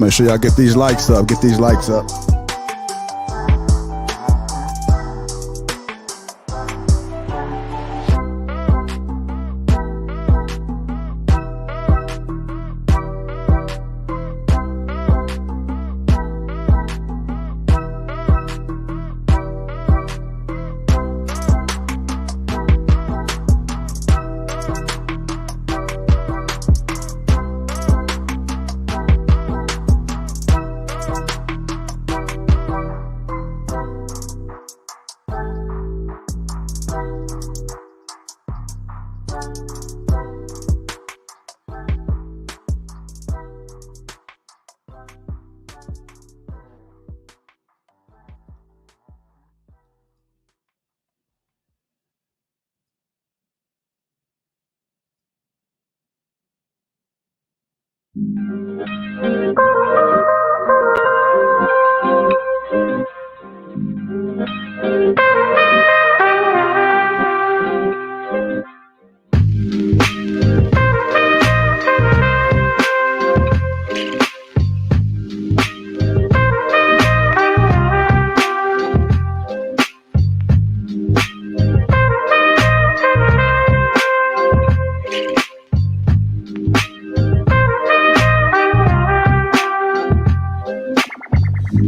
Make sure y'all get these likes up. Get these likes up.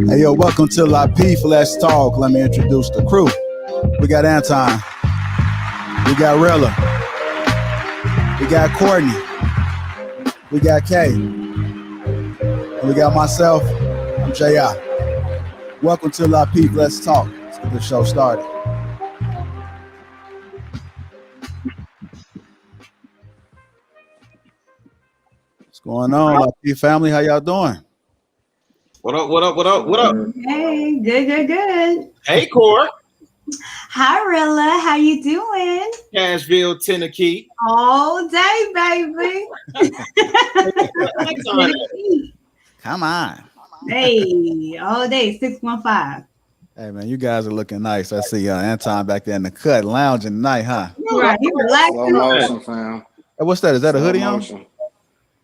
Hey, yo, welcome to Lapeef, Let's Talk. Let me introduce the crew. We got Anton. We got Rilla. We got Courtney. We got Kay. And we got myself. I'm JI. Welcome to Lapeef, Let's Talk. Let's get the show started. What's going on, Lapeef family? How y'all doing? What up, what up, what up, what up? Hey, good. Hey, Court. Hi, Rilla. How you doing? Cashville, Tennessee. All day, baby. Come on. Hey, all day, 615. Hey, man, you guys are looking nice. I see Anton back there in the cut, lounging tonight, huh? Right, you relaxing. Slow motion, fam. Hey, what's that? Is that a hoodie on?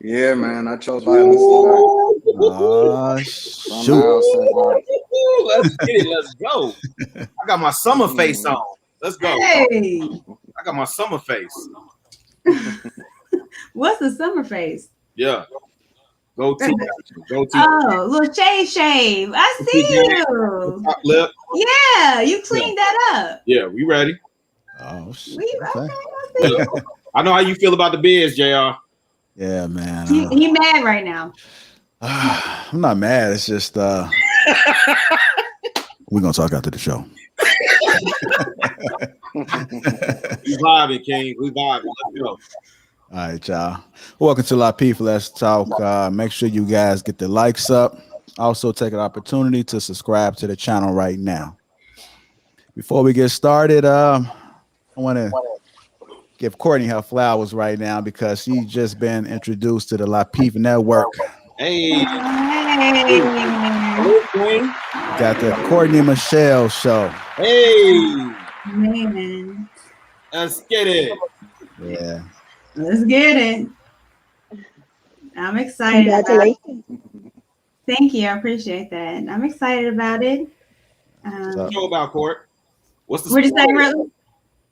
Yeah, man. I chose violence tonight. Oh, shoot. Let's get it. Let's go. I got my summer face on. Let's go. Hey. I got my summer face. What's the summer face? Yeah. Go team. Oh, little shave. I see you. Top lip. Yeah, you cleaned that up. Yeah, we ready. Oh, shit. Okay. I know how you feel about the Bears, JR. Yeah, man. You mad right now? I'm not mad. It's just we're gonna talk after the show. We vibing, King. We vibing. Let's go. All right, y'all. Welcome to Lapeef, Let's Talk. Make sure you guys get the likes up. Also, take an opportunity to subscribe to the channel right now. Before we get started, I want to give Courtney her flowers right now because she's just been introduced to the Lapeef Network. Hey. Got the Courtney Michelle show. Hey. Man. Let's get it. Yeah. Let's get it. I'm excited. Congratulations. Thank you. I appreciate that. I'm excited about it. What's the show about, Court? What's the What you say, Rilla?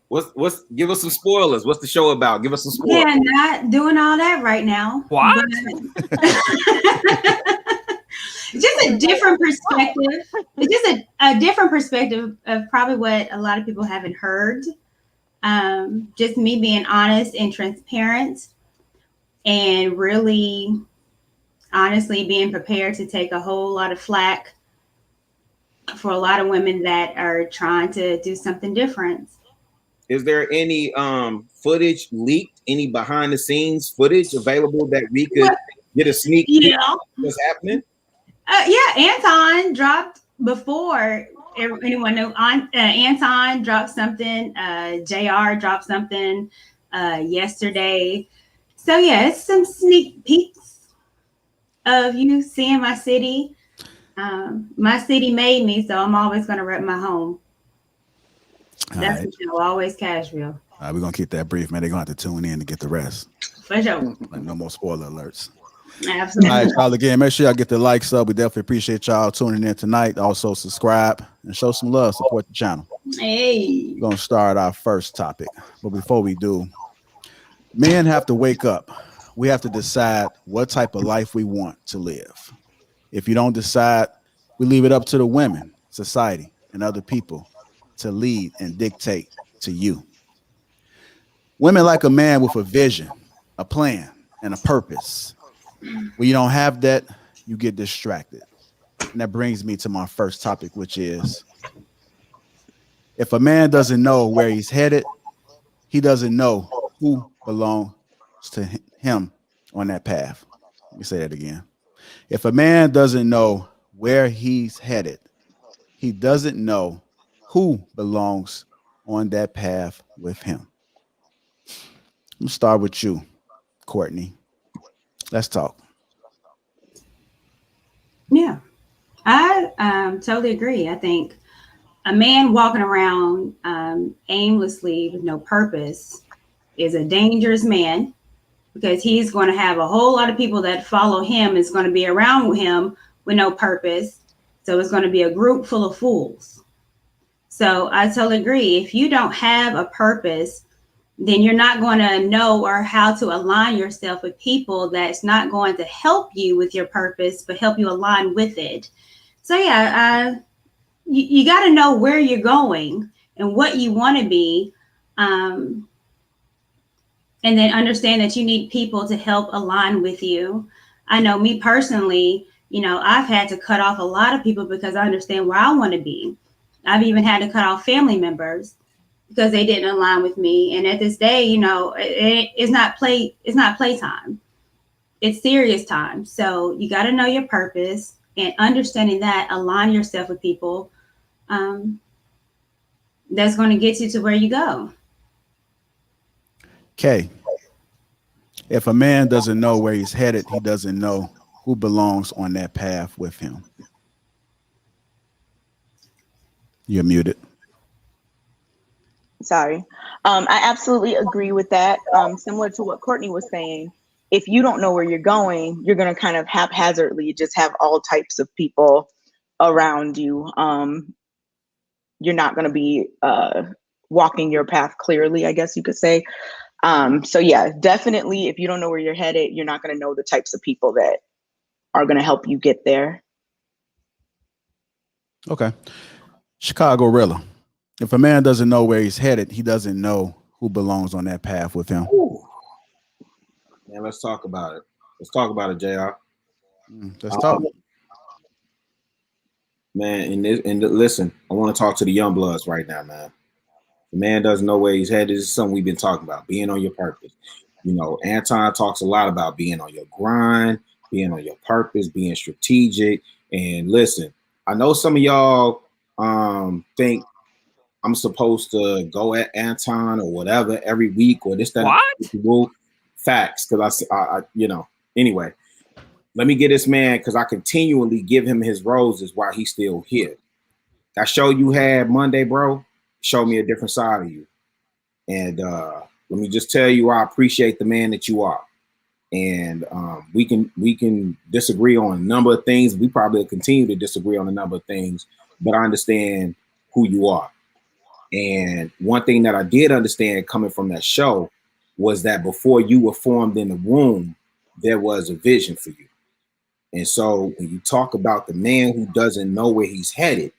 What's give us some spoilers. What's the show about? Give us some spoilers. Yeah, not doing all that right now. What? Just a different perspective. It's just a different perspective of probably what a lot of people haven't heard. Just me being honest and transparent and really honestly being prepared to take a whole lot of flack for a lot of women that are trying to do something different. Is there any footage leaked? Any behind the scenes footage available that we could get a sneak peek of what's happening? Yeah, Anton dropped before anyone knew. Anton dropped something. JR dropped something yesterday. So yeah, it's some sneak peeks of you seeing my city. My city made me, so I'm always going to rep my home. That's the show, always Cashville. We're going to keep that brief, man. They're going to have to tune in to get the rest. For sure. Like, no more spoiler alerts. Absolutely. All right, y'all. Again, make sure y'all get the likes up. We definitely appreciate y'all tuning in tonight. Also, subscribe and show some love. Support the channel. Hey. We're going to start our first topic. But before we do, men have to wake up. We have to decide what type of life we want to live. If you don't decide, we leave it up to the women, society, and other people to lead and dictate to you. Women like a man with a vision, a plan, and a purpose. When you don't have that, you get distracted. And that brings me to my first topic, which is if a man doesn't know where he's headed, he doesn't know who belongs to him on that path. Let me say that again. If a man doesn't know where he's headed, he doesn't know who belongs on that path with him. I'm gonna start with you, Courtney. Let's talk. Yeah, I totally agree. I think a man walking around aimlessly with no purpose is a dangerous man, because he's going to have a whole lot of people that follow him, is going to be around with him with no purpose. So it's going to be a group full of fools. So I totally agree. If you don't have a purpose, then you're not going to know or how to align yourself with people that's not going to help you with your purpose, but help you align with it. So yeah, you got to know where you're going and what you want to be. And then understand that you need people to help align with you. I know me personally, I've had to cut off a lot of people because I understand where I want to be. I've even had to cut off family members because they didn't align with me. And at this day, it's not playtime. It's serious time. So you got to know your purpose, and understanding that, align yourself with people that's going to get you to where you go. Okay. If a man doesn't know where he's headed, he doesn't know who belongs on that path with him. You're muted. Sorry. I absolutely agree with that. Similar to what Courtney was saying, if you don't know where you're going, you're going to kind of haphazardly just have all types of people around you. You're not going to be walking your path clearly, I guess you could say. So yeah, definitely, if you don't know where you're headed, you're not going to know the types of people that are going to help you get there. Okay. Chicago Rilla. If a man doesn't know where he's headed, he doesn't know who belongs on that path with him. Ooh. Man, let's talk about it. Let's talk about it, JR. Let's talk. Man, listen, I want to talk to the young bloods right now, man. The man doesn't know where he's headed. This is something we've been talking about, being on your purpose. Anton talks a lot about being on your grind, being on your purpose, being strategic. And listen, I know some of y'all think I'm supposed to go at Anton or whatever every week or this, that. What? Facts. Because anyway, let me get this man, because I continually give him his roses while he's still here. That show you had Monday, bro, showed me a different side of you. And let me just tell you, I appreciate the man that you are. And we can disagree on a number of things. We probably will continue to disagree on a number of things, but I understand who you are. And one thing that I did understand coming from that show was that before you were formed in the womb, there was a vision for you. And so when you talk about the man who doesn't know where he's headed,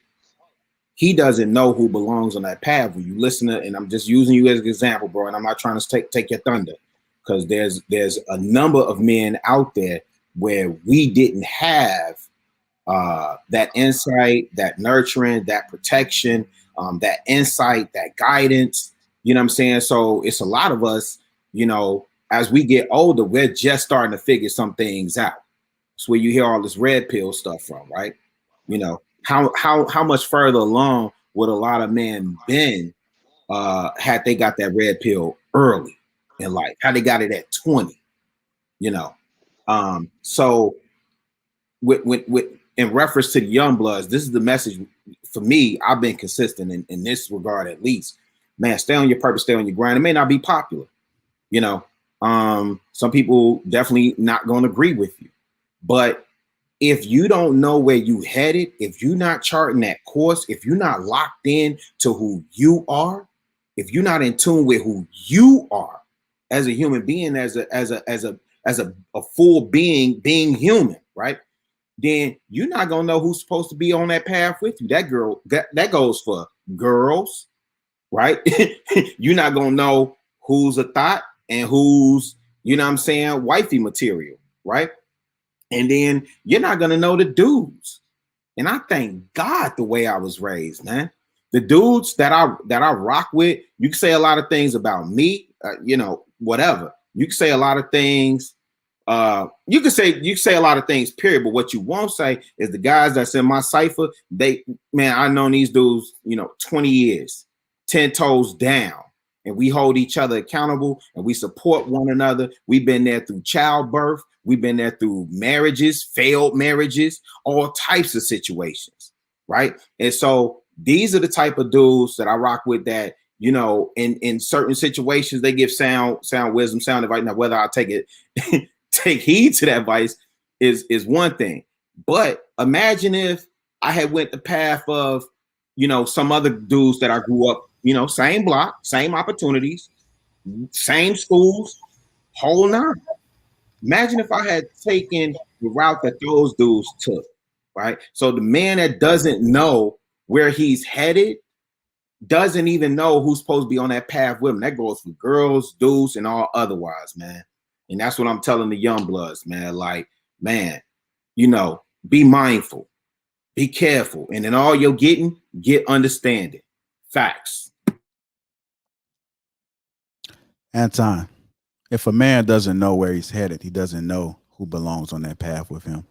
he doesn't know who belongs on that path. When you listen to, and I'm just using you as an example, bro, and I'm not trying to take your thunder, because there's a number of men out there where we didn't have that insight, that nurturing, that protection, that insight, that guidance. You know what I'm saying? So it's a lot of us, as we get older, we're just starting to figure some things out. It's where you hear all this red pill stuff from, right? How much further along would a lot of men been had they got that red pill early in life? How they got it at 20, So with in reference to the young bloods, this is the message for me. I've been consistent in this regard, at least. Man, stay on your purpose, stay on your grind. It may not be popular, Some people definitely not going to agree with you. But if you don't know where you headed, if you're not charting that course, if you're not locked in to who you are, if you're not in tune with who you are as a human being, as a full being human, right? Then you're not gonna know who's supposed to be on that path with you. That goes for girls, right? You're not gonna know who's a thought and who's, you know what I'm saying, wifey material, right? And then you're not gonna know the dudes. And I thank God the way I was raised, man. The dudes that I rock with, you can say a lot of things about me, whatever. You can say a lot of things. You can say a lot of things, period. But what you won't say is the guys that's in my cipher. I've known these dudes, 20 years, 10 toes down. And we hold each other accountable and we support one another. We've been there through childbirth. We've been there through marriages, failed marriages, all types of situations, right? And so these are the type of dudes that I rock with that, in certain situations, they give sound wisdom, sound advice. Now, whether I take heed to that advice is one thing. But imagine if I had went the path of, some other dudes that I grew up, same block, same opportunities, same schools, whole nine. Imagine if I had taken the route that those dudes took, right? So the man that doesn't know where he's headed doesn't even know who's supposed to be on that path with him. That goes for girls, dudes, and all otherwise, man. And that's what I'm telling the young bloods, man. Like, man, be mindful, be careful, and in all you're getting, get understanding. Facts. Anton, if a man doesn't know where he's headed, he doesn't know who belongs on that path with him.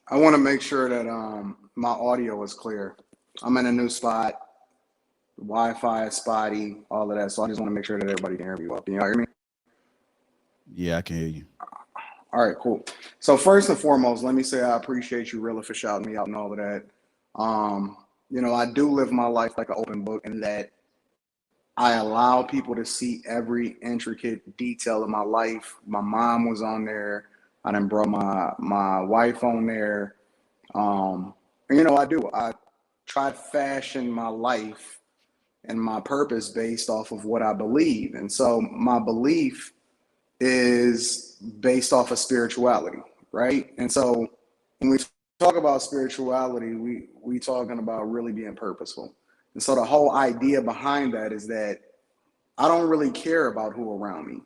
I want to make sure that my audio is clear. I'm in a new spot. The Wi-Fi is spotty, all of that. So I just want to make sure that everybody can hear me well. Can y'all hear me? Yeah, I can hear you. All right, cool. So first and foremost, let me say I appreciate you really for shouting me out and all of that. I do live my life like an open book in that I allow people to see every intricate detail of my life. My mom was on there. I done brought my wife on there. I try to fashion my life and my purpose based off of what I believe. And so my belief is based off of spirituality, right? And so when we talk about spirituality, we talking about really being purposeful. And so the whole idea behind that is that I don't really care about who around me.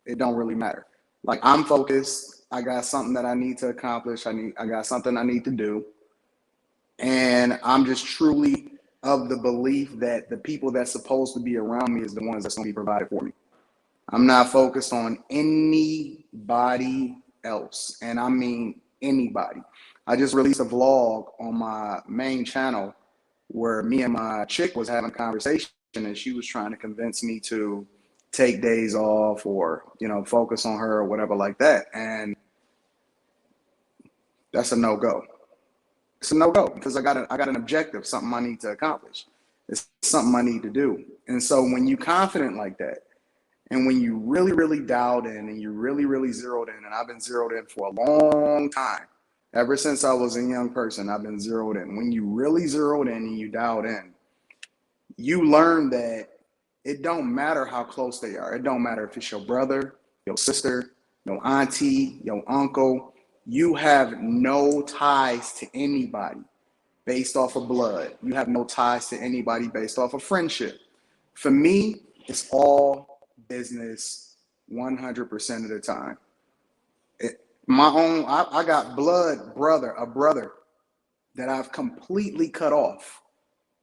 It don't really matter. Like, I'm focused. I got something that I need to accomplish. I got something I need to do. And I'm just truly of the belief that the people that's supposed to be around me is the ones that's going to be provided for me. I'm not focused on anybody else. And I mean anybody. I just released a vlog on my main channel where me and my chick was having a conversation, and she was trying to convince me to take days off or, focus on her or whatever like that. And that's a no-go. It's a no-go because I got an objective, something I need to accomplish. It's something I need to do. And so when you're confident like that, and when you really, really dialed in and you really, really zeroed in, and I've been zeroed in for a long time, ever since I was a young person, I've been zeroed in. When you really zeroed in and you dialed in, you learn that it don't matter how close they are. It don't matter if it's your brother, your sister, your auntie, your uncle. You have no ties to anybody based off of blood. You have no ties to anybody based off of friendship. For me, it's all business 100% of the time. I got a brother that I've completely cut off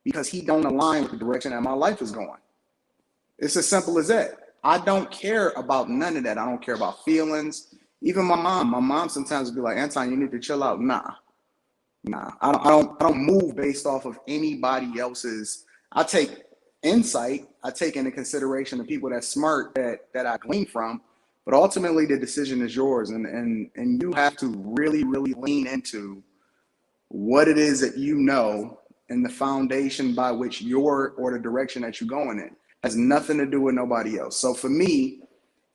because he don't align with the direction that my life is going. It's as simple as that. I don't care about none of that. I don't care about feelings. Even my mom sometimes will be like, Anton, you need to chill out. Nah. I don't move based off of anybody else's. I take insight. I take into consideration the people that's smart that I glean from. But ultimately, the decision is yours, and you have to really, really lean into what it is that you know and the foundation by which or the direction that you're going in. Has nothing to do with nobody else. So for me,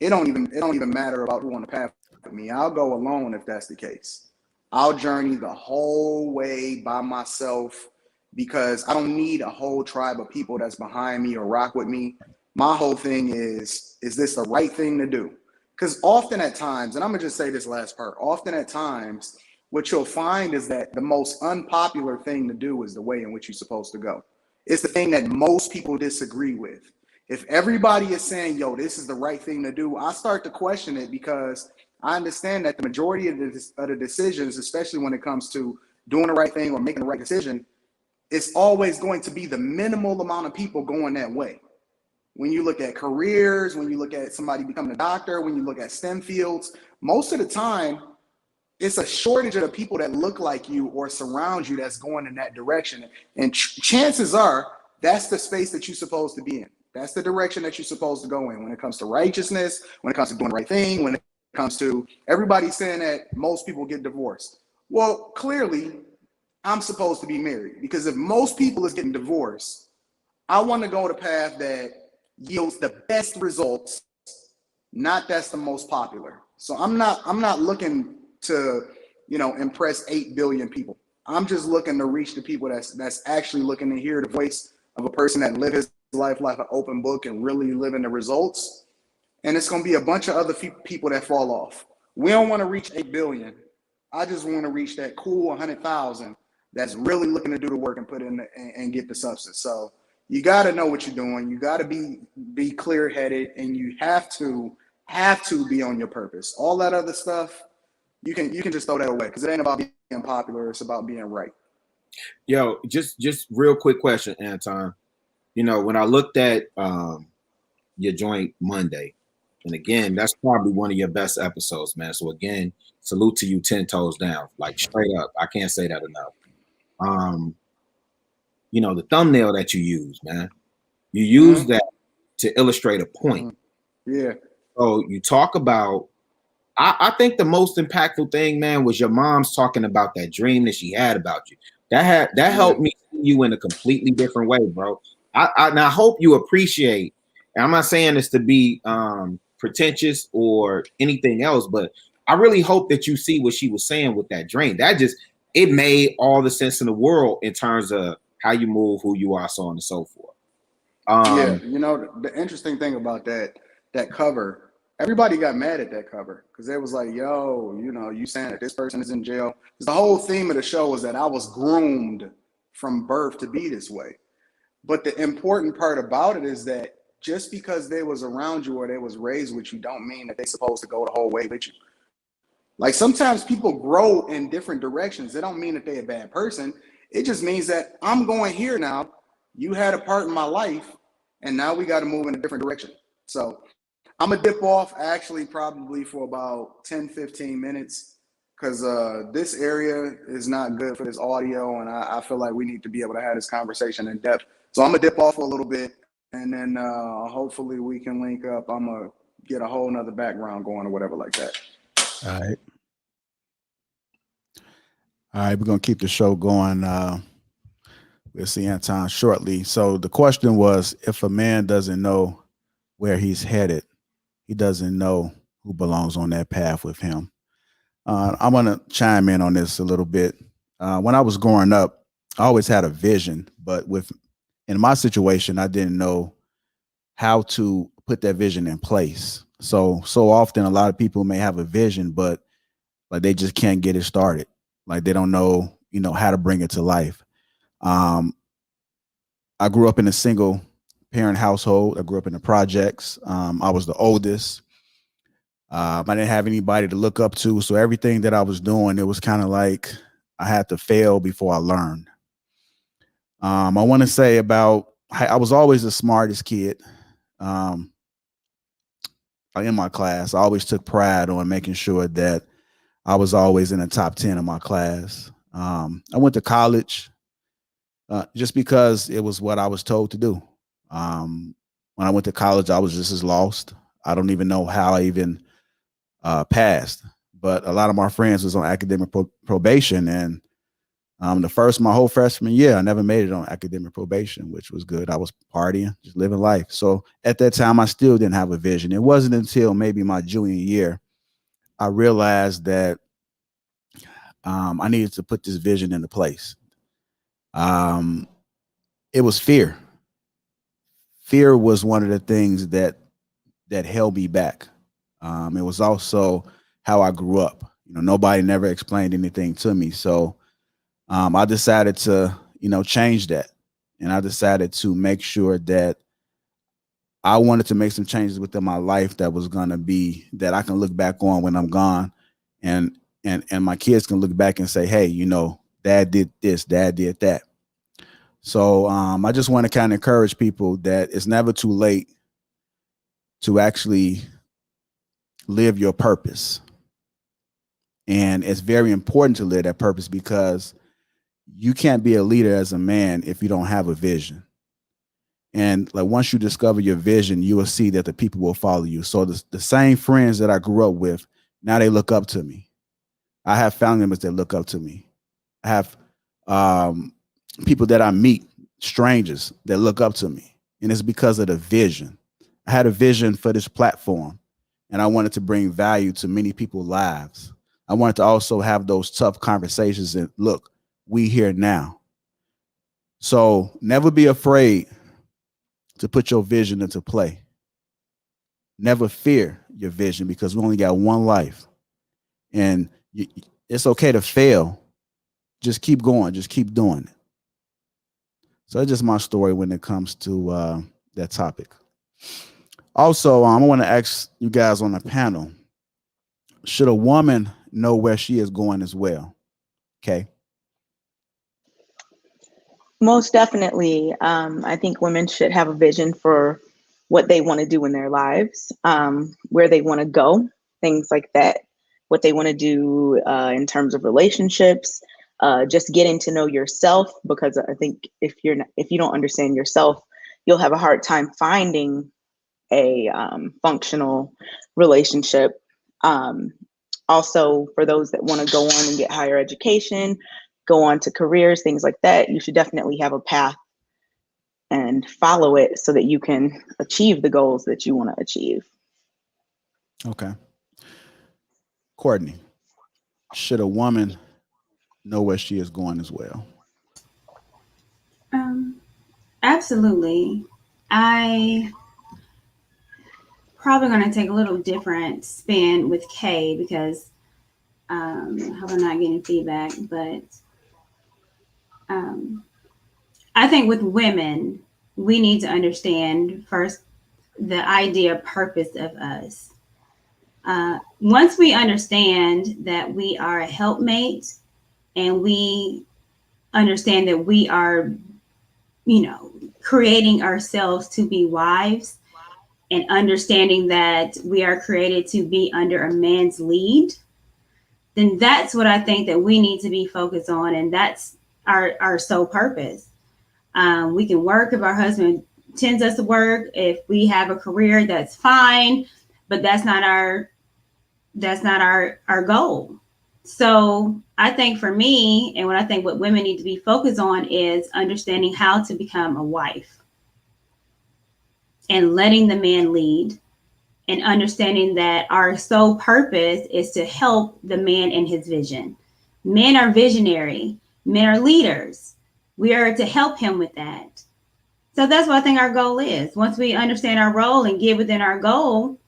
it don't even matter about who on the path with me. I'll go alone if that's the case. I'll journey the whole way by myself because I don't need a whole tribe of people that's behind me or rock with me. My whole thing is this the right thing to do? Because often at times, and I'm gonna just say this last part, often at times, what you'll find is that the most unpopular thing to do is the way in which you're supposed to go. It's the thing that most people disagree with. If everybody is saying, yo, this is the right thing to do, I start to question it because I understand that the majority of the decisions, especially when it comes to doing the right thing or making the right decision, it's always going to be the minimal amount of people going that way. When you look at careers, when you look at somebody becoming a doctor, when you look at STEM fields, most of the time, it's a shortage of the people that look like you or surround you that's going in that direction. And chances are that's the space that you're supposed to be in. That's the direction that you're supposed to go in when it comes to righteousness, when it comes to doing the right thing, when it comes to everybody saying that most people get divorced. Well, clearly, I'm supposed to be married because if most people is getting divorced, I want to go the path that yields the best results, not that's the most popular. So I'm not looking to, impress 8 billion people. I'm just looking to reach the people that's actually looking to hear the voice of a person that live his life like an open book and really living the results. And it's going to be a bunch of other people that fall off. We don't want to reach 8 billion. I just want to reach that cool 100,000 that's really looking to do the work and put in and get the substance. So you got to know what you're doing. You got to be clear-headed, and you have to be on your purpose. All that other stuff, you can just throw that away because it ain't about being popular. It's about being right. Yo, just real quick question, Anton. When I looked at your joint Monday, and again, that's probably one of your best episodes, man. So again, salute to you, 10 toes down, like straight up. I can't say that enough. The thumbnail that you use, man, you use that to illustrate a point. Yeah. So you talk about, I think the most impactful thing, man, was your mom's talking about that dream that she had about you. That helped me see you in a completely different way, bro. I hope you appreciate, and I'm not saying this to be pretentious or anything else, but I really hope that you see what she was saying with that dream. It made all the sense in the world in terms of how you move, who you are, so on and so forth. The interesting thing about that cover, everybody got mad at that cover because they was like, yo, you saying that this person is in jail. Because the whole theme of the show was that I was groomed from birth to be this way. But the important part about it is that just because they was around you or they was raised with you don't mean that they supposed to go the whole way with you. Like sometimes people grow in different directions. It don't mean that they're a bad person. It just means that I'm going here now. You had a part in my life, and now we got to move in a different direction. So I'm going to dip off actually probably for about 10, 15 minutes because this area is not good for this audio, and I feel like we need to be able to have this conversation in depth. So I'm going to dip off a little bit, and then hopefully we can link up. I'm going to get a whole nother background going or whatever like that. All right, we're going to keep the show going. We'll see Anton shortly. So the question was, if a man doesn't know where he's headed, he doesn't know who belongs on that path with him. I'm going to chime in on this a little bit. When I was growing up, I always had a vision, but in my situation, I didn't know how to put that vision in place. So often a lot of people may have a vision, but like they just can't get it started. Like they don't know, how to bring it to life. I grew up in a single parent household. I grew up in the projects. I was the oldest. I didn't have anybody to look up to. So everything that I was doing, it was kind of like I had to fail before I learned. I want to say I was always the smartest kid in my class. I always took pride on making sure that I was always in the top 10 of my class. I went to college just because it was what I was told to do. When I went to college, I was just as lost. I don't even know how I even passed. But a lot of my friends was on academic probation, and My whole freshman year, I never made it on academic probation, which was good. I was partying, just living life. So at that time, I still didn't have a vision. It wasn't until maybe my junior year, I realized that I needed to put this vision into place. It was fear. Fear was one of the things that held me back. It was also how I grew up. Nobody never explained anything to me. So I decided to, change that. And I decided to make sure that I wanted to make some changes within my life that was going to be that I can look back on when I'm gone, and my kids can look back and say, hey, dad did this, dad did that. So I just want to kind of encourage people that it's never too late to actually live your purpose. And it's very important to live that purpose, because you can't be a leader as a man if you don't have a vision. And like once you discover your vision, you will see that the people will follow you. So the same friends that I grew up with, now they look up to me. I have family members that look up to me. I have people that I meet, strangers that look up to me. And it's because of the vision. I had a vision for this platform, and I wanted to bring value to many people's lives. I wanted to also have those tough conversations and look, we here now. So never be afraid to put your vision into play. Never fear your vision, because we only got one life, and it's okay to fail. Just keep going. Just keep doing it. So that's just my story when it comes to that topic. Also, I want to ask you guys on the panel, should a woman know where she is going as well? Okay. Most definitely. I think women should have a vision for what they want to do in their lives, where they want to go, things like that, what they want to do in terms of relationships, just getting to know yourself, because I think if you don't understand yourself, you'll have a hard time finding a functional relationship. Also, for those that want to go on and get higher education, go on to careers, things like that, you should definitely have a path and follow it so that you can achieve the goals that you want to achieve. Okay. Courtney, should a woman know where she is going as well? Absolutely. I probably going to take a little different spin with Kay, because I hope I'm not getting feedback, but I think with women, we need to understand first the idea of purpose of us. Once we understand that we are a helpmate, and we understand that we are, creating ourselves to be wives, and understanding that we are created to be under a man's lead, then that's what I think that we need to be focused on. And that's our sole purpose. We can work if our husband tends us to work. If we have a career, that's fine, but that's not our goal. So I think for me, and what women need to be focused on is understanding how to become a wife, and letting the man lead, and understanding that our sole purpose is to help the man in his vision. Men are visionary. Men are leaders. We are to help him with that. So that's what I think our goal is. Once we understand our role and get within our goal,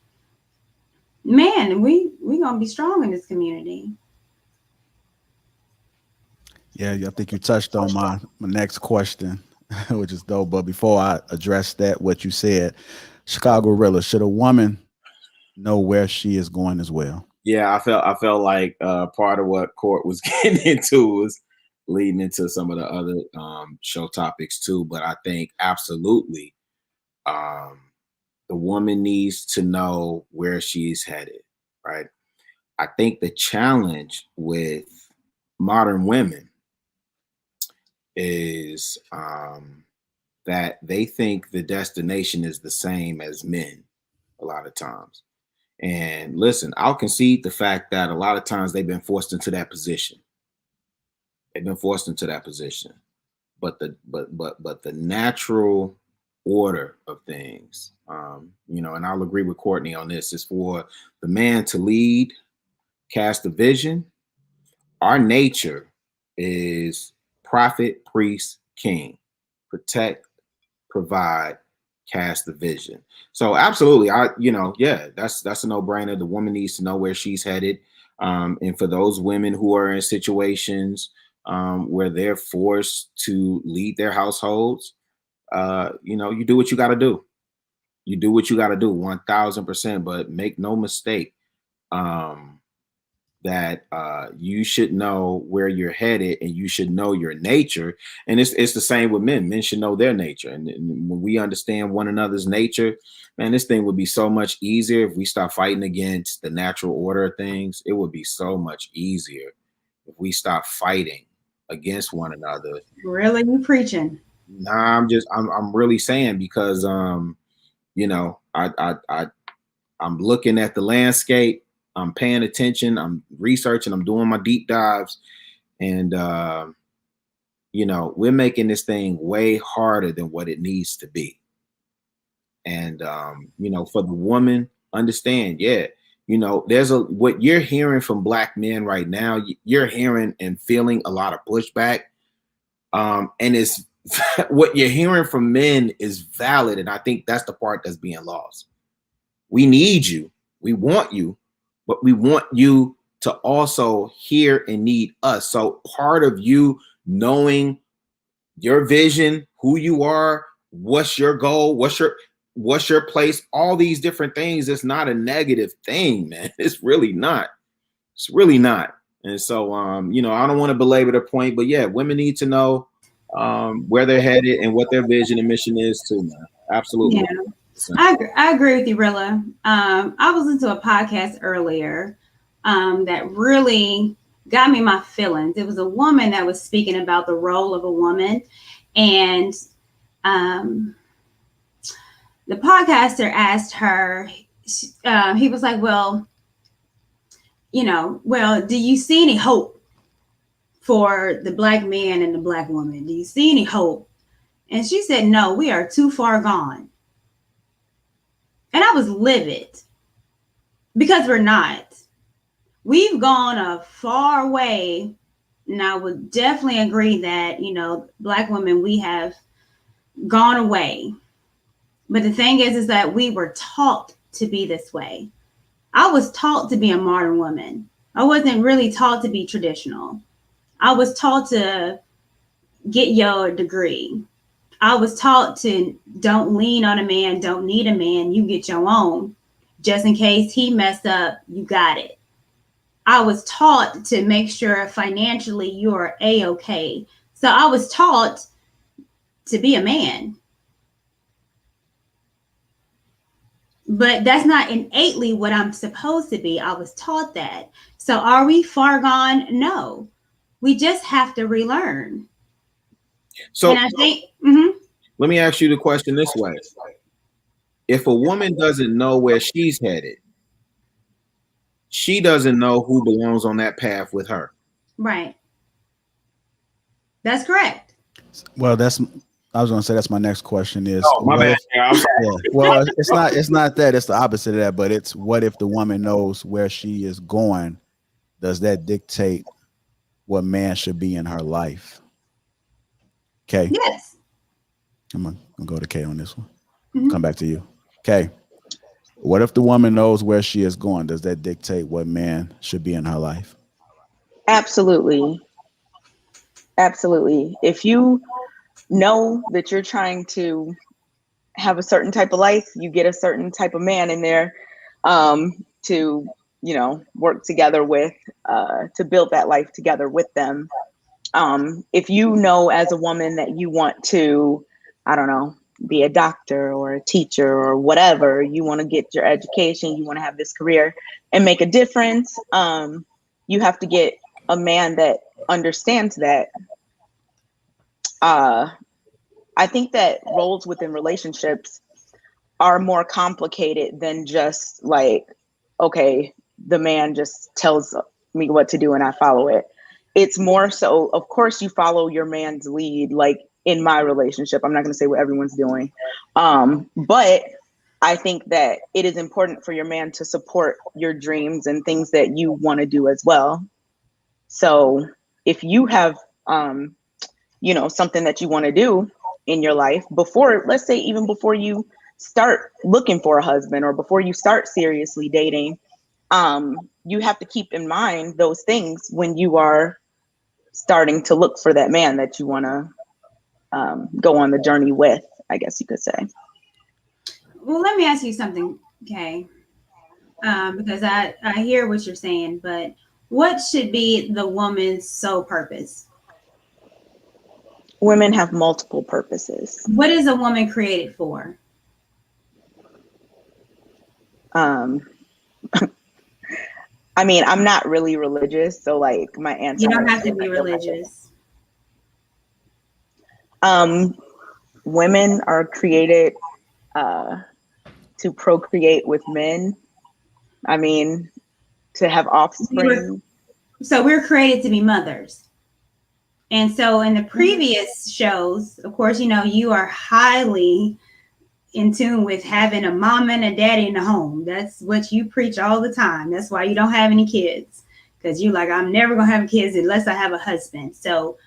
man, we're going to be strong in this community. Yeah, I think you touched on my next question, which is dope. But before I address that, what you said, Chicago Rilla, should a woman know where she is going as well? Yeah, I felt like part of what Court was getting into was leading into some of the other show topics too. But I think absolutely the woman needs to know where she's headed, right? I think the challenge with modern women is that they think the destination is the same as men a lot of times. And listen, I'll concede the fact that a lot of times they've been forced into that position. They've been forced into that position. But the natural order of things, you know, and I'll agree with Courtney on this, is for the man to lead, cast the vision. Our nature is prophet, priest, king, protect, provide, cast the vision. So absolutely, that's a no-brainer. The woman needs to know where she's headed. And for those women who are in situations where they're forced to lead their households, you do what you got to do. You do what you got to do, 1000%. But make no mistake that you should know where you're headed, and you should know your nature. And it's the same with men. Men should know their nature. And when we understand one another's nature, man, this thing would be so much easier if we stop fighting against the natural order of things. It would be so much easier if we stop fighting against one another. Really, you preaching? Nah, I'm really saying, because I'm looking at the landscape. I'm paying attention. I'm researching. I'm doing my deep dives, and we're making this thing way harder than what it needs to be. And for the woman, understand, there's what you're hearing from Black men right now. You're hearing and feeling a lot of pushback, and it's what you're hearing from men is valid, and I think that's the part that's being lost. We need you. We want you. But we want you to also hear and need us. So part of you knowing your vision, who you are, what's your goal, what's your place, all these different things, it's not a negative thing, man. It's really not. It's really not. And so, I don't want to belabor the point, but yeah, women need to know where they're headed and what their vision and mission is too, man. Absolutely. Yeah. I agree with you, Rilla. I was into a podcast earlier that really got me my feelings. It was a woman that was speaking about the role of a woman, and the podcaster asked her, he was like, well, do you see any hope for the Black man and the Black woman? Do you see any hope? And she said, no, we are too far gone. And I was livid, because we're not. We've gone a far way. And I would definitely agree that, Black women, we have gone away. But the thing is that we were taught to be this way. I was taught to be a modern woman. I wasn't really taught to be traditional. I was taught to get your degree. I was taught to don't lean on a man, don't need a man, you get your own. Just in case he messed up, you got it. I was taught to make sure financially you're A-okay. So I was taught to be a man. But that's not innately what I'm supposed to be. I was taught that. So are we far gone? No. We just have to relearn. So and I think, let me ask you the question this way. If a woman doesn't know where she's headed, she doesn't know who belongs on that path with her. Right. That's correct. Well, I was going to say that's my next question is. Oh, my bad. Yeah. Well, it's not that. It's the opposite of that. But it's, what if the woman knows where she is going? Does that dictate what man should be in her life? Okay. Yes. I'm gonna go to Kay on this one. Come back to you. Kay, what if the woman knows where she is going? Does that dictate what man should be in her life? Absolutely. Absolutely. If you know that you're trying to have a certain type of life, you get a certain type of man in there to, work together with, to build that life together with them. If you know as a woman that you want to, I don't know, be a doctor or a teacher or whatever, you want to get your education, you want to have this career and make a difference, you have to get a man that understands that. I think that roles within relationships are more complicated than just like, okay, the man just tells me what to do and I follow it. it's more so, of course, you follow your man's lead. Like in my relationship, I'm not going to say what everyone's doing, but I think that it is important for your man to support your dreams and things that you want to do as well. So if you have, something that you want to do in your life before, let's say, even before you start looking for a husband or before you start seriously dating, you have to keep in mind those things when you are starting to look for that man that you want to go on the journey with, I guess you could say. Well, let me ask you something, okay? Because I hear what you're saying, but what should be the woman's sole purpose? Women have multiple purposes. What is a woman created for? I mean, I'm not really religious, so like my answer. You don't have to be religious. Women are created to procreate with men. I mean, to have offspring. We're created to be mothers. And so in the previous shows, of course, you are highly in tune with having a mom and a daddy in the home. That's what you preach all the time. That's why you don't have any kids, because you're like, I'm never going to have kids unless I have a husband. So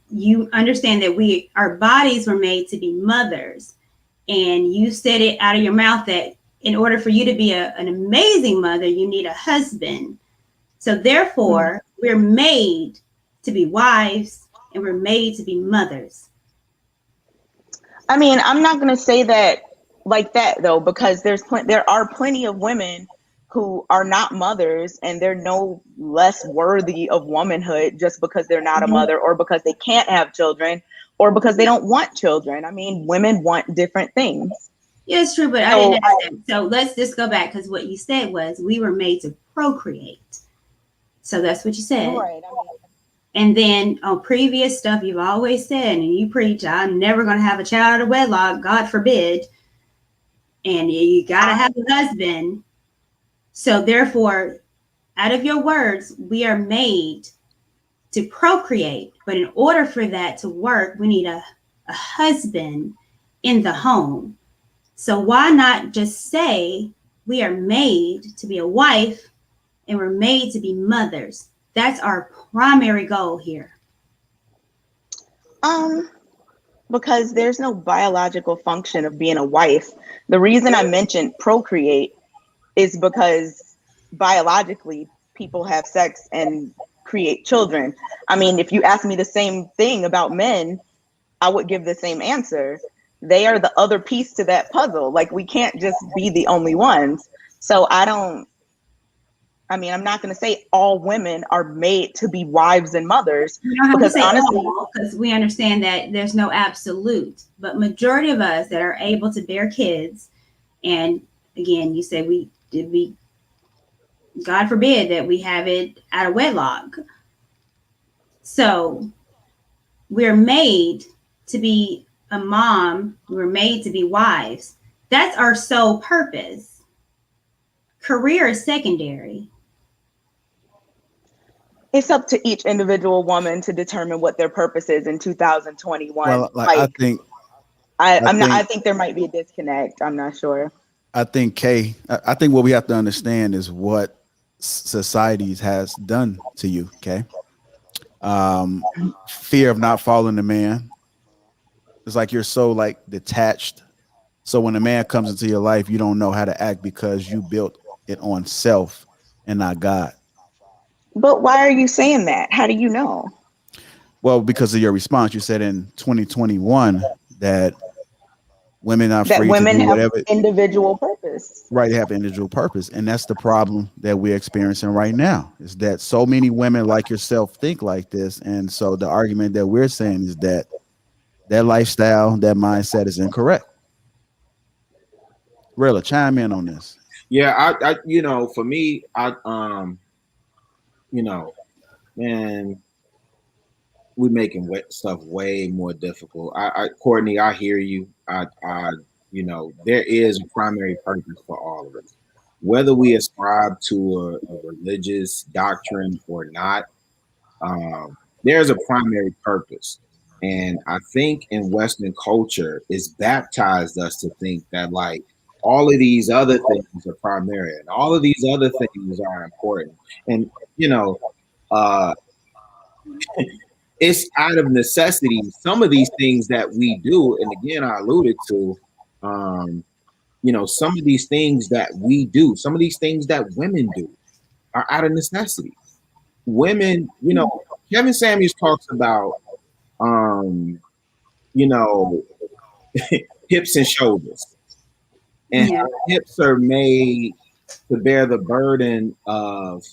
you understand that our bodies were made to be mothers. And you said it out of your mouth that in order for you to be an amazing mother, you need a husband. So therefore, we're made to be wives and we're made to be mothers. I mean, I'm not going to say that like that, though, because there are plenty of women who are not mothers and they're no less worthy of womanhood just because they're not a mother or because they can't have children or because they don't want children. I mean, women want different things. Yeah, it's true, but I didn't understand. So let's just go back, because what you said was we were made to procreate. So that's what you said. Right. And then on previous stuff, you've always said, and you preach, I'm never going to have a child out of wedlock, God forbid. And you got to have a husband. So therefore, out of your words, we are made to procreate. But in order for that to work, we need a husband in the home. So why not just say we are made to be a wife and we're made to be mothers? That's our primary goal here. Because there's no biological function of being a wife. The reason I mentioned procreate is because biologically people have sex and create children. I mean, if you ask me the same thing about men, I would give the same answer. They are the other piece to that puzzle. Like, we can't just be the only ones. So I'm not going to say all women are made to be wives and mothers. You don't have because to say honestly, because we understand that there's no absolute, but majority of us that are able to bear kids, and again, you said we God forbid that we have it out of wedlock. So we're made to be a mom. We're made to be wives. That's our sole purpose. Career is secondary. it's up to each individual woman to determine what their purpose is in 2021. Well, I think there might be a disconnect. I'm not sure. I think I think what we have to understand is what society has done to you. Okay. Fear of not following the man. It's like you're so like detached. So when a man comes into your life, you don't know how to act because you built it on self and not God. But why are you saying that? How do you know? Well, because of your response, you said in 2021 that women are That free women to do have whatever. individual purpose. Right, they have individual purpose, and that's the problem that we're experiencing right now. Is that so many women like yourself think like this, and so the argument that we're saying is that their lifestyle, that mindset is incorrect. Rilla, chime in on this. Yeah, I for me, man, we're making stuff way more difficult. Courtney, I hear you. There is a primary purpose for all of us, whether we ascribe to a religious doctrine or not. There's a primary purpose. And I think in Western culture, it's baptized us to think that like all of these other things are primary and all of these other things are important. And, you know, uh, it's out of necessity. Some of these things that we do, and again, I alluded to, you know, some of these things that we do, some of these things that women do are out of necessity. Women, you know, Kevin Samuels talks about, you know, hips and shoulders, and Yeah. how hips are made to bear the burden of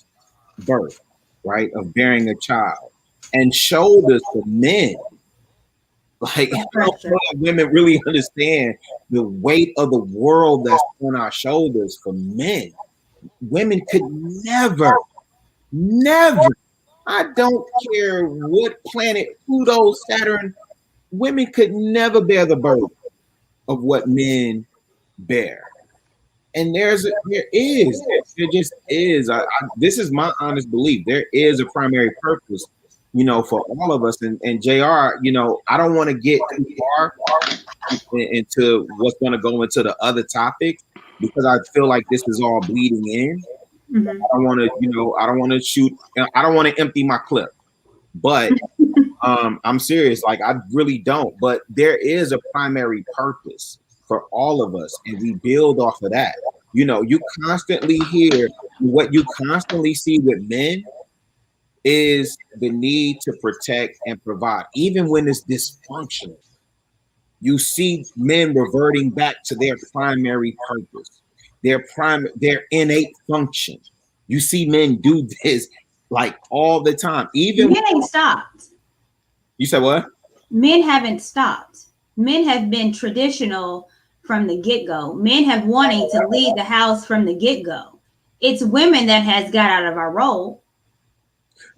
birth, right? Of bearing a child, and shoulders for men. Like, I don't know if women really understand the weight of the world that's on our shoulders for men. Women could never, never, I don't care what planet, Pluto, Saturn, women could never bear the burden of what men bear. And there just is. This is my honest belief. There is a primary purpose, you know, for all of us. And JR, you know, I don't want to get too far into what's going to go into the other topics because I feel like this is all bleeding in. Mm-hmm. I don't want to, you know, I don't want to shoot. I don't want to empty my clip, but I'm serious. Like, I really don't. But there is a primary purpose for all of us, and we build off of that. You know, you constantly hear what you constantly see with men is the need to protect and provide, even when it's dysfunctional. You see men reverting back to their primary purpose, their innate function. You see men do this like all the time. Even men ain't stopped. You said what? Men haven't stopped. Men have been traditional from the get-go. Men have wanted to lead the house from the get-go. It's women that has got out of our role.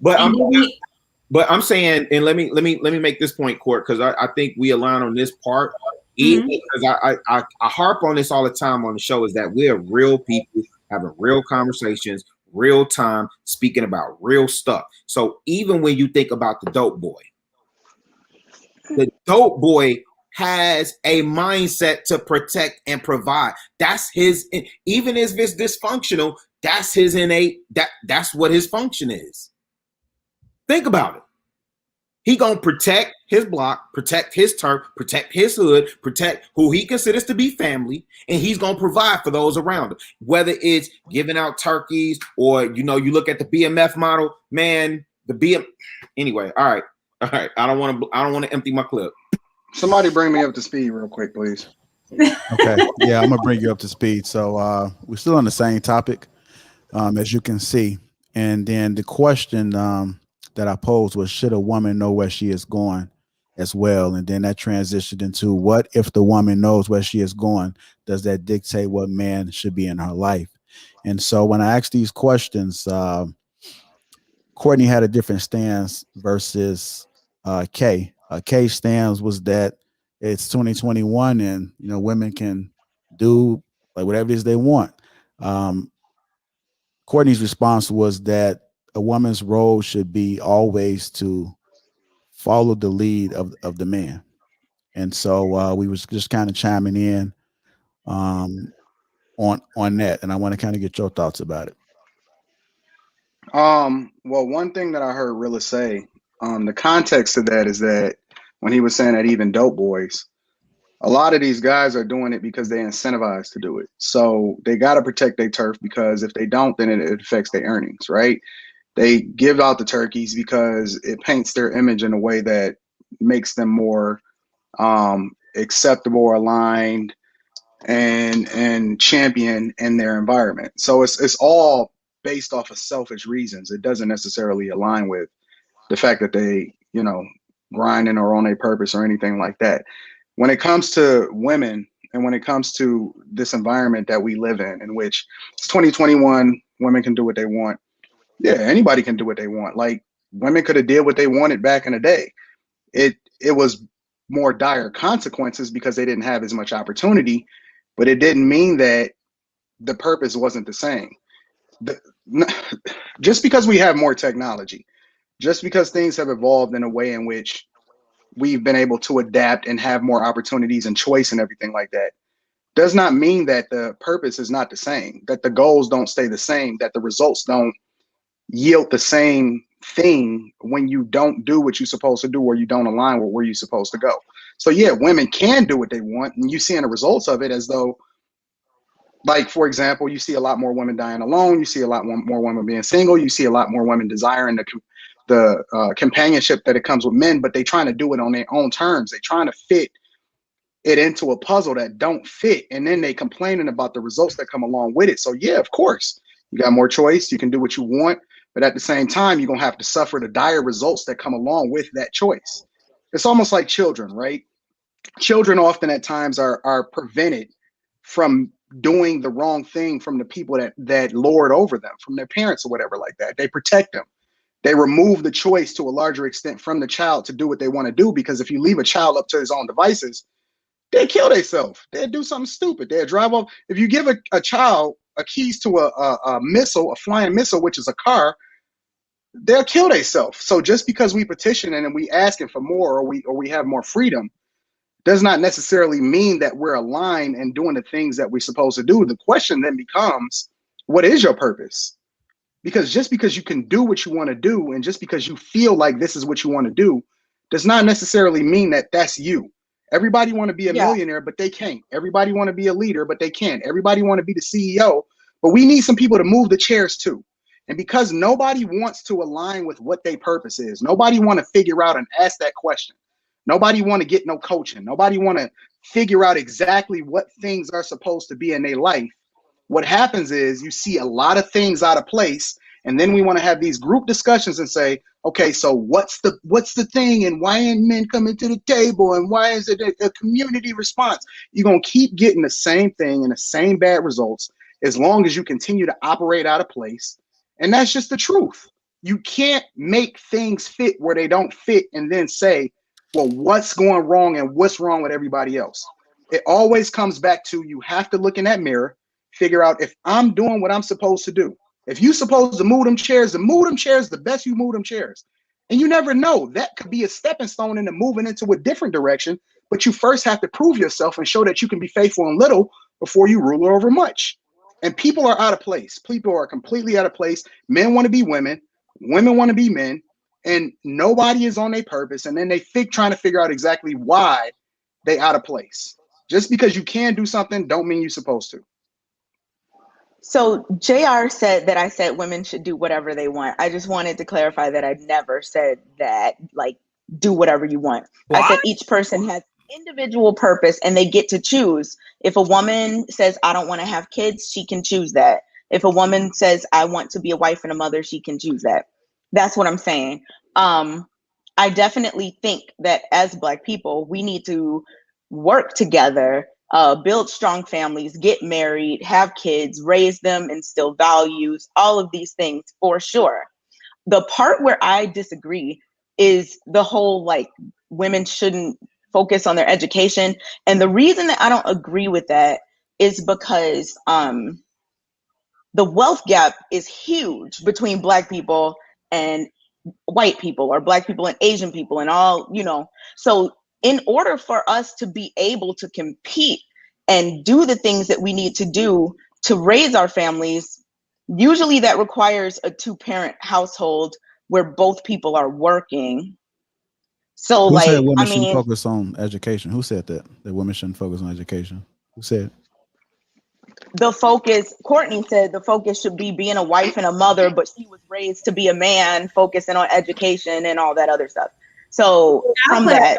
But I'm saying, and let me make this point, Court, because I think we align on this part. Mm-hmm. Because I harp on this all the time on the show, is that we're real people having real conversations, real time, speaking about real stuff. So even when you think about the dope boy has a mindset to protect and provide. That's his, even if it's dysfunctional, that's his innate, that's what his function is. Think about it. He gonna protect his block, protect his turf, protect his hood, protect who he considers to be family, and he's gonna provide for those around him. Whether it's giving out turkeys or, you know, you look at the BMF model, man, anyway, all right. I don't want to empty my clip. Somebody bring me up to speed real quick, please. Okay. Yeah, I'm gonna bring you up to speed. So we're still on the same topic, as you can see. And then the question that I posed was, should a woman know where she is going as well? And then that transitioned into, what if the woman knows where she is going? Does that dictate what man should be in her life? And so when I asked these questions, Courtney had a different stance versus Kay. Kay's stance was that it's 2021 and, you know, women can do like whatever it is they want. Courtney's response was that a woman's role should be always to follow the lead of the man. And so we was just kind of chiming in on that. And I want to kind of get your thoughts about it. Well, one thing that I heard Rilla say, the context of that is that when he was saying that even dope boys, a lot of these guys are doing it because they're incentivized to do it. So they got to protect their turf, because if they don't, then it affects their earnings, right? They give out the turkeys because it paints their image in a way that makes them more acceptable or aligned and champion in their environment. So it's all based off of selfish reasons. It doesn't necessarily align with the fact that they, you know, grinding or on a purpose or anything like that. When it comes to women and when it comes to this environment that we live in which it's 2021, women can do what they want. Yeah, anybody can do what they want. Like, women could have did what they wanted back in the day. It was more dire consequences because they didn't have as much opportunity, but it didn't mean that the purpose wasn't the same. Just because we have more technology Just because things have evolved in a way in which we've been able to adapt and have more opportunities and choice and everything like that, does not mean that the purpose is not the same, that the goals don't stay the same, that the results don't yield the same thing when you don't do what you're supposed to do or you don't align with where you're supposed to go. So yeah, women can do what they want, and you seeing the results of it, as though, like, for example, you see a lot more women dying alone, you see a lot more women being single, you see a lot more women desiring the companionship that it comes with men, but they trying to do it on their own terms. They trying to fit it into a puzzle that don't fit, and then they complaining about the results that come along with it. So yeah, of course, you got more choice, you can do what you want, but at the same time, you're gonna have to suffer the dire results that come along with that choice. It's almost like children, right? Children often at times are prevented from doing the wrong thing from the people that lord over them, from their parents or whatever like that. They protect them. They remove the choice to a larger extent from the child to do what they want to do, because if you leave a child up to his own devices, they kill themselves. They'll do something stupid. They'll drive off. If you give a child a keys to a missile, a flying missile, which is a car, they'll kill themselves. So just because we petition and we asking for more, or we have more freedom, does not necessarily mean that we're aligned and doing the things that we're supposed to do. The question then becomes, what is your purpose? Because just because you can do what you want to do, and just because you feel like this is what you want to do, does not necessarily mean that that's you. Everybody want to be a millionaire, but they can't. Everybody want to be a leader, but they can't. Everybody want to be the CEO, but we need some people to move the chairs too. And because nobody wants to align with what their purpose is, nobody want to figure out and ask that question. Nobody want to get no coaching. Nobody want to figure out exactly what things are supposed to be in their life. What happens is you see a lot of things out of place, and then we want to have these group discussions and say, okay, so what's the thing, and why ain't men coming to the table, and why is it a community response? You're going to keep getting the same thing and the same bad results as long as you continue to operate out of place. And that's just the truth. You can't make things fit where they don't fit and then say, well, what's going wrong and what's wrong with everybody else? It always comes back to, you have to look in that mirror, figure out if I'm doing what I'm supposed to do. If you're supposed to move them chairs, the best you move them chairs. And you never know, that could be a stepping stone into moving into a different direction. But you first have to prove yourself and show that you can be faithful in little before you rule over much. And people are out of place. People are completely out of place. Men want to be women. Women want to be men. And nobody is on their purpose. And then they trying to figure out exactly why they out of place. Just because you can do something don't mean you're supposed to. So JR said that I said women should do whatever they want. I just wanted to clarify that I never said that, like, do whatever you want. What? I said each person has individual purpose and they get to choose. If a woman says, I don't want to have kids, she can choose that. If a woman says, I want to be a wife and a mother, she can choose that. That's what I'm saying. I definitely think that as Black people, we need to work together, build strong families, get married, have kids, raise them, instill values, all of these things for sure. The part where I disagree is the whole, like, women shouldn't focus on their education. And the reason that I don't agree with that is because the wealth gap is huge between Black people and white people, or Black people and Asian people, and all, you know. So in order for us to be able to compete and do the things that we need to do to raise our families, usually that requires a 2-parent household where both people are working. So, who said like, women shouldn't focus on education? Who said that women shouldn't focus on education? Who said? The focus, Courtney said the focus should be being a wife and a mother, but she was raised to be a man, focusing on education and all that other stuff. So from that,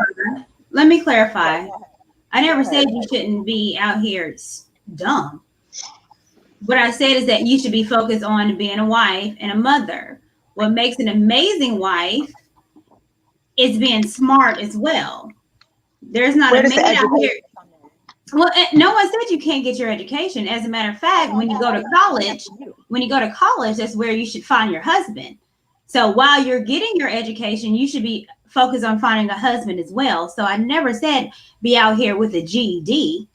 let me clarify. I never said you shouldn't be out here dumb. What I said is that you should be focused on being a wife and a mother. What makes an amazing wife is being smart as well. There's not a man out here. Well, no one said you can't get your education. As a matter of fact, when you go to college, that's where you should find your husband. So while you're getting your education, you should be focused on finding a husband as well. So I never said be out here with a GED.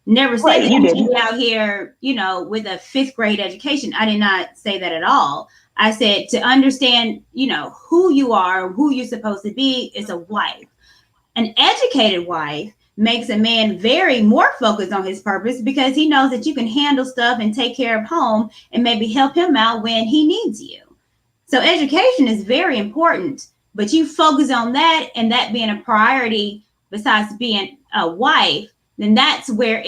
Never said you should be out here, you know, with a 5th grade education. I did not say that at all. I said, to understand, who you are, who you're supposed to be, is a wife. An educated wife makes a man very more focused on his purpose, because he knows that you can handle stuff and take care of home and maybe help him out when he needs you. So education is very important, but you focus on that, and that being a priority besides being a wife, then that's where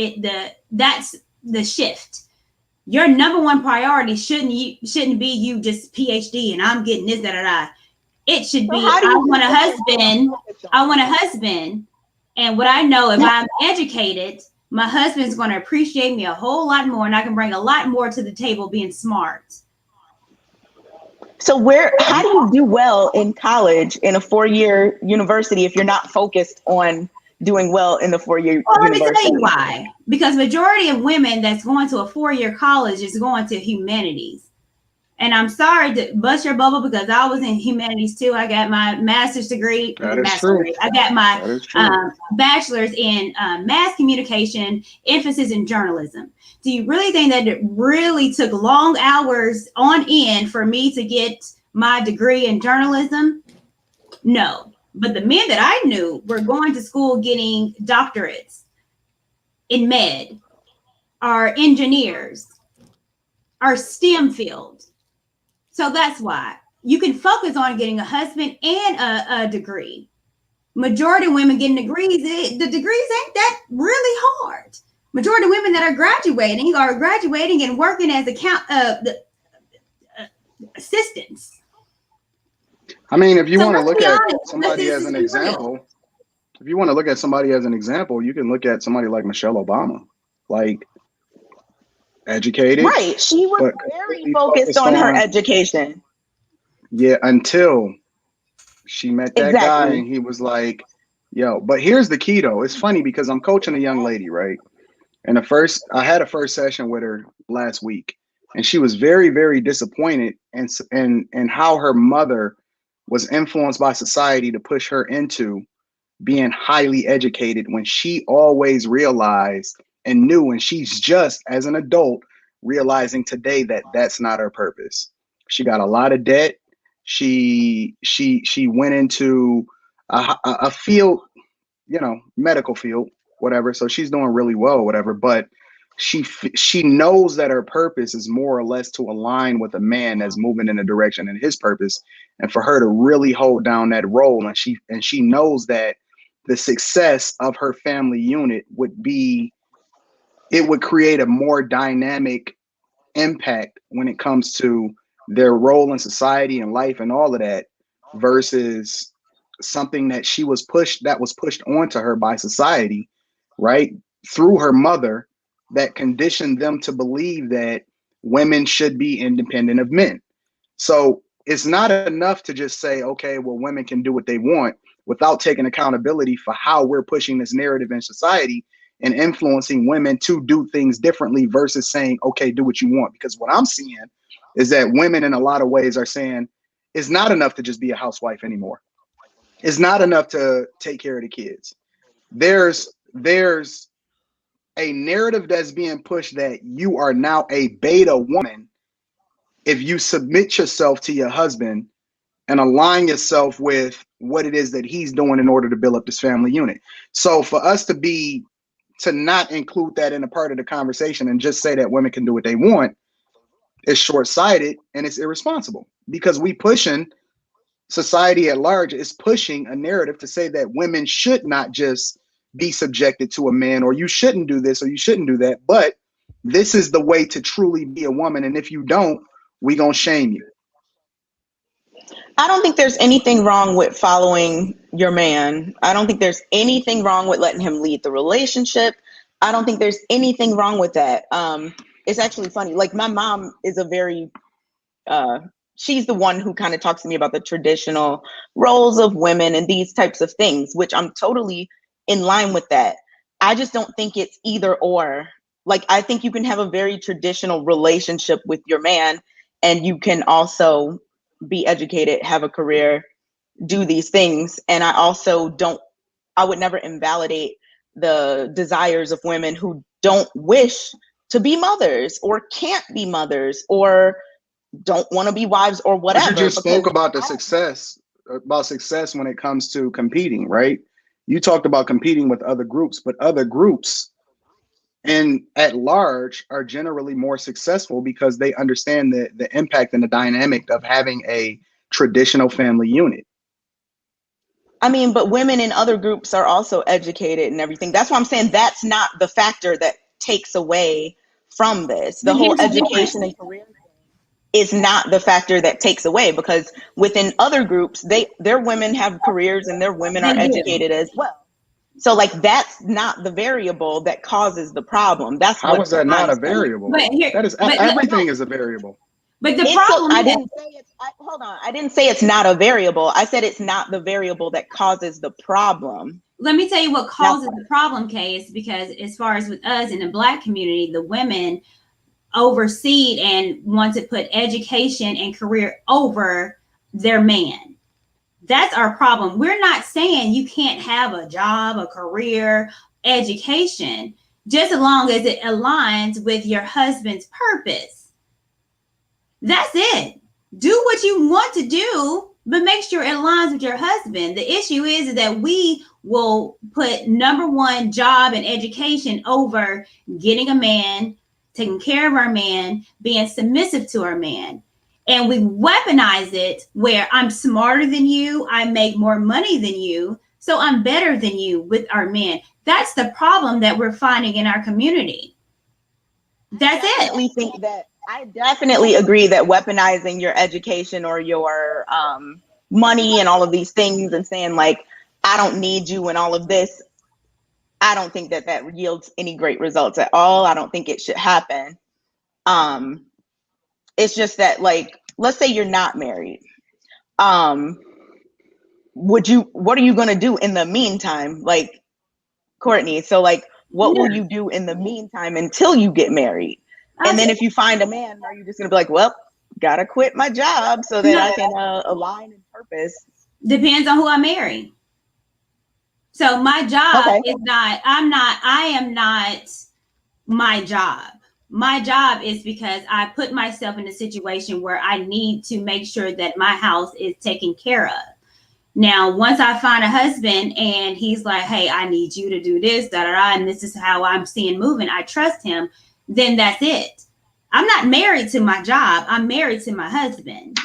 that's the shift. Your number one priority shouldn't be you just PhD and I'm getting this, It should be, I want a husband. And what I know, if I'm educated, my husband's going to appreciate me a whole lot more, and I can bring a lot more to the table being smart. So how do you do well in college, in a 4-year university, if you're not focused on doing well in the 4-year university? Let me tell you why. Because majority of women that's going to a 4-year college is going to humanities. And I'm sorry to bust your bubble, because I was in humanities too. I got my master's degree. I got my bachelor's in mass communication, emphasis in journalism. Do you really think that it really took long hours on end for me to get my degree in journalism? No. But the men that I knew were going to school getting doctorates in med, are engineers, are STEM field. So that's why you can focus on getting a husband and a degree. Majority of women getting degrees, the degrees ain't that really hard. Majority of women that are graduating and working as assistants. I mean, if you want to look at somebody as an example, you can look at somebody like Michelle Obama, like educated. Right. She was very focused on her education. Yeah, until she met that guy and he was like, yo, but here's the key though. It's funny because I'm coaching a young lady, right? And I had a first session with her last week, and she was very, very disappointed in how her mother was influenced by society to push her into being highly educated, when she always realized and knew, and she's just as an adult realizing today that that's not her purpose. She got a lot of debt. She went into a field, medical field, whatever. So she's doing really well, whatever. But she knows that her purpose is more or less to align with a man that's moving in a direction in his purpose, and for her to really hold down that role. And she knows that the success of her family unit would create a more dynamic impact when it comes to their role in society and life and all of that, versus something that was pushed onto her by society, right? Through her mother, that conditioned them to believe that women should be independent of men. So it's not enough to just say, okay, well, women can do what they want, without taking accountability for how we're pushing this narrative in society and influencing women to do things differently, versus saying, okay, do what you want. Because what I'm seeing is that women in a lot of ways are saying it's not enough to just be a housewife anymore. It's not enough to take care of the kids. There's a narrative that's being pushed that you are now a beta woman if you submit yourself to your husband and align yourself with what it is that he's doing in order to build up this family unit. So for us to not include that in a part of the conversation and just say that women can do what they want is short-sighted, and it's irresponsible, because society at large is pushing a narrative to say that women should not just be subjected to a man, or you shouldn't do this or you shouldn't do that, but this is the way to truly be a woman, and if you don't, we gonna shame you. I don't think there's anything wrong with following your man. I don't think there's anything wrong with letting him lead the relationship. I don't think there's anything wrong with that. It's actually funny. Like, my mom is she's the one who kind of talks to me about the traditional roles of women and these types of things, which I'm totally in line with that. I just don't think it's either or. Like, I think you can have a very traditional relationship with your man, and you can also be educated, have a career, do these things. And I would never invalidate the desires of women who don't wish to be mothers or can't be mothers, or don't want to be wives or whatever. But you just spoke about the success when it comes to competing, right? You talked about competing with other groups, but other groups and at large are generally more successful because they understand the impact and the dynamic of having a traditional family unit. I mean, but women in other groups are also educated and everything. That's why I'm saying that's not the factor that takes away from this. The whole education and career thing is not the factor that takes away, because within other groups, their women have careers and their women are educated as well. So like, that's not the variable that causes the problem. That's how is that not a variable? Everything is a variable. But the problem I didn't say it's not a variable. I said it's not the variable that causes the problem. Let me tell you what causes the problem, Kay, is because as far as with us in the Black community, the women oversee and want to put education and career over their man. That's our problem. We're not saying you can't have a job, a career, education, just as long as it aligns with your husband's purpose. That's it. Do what you want to do, but make sure it aligns with your husband. The issue is that we will put number one, job and education over getting a man, taking care of our man, being submissive to our man. And we weaponize it where I'm smarter than you, I make more money than you, so I'm better than you with our men. That's the problem that we're finding in our community. That's it. I definitely agree that weaponizing your education or your money and all of these things and saying like, I don't need you and all of this, I don't think that yields any great results at all. I don't think it should happen. It's just that, like, let's say you're not married. What are you going to do in the meantime? Like, Courtney, so like, what will you do in the meantime until you get married? And then if you find a man, are you just going to be like, well, gotta quit my job so that I can align in purpose? Depends on who I marry. So my job is not, I am not my job. My job is because I put myself in a situation where I need to make sure that my house is taken care of. Now, once I find a husband and he's like, hey, I need you to do this, and this is how I'm seeing moving, I trust him, then that's it. I'm not married to my job. I'm married to my husband.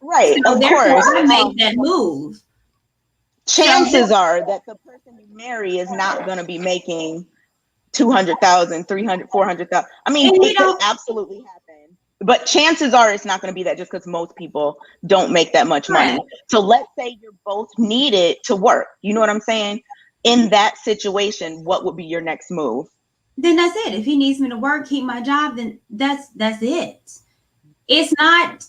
Right. So of therefore, course. I make that move. Chances are that the person you marry is not going to be making 200,000, 300, 400,000. I mean, it could absolutely happen, but chances are it's not going to be that, just because most people don't make that much money. So let's say you're both needed to work. You know what I'm saying? In that situation, what would be your next move? Then that's it. If he needs me to work, keep my job, then that's it. It's not,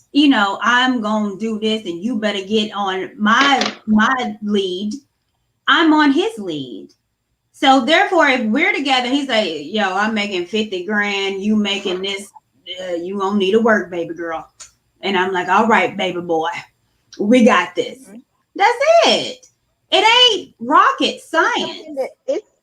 I'm going to do this and you better get on my lead. I'm on his lead. So therefore, if we're together, he's like, yo, I'm making 50 grand. You making this, you won't need to work, baby girl. And I'm like, all right, baby boy, we got this. Mm-hmm. That's it. It ain't rocket science.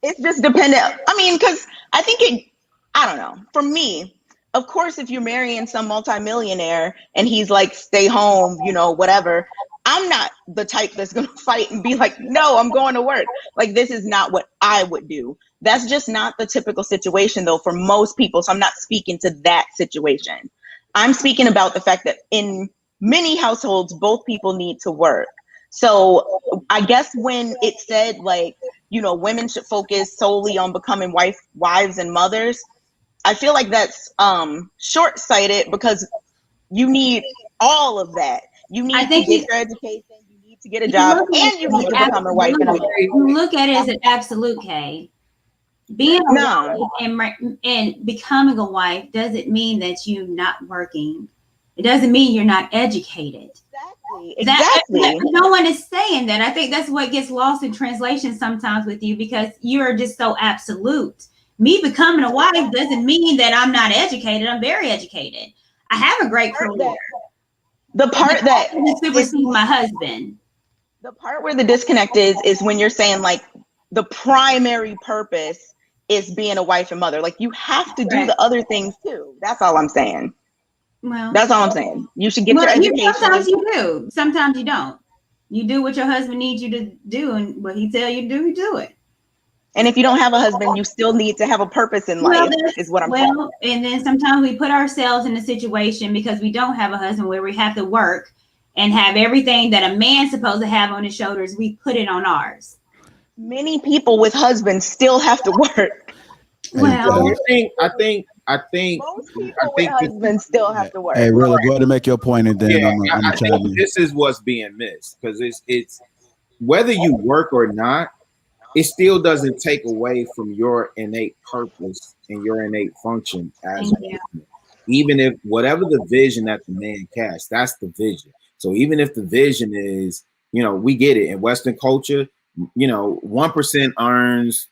It's just dependent. I mean, because I think I don't know. For me, of course, if you're marrying some multimillionaire and he's like, stay home, whatever, I'm not the type that's going to fight and be like, no, I'm going to work. Like, this is not what I would do. That's just not the typical situation, though, for most people. So I'm not speaking to that situation. I'm speaking about the fact that in many households, both people need to work. So I guess when it said, like, women should focus solely on becoming wives and mothers, I feel like that's short-sighted, because you need all of that. You need to get your education, you need to get a job, and you need to become a wife and a mother. You look at it as an absolute, Kay. Being a wife and becoming a wife doesn't mean that you're not working. It doesn't mean you're not educated. Exactly. No one is saying that. I think that's what gets lost in translation sometimes with you, because you're just so absolute. Me becoming a wife doesn't mean that I'm not educated. I'm very educated. I have a great career. The part that supersedes my husband. The part where the disconnect is when you're saying, like, the primary purpose is being a wife and mother. Like, you have to do the other things too. That's all I'm saying. Well, That's all I'm saying. You should get your education. Sometimes you do. Sometimes you don't. You do what your husband needs you to do, and what he tell you to do, you do it. And if you don't have a husband, you still need to have a purpose in life, is what I'm saying. And then sometimes we put ourselves in a situation because we don't have a husband where we have to work and have everything that a man's supposed to have on his shoulders. We put it on ours. Many people with husbands still have to work. Well, I think most people with husbands still have to work. Hey, really, go ahead and make your point, and then I think this is what's being missed, because it's whether you work or not, it still doesn't take away from your innate purpose and your innate function as a man. Even if whatever the vision that the man casts, that's the vision. So even if the vision is, we get it in Western culture, 1% earns,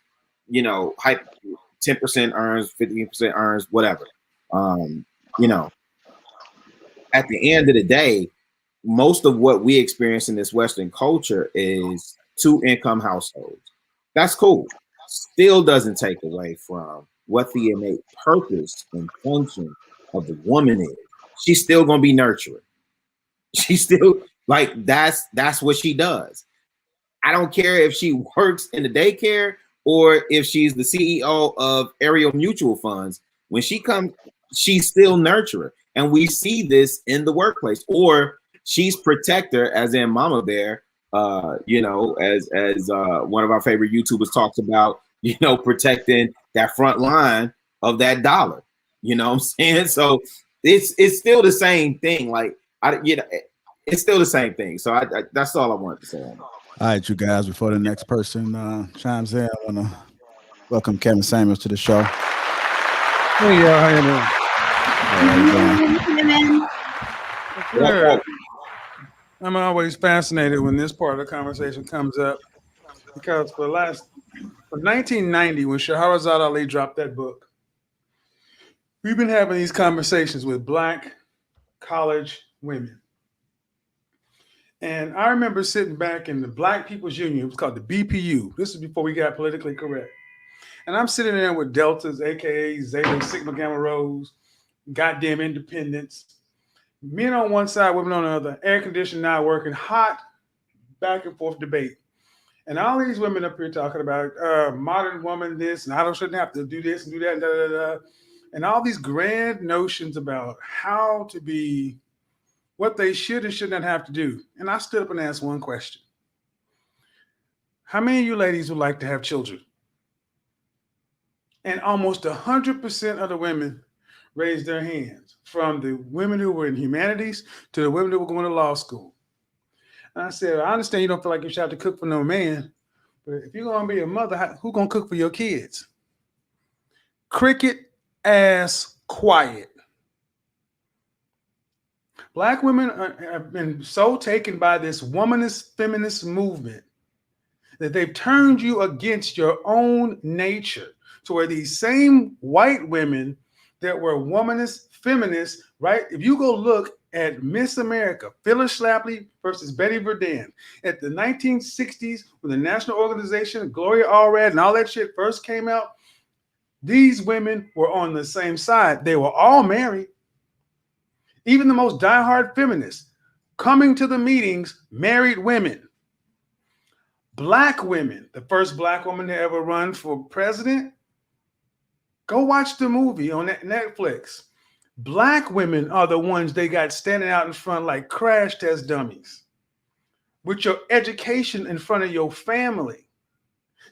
10% earns, 15% earns, whatever. At the end of the day, most of what we experience in this Western culture is 2-income households. That's cool. Still doesn't take away from what the innate purpose and function of the woman is. She's still gonna be nurturing. She's still that's what she does. I don't care if she works in the daycare or if she's the CEO of Ariel Mutual Funds. When she comes, she's still nurturer. And we see this in the workplace. Or she's protector, as in Mama Bear, as one of our favorite YouTubers talks about, protecting that front line of that dollar. You know what I'm saying? So it's still the same thing. It's still the same thing. So I that's all I wanted to say. All right, you guys, before the next person chimes in, I want to welcome Kevin Samuels to the show. Hey, y'all, how you doing? Good. I'm always fascinated when this part of the conversation comes up, because for 1990, when Shahrazad Ali dropped that book, we've been having these conversations with Black college women. And I remember sitting back in the Black People's Union, it was called the BPU. This is before we got politically correct. And I'm sitting there with Deltas, AKA Zeta, Sigma, Gamma, Rhos, goddamn independents. Men on one side, women on the other, air conditioning not working, hot back and forth debate. And all these women up here talking about modern woman this, and I shouldn't have to do this and do that, and da, da, da, and all these grand notions about how to be, what they should and should not have to do. And I stood up and asked one question. How many of you ladies would like to have children? And almost 100% of the women raised their hands, from the women who were in humanities to the women who were going to law school. And I said, I understand you don't feel like you should have to cook for no man, but if you're going to be a mother, who's going to cook for your kids? Cricket ass quiet. Black women have been so taken by this womanist feminist movement that they've turned you against your own nature, to where these same white women that were womanist feminists, right? If you go look at Miss America, Phyllis Schlafly versus Betty Friedan, at the 1960s, when the National Organization, Gloria Allred, and all that shit first came out, these women were on the same side. They were all married. Even the most diehard feminists coming to the meetings, married women. Black women, the first Black woman to ever run for president. Go watch the movie on Netflix. Black women are the ones they got standing out in front like crash test dummies, with your education in front of your family.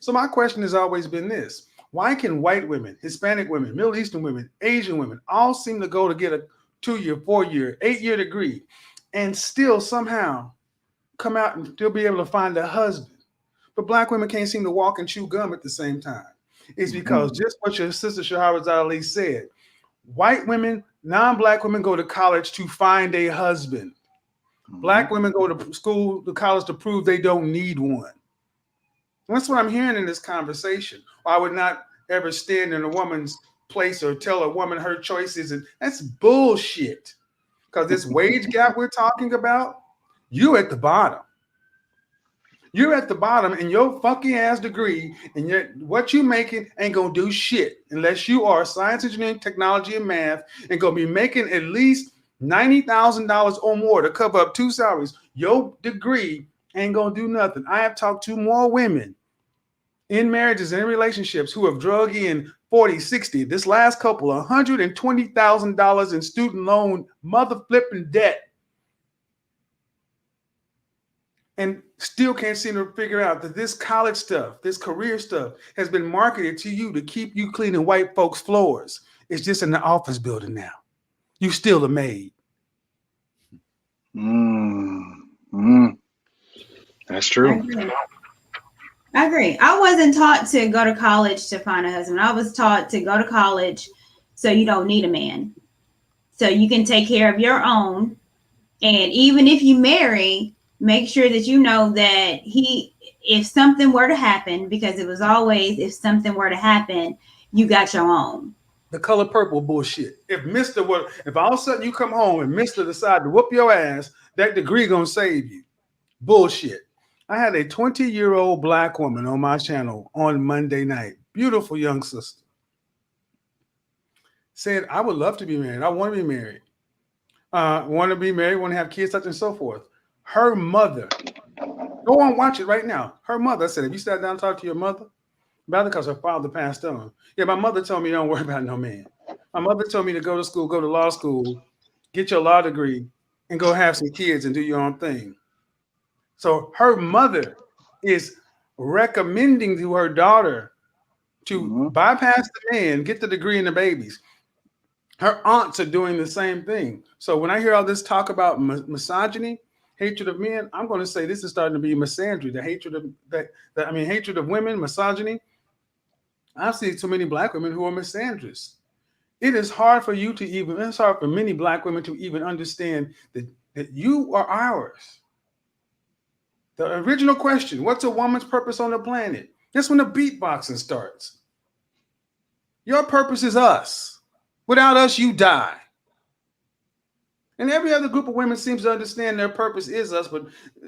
So my question has always been this: why can white women, Hispanic women, Middle Eastern women, Asian women all seem to go to get a 2-year, 4-year, 8-year degree and still somehow come out and still be able to find a husband? But Black women can't seem to walk and chew gum at the same time. It's because just what your sister Shahrazad Ali said, white women, non-Black women go to college to find a husband. Black women go to school, to college, to prove they don't need one. And that's what I'm hearing in this conversation. I would not ever stand in a woman's place or tell a woman her choices, and that's bullshit. Because this wage gap we're talking about, you're at the bottom. You're at the bottom in your fucking ass degree, and yet what you making ain't gonna do shit unless you are science, engineering, technology, and math, and gonna be making at least $90,000 or more to cover up 2 salaries. Your degree ain't gonna do nothing. I have talked to more women in marriages and in relationships who have drug in 40, 60, this last couple, $120,000 in student loan mother flipping debt, and still can't seem to figure out that this college stuff, this career stuff has been marketed to you to keep you cleaning white folks' floors. It's just in the office building now. You still a maid. That's true. I agree. I wasn't taught to go to college to find a husband. I was taught to go to college so you don't need a man. So you can take care of your own. And even if you marry, make sure that you know that if something were to happen, because it was always, if something were to happen, you got your own. The color purple bullshit. If all of a sudden you come home and Mr. decide to whoop your ass, that degree gonna save you. Bullshit. I had a 20-year-old black woman on my channel on Monday night. Beautiful young sister. Said, I would love to be married. I want to be married. Want to be married, want to have kids, such and so forth. Her mother, go on, watch it right now. Her mother said, have you sat down and talked to your mother? Rather, because her father passed on. Yeah, my mother told me don't worry about no man. My mother told me to go to school, go to law school, get your law degree, and go have some kids and do your own thing. So her mother is recommending to her daughter to bypass the man, get the degree and the babies. Her aunts are doing the same thing. So when I hear all this talk about misogyny, hatred of men, I'm going to say this is starting to be misandry, the hatred of hatred of women, misogyny. I've seen so many black women who are misandrous. It's hard for many black women to even understand that you are ours. The original question, what's a woman's purpose on the planet? That's when the beatboxing starts. Your purpose is us. Without us, you die. And every other group of women seems to understand their purpose is us. But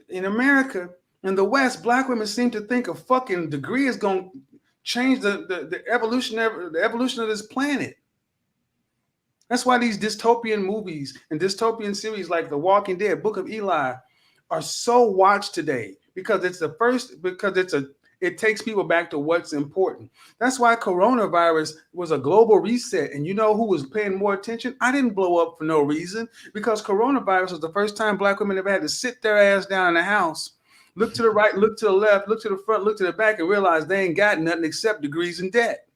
in America, in the West, black women seem to think a fucking degree is going to change the evolution of this planet. That's why these dystopian movies and dystopian series like The Walking Dead, Book of Eli, are so watched today because it takes people back to what's important. That's why coronavirus was a global reset. And you know who was paying more attention? I didn't blow up for no reason, because coronavirus was the first time black women ever had to sit their ass down in the house, look to the right, look to the left, look to the front, look to the back, and realize they ain't got nothing except degrees in debt.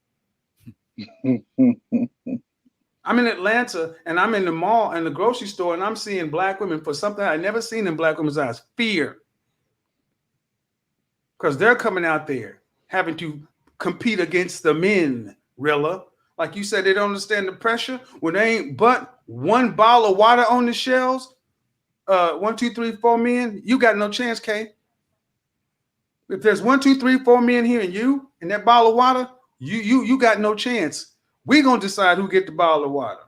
I'm in Atlanta and I'm in the mall and the grocery store and I'm seeing black women for something I'd never seen in black women's eyes: fear. Because they're coming out there having to compete against the men, Rilla. Like you said, they don't understand the pressure. When they ain't but one bottle of water on the shelves, 1, 2, 3, 4 men, you got no chance, Kay. If there's 1, 2, 3, 4 men here and you and that bottle of water, you got no chance. We're going to decide who get the bottle of water.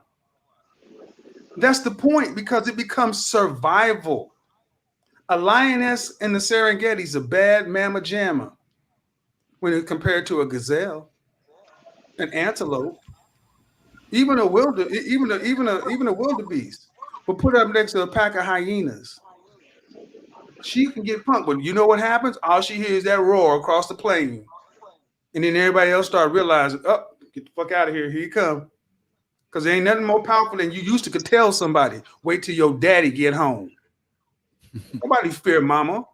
That's the point, because it becomes survival. A lioness in the Serengeti is a bad mamma jamma when it's compared to a gazelle, an antelope, even a wildebeest. But put up next to a pack of hyenas, she can get punked. But you know what happens? All she hears is that roar across the plain, and then everybody else start realizing, oh, get the fuck out of here! Here you come. Because there ain't nothing more powerful than you used to could tell somebody, wait till your daddy get home. Nobody fear mama.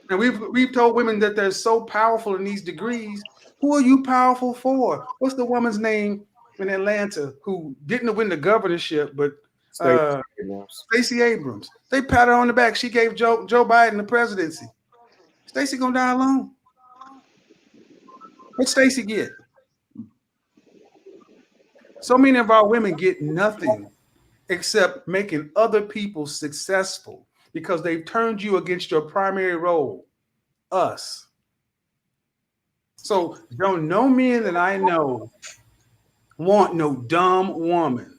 And we've told women that they're so powerful in these degrees. Who are you powerful for? What's the woman's name in Atlanta who didn't win the governorship, but Stacey Abrams? They pat her on the back. She gave Joe Biden the presidency. Stacey gonna die alone. What'd Stacey get? So many of our women get nothing except making other people successful because they've turned you against your primary role, us. So no men that I know want no dumb woman.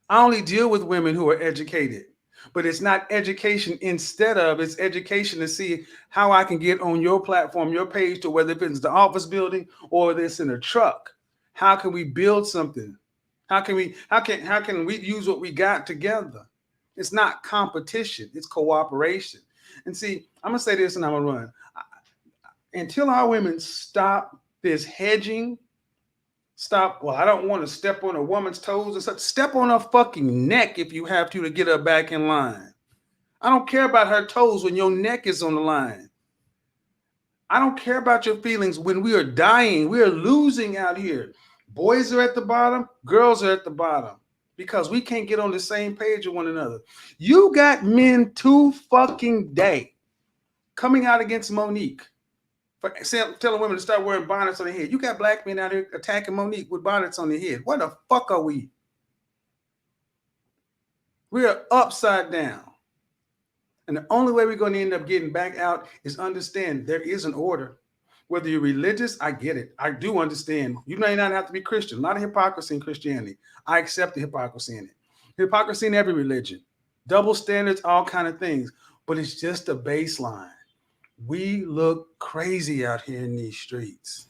I only deal with women who are educated, but it's not education instead of, it's education to see how I can get on your platform, your page, to whether it's the office building or it's in a truck. How can we build something? How can we use what we got together? It's not competition, it's cooperation. And see, I'm gonna say this and I'm gonna run. Until our women stop this hedging, well, I don't want to step on a woman's toes or such. Step on her fucking neck if you have to get her back in line. I don't care about her toes when your neck is on the line. I don't care about your feelings when we are dying. We are losing out here. Boys are at the bottom, girls are at the bottom because we can't get on the same page with one another. You got men to fucking day coming out against Monique for telling women to start wearing bonnets on their head. You got black men out here attacking Monique with bonnets on their head. What the fuck are we? We are upside down. And the only way we're going to end up getting back out is understand there is an order. Whether you're religious, I get it. I do understand. You may not have to be Christian. A lot of hypocrisy in Christianity. I accept the hypocrisy in it. Hypocrisy in every religion. Double standards, all kind of things. But it's just a baseline. We look crazy out here in these streets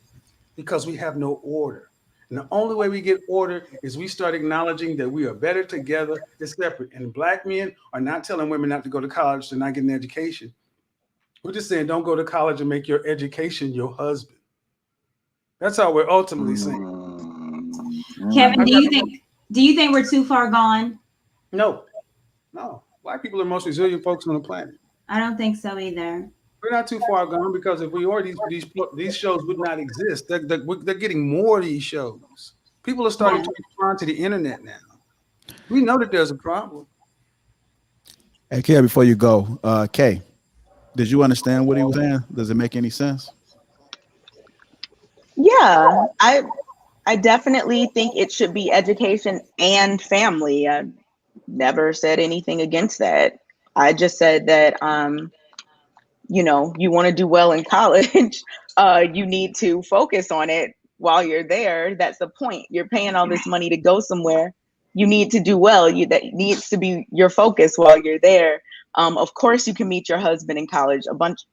because we have no order. And the only way we get order is we start acknowledging that we are better together than separate. And black men are not telling women not to go to college to not get an education. We're just saying don't go to college and make your education your husband. That's how we're ultimately saying. Kevin, do you think we're too far gone? No. Black people are the most resilient folks on the planet. I don't think so either. We're not too far gone because if we were, these shows would not exist. They're getting more of these shows. People are starting to respond to the internet now. We know that there's a problem. Hey, Kay, before you go, Kay, did you understand what he was saying? Does it make any sense? Yeah, I definitely think it should be education and family. I never said anything against that. I just said that you want to do well in college, you need to focus on it while you're there. That's the point. You're paying all this money to go somewhere. You need to do well. That needs to be your focus while you're there. Of course, you can meet your husband in college.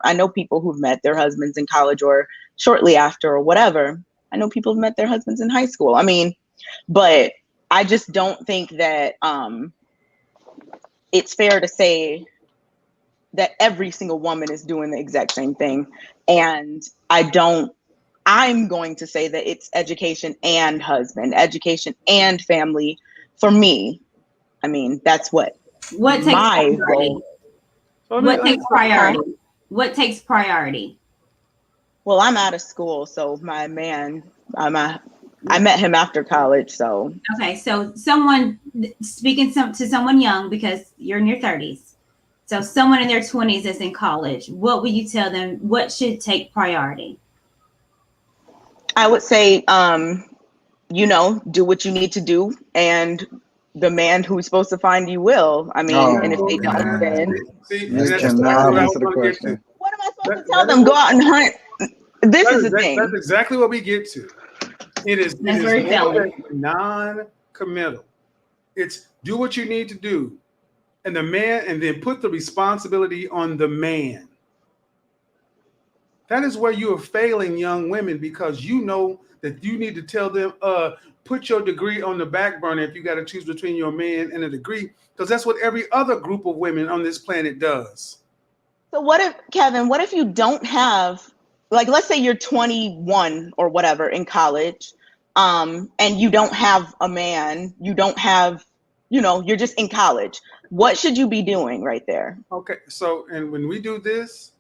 I know people who've met their husbands in college or shortly after or whatever. I know people who've met their husbands in high school. I mean, but I just don't think that it's fair to say that every single woman is doing the exact same thing. And I'm going to say that it's education and husband, education and family for me. I mean, that's what takes priority? What takes priority? What takes priority? Well, I'm out of school, so my man, I met him after college, so. Okay, so someone speaking to someone young, because you're in your 30s. So someone in their 20s is in college. What would you tell them? What should take priority? I would say, do what you need to do, and the man who's supposed to find you will. I mean, and if they don't, then. This cannot answer the question. What am I supposed to tell them? Go out and hunt. This is the thing. That's exactly what we get to. It is non-committal. It's do what you need to do. And then put the responsibility on the man. That is where you are failing young women, because you know that you need to tell them, put your degree on the back burner if you got to choose between your man and a degree, because that's what every other group of women on this planet does. So what if you don't have, like, let's say you're 21 or whatever in college, and you don't have a man, you don't have, you're just in college. What should you be doing right there? Okay, so, and when we do this,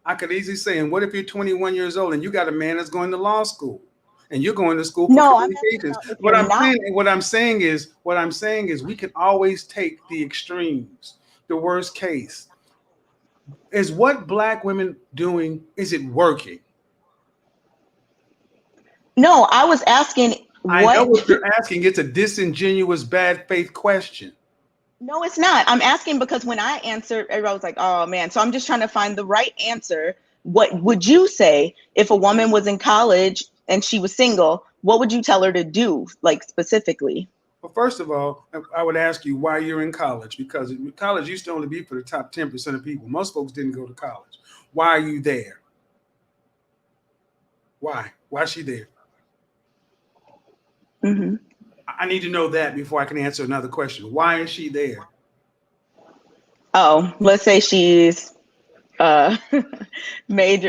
I could easily say, and what if you're 21 years old and you got a man that's going to law school and you're going to school for communications? What I'm saying is we can always take the extremes. The worst case is what black women doing. Is it working? No, I was asking. I know what you're asking. It's a disingenuous, bad faith question. No, it's not. I'm asking because when I answered, everybody was like, oh man. So I'm just trying to find the right answer. What would you say if a woman was in college and she was single? What would you tell her to do, like, specifically? Well, first of all, I would ask you why you're in college, because college used to only be for the top 10% of people. Most folks didn't go to college. Why are you there? Why? Why is she there? Mm-hmm. I need to know that before I can answer another question. Why is she there? Oh, let's say she's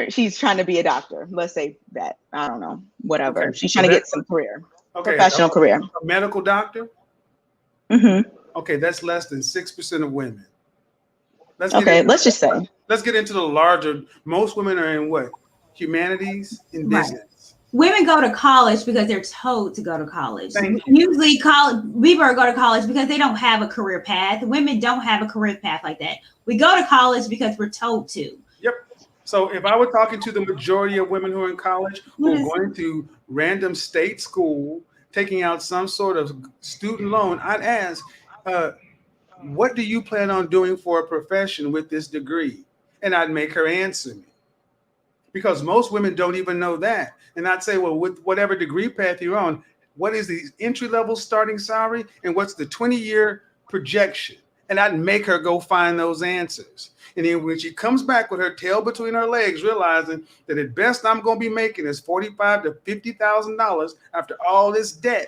she's trying to be a doctor. Let's say that. I don't know, whatever. Okay. She's trying to get some career, Okay, professional career. A medical doctor? Mm-hmm. Okay, that's less than 6% of women. Let's just say. Let's get into the larger. Most women are in what? Humanities and business. Women go to college because they're told to go to college. Thank you. Usually, people go to college because they don't have a career path. Women don't have a career path like that. We go to college because we're told to. Yep. So if I were talking to the majority of women who are in college, who are going to random state school, taking out some sort of student loan, I'd ask, what do you plan on doing for a profession with this degree? And I'd make her answer me. Because most women don't even know that. And I'd say, well, with whatever degree path you're on, what is the entry-level starting salary and what's the 20-year projection? And I'd make her go find those answers. And then when she comes back with her tail between her legs, realizing that at best I'm going to be making is $45,000 to $50,000 after all this debt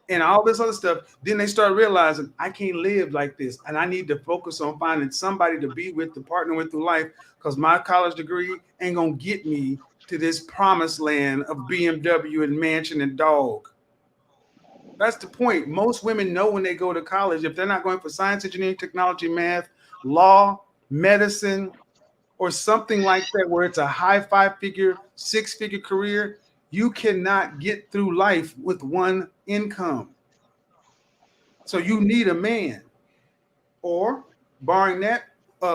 and all this other stuff, then they start realizing I can't live like this. And I need to focus on finding somebody to be with, to partner with through life, because my college degree ain't going to get me to this promised land of BMW and mansion and dog. That's the point. Most women know when they go to college, if they're not going for science, engineering, technology, math, law, medicine, or something like that, where it's a high 5-figure, 6-figure career, you cannot get through life with one income. So you need a man, or barring that,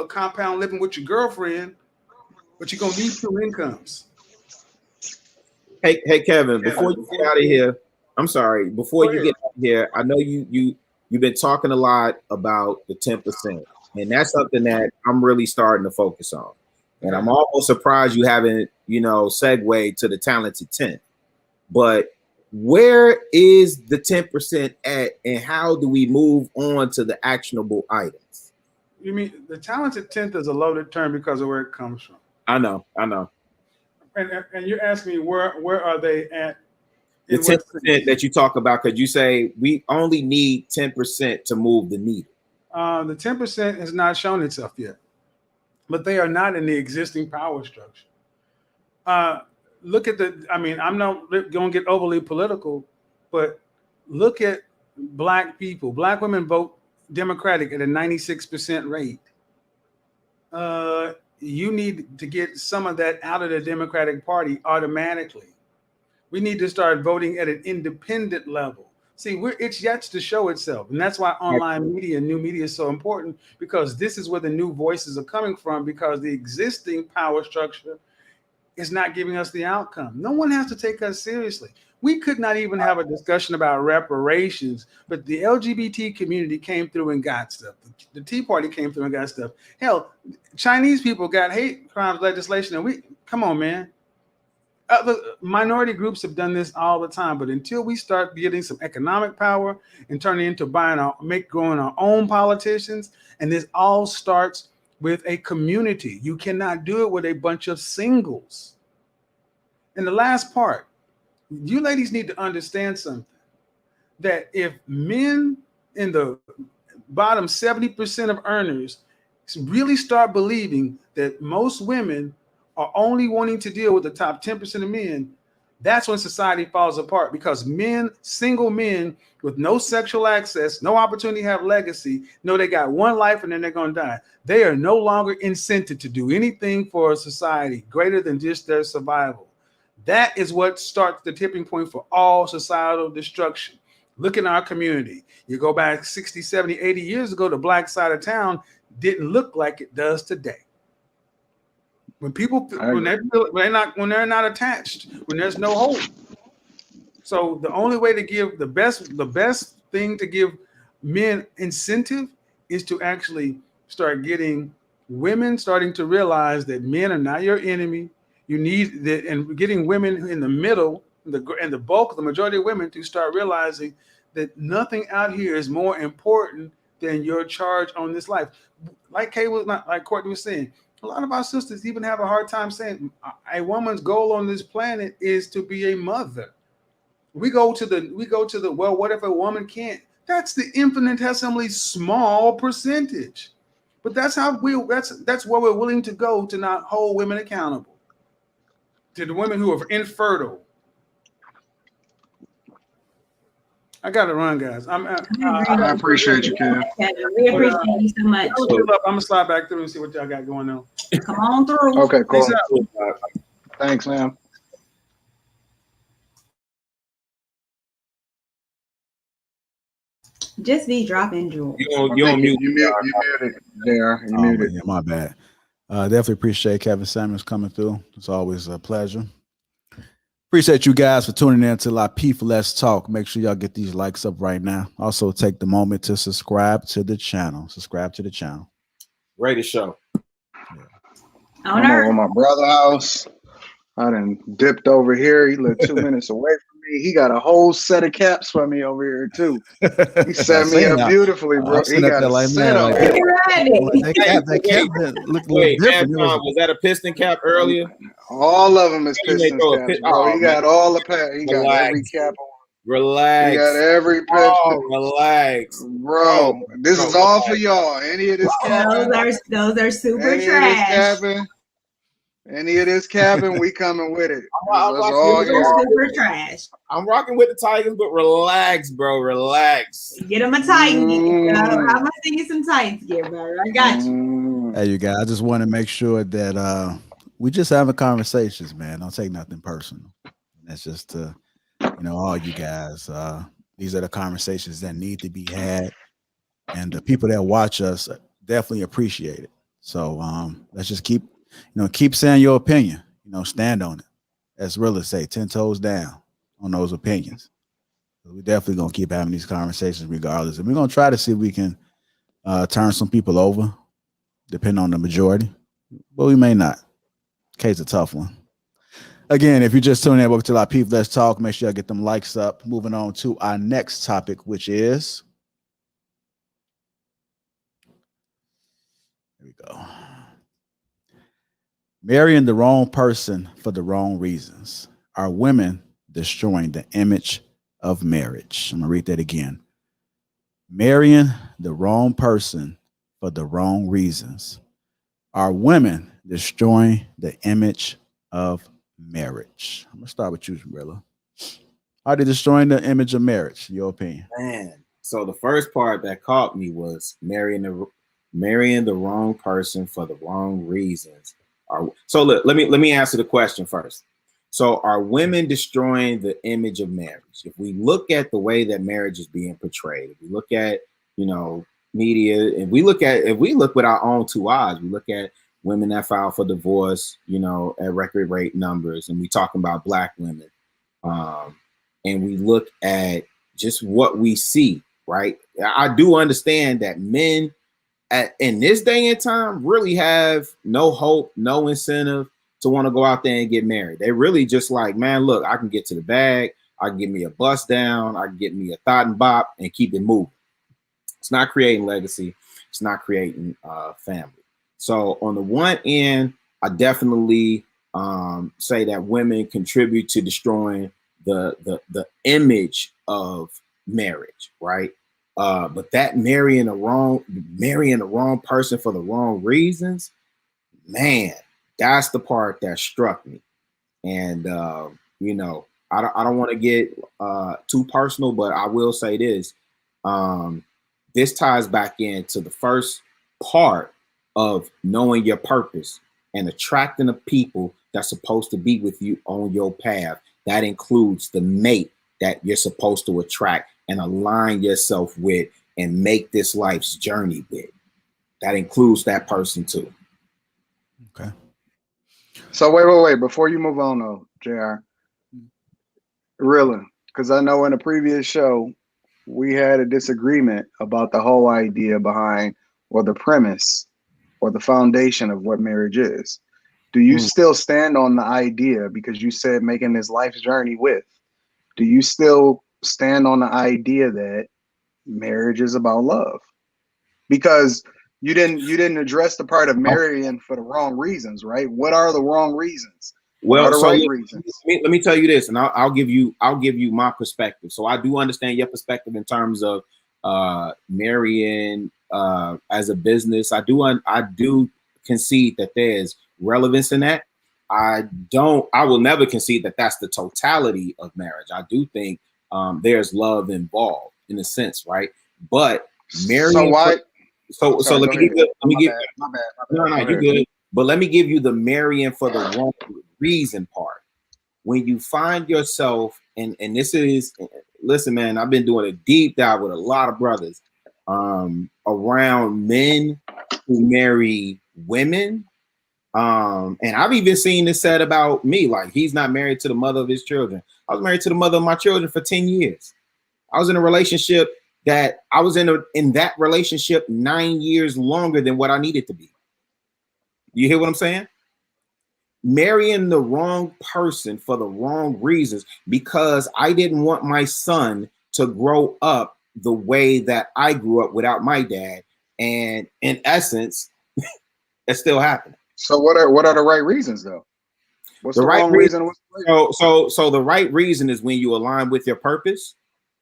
compound living with your girlfriend, but you're going to need 2 incomes. Hey, Kevin, before you get out of here, I'm sorry, before you get out of here, I know you've been talking a lot about the 10%, and that's something that I'm really starting to focus on. And I'm almost surprised you haven't, segued to the talented 10. But where is the 10% at, and how do we move on to the actionable items? You mean the talented 10th is a loaded term because of where it comes from. I know. And you're asking me where are they at? The 10% that you talk about, because you say we only need 10% to move the needle. The 10% has not shown itself yet, but they are not in the existing power structure. Look at I'm not going to get overly political, but look at Black people. Black women vote Democratic at a 96% rate. You need to get some of that out of the Democratic Party automatically. We need to start voting at an independent level. See, it's yet to show itself. And that's why online media, new media is so important, because this is where the new voices are coming from, because the existing power structure is not giving us the outcome. No one has to take us seriously. We could not even have a discussion about reparations, but the LGBT community came through and got stuff. The Tea Party came through and got stuff. Hell, Chinese people got hate crimes legislation, and come on, man. The minority groups have done this all the time, but until we start getting some economic power and turning into growing our own politicians, and this all starts with a community. You cannot do it with a bunch of singles. And the last part, you ladies need to understand something, that if men in the bottom 70% of earners really start believing that most women are only wanting to deal with the top 10% of men, that's when society falls apart, because single men with no sexual access, no opportunity to have legacy, know they got one life and then they're going to die. They are no longer incented to do anything for a society greater than just their survival. That is what starts the tipping point for all societal destruction. Look in our community. You go back 60, 70, 80 years ago, the Black side of town didn't look like it does today. When they're not attached, when there's no hope. So the only way to give the best thing to give men incentive is to actually start getting women starting to realize that men are not your enemy. You need that, and getting women in the middle, and the bulk of the majority of women to start realizing that nothing out here is more important than your charge on this life. Like Courtney was saying, a lot of our sisters even have a hard time saying a woman's goal on this planet is to be a mother. We go to the well, what if a woman can't? That's the infinitesimally small percentage. But that's where we're willing to go to not hold women accountable. To the women who are infertile. I gotta run, guys. I appreciate you, Ken. We appreciate you so much. I'm gonna slide back through and see what y'all got going on. Come on through. Okay, cool. Peace out. Thanks, man. Just be dropping jewels. You on mute. You muted there. You muted. Yeah, my bad. Definitely appreciate Kevin Samuels coming through. It's always a pleasure. Appreciate you guys for tuning in to Lapeef Let's Talk. Make sure y'all get these likes up right now. Also, take the moment to subscribe to the channel. Rate the show. On I'm Earth. on my brother's house. I done dipped over here. He lived 2 minutes away from me. He got a whole set of caps for me over here too. He set me up beautifully, bro. He got a set up. Wait, Anton, was that a piston cap earlier? All of them is Pistons caps, bro. He got all the pads. He got every cap on. Relax. He got every Piston. Oh, relax. Bro, this is all for y'all. Any of this capping. Those are super trash. Any of this cabin, we coming with it. Super trash. I'm rocking with the Tigers, but relax, bro. Relax. Get them a Titan. I'm gonna send you some Titans gear, bro. I got you. Hey, you guys. I just want to make sure that we just having conversations, man. Don't take nothing personal. That's just to, all you guys. These are the conversations that need to be had, and the people that watch us definitely appreciate it. So let's just keep saying your opinion, stand on it. As realers say, 10 toes down on those opinions. We're definitely going to keep having these conversations regardless. And we're going to try to see if we can turn some people over, depending on the majority. But we may not. Case a tough one. Again, if you're just tuning in, welcome to Lapeef Let's Talk. Make sure y'all get them likes up. Moving on to our next topic, which is... Here we go. Marrying the wrong person for the wrong reasons. Are women destroying the image of marriage? I'm going to read that again. Marrying the wrong person for the wrong reasons. Are women destroying the image of marriage? I'm going to start with you, Rilla. Are they destroying the image of marriage, in your opinion? Man, so the first part that caught me was marrying the wrong person for the wrong reasons. So look, let me answer the question first. So are women destroying the image of marriage? If we look at the way that marriage is being portrayed, if we look at, media, and if we look with our own two eyes, we look at women that file for divorce, at record rate numbers, and we talking about Black women. And we look at just what we see, right? I do understand that men in this day and time really have no hope, no incentive to want to go out there and get married. They really just like, man, look, I can get to the bag. I can get me a bust down. I can get me a thought and bop and keep it moving. It's not creating legacy. It's not creating family. So on the one end, I definitely say that women contribute to destroying the image of marriage, right? But that marrying the wrong person for the wrong reasons, man, that's the part that struck me. And I don't want to get too personal, but I will say this. This ties back into the first part of knowing your purpose and attracting the people that's supposed to be with you on your path. That includes the mate that you're supposed to attract and align yourself with and make this life's journey with. That includes that person too. Okay. So wait. Before you move on though, JR, really, because I know in a previous show, we had a disagreement about the whole idea behind, or the premise, or the foundation of what marriage is. Do you still stand on the idea, because you said making this life's journey with, do you still stand on the idea that marriage is about love? Because you didn't address the part of marrying for the wrong reasons, right? What are the wrong reasons? What are Well, the so right reasons? let me tell you this, and I'll give you my perspective. So I do understand your perspective in terms of marrying as a business. I do concede that there's relevance in that. I will never concede that that's the totality of marriage. I do think there's love involved in a sense, right? But So why? so Sorry, let go me ahead. give you, My bad. no, Go you're ahead. good. But let me give you the marrying for the wrong reason part. When you find yourself, and this is, listen, man, I've been doing a deep dive with a lot of brothers around men who marry women. And I've even seen this said about me, like he's not married to the mother of his children. I was married to the mother of my children for 10 years. I was in a relationship that I was in that relationship 9 years longer than what I needed to be. You hear what I'm saying? Marrying the wrong person for the wrong reasons because I didn't want my son to grow up the way that I grew up without my dad. And in essence, it's still happening. So what are the right reasons though? What's the right wrong reason? What's the right reason? So the right reason is when you align with your purpose,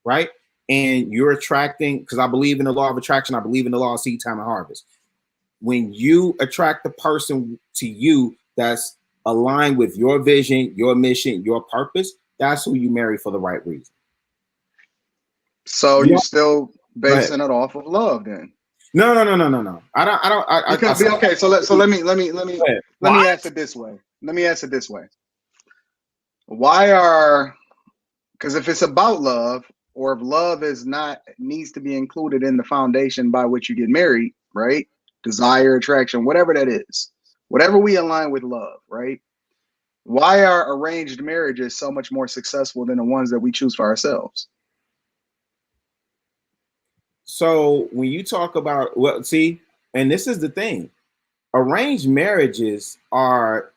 right? And you're attracting, because I believe in the law of attraction, I believe in the law of seed time and harvest. When you attract the person to you that's aligned with your vision, your mission, your purpose, that's who you marry for the right reason. So you're still basing it off of love then? No. Okay. So let me ask it this way. Because if it's about love, or if love needs to be included in the foundation by which you get married, right? Desire, attraction, whatever that is, whatever we align with love, right? Why are arranged marriages so much more successful than the ones that we choose for ourselves? So when you talk about, well, see, and this is the thing, arranged marriages are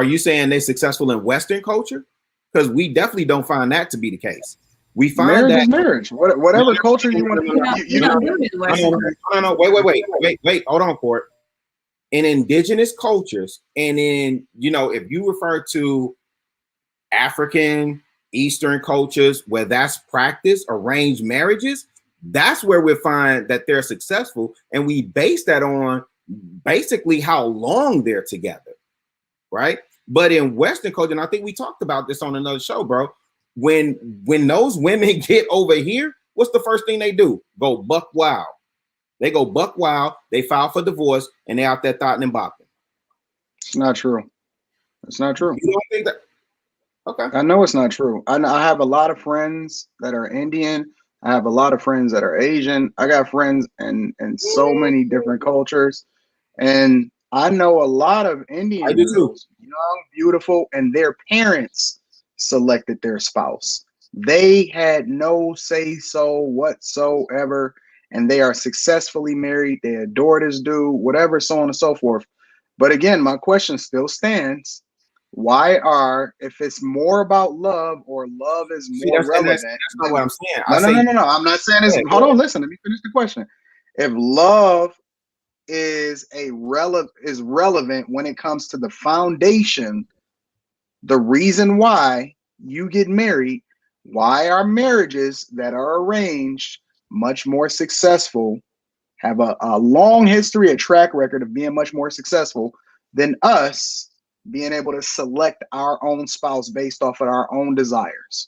you saying they're successful in Western culture? Because we definitely don't find that to be the case. We find marriage that is marriage. Whatever culture you want. No. Wait. Hold on, Court. In indigenous cultures, and in, if you refer to African, Eastern cultures where that's practiced, arranged marriages, that's where we find that they're successful. And we base that on basically how long they're together, right? But in Western culture, and I think we talked about this on another show, bro, when those women get over here, what's the first thing they do? Go buck wild. They go buck wild, they file for divorce, and they're out there thotting and bopping. It's not true. It's not true. You don't think that? Okay. I know it's not true. I have a lot of friends that are Indian. I have a lot of friends that are Asian. I got friends in so many different cultures. And I know a lot of Indian girls, young, beautiful, and their parents selected their spouse. They had no say-so whatsoever, and they are successfully married. They adore this dude, whatever, so on and so forth. But again, my question still stands. If it's more about love, or love is more relevant? That's not what I'm saying. No. I'm not saying this. Hold on, listen. Let me finish the question. If love is relevant when it comes to the foundation, the reason why you get married, why are marriages that are arranged much more successful, have a long history, a track record of being much more successful than us being able to select our own spouse based off of our own desires?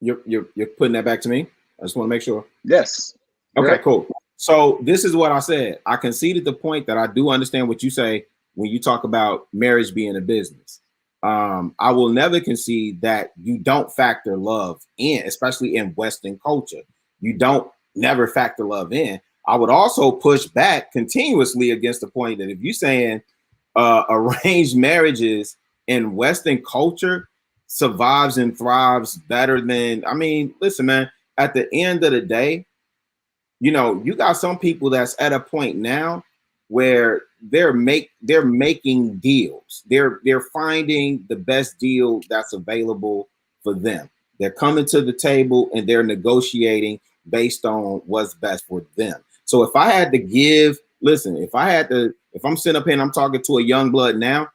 You're putting that back to me? I just want to make sure. Yes. Okay, cool. So this is what I said. I conceded the point that I do understand what you say when you talk about marriage being a business. I will never concede that you don't factor love in, especially in Western culture. You don't never factor love in. I would also push back continuously against the point that if you're saying arranged marriages in Western culture survives and thrives better than, listen, man, at the end of the day, you got some people that's at a point now where they're making deals. They're finding the best deal that's available for them. They're coming to the table and they're negotiating based on what's best for them. So if I had to if I'm sitting up here and I'm talking to a young blood now,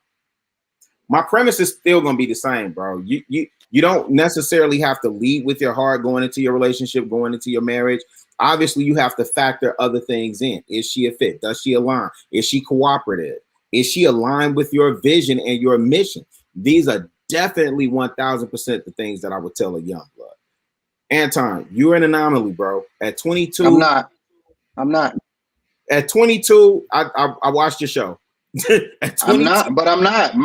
my premise is still gonna be the same, bro. You don't necessarily have to lead with your heart going into your relationship, going into your marriage. Obviously, you have to factor other things in. Is she a fit? Does she align? Is she cooperative? Is she aligned with your vision and your mission? These are definitely 1000% the things that I would tell a young blood. Anton, you're an anomaly, bro. At 22, I'm not. At 22, I watched your show. At 22, I'm not.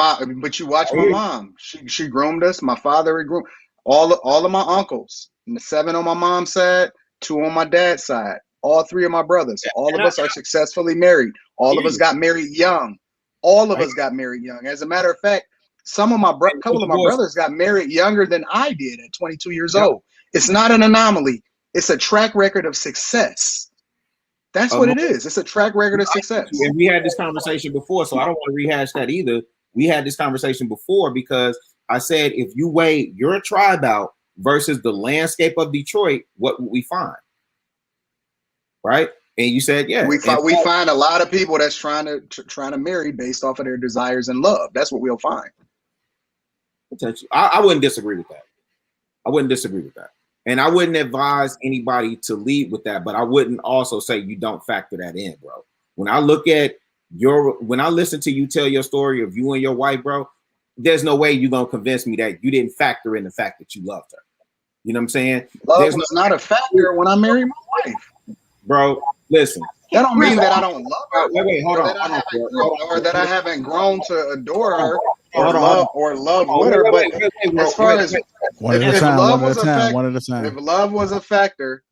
But you watch my mom. She groomed us. My father groomed all of my uncles. 7 on my mom's side, 2 on my dad's side. All 3 of my brothers. All of us are successfully married. All of us got married young. All of us got married young. As a matter of fact, couple of my brothers got married younger than I did at 22 years old. It's not an anomaly. It's a track record of success. That's what it is. It's a track record of success. And we had this conversation before, so I don't want to rehash that either. We had this conversation before because I said, if you weigh your tribe out versus the landscape of Detroit, what would we find? Right? And you said, yeah. We find a lot of people that's trying to marry based off of their desires and love. That's what we'll find. Potentially. I wouldn't disagree with that. And I wouldn't advise anybody to lead with that, but I wouldn't also say you don't factor that in, bro. When I listen to you tell your story of you and your wife, bro, there's no way you're gonna convince me that you didn't factor in the fact that you loved her. You know what I'm saying? Love was not a factor when I married my wife. Bro, listen. That don't mean that I don't love her. Wait, hold on. Or that I haven't grown to adore her or love with her. But as far as one at a time. If love was a factor,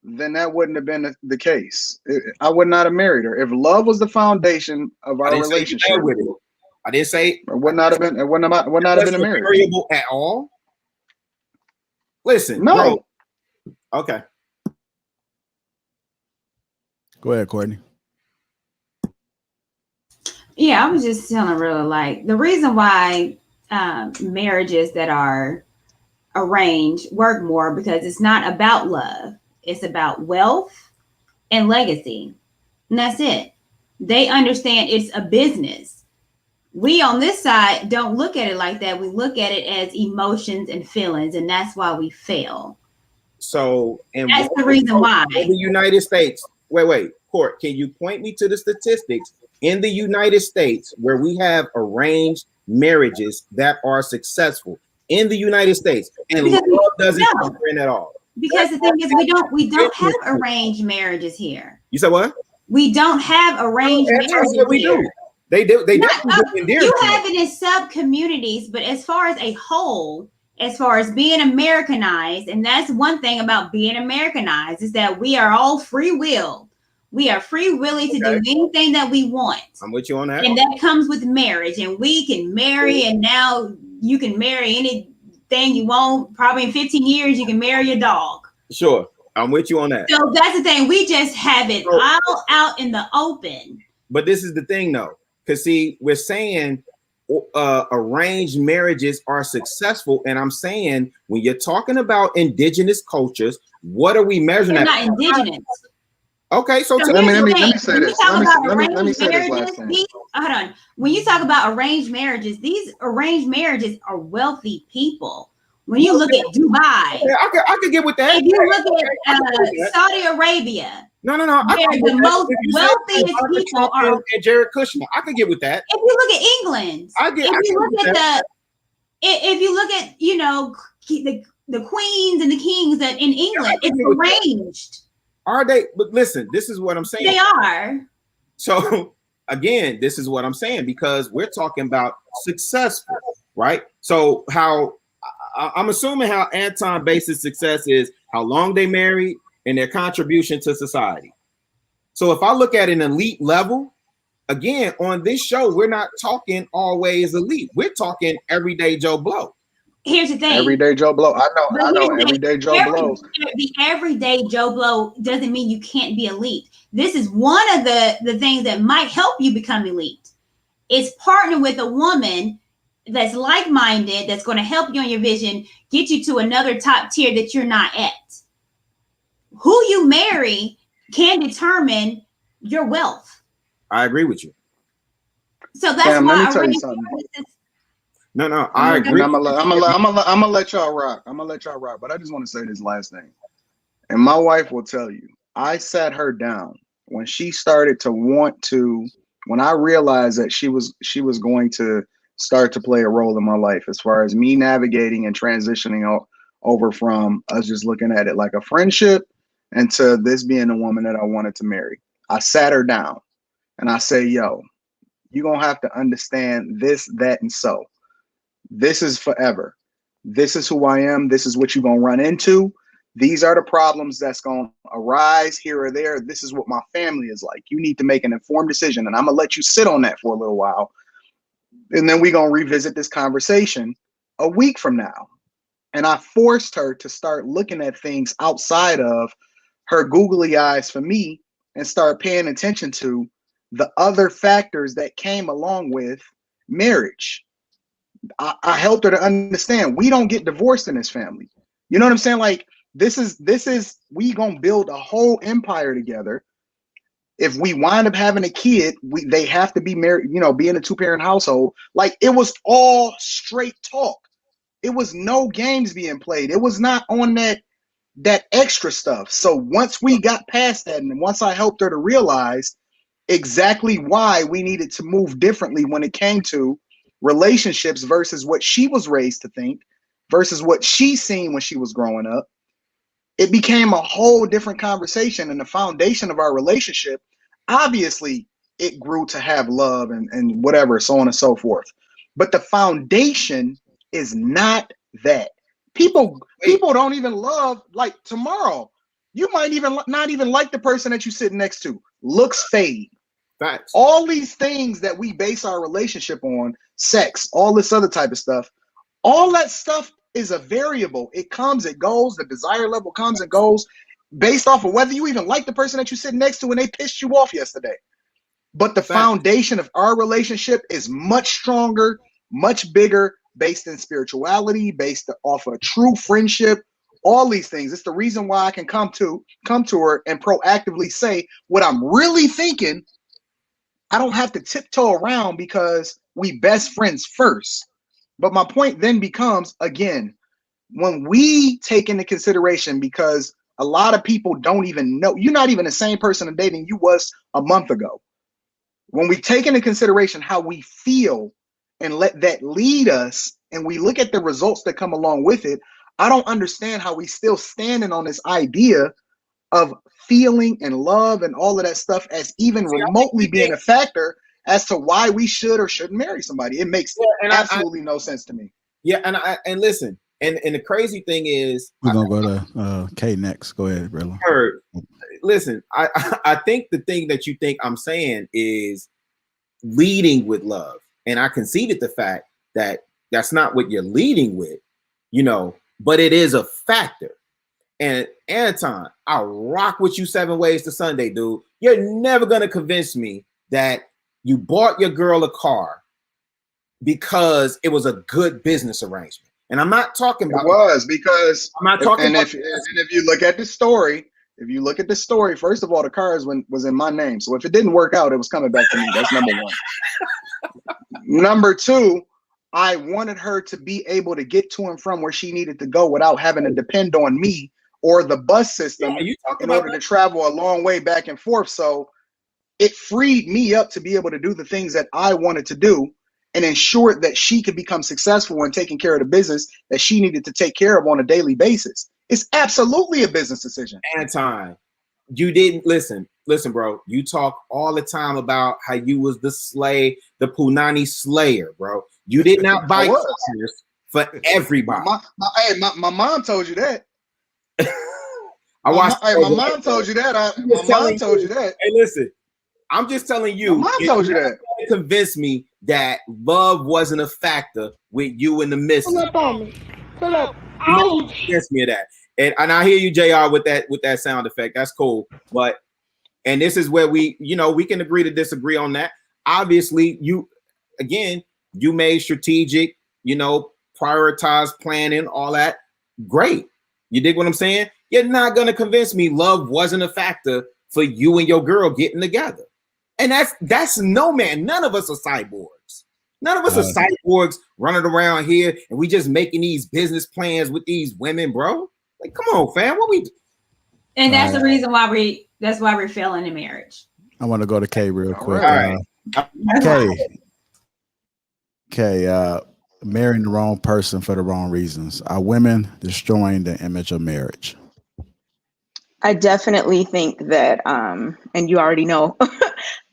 then that wouldn't have been the case. I would not have married her. If love was the foundation of our relationship, I didn't say it would not have been. It would not have been a marriage variable at all. Listen, no. Bro. Okay. Go ahead, Courtney. Yeah, I was just telling Rilla, like, the reason why marriages that are arranged work more because it's not about love. It's about wealth and legacy. And that's it. They understand it's a business. We on this side don't look at it like that. We look at it as emotions and feelings, and that's why we fail. So, and that's the reason why. In the United States, wait, Court, can you point me to the statistics in the United States where we have arranged marriages that are successful in the United States, and love doesn't come in at all? Because the thing is, we don't have arranged marriages here. You said what? We don't have arranged marriages what we here. Do. They do. They do. You have it in sub communities, but as far as a whole, as far as being Americanized, and that's one thing about being Americanized is that we are all free will. We are free willing to do anything that we want. I'm with you on that. And that comes with marriage. And we can marry, and now you can marry anything you want. Probably in 15 years, you can marry your dog. Sure. I'm with you on that. So that's the thing. We just have it all out in the open. But this is the thing, though. Because, see, we're saying arranged marriages are successful. And I'm saying when you're talking about indigenous cultures, what are we measuring at? Not indigenous. Okay, so let me say this. Let me say this last thing. Hold on. When you talk about arranged marriages, these arranged marriages are wealthy people. When you look at Dubai, I could get with that. If you look at Saudi Arabia, no. The most wealthiest people are. And Jared Kushner, I could get with that. If you look at England, if you look at the queens and the kings that in England, it's arranged. Are they? But listen, this is what I'm saying. They are. So again, this is what I'm saying because we're talking about successful, right? So how I'm assuming how Anton bases success is how long they married and their contribution to society. So if I look at an elite level, again, on this show, we're not talking always elite. We're talking everyday Joe Blow. Here's the thing. Everyday Joe Blow. I know everyday Joe Blows. The everyday Joe Blow doesn't mean you can't be elite. This is one of the things that might help you become elite. It's partner with a woman that's like-minded, that's going to help you on your vision, get you to another top tier that you're not at. Who you marry can determine your wealth. I agree with you. So that's Fam, why let me tell you already something. No, I agree. I'm gonna let y'all rock. I'm gonna let y'all rock. But I just want to say this last thing. And my wife will tell you, I sat her down when she started to want to, when I realized that she was going to start to play a role in my life as far as me navigating and transitioning over from us just looking at it like a friendship and to this being the woman that I wanted to marry. I sat her down and I say, yo, you're going to have to understand this, that, and so. This is forever. This is who I am. This is what you're going to run into. These are the problems that's going to arise here or there. This is what my family is like. You need to make an informed decision, and I'm going to let you sit on that for a little while. And then we're going to revisit this conversation a week from now. And I forced her to start looking at things outside of her googly eyes for me and start paying attention to the other factors that came along with marriage. I helped her to understand we don't get divorced in this family. You know what I'm saying? Like this is we gonna build a whole empire together. If we wind up having a kid, they have to be married, you know, be in a 2-parent household. Like it was all straight talk. It was no games being played. It was not on that extra stuff. So once we got past that, and once I helped her to realize exactly why we needed to move differently when it came to relationships versus what she was raised to think versus what she seen when she was growing up, it became a whole different conversation. And the foundation of our relationship, obviously it grew to have love and whatever, so on and so forth. But the foundation is not that. People don't even love, like tomorrow, you might even not even like the person that you sit next to. Looks fade. Facts. All these things that we base our relationship on, sex, all this other type of stuff, all that stuff is a variable. It comes, it goes. The desire level comes and goes based off of whether you even like the person that you sit next to and they pissed you off yesterday. But the foundation of our relationship is much stronger, much bigger, based in spirituality, based off of true friendship, all these things. It's the reason why I can come to her and proactively say what I'm really thinking. I don't have to tiptoe around because we best friends first. But my point then becomes, again, when we take into consideration, because a lot of people don't even know, you're not even the same person dating you was a month ago. When we take into consideration how we feel and let that lead us, and we look at the results that come along with it, I don't understand how we still standing on this idea of feeling and love and all of that stuff as even remotely being a factor as to why we should or shouldn't marry somebody. It makes absolutely no sense to me. Yeah, and listen, and the crazy thing is, we're gonna go to K next. Go ahead, Rilla. Listen, I think the thing that you think I'm saying is leading with love, and I conceded the fact that that's not what you're leading with, you know, but it is a factor. And Anton, I rock with you 7 ways to Sunday, dude. You're never gonna convince me that you bought your girl a car because it was a good business arrangement. And I'm not talking about it was because I'm not talking and about if you look at the story, first of all, the car was in my name. So if it didn't work out, it was coming back to me. That's number one. Number two, I wanted her to be able to get to and from where she needed to go without having to depend on me or the bus system in order to travel a long way back and forth. So it freed me up to be able to do the things that I wanted to do and ensured that she could become successful in taking care of the business that she needed to take care of on a daily basis. It's absolutely a business decision. Anton, you didn't listen, bro. You talk all the time about how you was the Punani slayer, bro. You did not buy cars for everybody. My mom told you that. My mom told you that. My mom told you that. Hey, listen, I'm just telling you. My mom told you that. Convince me that love wasn't a factor with you in the midst. Pull up on me. Pull up. Convince me of that. And I hear you, JR, with that sound effect. That's cool. But and this is where we can agree to disagree on that. Obviously, you made strategic, prioritize planning, all that. Great. You dig what I'm saying? You're not gonna convince me love wasn't a factor for you and your girl getting together. And that's no man. None of us are cyborgs. None of us are cyborgs running around here and we just making these business plans with these women, bro. Like, come on, fam. What we? And that's the reason why we're failing in marriage. I want to go to Kay real quick. All right. Kay, marrying the wrong person for the wrong reasons. Are women destroying the image of marriage? I definitely think that, and you already know,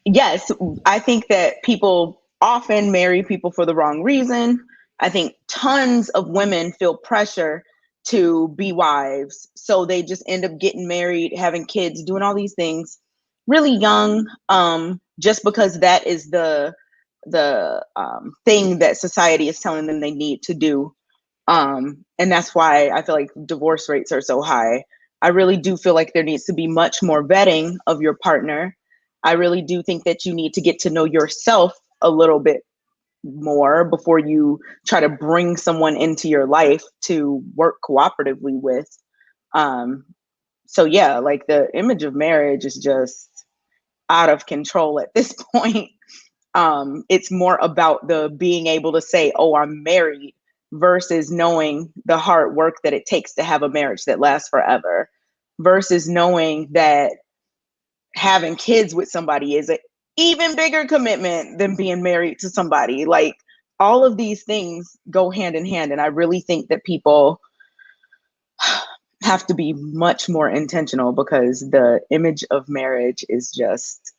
yes, I think that people often marry people for the wrong reason. I think tons of women feel pressure to be wives, so they just end up getting married, having kids, doing all these things really young, just because that is the thing that society is telling them they need to do. And that's why I feel like divorce rates are so high. I really do feel like there needs to be much more vetting of your partner. I really do think that you need to get to know yourself a little bit more before you try to bring someone into your life to work cooperatively with. So yeah, like the image of marriage is just out of control at this point. It's more about the being able to say, oh, I'm married, versus knowing the hard work that it takes to have a marriage that lasts forever, versus knowing that having kids with somebody is an even bigger commitment than being married to somebody. Like, all of these things go hand in hand. And I really think that people have to be much more intentional, because the image of marriage is just,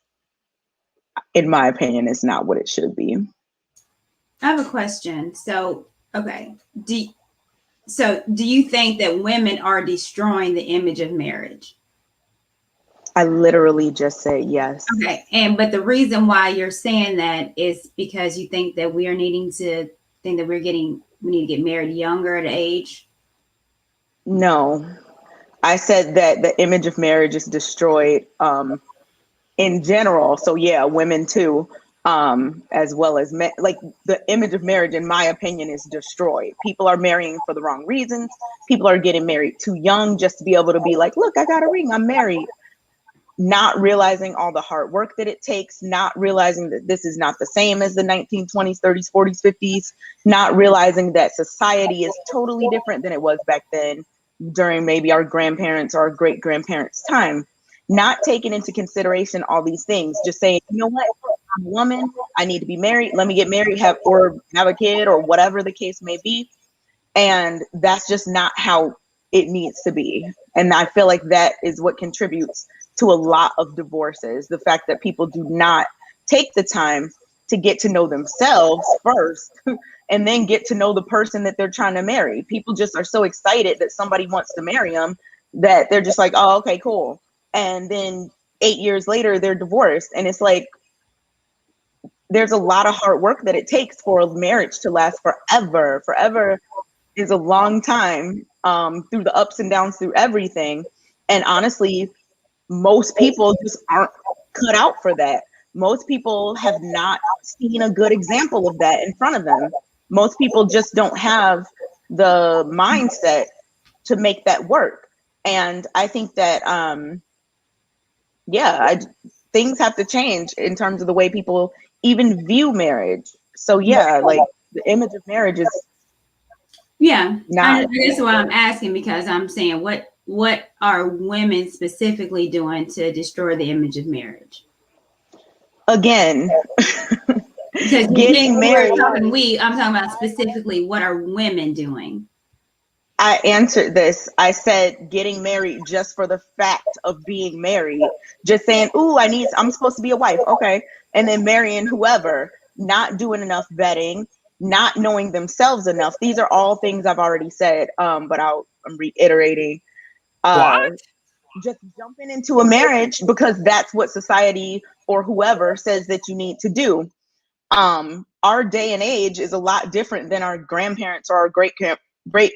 in my opinion, is not what it should be. I have a question. So, okay. Do you think that women are destroying the image of marriage? I literally just said yes. Okay. But the reason why you're saying that is because you think that we need to get married younger at age? No, I said that the image of marriage is destroyed in general. So yeah, women too, as well as men. Like, the image of marriage, in my opinion, is destroyed. People are marrying for the wrong reasons. People are getting married too young just to be able to be like, look, I got a ring, I'm married. Not realizing all the hard work that it takes, not realizing that this is not the same as the 1920s, 30s, 40s, 50s, not realizing that society is totally different than it was back then during maybe our grandparents or our great grandparents' time. Not taking into consideration all these things, just saying, you know what, I'm a woman, I need to be married, let me get married, have a kid, or whatever the case may be. And that's just not how it needs to be. And I feel like that is what contributes to a lot of divorces. The fact that people do not take the time to get to know themselves first and then get to know the person that they're trying to marry. People just are so excited that somebody wants to marry them that they're just like, oh, okay, cool. And then 8 years later, they're divorced. And it's like, there's a lot of hard work that it takes for a marriage to last forever. Forever is a long time, through the ups and downs, through everything. And honestly, most people just aren't cut out for that. Most people have not seen a good example of that in front of them. Most people just don't have the mindset to make that work. And I think that, things have to change in terms of the way people even view marriage. So yeah, like, the image of marriage is not. That's what I'm asking, because I'm saying, what are women specifically doing to destroy the image of marriage? Again, because getting married. I'm talking about specifically, what are women doing? I answered this. I said getting married just for the fact of being married. Just saying, ooh, I'm supposed to be a wife. Okay. And then marrying whoever, not doing enough vetting, not knowing themselves enough. These are all things I've already said, but I'm reiterating. Just jumping into a marriage because that's what society or whoever says that you need to do. Our day and age is a lot different than our grandparents or our great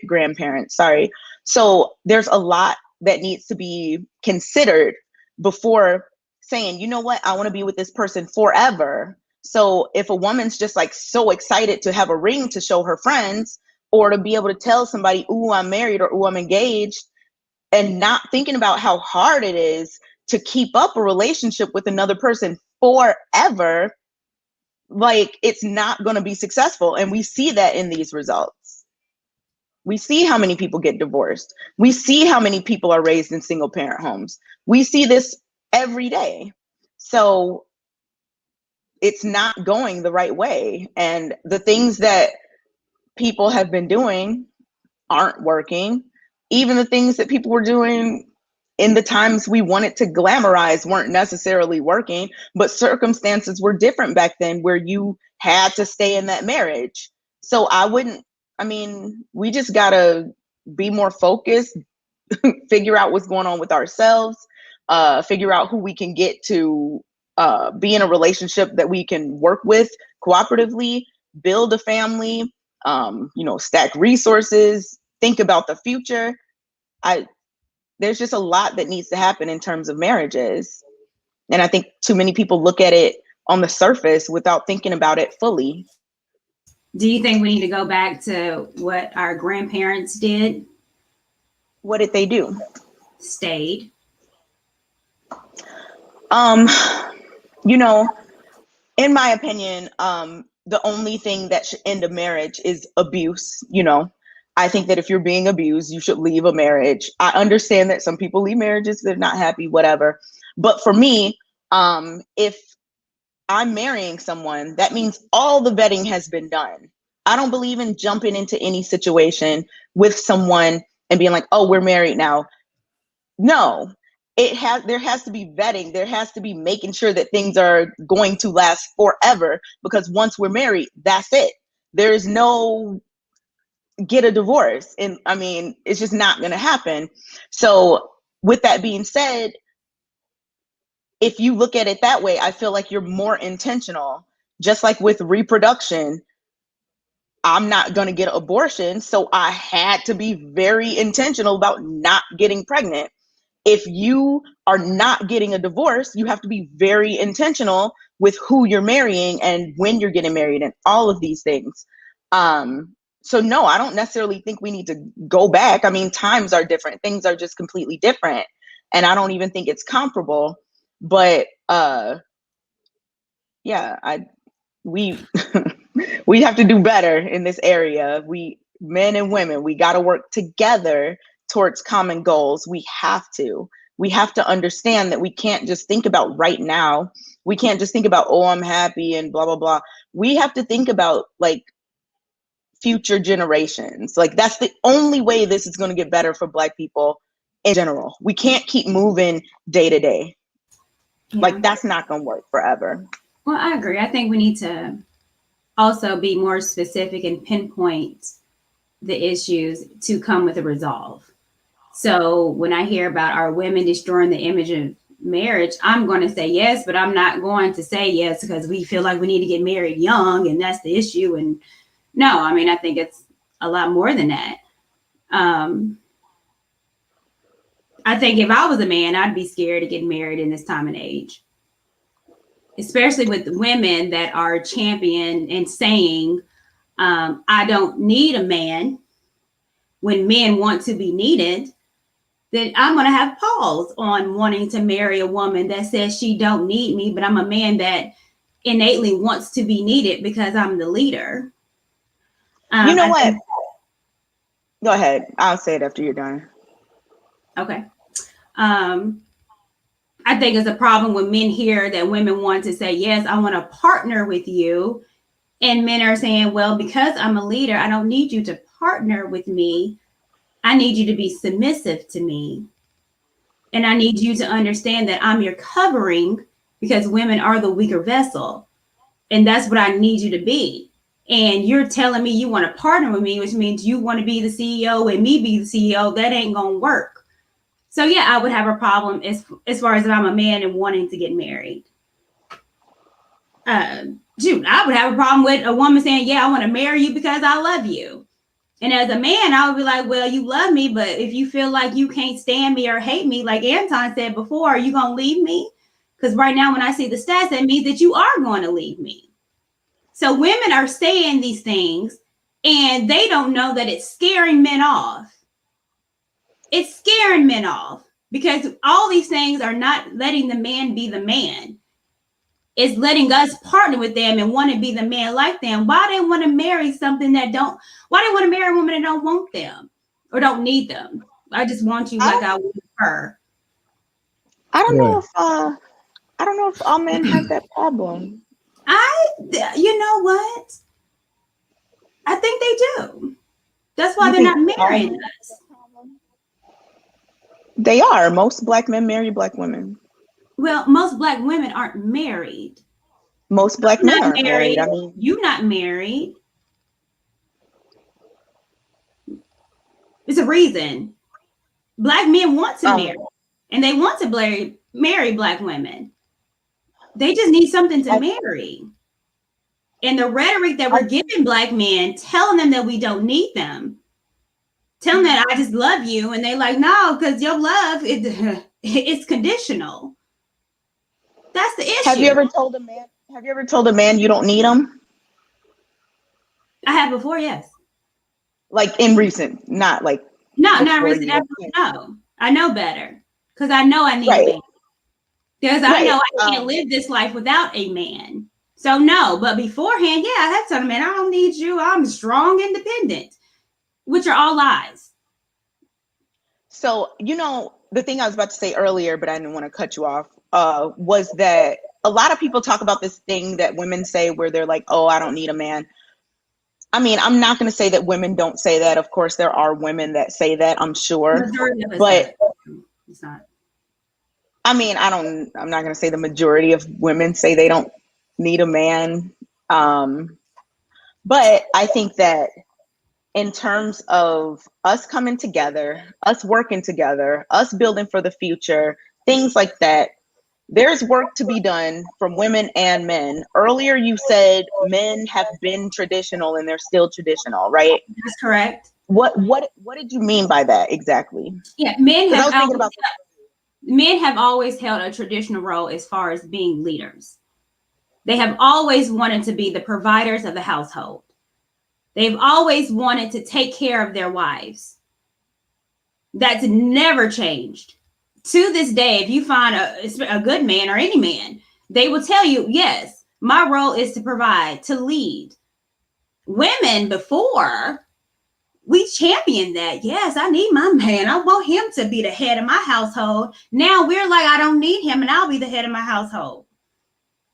grandparents. Sorry. So there's a lot that needs to be considered before saying, you know what, I want to be with this person forever. So if a woman's just like so excited to have a ring to show her friends, or to be able to tell somebody, ooh, I'm married, or ooh, I'm engaged, and not thinking about how hard it is to keep up a relationship with another person forever, like it's not going to be successful. And we see that in these results. We see how many people get divorced. We see how many people are raised in single parent homes. We see this every day. So it's not going the right way. And the things that people have been doing aren't working. Even the things that people were doing in the times we wanted to glamorize weren't necessarily working, but circumstances were different back then where you had to stay in that marriage. So we just gotta be more focused, figure out what's going on with ourselves, figure out who we can get to be in a relationship that we can work with cooperatively, build a family, stack resources, think about the future. There's just a lot that needs to happen in terms of marriages. And I think too many people look at it on the surface without thinking about it fully. Do you think we need to go back to what our grandparents did? What did they do? Stayed. In my opinion, the only thing that should end a marriage is abuse. I think that if you're being abused, you should leave a marriage. I understand that some people leave marriages, they're not happy, whatever. But for me, if I'm marrying someone, that means all the vetting has been done. I don't believe in jumping into any situation with someone and being like, oh, we're married now. No, there has to be vetting. There has to be making sure that things are going to last forever, because once we're married, that's it. There's no get a divorce. And it's just not going to happen. So with that being said, if you look at it that way, I feel like you're more intentional. Just like with reproduction, I'm not going to get an abortion. So I had to be very intentional about not getting pregnant. If you are not getting a divorce, you have to be very intentional with who you're marrying and when you're getting married and all of these things. So no, I don't necessarily think we need to go back. Times are different. Things are just completely different. And I don't even think it's comparable. But we we have to do better in this area. We, men and women, we got to work together towards common goals. We have to understand that we can't just think about right now. We can't just think about, oh, I'm happy and blah, blah, blah. We have to think about like future generations. Like that's the only way this is going to get better for Black people in general. We can't keep moving day to day. Yeah. Like that's not going to work forever. Well, I agree. I think we need to also be more specific and pinpoint the issues to come with a resolve. So when I hear about our women destroying the image of marriage, I'm going to say yes, but I'm not going to say yes because we feel like we need to get married young and that's the issue. And no, I think it's a lot more than that. I think if I was a man, I'd be scared to get married in this time and age, especially with women that are champion and saying, I don't need a man when men want to be needed. Then I'm going to have pause on wanting to marry a woman that says she don't need me, but I'm a man that innately wants to be needed because I'm the leader. You know what? Go ahead. I'll say it after you're done. Okay. I think it's a problem when men hear that women want to say, yes, I want to partner with you. And men are saying, well, because I'm a leader, I don't need you to partner with me. I need you to be submissive to me. And I need you to understand that I'm your covering because women are the weaker vessel. And that's what I need you to be. And you're telling me you want to partner with me, which means you want to be the CEO and me be the CEO. That ain't going to work. So, yeah, I would have a problem as far as if I'm a man and wanting to get married. I would have a problem with a woman saying, yeah, I want to marry you because I love you. And as a man, I would be like, well, you love me, but if you feel like you can't stand me or hate me, like Anton said before, are you going to leave me? Because right now, when I see the stats, that means that you are going to leave me. So women are saying these things and they don't know that it's scaring men off. It's scaring men off because all these things are not letting the man be the man. is letting us partner with them and want to be the man like them. Why they want to marry something that don't? Why they want to marry a woman that don't want them or don't need them? I just want you like I want her. I don't know if all men have that problem. You know what? I think they do. That's why they're not marrying us. They are. Most black men marry black women. Well, most black women aren't married. Most black men aren't married. I mean, you're not married. It's a reason. Black men want to marry, and they want to marry black women. They just need something to marry. And the rhetoric that we're giving black men, telling them that we don't need them, telling them that I just love you, and they like, no, because your love it's conditional. That's the issue. Have you ever told a man you don't need him? I have before, yes. Like in recent, not like not recent. No, I know better because I know I need a man. Because I know I can't live this life without a man. So no, but beforehand, yeah, I had told a man, I don't need you. I'm strong, independent, which are all lies. So, the thing I was about to say earlier, but I didn't want to cut you off, was that a lot of people talk about this thing that women say where they're like, oh, I don't need a man. I mean, I'm not going to say that women don't say that. Of course, there are women that say that, I'm sure. But it's not. I mean, I'm not going to say the majority of women say they don't need a man. But I think that in terms of us coming together, us working together, us building for the future, things like that, there's work to be done from women and men. Earlier, you said men have been traditional and they're still traditional, right? That's correct. What did you mean by that exactly? Yeah, men have always held a traditional role as far as being leaders. They have always wanted to be the providers of the household. They've always wanted to take care of their wives. That's never changed. To this day, if you find a good man or any man, they will tell you, yes, my role is to provide, to lead. Women before, we championed that. Yes, I need my man. I want him to be the head of my household. Now we're like, I don't need him and I'll be the head of my household.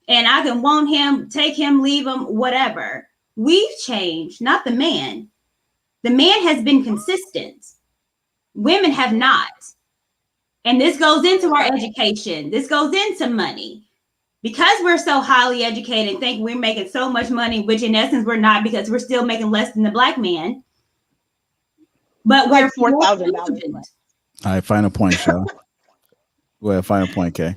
And I can want him, take him, leave him, whatever. We've changed, not the man. The man has been consistent. Women have not. And this goes into our education. This goes into money. Because we're so highly educated and think we're making so much money, which in essence we're not, because we're still making less than the black man. But we're $4,000. All right, final point, Shaw. Go ahead, final point, Kay.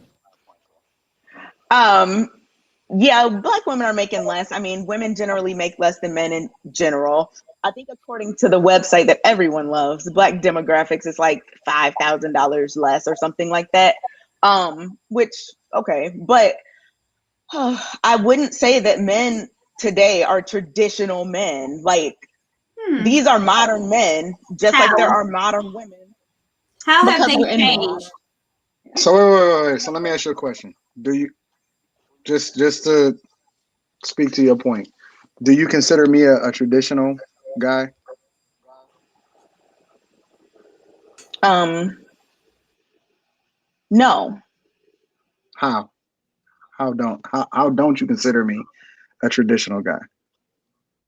Yeah, black women are making less. I mean, women generally make less than men in general. I think according to the website that everyone loves, Black Demographics is like $5,000 less or something like that. Which, okay, but I wouldn't say that men today are traditional men. Like, these are modern men, just like there are modern women. How have they changed? So wait. So let me ask you a question. Do you just to speak to your point? Do you consider me a traditional guy? No. How don't you consider me a traditional guy?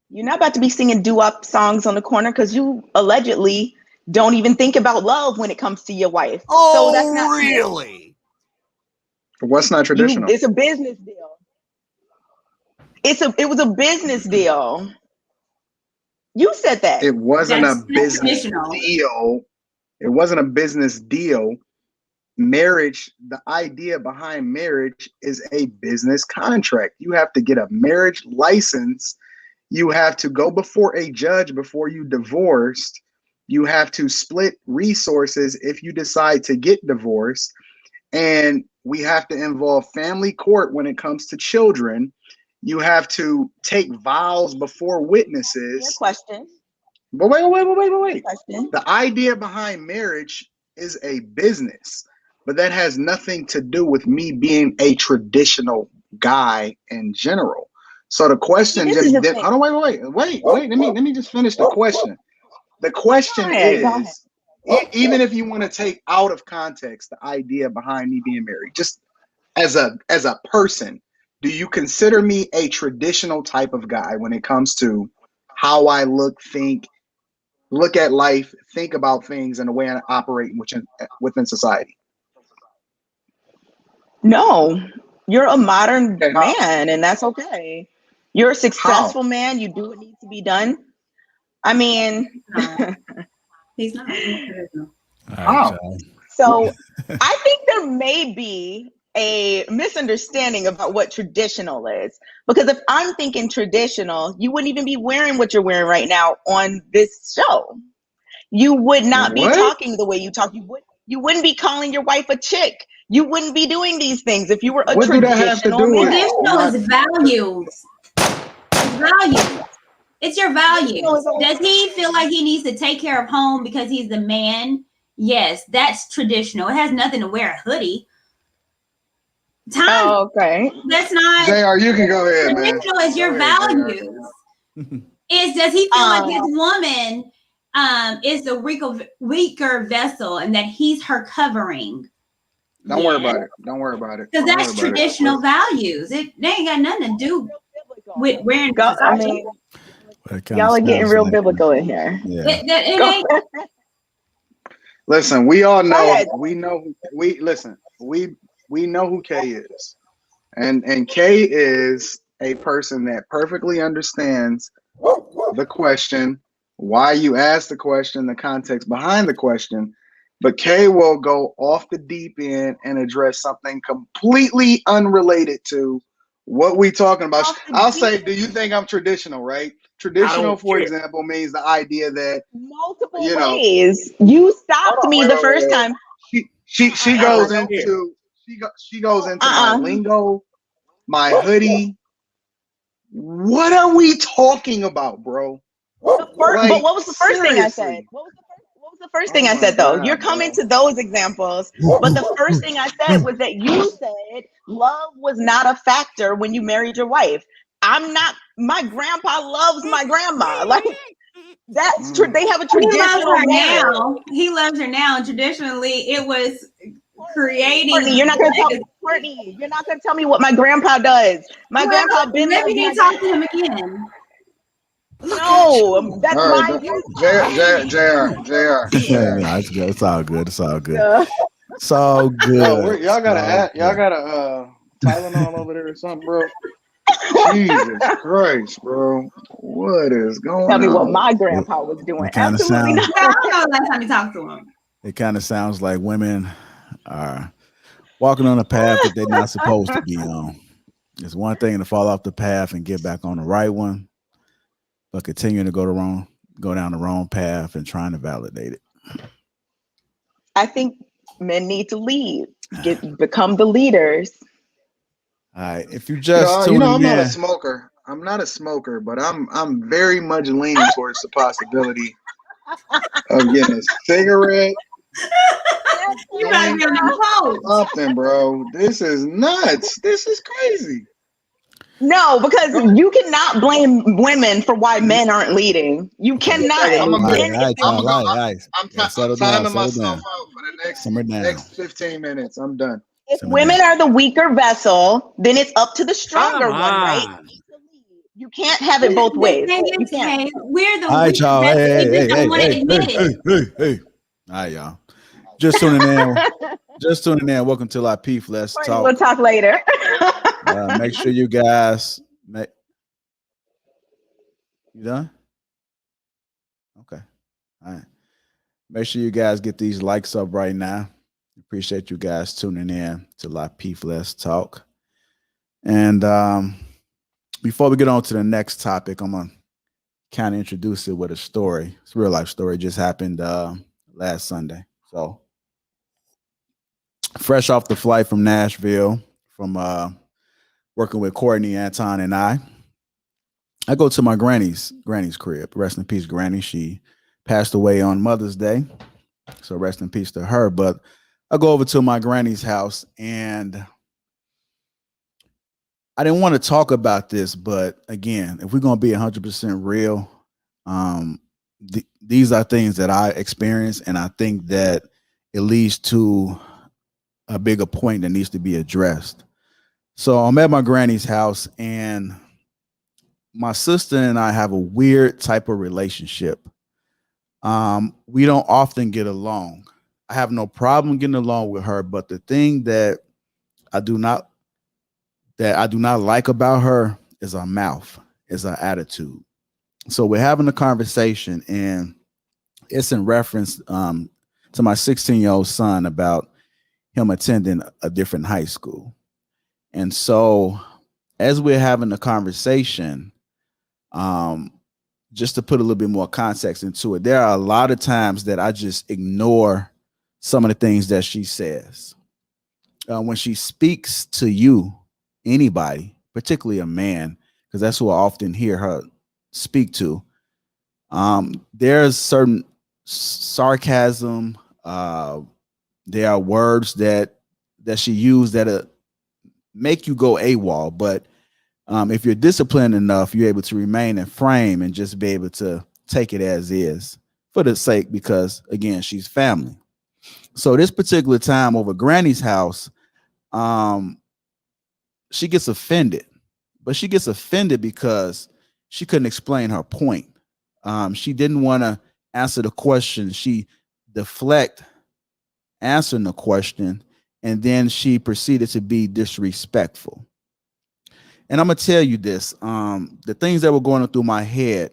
You're not about to be singing doo-wop songs on the corner because you allegedly don't even think about love when it comes to your wife. Oh, so that's not really? What's not traditional? It's a business deal. It was a business deal. You said that. It wasn't a business deal. It wasn't a business deal. Marriage, the idea behind marriage is a business contract. You have to get a marriage license. You have to go before a judge before you divorced. You have to split resources if you decide to get divorced. And we have to involve family court when it comes to children. You have to take vows before witnesses. Your question. But wait. Question. The idea behind marriage is a business, but that has nothing to do with me being a traditional guy in general. So the question This is just the thing. hold on, wait. Let me just finish the question. The question Go ahead. is, even if you want to take out of context the idea behind me being married, just as a person, do you consider me a traditional type of guy when it comes to how I look, think, look at life, think about things, and the way I operate within society? No, you're a modern Okay, how? man, and that's okay. You're a successful man. You do what needs to be done. I mean, He's not. How? so I think there may be a misunderstanding about what traditional is. Because if I'm thinking traditional, you wouldn't even be wearing what you're wearing right now on this show. You would not be What? talking the way you talk. You wouldn't be calling your wife a chick. You wouldn't be doing these things if you were a What do that have to traditional do with man. Traditional is values. It's values. It's your values. Does he feel like he needs to take care of home because he's the man? Yes, that's traditional. It has nothing to wear a hoodie. Oh, okay. That's not JR, you can go ahead, man. traditional. Is your Go ahead, JR. values. Does he feel like his woman is the weaker vessel and that he's her covering? Don't worry about it. Don't worry about it. Because that's traditional values. They ain't got nothing to do with wearing. I mean, y'all are getting real biblical in here. Yeah. It ain't. Listen, we all know. We know who Kay is, and Kay is a person that perfectly understands the question, why you asked the question, the context behind the question. But Kay will go off the deep end and address something completely unrelated to what we talking about. I'll say, do you think I'm traditional, right? Traditional, for example, means the idea that multiple ways. You stopped me the first time. She goes into my lingo, my hoodie. What are we talking about, bro? But what was the first thing I said? What was the first thing I said, though? You're coming to those examples, but the first thing I said was that you said love was not a factor when you married your wife. I'm not. My grandpa loves my grandma. Like that's true. They have a traditional now. He loves her now. And traditionally, it was creating. Courtney, you're not going to tell me. Courtney, you're not going to tell me what my grandpa does. My grandpa been. Maybe you need to talk to him again. No, that's my JR. It's all good. It's all good. It's all good. Y'all got Tylenol over there or something, bro? Jesus Christ, bro. What is going on? Tell me what my grandpa was doing. Absolutely not. I don't know the last time you talked to him. It kind of sounds like women are walking on a path that they're not supposed to be on. It's one thing to fall off the path and get back on the right one, but continuing to go down the wrong path and trying to validate it. I think men need to lead, become the leaders. All right. If you just I'm not a smoker. I'm not a smoker, but I'm very much leaning towards the possibility of getting a cigarette. You gotta get on something, bro. This is nuts. This is crazy. No, because you cannot blame women for why men aren't leading. You cannot. I'm timing myself out for the next 15 minutes. I'm done. If women are the weaker vessel, then it's up to the stronger one, right? You can't have it both ways. You can't. We're the all right, y'all. Hey. All right, y'all. Just tuning in. Welcome to Lapeef. Let's talk. We'll talk later. Make sure you guys you done? Okay. All right. Make sure you guys get these likes up right now. Appreciate you guys tuning in to Lapeef. Let's talk. And before we get on to the next topic, I'm gonna kind of introduce it with a story. It's a real life story. It just happened last Sunday. So fresh off the flight from Nashville, from working with Courtney, Anton, and I go to my granny's crib. Rest in peace, Granny. She passed away on Mother's Day, so rest in peace to her. But I go over to my granny's house, and I didn't want to talk about this, but again, if we're going to be 100% real, these are things that I experience, and I think that it leads to a bigger point that needs to be addressed. So I'm at my granny's house, and my sister and I have a weird type of relationship. We don't often get along. I have no problem getting along with her, but the thing I do not I do not like about her is her mouth, is her attitude. So we're having a conversation, and it's in reference to my 16-year-old son about him attending a different high school. And so as we're having the conversation, just to put a little bit more context into it, there are a lot of times that I just ignore some of the things that she says. When she speaks to you, anybody, particularly a man, because that's who I often hear her speak to, there's certain sarcasm. There are words that she used that make you go AWOL, but if you're disciplined enough, you're able to remain in frame and just be able to take it as is for the sake, because again, she's family. So this particular time over Granny's house, she gets offended, but she gets offended because she couldn't explain her point. She didn't want to answer the question. She deflect answering the question, and then she proceeded to be disrespectful. And I'm gonna tell you this: the things that were going through my head,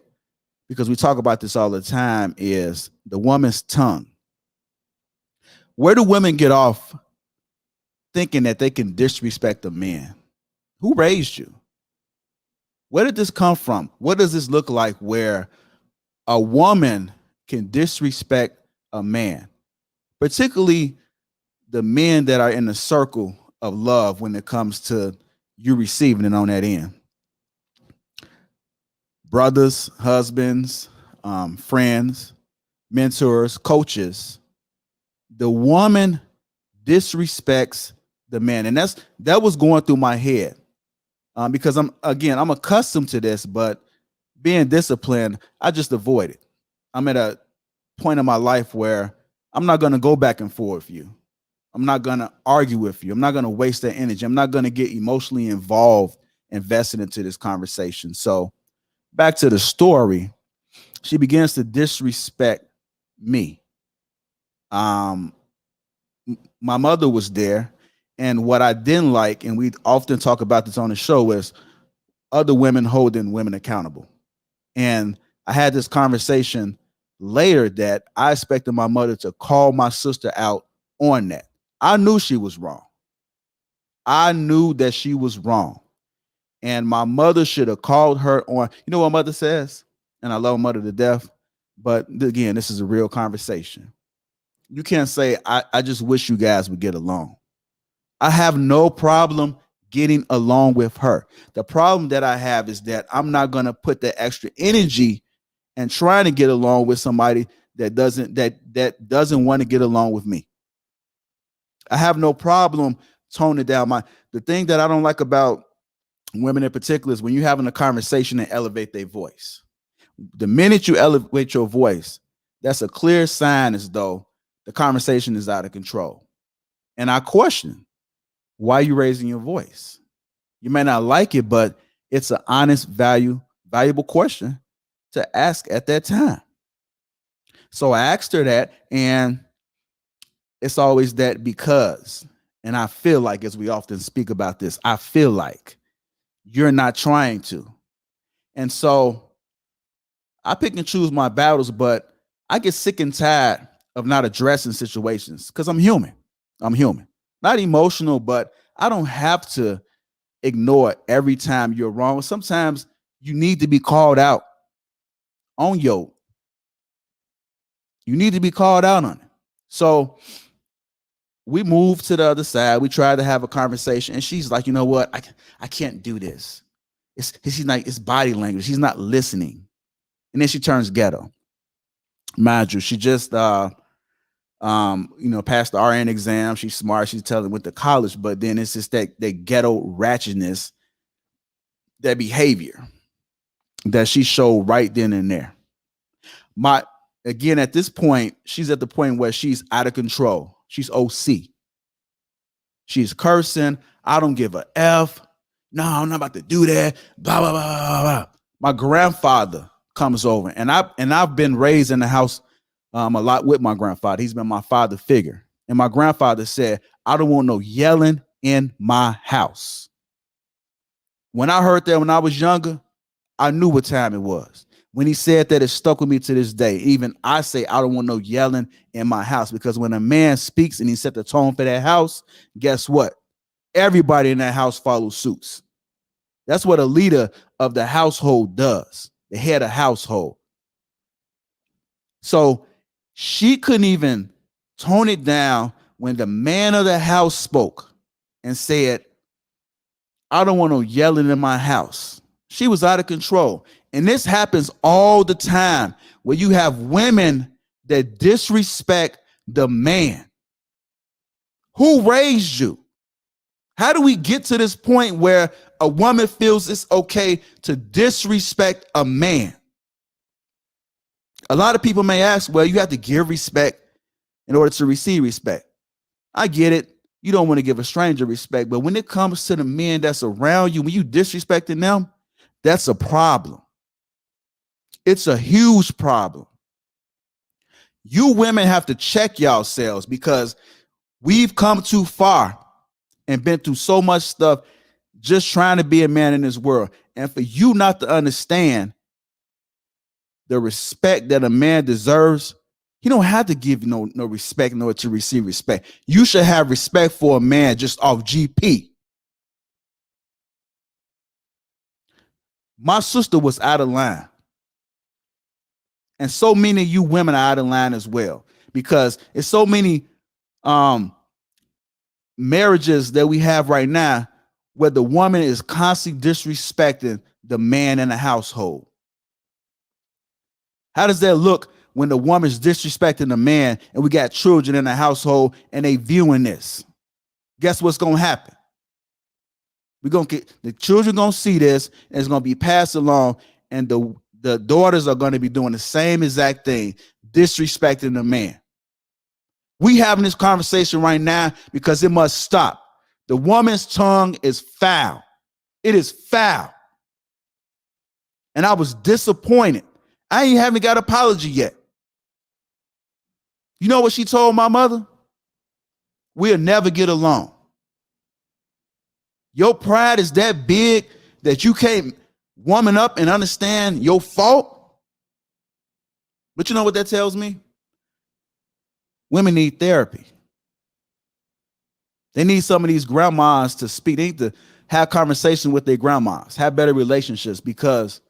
because we talk about this all the time, is the woman's tongue. Where do women get off thinking that they can disrespect a man? Who raised you? Where did this come from? What does this look like where a woman can disrespect a man, particularly the men that are in the circle of love when it comes to you receiving it on that end? Brothers, husbands, friends, mentors, coaches. The woman disrespects the man, and that was going through my head because I'm accustomed to this, but being disciplined, I just avoid it. I'm at a point in my life where I'm not going to go back and forth with you. I'm not going to argue with you. I'm not going to waste that energy. I'm not going to get emotionally involved, invested into this conversation. So back to the story, she begins to disrespect me. My mother was there, and what I didn't like, and we often talk about this on the show, is other women holding women accountable. And I had this conversation later that I expected my mother to call my sister out on that. I knew she was wrong. I knew that she was wrong. And my mother should have called her on. You know what mother says? And I love mother to death. But again, this is a real conversation. You can't say, I just wish you guys would get along. I have no problem getting along with her. The problem that I have is that I'm not going to put the extra energy and trying to get along with somebody that doesn't want to get along with me. I have no problem toning down the thing that I don't like about women in particular is when you're having a conversation and elevate their voice. The minute you elevate your voice, that's a clear sign as though the conversation is out of control. And I question, why are you raising your voice? You may not like it, but it's an honest, valuable question to ask at that time. So I asked her that, and it's always that because, and I feel like, as we often speak about this, I feel like you're not trying to. And so I pick and choose my battles, but I get sick and tired of not addressing situations because I'm human. I'm human. Not emotional, but I don't have to ignore every time you're wrong. Sometimes you need to be called out on you need to be called out on it. So we moved to the other side. We tried to have a conversation, and she's like, you know what? I can't do this. She's like, it's body language. She's not listening. And then she turns ghetto. Mind you, she just passed the RN exam. She's smart. She's telling went to college, but then it's just that ghetto ratchetness that behavior that she showed right then and there. Again, at this point, she's at the point where she's out of control. She's OC. She's cursing. I don't give a F. No, I'm not about to do that. Blah, blah, blah, blah, blah. My grandfather comes over, and I've been raised in the house a lot with my grandfather. He's been my father figure. And my grandfather said, I don't want no yelling in my house. When I heard that when I was younger, I knew what time it was. When he said that, it stuck with me to this day. Even I say, I don't want no yelling in my house, because when a man speaks and he set the tone for that house, guess what? Everybody in that house follows suits. That's what a leader of the household does. The head of household. So she couldn't even tone it down when the man of the house spoke and said, I don't want no yelling in my house. She was out of control. And this happens all the time, where you have women that disrespect the man. Who raised you? How do we get to this point where a woman feels it's okay to disrespect a man? A lot of people may ask, well, you have to give respect in order to receive respect. I get it. You don't want to give a stranger respect, but when it comes to the men that's around you, when you disrespecting them, that's a problem. It's a huge problem. You women have to check yourselves, because we've come too far and been through so much stuff just trying to be a man in this world. And for you not to understand the respect that a man deserves, you don't have to give no respect in order to receive respect. You should have respect for a man just off GP. My sister was out of line. And so many of you women are out of line as well, because it's so many marriages that we have right now where the woman is constantly disrespecting the man in the household. How does that look when the woman's disrespecting the man and we got children in the household and they viewing this? Guess what's going to happen? The children going to see this, and it's going to be passed along, and the daughters are going to be doing the same exact thing, disrespecting the man. We having this conversation right now because it must stop. The woman's tongue is foul. It is foul. And I was disappointed. I haven't got an apology yet. You know what she told my mother? We'll never get along. Your pride is that big that you can't woman up and understand your fault. But you know what that tells me? Women need therapy. They need some of these grandmas to speak. They need to have conversation with their grandmas, have better relationships, because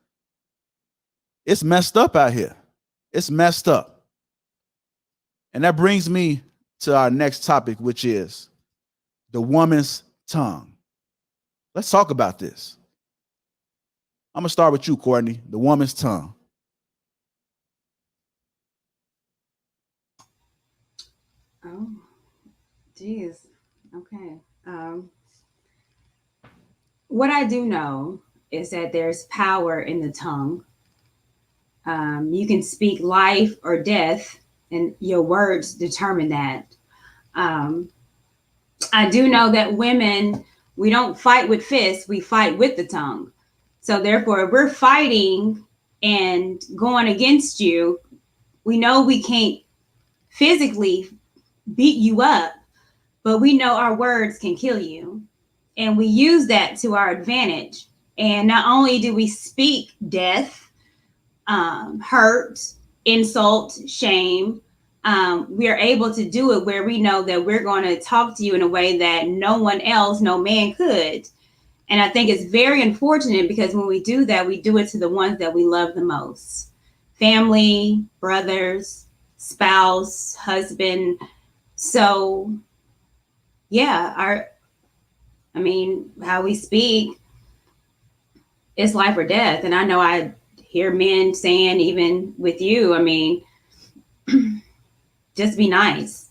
it's messed up out here. It's messed up. And that brings me to our next topic, which is the woman's tongue. Let's talk about this. I'm going to start with you, Courtney, the woman's tongue. Oh, geez. Okay. What I do know is that there's power in the tongue. You can speak life or death, and your words determine that. I do know that women, we don't fight with fists, we fight with the tongue. So therefore, if we're fighting and going against you, we know we can't physically beat you up, but we know our words can kill you. And we use that to our advantage. And not only do we speak death, hurt, insult, shame, we are able to do it where we know that we're going to talk to you in a way that no one else, no man could. And I think it's very unfortunate, because when we do that, we do it to the ones that we love the most. Family, brothers, spouse, husband. So, yeah, how we speak is life or death. And I know I hear men saying, even with you, just be nice.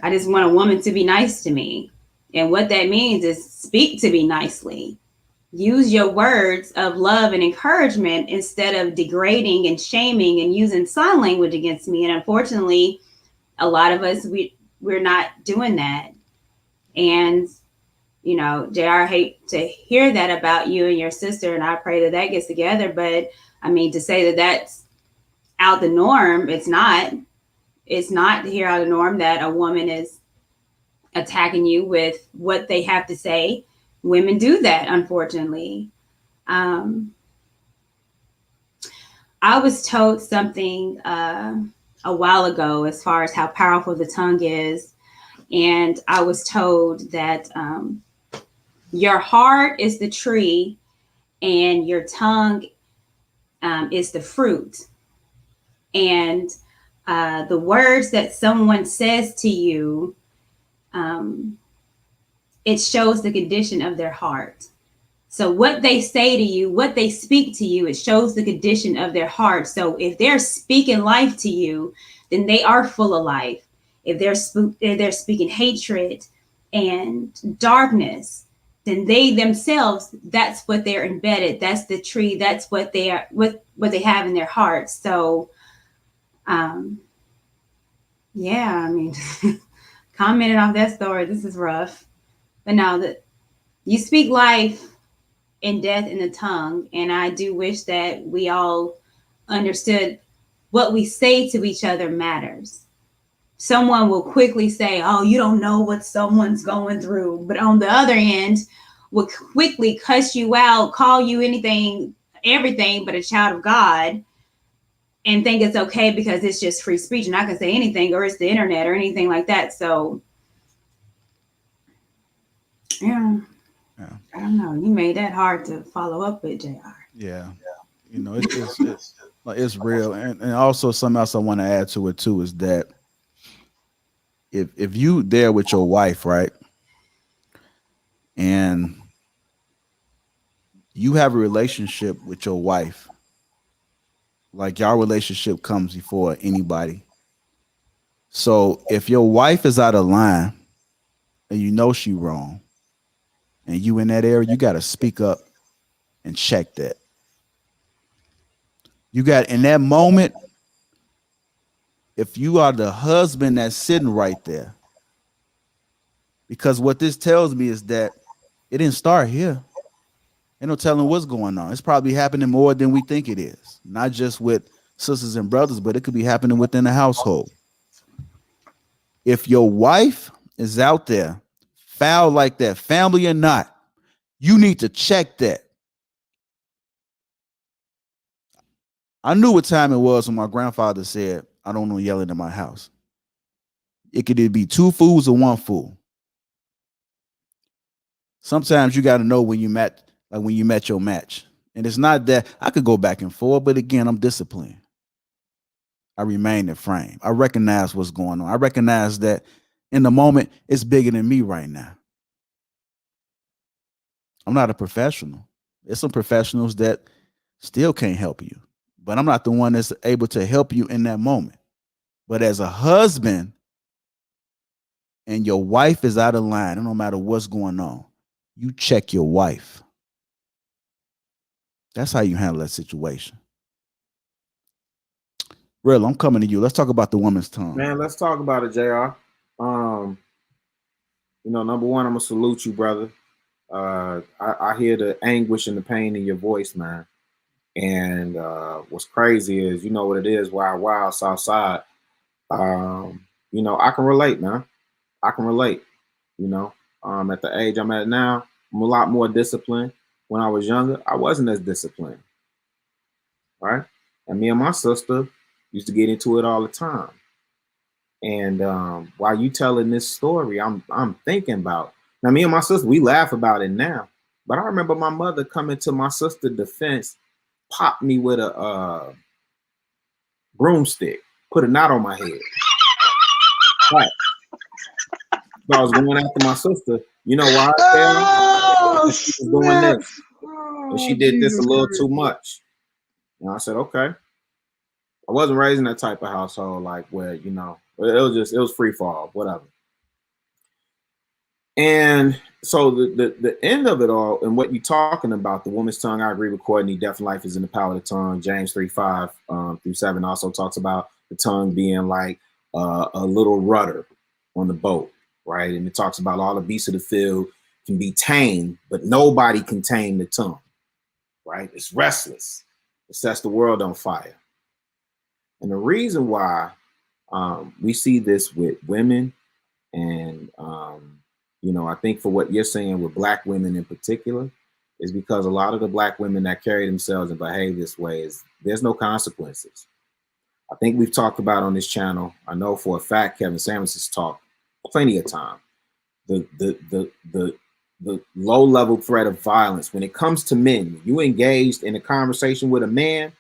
I just want a woman to be nice to me. And what that means is speak to me nicely. use your words of love and encouragement instead of degrading and shaming and using sign language against me. And unfortunately, a lot of us, we're not doing that. And, you know, JR, I hate to hear that about you and your sister, and I pray that that gets together. But I mean, to say that that's out the norm, it's not. It's not here out of the norm that a woman is attacking you with what they have to say. Women do that, unfortunately. I was told something a while ago as far as how powerful the tongue is. And I was told that your heart is the tree and your tongue is the fruit. And the words that someone says to you, it shows the condition of their heart. So what they say to you, what they speak to you, it shows the condition of their heart. So if they're speaking life to you, then they are full of life. If they're speaking hatred and darkness, then they themselves, that's what they're embedded. That's the tree. That's what they are, what they have in their hearts. So, yeah, I mean, commenting off that story, this is rough. But now that you speak life and death in the tongue, and I do wish that we all understood what we say to each other matters. Someone will quickly say, oh, you don't know what someone's going through. But on the other end, will quickly cuss you out, call you anything, everything but a child of God, and think it's okay because it's just free speech and I can say anything, or it's the internet or anything like that. So, yeah. I don't know. You made that hard to follow up with, JR. Yeah. You know, it's real. And also something else I want to add to it too is that if you there with your wife, right, and you have a relationship with your wife, like your relationship comes before anybody. So if your wife is out of line and you know she wrong, and you in that area, you got to speak up and check that. You got in that moment, if you are the husband that's sitting right there, because what this tells me is that it didn't start here. Ain't no telling what's going on. It's probably happening more than we think it is. Not just with sisters and brothers, but it could be happening within the household. If your wife is out there foul like that, family or not, you need to check that. I knew what time it was when my grandfather said, I don't know yelling in my house. It could either be two fools or one fool. Sometimes you got to know when you met, like when you met your match. And it's not that I could go back and forth, but again, I'm disciplined. I remain in frame. I recognize what's going on. I recognize that in the moment, it's bigger than me right now. I'm not a professional. There's some professionals that still can't help you, but I'm not the one that's able to help you in that moment. But as a husband and your wife is out of line, no matter what's going on, you check your wife. That's how you handle that situation. Real, I'm coming to you. Let's talk about the woman's tongue. Man, let's talk about it, JR. You know, number one, I'm gonna salute you, brother. I hear the anguish and the pain in your voice, man. And what's crazy is, you know what it is, wild, south side. You know, I can relate, man. I can relate. You know, at the age I'm at now, I'm a lot more disciplined. When I was younger, I wasn't as disciplined. Right? And me and my sister used to get into it all the time. And while you telling this story, I'm thinking about, now me and my sister, we laugh about it now. But I remember my mother coming to my sister's defense, popped me with a broomstick, put a knot on my head. Right. So I was going after my sister. You know why? She was doing this. And she did this a little too much. And I said, okay. I wasn't raised in that type of household, like where, you know, it was free fall, whatever. And so the end of it all, and what you're talking about, the woman's tongue, I agree with Courtney. Death and life is in the power of the tongue. James 3:5-7 also talks about the tongue being like a little rudder on the boat, right? And it talks about all the beasts of the field can be tamed, but nobody can tame the tongue, right? It's restless. It sets the world on fire. And the reason why we see this with women, and I think for what you're saying with Black women in particular, is because a lot of the Black women that carry themselves and behave this way is there's no consequences. I think we've talked about on this channel. I know for a fact Kevin Samuels has talked plenty of time. The low level threat of violence when it comes to men. When you engaged in a conversation with a man,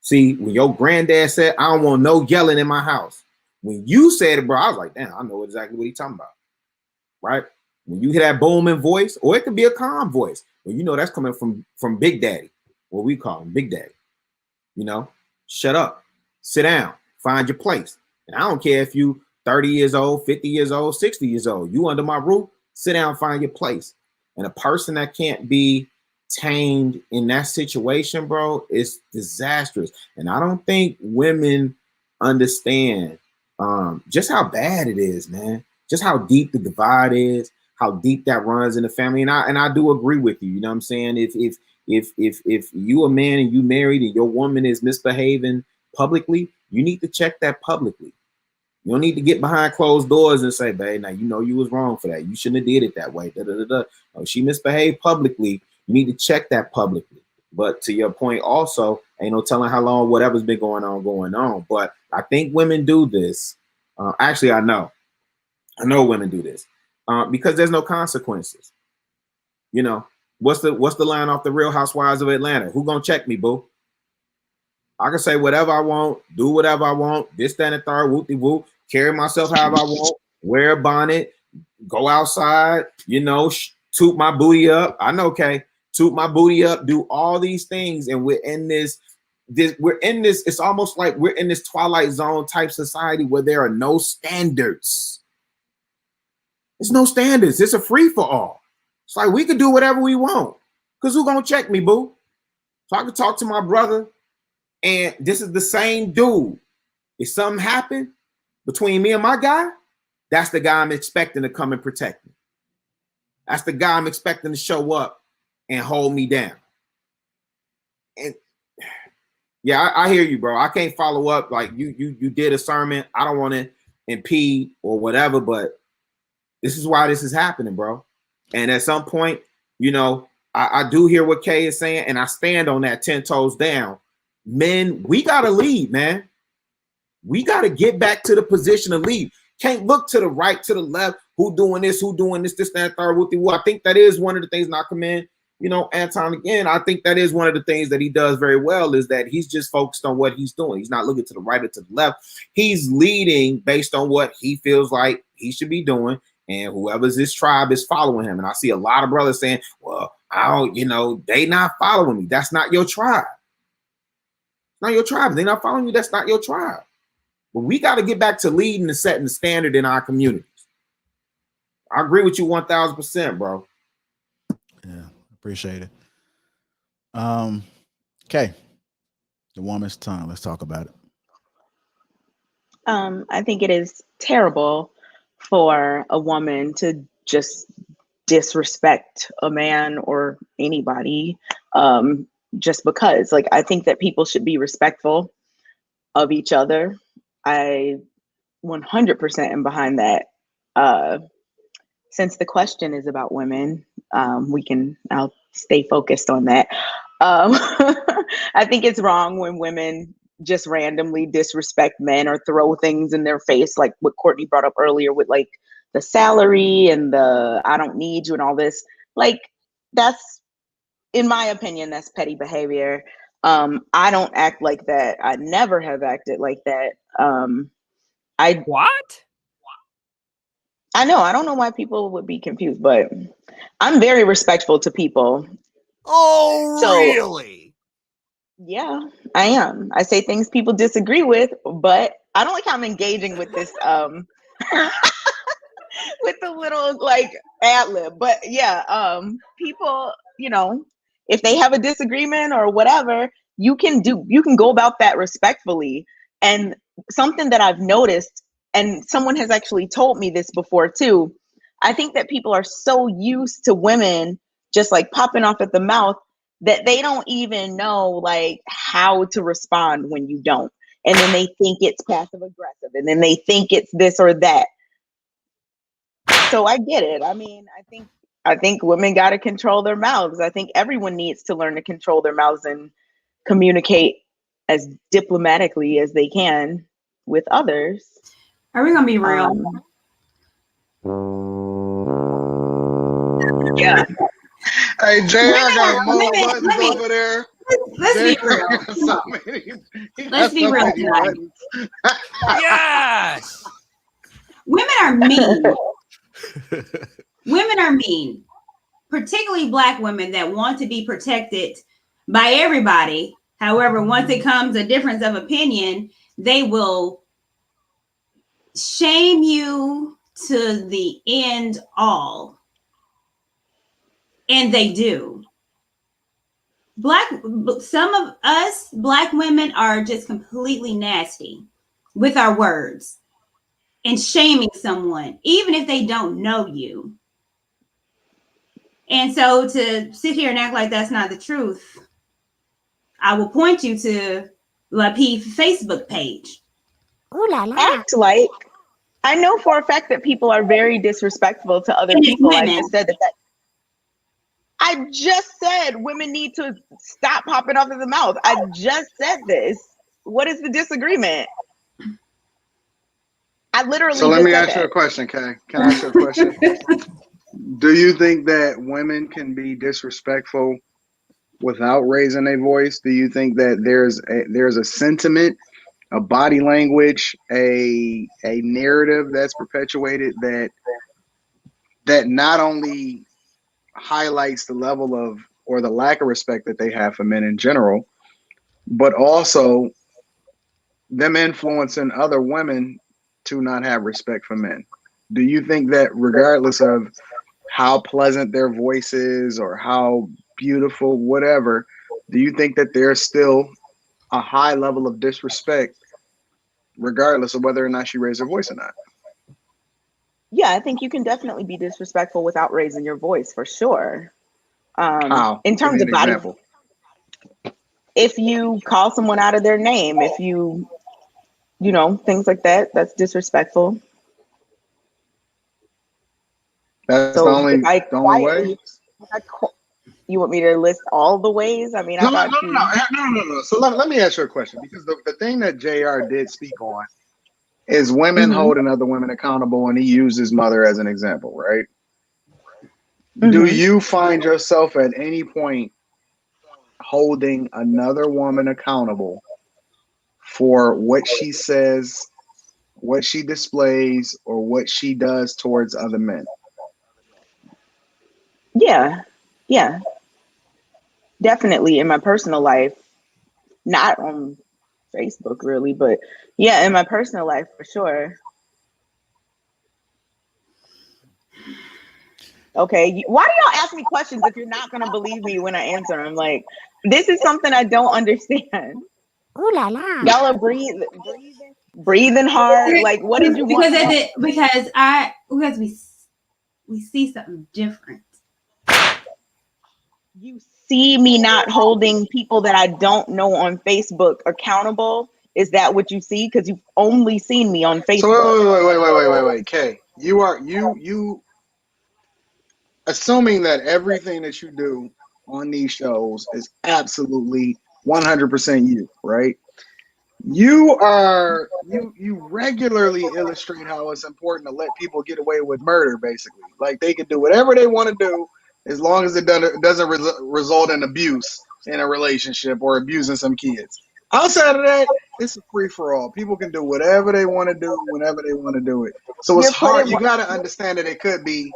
see, when your granddad said, "I don't want no yelling in my house," when you said it, bro, I was like, damn, I know exactly what he's talking about, right? When you hear that booming voice, or it could be a calm voice, well, you know that's coming from Big Daddy, what we call him, Big Daddy. Shut up, sit down, find your place. And I don't care if you 30 years old, 50 years old, 60 years old, you under my roof, sit down, find your place. And a person that can't be tamed in that situation, bro, is disastrous. And I don't think women understand just how bad it is, man. Just how deep the divide is, how deep that runs in the family. And I do agree with you. You know what I'm saying? If you a man and you married and your woman is misbehaving publicly, you need to check that publicly. You don't need to get behind closed doors and say, babe, now you know you was wrong for that. You shouldn't have did it that way. No, she misbehaved publicly. You need to check that publicly. But to your point also, ain't no telling how long whatever's been going on. But I think women do this. Actually, I know women do this because there's no consequences. What's the line off the Real Housewives of Atlanta? Who gonna check me, boo? I can say whatever I want, do whatever I want, this, that, and the third, whoop-de-whoop, carry myself however I want, wear a bonnet, go outside, toot my booty up. I know, okay, toot my booty up, do all these things, and we're in this, it's almost like we're in this Twilight Zone type society where there are no standards. There's no standards. It's a free-for-all. It's like we could do whatever we want, because who gonna check me, boo? So I could talk to my brother, and this is the same dude. If something happened between me and my guy, that's the guy I'm expecting to come and protect me. That's the guy I'm expecting to show up and hold me down. And yeah, I hear you, bro. I can't follow up like you did a sermon. I don't want to impede or whatever, but this is why this is happening, bro. And at some point, I do hear what Kay is saying, and I stand on that 10 toes down. Men, we gotta lead, man. We gotta get back to the position of lead. Can't look to the right, to the left, who doing this, this, that, third, with you. I think that is one of the things, not commend, Anton again. I think that is one of the things that he does very well, is that he's just focused on what he's doing. He's not looking to the right or to the left. He's leading based on what he feels like he should be doing, and whoever's his tribe is following him. And I see a lot of brothers saying, well, they not following me. That's not your tribe. Not your tribe. They're not following you. That's not your tribe. But we got to get back to leading and setting the standard in our communities. I agree with you 1,000%, bro. Yeah, appreciate it. Okay, the woman's tongue. Let's talk about it. I think it is terrible for a woman to just disrespect a man or anybody. Just because, I think that people should be respectful of each other. I 100% am behind that. Since the question is about women, I'll stay focused on that. I think it's wrong when women just randomly disrespect men or throw things in their face, like what Courtney brought up earlier with the salary and the I don't need you and all this. That's, in my opinion, that's petty behavior. I don't act like that. I never have acted like that. What? I know. I don't know why people would be confused, but I'm very respectful to people. Oh, really? Yeah, I am. I say things people disagree with, but I don't like how I'm engaging with this. with the little like ad lib. But yeah, people, if they have a disagreement or whatever, you can go about that respectfully. And something that I've noticed, and someone has actually told me this before too, I think that people are so used to women just like popping off at the mouth that they don't even know like how to respond when you don't. And then they think it's passive aggressive, and then they think it's this or that. So I get it. I mean, I think women got to control their mouths. I think everyone needs to learn to control their mouths and communicate as diplomatically as they can with others. Are we gonna be real? Yeah. Hey, JR got more women- buttons women- over there. Let's be JR real. got so many. Let's be real tonight. Yes. Women are mean. Women are mean, particularly Black women that want to be protected by everybody. However, once it comes a difference of opinion, they will shame you to the end all. And they do. Some of us Black women are just completely nasty with our words and shaming someone, even if they don't know you. And so to sit here and act like that's not the truth, I will point you to Lapeef Facebook page. Ooh la la. Act like, I know for a fact that people are very disrespectful to other And it's people. I women. just said that. I just said women need to stop popping off of the mouth. I just said this. What is the disagreement? I literally. So let just me said ask you that. a question, Kay. Can I ask you a question? Do you think that women can be disrespectful without raising a voice? Do you think that there's a sentiment, a body language, a narrative that's perpetuated that not only highlights the level of or the lack of respect that they have for men in general, but also them influencing other women to not have respect for men? Do you think that regardless of how pleasant their voice is or how beautiful, whatever, do you think that there's still a high level of disrespect regardless of whether or not she raised her voice or not? Yeah, I think you can definitely be disrespectful without raising your voice, for sure. How? In terms of body, example. if you call someone out of their name, if you things like that, that's disrespectful. That's So the only if I the only way. quietly, you want me to list all the ways? I mean, I thought No. So let me ask you a question, because the thing that JR did speak on is women Mhm. holding other women accountable, and he used his mother as an example, right? Mhm. Do you find yourself at any point holding another woman accountable for what she says, what she displays, or what she does towards other men? Yeah, definitely in my personal life, not on Facebook really, but yeah, in my personal life for sure. Okay, why do y'all ask me questions if you're not gonna believe me when I answer them? Like, this is something I don't understand. Ooh la la. Y'all are breathing hard. Like, what did you want? Because we see something different. You see me not holding people that I don't know on Facebook accountable? Is that what you see? Because you've only seen me on Facebook. So wait, Kay. You assuming that everything that you do on these shows is absolutely 100% you, right? You regularly illustrate how it's important to let people get away with murder, basically. Like, they can do whatever they want to do as long as it doesn't result in abuse in a relationship or abusing some kids. Outside of that, it's a free-for-all. People can do whatever they want to do whenever they want to do it. So it's hard. You got to understand that it could be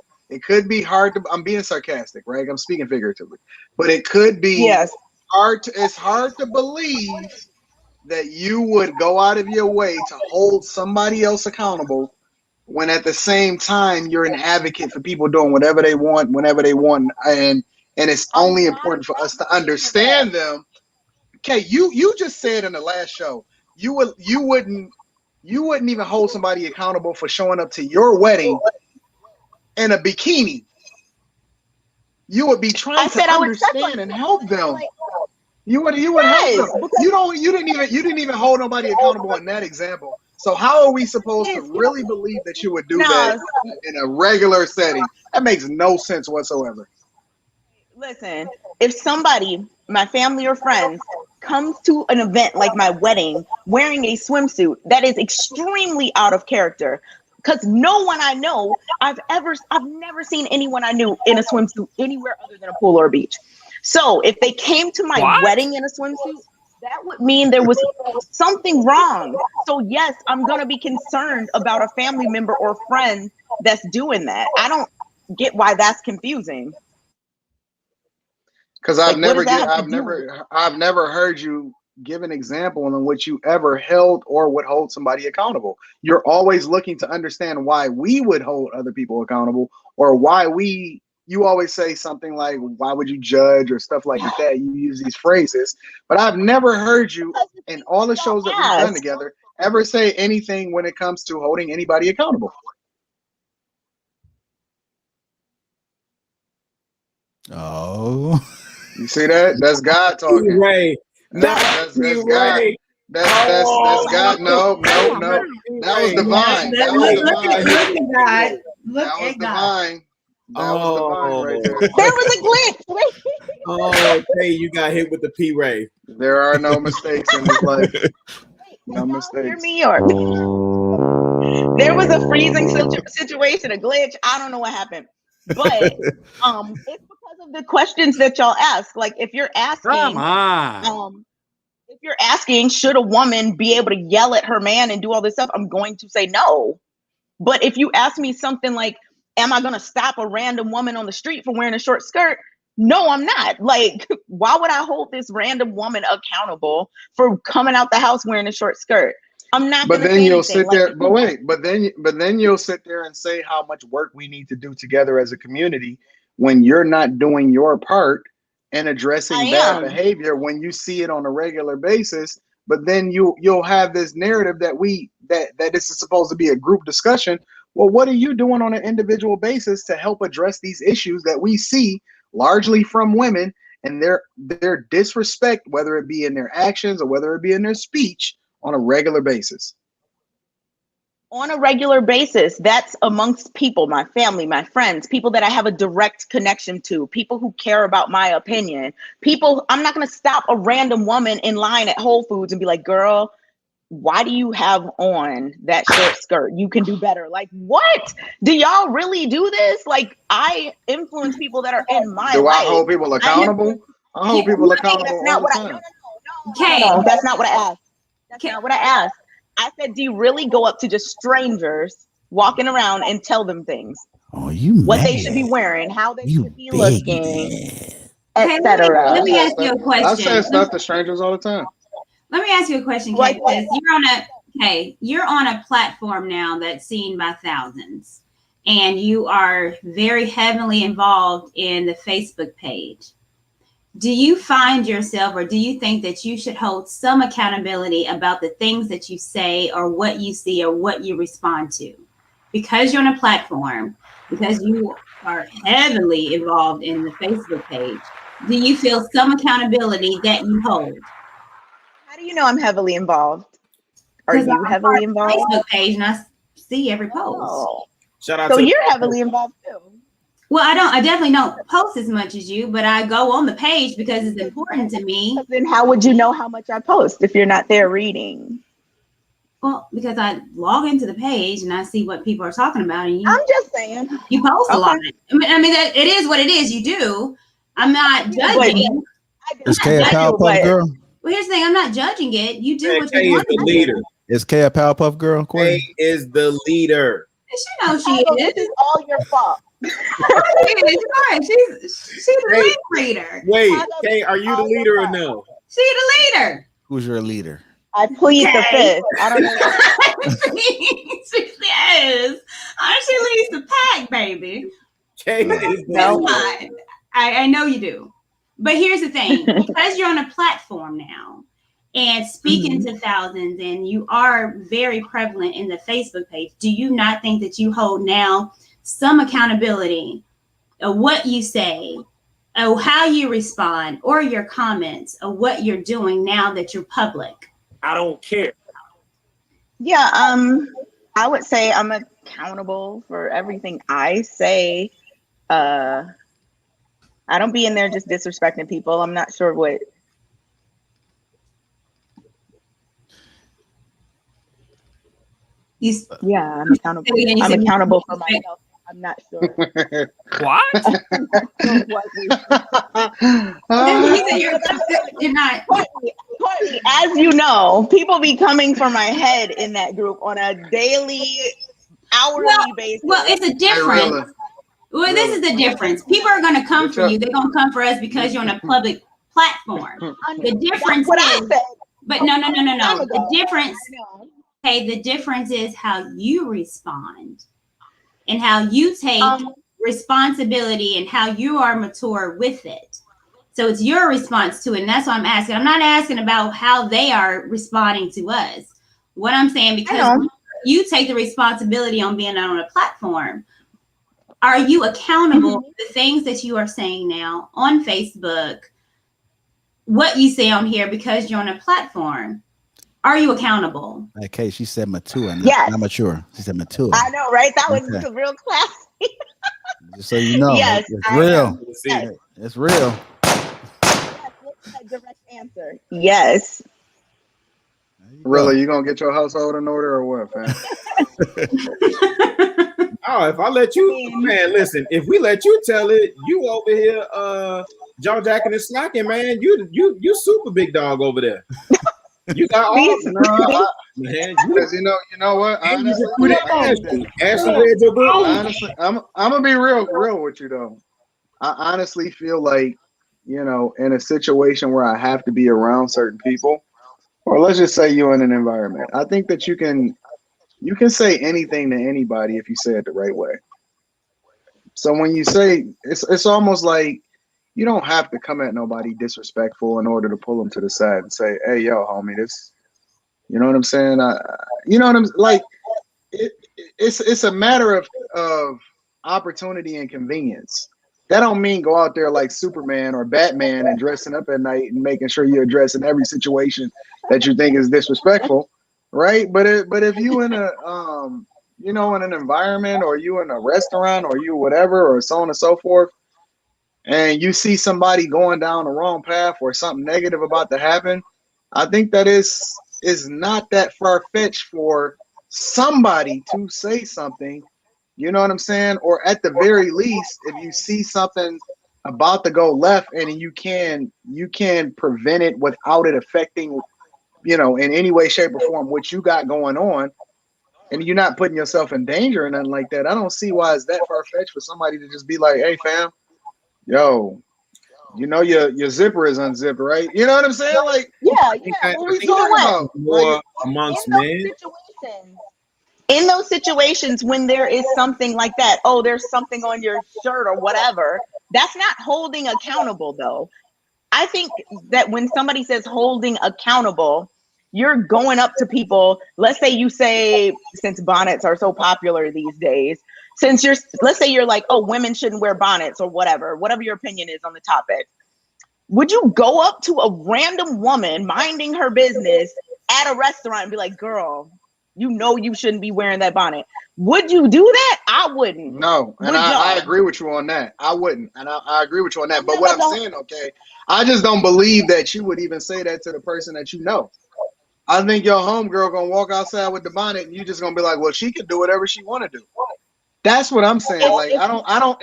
hard to. I'm being sarcastic, right? I'm speaking figuratively, but it could be hard. It's hard to believe that you would go out of your way to hold somebody else accountable when at the same time you're an advocate for people doing whatever they want, whenever they want, and it's only important for us to understand them. Okay, you just said in the last show you wouldn't even hold somebody accountable for showing up to your wedding in a bikini. You would be trying to understand and help them. You would help them. You didn't even hold nobody accountable in that example. So how are we supposed to really believe that you would do that in a regular setting? That makes no sense whatsoever. Listen, if somebody, my family or friends, comes to an event like my wedding wearing a swimsuit, that is extremely out of character. Because no one I know, I've never seen anyone I knew in a swimsuit anywhere other than a pool or a beach. So if they came to my wedding in a swimsuit, that would mean there was something wrong. So yes, I'm going to be concerned about a family member or friend that's doing that. I don't get why that's confusing. Because I've never heard you give an example in which you ever held or would hold somebody accountable. You're always looking to understand why we would hold other people accountable, or why you always say something like, why would you judge, or stuff like that. You use these phrases, but I've never heard you in all the shows that we've done together ever say anything when it comes to holding anybody accountable. Oh, you see that? That's God talking. Ray. That's God. That's God. No. That was divine. That was divine. That was divine. That was divine right there. There was a glitch. Oh, okay, you got hit with the P Ray. There are no mistakes in this life. No mistakes. Hear me, or there was a freezing situation, a glitch. I don't know what happened, but it's because of the questions that y'all ask. Like if you're asking, should a woman be able to yell at her man and do all this stuff? I'm going to say no. But if you ask me something like, am I going to stop a random woman on the street for wearing a short skirt? No, I'm not. Like, why would I hold this random woman accountable for coming out the house wearing a short skirt? I'm not. But then you'll sit there. But wait. But then you'll sit there and say how much work we need to do together as a community when you're not doing your part and addressing bad behavior when you see it on a regular basis. But then you'll have this narrative that this is supposed to be a group discussion. Well, what are you doing on an individual basis to help address these issues that we see largely from women and their disrespect, whether it be in their actions or whether it be in their speech, on a regular basis? On a regular basis, that's amongst people, my family, my friends, people that I have a direct connection to, people who care about my opinion, people. I'm not going to stop a random woman in line at Whole Foods and be like, girl, why do you have on that short skirt? You can do better. Like, what? Do y'all really do this? Like, I influence people that are in my life. Do I hold people accountable? I hold people accountable all the time. No, that's not what I asked. That's not what I asked. I said, do you really go up to just strangers walking around and tell them things? Oh, you what mad. They should be wearing, how they should be looking, etc. Let me ask you a question. I say stuff to strangers all the time. Let me ask you a question, Kate. You're on a platform now that's seen by thousands, and you are very heavily involved in the Facebook page. Do you find yourself, or do you think that you should hold some accountability about the things that you say or what you see or what you respond to? Because you're on a platform, because you are heavily involved in the Facebook page, do you feel some accountability that you hold? How do you know I'm heavily involved? Are you heavily involved? Facebook page, and I see every post. Oh. Shout out. So you're heavily involved too. Well, I definitely don't post as much as you, but I go on the page because it's important to me. Then how would you know how much I post if you're not there reading? Well, because I log into the page and I see what people are talking about. And I'm just saying. You post a lot. I mean, it is what it is. You do. I'm not judging. Is Kay a Powerpuff Girl? Well, here's the thing. I'm not judging it. You do what you want. Kay is the leader. Is Kay a Powerpuff Girl? Kay is the leader. She knows she is. This is all your fault. She's the leader. Wait, Kay, are you the leader or no? She the leader. Who's your leader? I plead the Okay. fifth. I don't know. Yes. She leads the pack, baby. Okay. No. I know you do. But here's the thing, because you're on a platform now and speaking to thousands, and you are very prevalent in the Facebook page, do you not think that you hold now some accountability of what you say, of how you respond, or your comments, of what you're doing now that you're public? I don't care. Yeah, I would say I'm accountable for everything I say. I don't be in there just disrespecting people. I'm not sure what. Yeah, I'm accountable. I'm accountable for myself. I'm not sure. What? You're not. Courtney, as you know, people be coming for my head in that group on a daily, hourly basis. Well, it's a difference. Well, this is the difference. People are going to come for you. They're going to come for us because you're on a public platform. The difference is, but no. The difference, the difference is how you respond and how you take responsibility and how you are mature with it. So it's your response to it. And that's what I'm asking. I'm not asking about how they are responding to us. What I'm saying, because you take the responsibility on being on a platform. Are you accountable for the things that you are saying now on Facebook, what you say on here because you're on a platform? Are you accountable? Okay, she said mature. Yes. Not mature. She said mature. I know, right? That was the real classy. Just so you know, yes, it's real. Yes. It's real. Yes, what's that direct answer? Yes. Really, you gonna get your household in order or what, fam? Oh, if I let you, man, listen. If we let you tell it, you over here, jaw jacking and slacking, man. You super big dog over there. You got all man. You know what? Honestly, Ashley read your book. Honestly, I'm gonna be real with you though. I honestly feel like, in a situation where I have to be around certain people, or let's just say you're in an environment, I think that you can say anything to anybody if you say it the right way. So when you say, it's almost like you don't have to come at nobody disrespectful in order to pull them to the side and say, "Hey, yo, homie, this," you know what I'm saying? You know what I'm like? It's a matter of opportunity and convenience. That don't mean go out there like Superman or Batman and dressing up at night and making sure you're addressing every situation that you think is disrespectful, right? But if you in a in an environment, or you in a restaurant, or you whatever, or so on and so forth, and you see somebody going down the wrong path or something negative about to happen, I think that is not that far-fetched for somebody to say something, you know what I'm saying? Or at the very least, if you see something about to go left and you can prevent it without it affecting, in any way, shape, or form what you got going on, and you're not putting yourself in danger or nothing like that, I don't see why it's that far-fetched for somebody to just be like, "Hey, fam, yo, your zipper is unzipped, right?" You know what I'm saying? Like, yeah. What we talking about? More amongst men. In those situations when there is something like that, there's something on your shirt or whatever, that's not holding accountable though. I think that when somebody says holding accountable, you're going up to people. Let's say since bonnets are so popular these days, let's say you're like, "Oh, women shouldn't wear bonnets," or whatever your opinion is on the topic. Would you go up to a random woman minding her business at a restaurant and be like, "Girl, you shouldn't be wearing that bonnet"? Would you do that? I wouldn't. No, and I agree with you on that. I wouldn't, and I agree with you on that. But what I'm saying, I just don't believe that you would even say that to the person that you know. I think your homegirl gonna walk outside with the bonnet, and you just gonna be like, "Well, she can do whatever she want to do." That's what I'm saying. Like, I don't.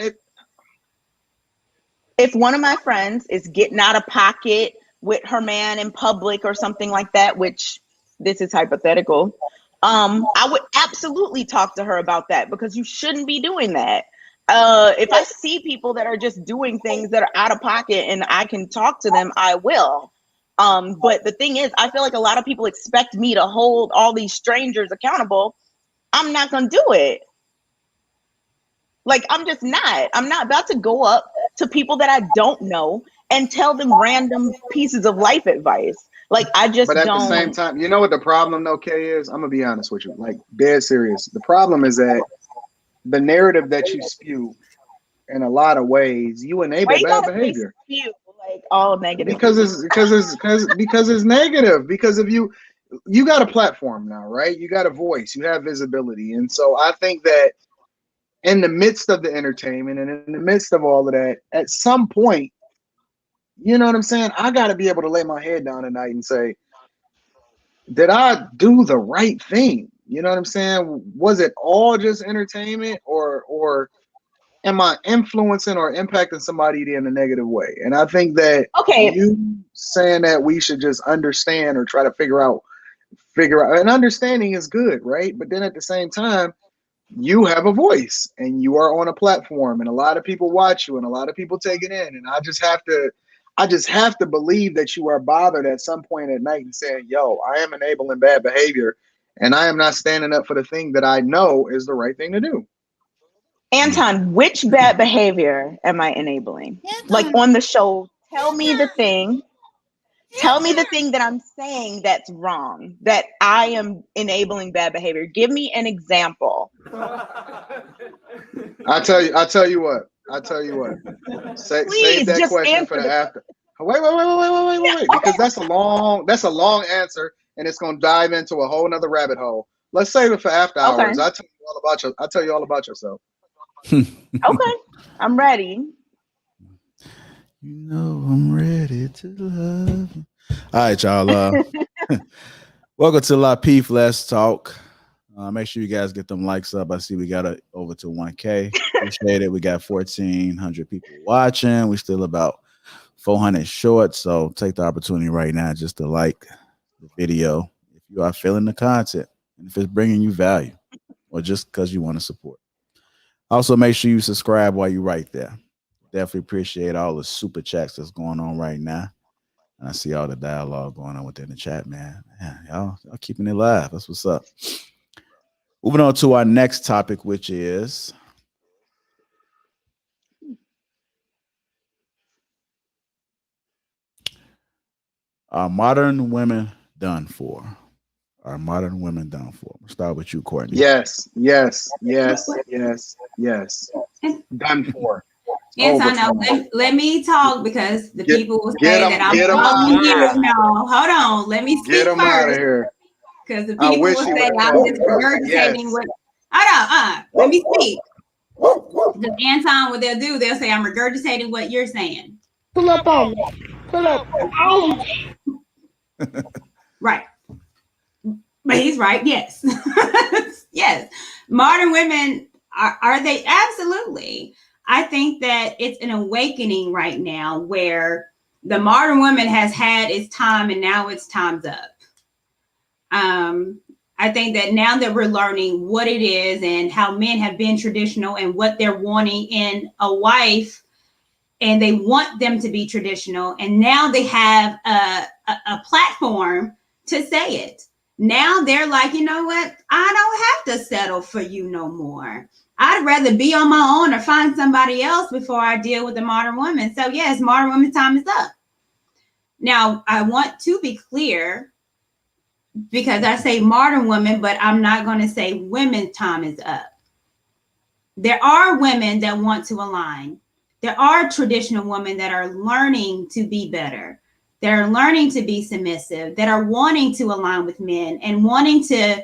If one of my friends is getting out of pocket with her man in public or something like that, which this is hypothetical, I would absolutely talk to her about that, because you shouldn't be doing that. If I see people that are just doing things that are out of pocket and I can talk to them, I will. But the thing is, I feel like a lot of people expect me to hold all these strangers accountable. I'm not gonna do it. Like, I'm just not. I'm not about to go up to people that I don't know and tell them random pieces of life advice. Like, I just But at don't. the same time, you know what the problem though, Kay, is? I'm gonna be honest with you, like dead serious. The problem is that the narrative that you spew, in a lot of ways, you enable Why you bad gotta say behavior. spew, like all negative? Because it's negative. Because if you got a platform now, right? You got a voice, you have visibility, and so I think that in the midst of the entertainment and in the midst of all of that, at some point, you know what I'm saying? I got to be able to lay my head down at night and say, did I do the right thing? You know what I'm saying? Was it all just entertainment, or am I influencing or impacting somebody in a negative way? And I think that you saying that we should just understand or try to figure out, and understanding is good, right? But then at the same time, you have a voice and you are on a platform and a lot of people watch you and a lot of people take it in. And I just have to believe that you are bothered at some point at night and saying, yo, I am enabling bad behavior and I am not standing up for the thing that I know is the right thing to do. Anton, which bad behavior am I enabling? Like on the show, tell me the thing. Tell me the thing that I'm saying that's wrong, that I am enabling bad behavior. Give me an example. I'll tell you what. Save that question for the after. Wait. Because that's a long answer and it's gonna dive into a whole nother rabbit hole. Let's save it for after hours. I'll tell you all about yourself. Okay. I'm ready. You know I'm ready to love. All right, y'all. Welcome to Lapeef. Let's talk. Make sure you guys get them likes up. I see we got it over to 1K. Appreciate it. We got 1,400 people watching. We still about 400 short. So take the opportunity right now just to like the video if you are feeling the content and if it's bringing you value or just because you want to support. Also, make sure you subscribe while you're right there. Definitely appreciate all the super chats that's going on right now. And I see all the dialogue going on within the chat, man. Y'all keeping it live. That's what's up. Moving on to our next topic, which is are modern women done for? Are modern women done for? We'll start with you, Courtney. Yes. Done for. Anton, let me talk because the people will say that I'm wrong here. No, hold on. Let me speak Get them out of first. here. Because the people will say I'm just regurgitating what. Hold on. Let me speak. Because Anton, what they'll do, they'll say I'm regurgitating what you're saying. Pull up on me. Pull up on me. Right. But he's right. Yes. Yes. Modern women, are they? Absolutely. I think that it's an awakening right now where the modern woman has had its time and now its time's up. I think that now that we're learning what it is and how men have been traditional and what they're wanting in a wife, and they want them to be traditional, and now they have a platform to say it. Now they're like, you know what? I don't have to settle for you no more. I'd rather be on my own or find somebody else before I deal with a modern woman. So yes, modern woman time is up. Now, I want to be clear because I say modern women, but I'm not going to say women's time is up. There are women that want to align. There are traditional women that are learning to be better. They're learning to be submissive, that are wanting to align with men and wanting to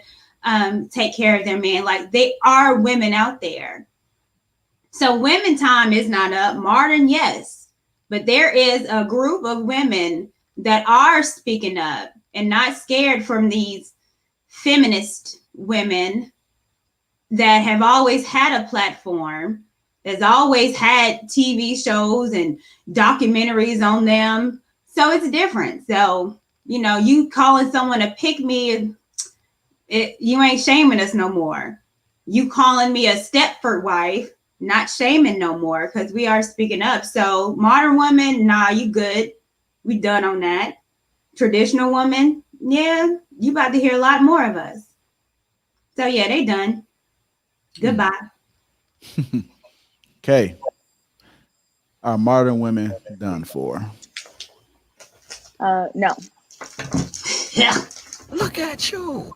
take care of their man. Like, they are women out there. So women time is not up. Modern, yes. But there is a group of women that are speaking up and not scared from these feminist women that have always had a platform, that's always had TV shows and documentaries on them. So it's different. So, you know, you calling someone a pick me, you ain't shaming us no more. You calling me a Stepford wife, not shaming no more, because we are speaking up. So modern women, nah, you good. We done on that. traditional woman, yeah, you about to hear a lot more of us. So yeah, they done. Goodbye. Okay. Are modern women done for? No. Yeah. Look at you.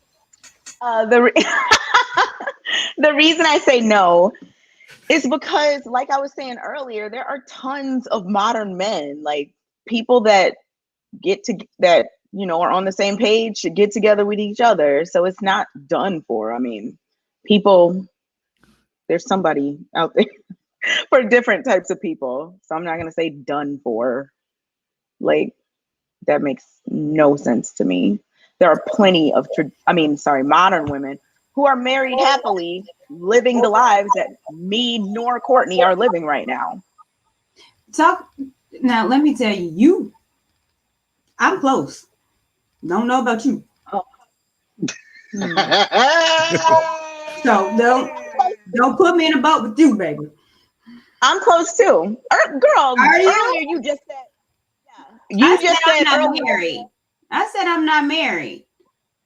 The reason I say no is because, like I was saying earlier, there are tons of modern men, like people that are on the same page, should get together with each other. So it's not done for. I mean, there's somebody out there for different types of people. So I'm not gonna say done for. Like, that makes no sense to me. There are plenty of modern women who are married happily, living the lives that me nor Courtney are living right now. Now, let me tell you, I'm close. Don't know about you. Oh. So don't put me in a boat with you, baby. I'm close too. Girl, earlier you just said, you just said I'm not married. I said I'm not married.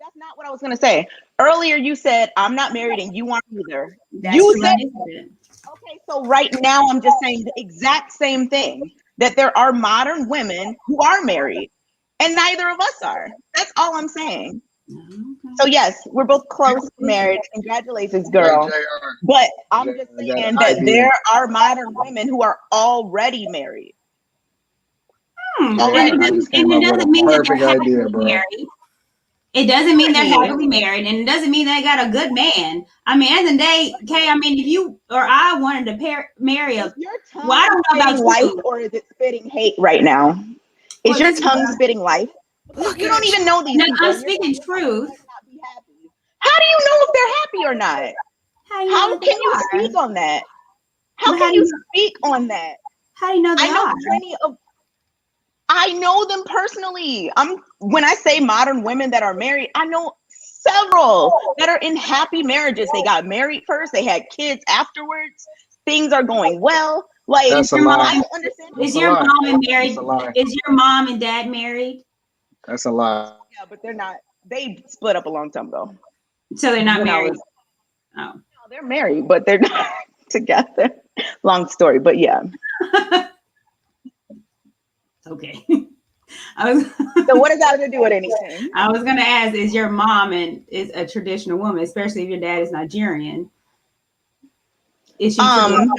That's not what I was gonna say. Earlier you said I'm not married and you aren't either. That's You true, said I did. okay, so right now I'm just saying the exact same thing, that there are modern women who are married and neither of us are. That's all I'm saying. So yes, we're both close to marriage. Congratulations, girl. Hey, JR. But I'm just I got saying an that idea. there are modern women who are already married. I just came up with a perfect idea, bro. Married. It doesn't mean they're happily married, and it doesn't mean they got a good man. I mean, at the end of the day, Kay, I mean, if you or I wanted to marry a, well, I don't know about life, or is it spitting hate right now? Is your tongue spitting life? You don't even know these people. I'm speaking truth. How do you know if they're happy or not? How can you speak on that? How can you speak on that? How do you know they are? I know them personally. When I say modern women that are married, I know several that are in happy marriages. They got married first, they had kids afterwards. Things are going well. Like, That's a lie. I don't understand. Is your mom married? Is your mom and dad married? That's a lie. Yeah, but they're not. They split up a long time ago. So they're not married. No, they're married, but they're not together. Long story, but yeah. Okay. So what does that have to do with anything? I was gonna ask, is your mom is a traditional woman, especially if your dad is Nigerian? Is she traditional?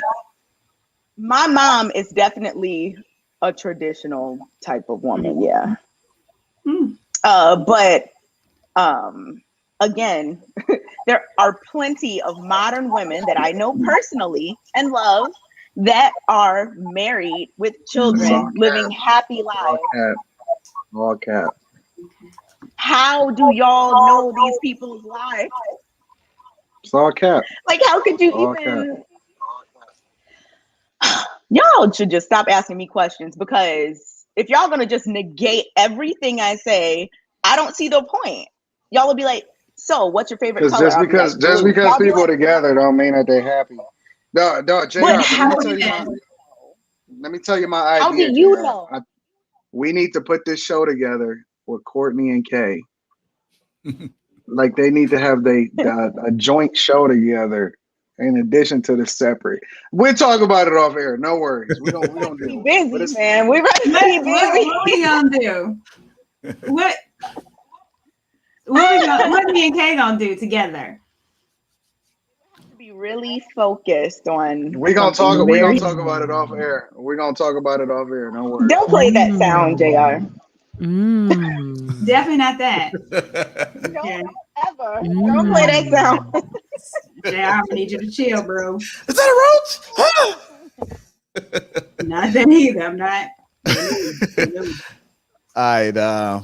My mom is definitely a traditional type of woman, yeah. But again, there are plenty of modern women that I know personally and love that are married with children, living happy lives. All cap. How do y'all know these people's lives? It's all cap. Like, how could you even? Y'all should just stop asking me questions, because if y'all gonna just negate everything I say, I don't see the point. Y'all will be like, so what's your favorite color? Just because people together don't mean that they're happy. No, JR, let me tell you my idea. How do you know? We need to put this show together with Courtney and Kay. Like, they need to have a joint show together in addition to the separate. We'll talk about it off air. No worries. We don't do it. Busy, man. We're ready to be busy. What we gonna do? What me and Kay gonna do together? Be really focused on. We're gonna talk about it off air. We're gonna talk about it off air. No worries. Don't play that sound, JR. Definitely not that. Don't ever. Don't play that sound. JR, I need you to chill, bro. Is that a roach? Not that either. I'm not. All right,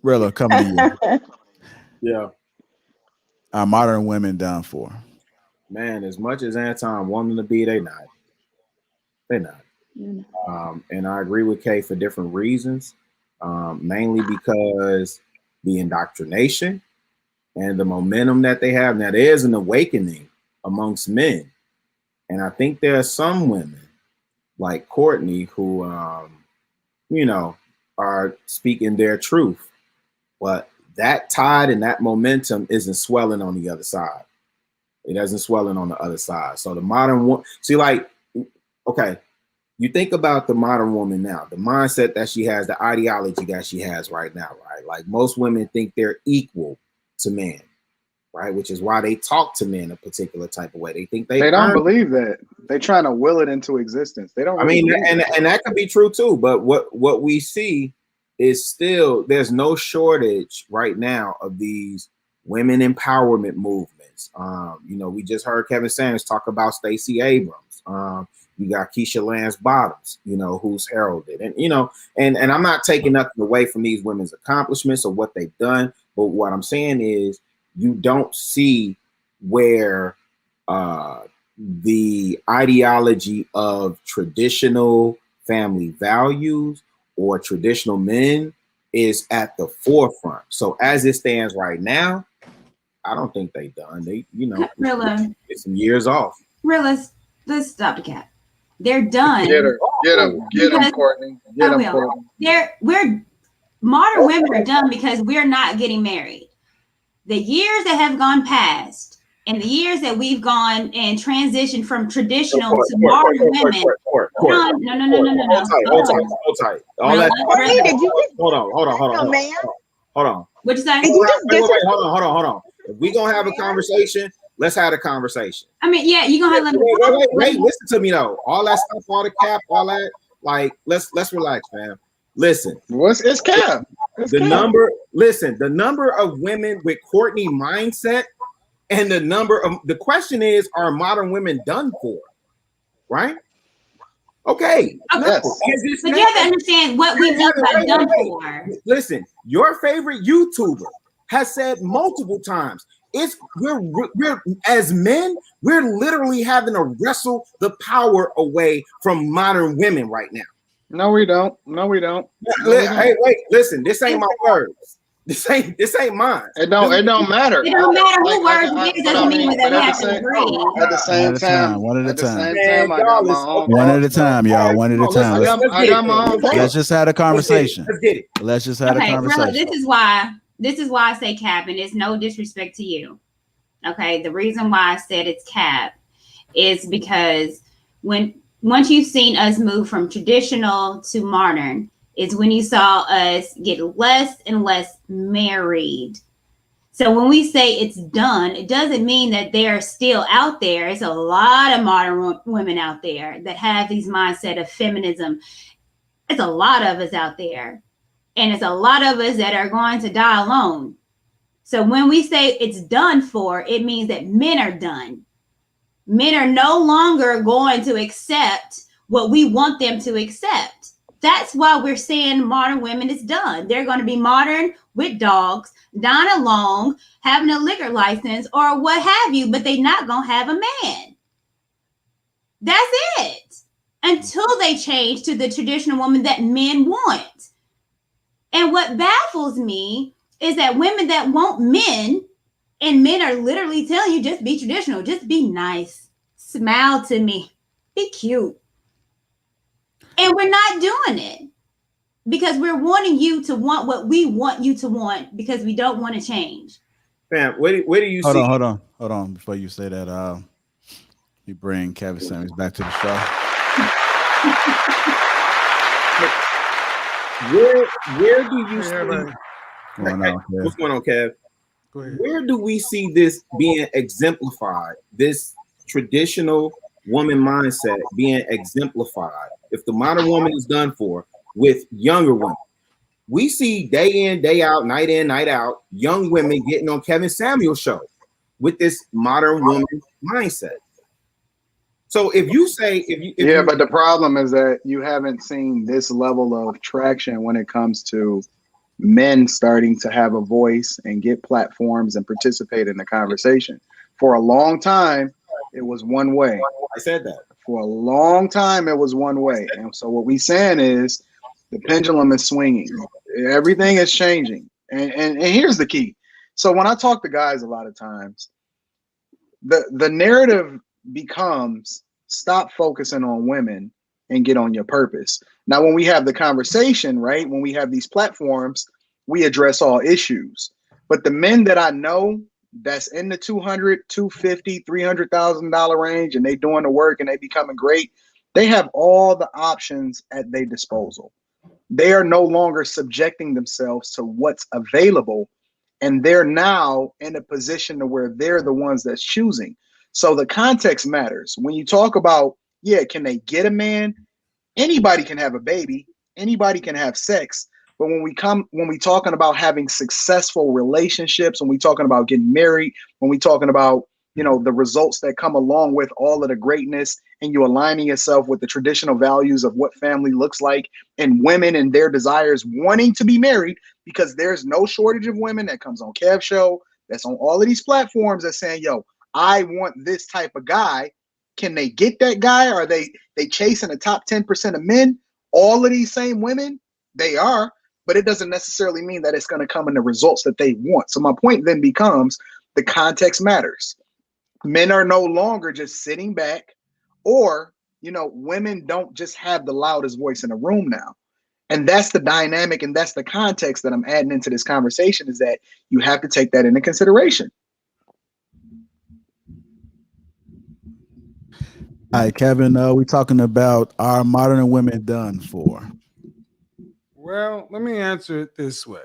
Rilla, coming to you. Yeah. Are modern women done for? Man, as much as Anton wanted to be, they not. They're not. And I agree with Kay for different reasons. Mainly because the indoctrination and the momentum that they have. Now, there is an awakening amongst men. And I think there are some women like Courtney who, are speaking their truth, but that tide and that momentum isn't swelling on the other side. It doesn't swelling on the other side. So the modern woman, see, like, okay, you think about the modern woman now, the mindset that she has, the ideology that she has right now, right? Like most women think they're equal to men, right? Which is why they talk to men a particular type of way. They think They don't believe that. They're trying to will it into existence. They don't. Really and that could be true too. But what we see is still there's no shortage right now of these women empowerment movements. You know, we just heard Kevin Sanders talk about Stacey Abrams. You got Keisha Lance Bottoms, you know, who's heralded, and you know, and I'm not taking nothing away from these women's accomplishments or what they've done, but what I'm saying is you don't see where the ideology of traditional family values or traditional men is at the forefront. So as it stands right now, I don't think they done. They, you know, it's some years off. Let's stop the cap. They're done. Get them, Courtney. Get them, Courtney. We're modern women are done because we're not getting married. The years that have gone past and the years that we've gone and transitioned from traditional to modern women. No. Hold tight. All that. Hold on. What'd you say? Hold on. If we gonna have a conversation, let's have a conversation. I mean, yeah, you gonna have wait, listen to me though. All that stuff, all the cap, all that, like, let's relax, fam. Listen. It's cap. The number of women with Courtney mindset and the question is, are modern women done for? Right? Okay. Yes. But you have to understand what we mean by done for. Listen, your favorite YouTuber has said multiple times, we're as men, we're literally having to wrestle the power away from modern women right now. No, we don't. Hey, wait, listen, this ain't my words. This ain't mine. It don't matter. It don't matter who words it is, doesn't mean that we have to agree. At the same time. One at a time. I got my own. One at a time, y'all. One at a time. I got my own. Let's just have a conversation. Let's get it. Let's just have a conversation. This is why I say cap, and it's no disrespect to you. Okay, the reason why I said it's cap is because once you've seen us move from traditional to modern, is when you saw us get less and less married. So when we say it's done, it doesn't mean that they're still out there. It's a lot of modern women out there that have these mindset of feminism. It's a lot of us out there. And it's a lot of us that are going to die alone. So when we say it's done for, it means that men are done. Men are no longer going to accept what we want them to accept. That's why we're saying modern women is done. They're going to be modern with dogs, dying alone, having a liquor license or what have you, but they're not going to have a man. That's it. Until they change to the traditional woman that men want. And what baffles me is that women that want men, and men are literally telling you, just be traditional, just be nice, smile to me, be cute. And we're not doing it because we're wanting you to want what we want you to want because we don't want to change. Fam, where do you see? Hold on. Before you say that, you bring Kevin Sanders back to the show. Where do you see? What's going on, Kev? Go ahead. Where do we see this being exemplified? This traditional woman mindset being exemplified? If the modern woman is done for with younger women, we see day in, day out, night in, night out, young women getting on Kevin Samuel's show with this modern woman mindset. So if you say, but the problem is that you haven't seen this level of traction when it comes to men starting to have a voice and get platforms and participate in the conversation. For a long time, it was one way. I said that. For a long time, it was one way. And so what we're saying is the pendulum is swinging. Everything is changing. And here's the key. So when I talk to guys a lot of times, the narrative becomes stop focusing on women and get on your purpose. Now, when we have the conversation, right, when we have these platforms, we address all issues. But the men that I know that's in the $200, $250, $300,000 range, and they doing the work and they becoming great, they have all the options at their disposal. They are no longer subjecting themselves to what's available, and they're now in a position to where they're the ones that's choosing. So the context matters. When you talk about, yeah, can they get a man? Anybody can have a baby. Anybody can have sex. But when we talking about having successful relationships, when we talking about getting married, when we talking about, you know, the results that come along with all of the greatness, and you aligning yourself with the traditional values of what family looks like, and women and their desires wanting to be married, because there's no shortage of women that comes on Kev Show, that's on all of these platforms that's saying, yo, I want this type of guy. Can they get that guy? Are they chasing the top 10% of men? All of these same women, they are, but it doesn't necessarily mean that it's going to come in the results that they want. So my point then becomes the context matters. Men are no longer just sitting back, or, you know, women don't just have the loudest voice in the room now. And that's the dynamic, and that's the context that I'm adding into this conversation, is that you have to take that into consideration. All right, Kevin, we're talking about, are modern women done for? Well, let me answer it this way.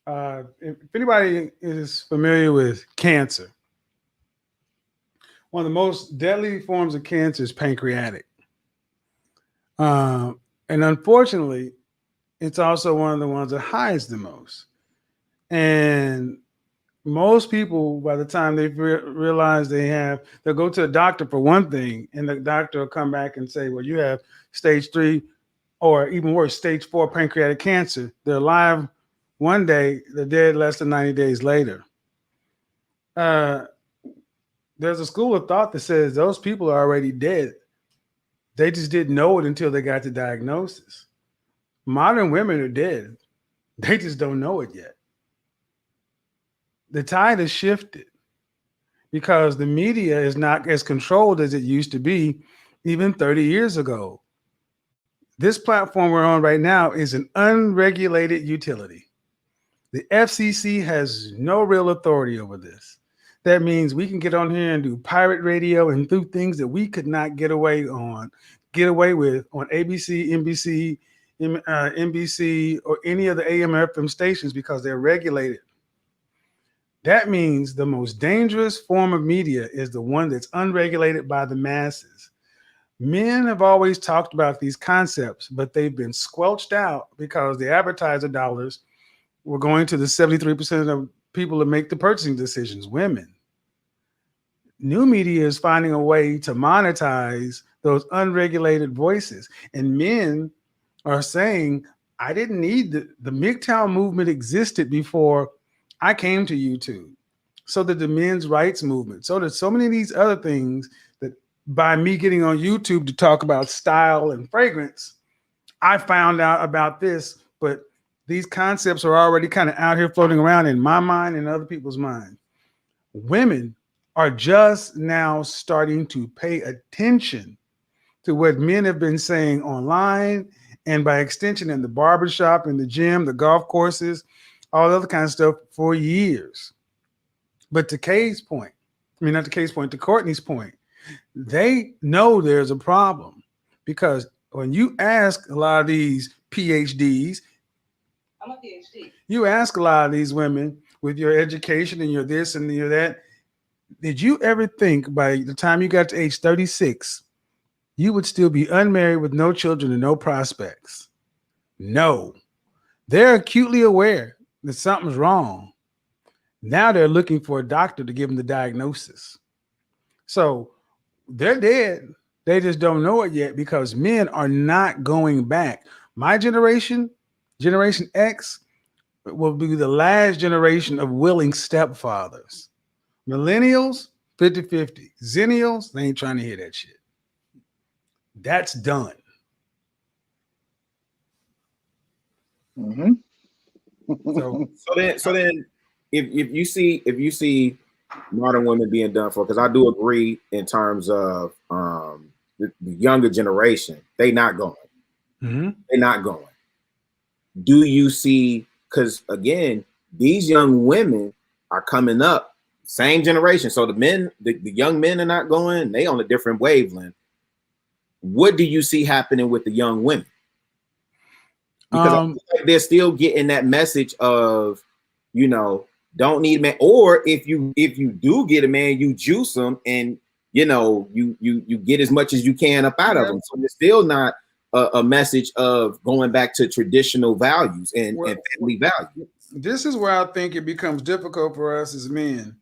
If anybody is familiar with cancer, one of the most deadly forms of cancer is pancreatic. And unfortunately, it's also one of the ones that hides the most. And most people, by the time they realize they'll go to a doctor for one thing, and the doctor will come back and say, well, you have stage 3, or even worse, stage 4 pancreatic cancer. They're alive one day, they're dead less than 90 days later. There's a school of thought that says those people are already dead. They just didn't know it until they got the diagnosis. Modern women are dead. They just don't know it yet. The tide has shifted because the media is not as controlled as it used to be even 30 years ago. This platform we're on right now is an unregulated utility. The FCC has no real authority over this. That means we can get on here and do pirate radio and do things that we could not get away with on ABC, NBC, NBC, or any of the AM or FM stations, because they're regulated. That means the most dangerous form of media is the one that's unregulated by the masses. Men have always talked about these concepts, but they've been squelched out because the advertiser dollars were going to the 73% of people that make the purchasing decisions, women. New media is finding a way to monetize those unregulated voices. And men are saying, I didn't need the MGTOW movement existed before I came to YouTube. So did the men's rights movement. So did so many of these other things that by me getting on YouTube to talk about style and fragrance, I found out about this, but these concepts are already kind of out here floating around in my mind and other people's mind. Women are just now starting to pay attention to what men have been saying online, and by extension in the barbershop, in the gym, the golf courses, all the other kind of stuff for years. But to Courtney's point, they know there's a problem, because when you ask a lot of these PhDs, I'm a PhD. You ask a lot of these women with your education and your this and your that, did you ever think by the time you got to age 36, you would still be unmarried with no children and no prospects? No. They're acutely aware that something's wrong. Now they're looking for a doctor to give them the diagnosis. So they're dead. They just don't know it yet, because men are not going back. My generation, Generation X, will be the last generation of willing stepfathers. Millennials, 50-50. Zennials, they ain't trying to hear that shit. That's done. Mm-hmm. So then, if you see modern women being done for, because I do agree in terms of the younger generation, they not going. Mm-hmm. They're not going. Do you see, because again, these young women are coming up, same generation. So the men, the young men are not going, they on a different wavelength. What do you see happening with the young women? Because I feel like they're still getting that message of, you know, don't need a man. Or if you do get a man, you juice them and, you know, you get as much as you can up out of them. So it's still not a message of going back to traditional values and family values. This is where I think it becomes difficult for us as men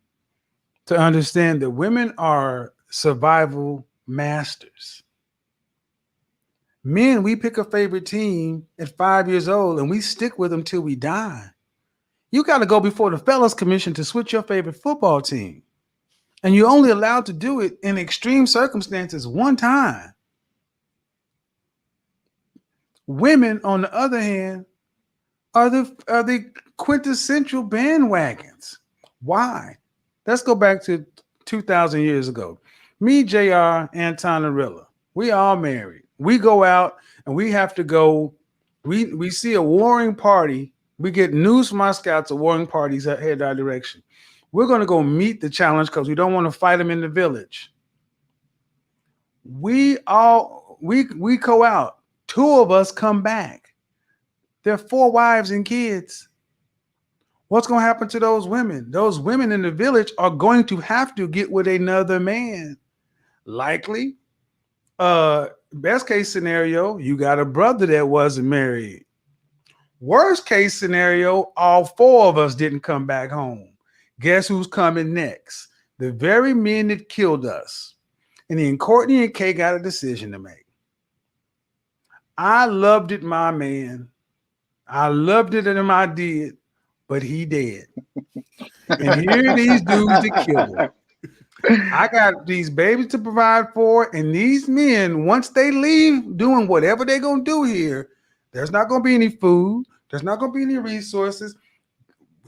to understand that women are survival masters. Men, we pick a favorite team at 5 years old and we stick with them till we die. You got to go before the fellas commission to switch your favorite football team. And you're only allowed to do it in extreme circumstances one time. Women, on the other hand, are the quintessential bandwagons. Why? Let's go back to 2,000 years ago. Me, JR, Anton, and Rilla, we all married. We go out and we have to go. We see a warring party. We get news from our scouts of warring parties that head our direction. We're going to go meet the challenge because we don't want to fight them in the village. We go out. 2 of us come back. There are 4 wives and kids. What's going to happen to those women? Those women in the village are going to have to get with another man. Likely, best case scenario, you got a brother that wasn't married. Worst case scenario, all 4 of us didn't come back home. Guess who's coming next? The very men that killed us. And then Courtney and Kay got a decision to make. I loved it, my man. I loved it and I did, but he dead. And here are these dudes that killed him. I got these babies to provide for, and these men, once they leave doing whatever they're going to do here, there's not going to be any food. There's not going to be any resources.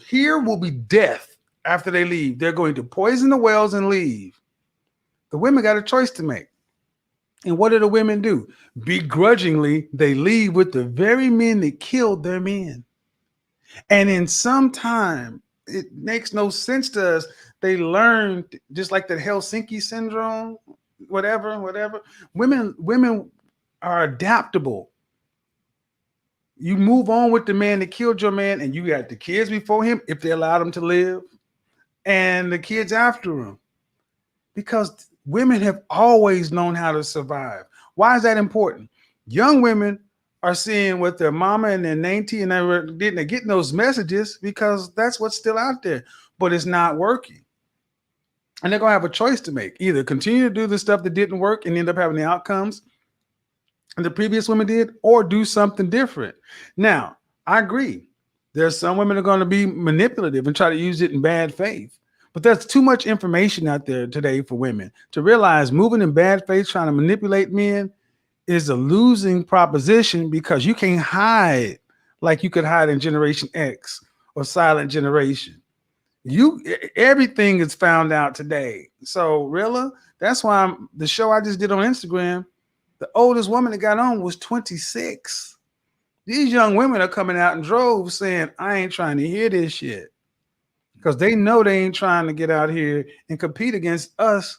Here will be death after they leave. They're going to poison the wells and leave. The women got a choice to make. And what do the women do? Begrudgingly, they leave with the very men that killed their men. And in some time, it makes no sense to us. They learn, just like the Helsinki syndrome, whatever. Women are adaptable. You move on with the man that killed your man, and you got the kids before him, if they allowed him to live, and the kids after him. Because women have always known how to survive. Why is that important? Young women are seeing what their mama and their auntie and they're getting those messages because that's what's still out there, but it's not working. And they're going to have a choice to make. Either continue to do the stuff that didn't work and end up having the outcomes the previous women did, or do something different. Now, I agree. There's some women that are going to be manipulative and try to use it in bad faith. But there's too much information out there today for women to realize moving in bad faith, trying to manipulate men is a losing proposition because you can't hide like you could hide in Generation X or Silent Generation. Everything is found out today. So Rilla, that's why the show I just did on Instagram, the oldest woman that got on was 26. These young women are coming out in droves saying, I ain't trying to hear this shit. Because they know they ain't trying to get out here and compete against us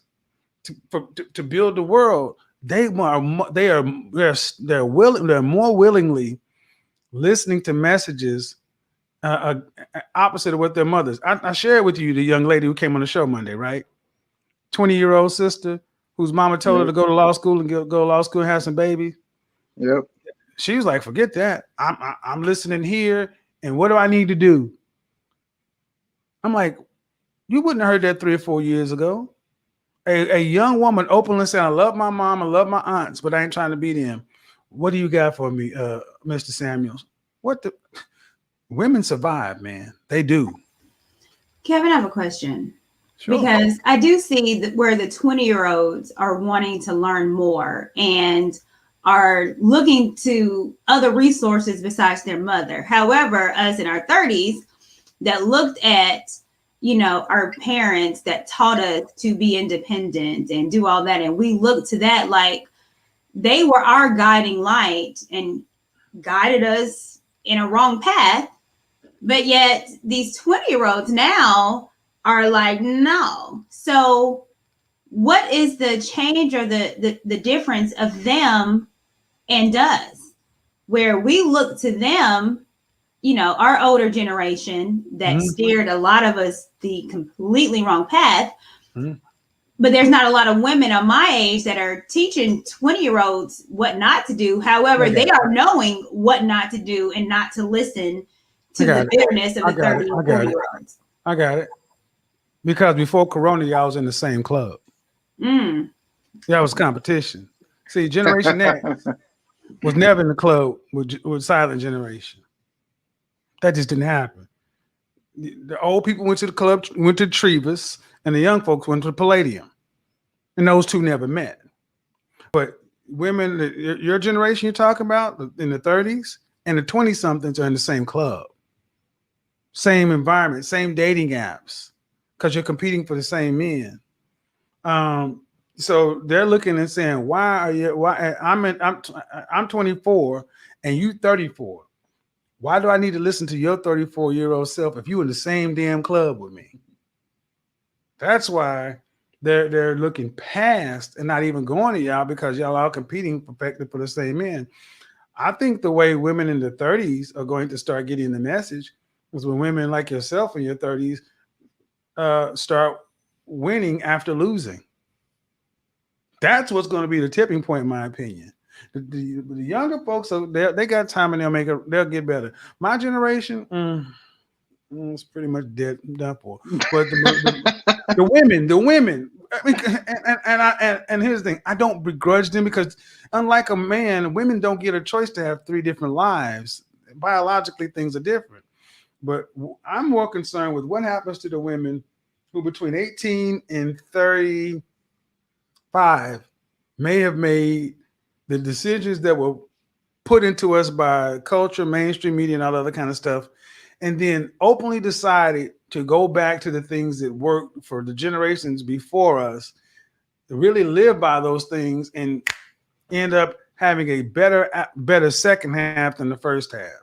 to build the world. They're more willingly listening to messages opposite of what their mothers. I shared with you the young lady who came on the show Monday, right? 20-year-old sister whose mama told her to go to law school and go to law school and have some babies. Yep. She was like, forget that. I'm listening here, and what do I need to do? I'm like, you wouldn't have heard that 3 or 4 years ago. A young woman openly saying, I love my mom, I love my aunts, but I ain't trying to be them. What do you got for me, Mr. Samuels? What the women survive, man. They do. Kevin, I have a question. Sure. Because I do see that where the 20-year-olds are wanting to learn more and are looking to other resources besides their mother. However, us in our 30s that looked at, our parents that taught us to be independent and do all that. And we look to that like, they were our guiding light and guided us in a wrong path. But yet these 20-year-olds now are like, no. So what is the change or the difference of them and us, where we look to them, you know, our older generation that steered a lot of us the completely wrong path. But there's not a lot of women on my age that are teaching 20-year-olds what not to do. However, they are knowing what not to do and not to listen to the bitterness of the 30 and 40-year-olds. I got it. Because before Corona, y'all was in the same club. That was competition. See, Generation X was never in the club with Silent Generation. That just didn't happen. The old people went to the club, went to Trivas, and the young folks went to the Palladium. And those two never met. But women, your generation you're talking about, in the 30s and the 20-somethings are in the same club. Same environment, same dating apps, because you're competing for the same men. So they're looking and saying, why I'm 24 and you 34. Why do I need to listen to your 34-year-old self if you in the same damn club with me? That's why they're looking past and not even going to y'all, because y'all are competing for the same men. I think the way women in the 30s are going to start getting the message is when women like yourself in your 30s start winning after losing. That's what's going to be the tipping point, in my opinion. The younger folks, they got time and they'll get better. My generation, it's pretty much dead, done for. But the women. I mean, and here's the thing: I don't begrudge them, because unlike a man, women don't get a choice to have 3 different lives. Biologically, things are different. But I'm more concerned with what happens to the women who, between 18 and 35, may have made the decisions that were put into us by culture, mainstream media, and all other kind of stuff, and then openly decided to go back to the things that worked for the generations before us, to really live by those things and end up having a better second half than the first half.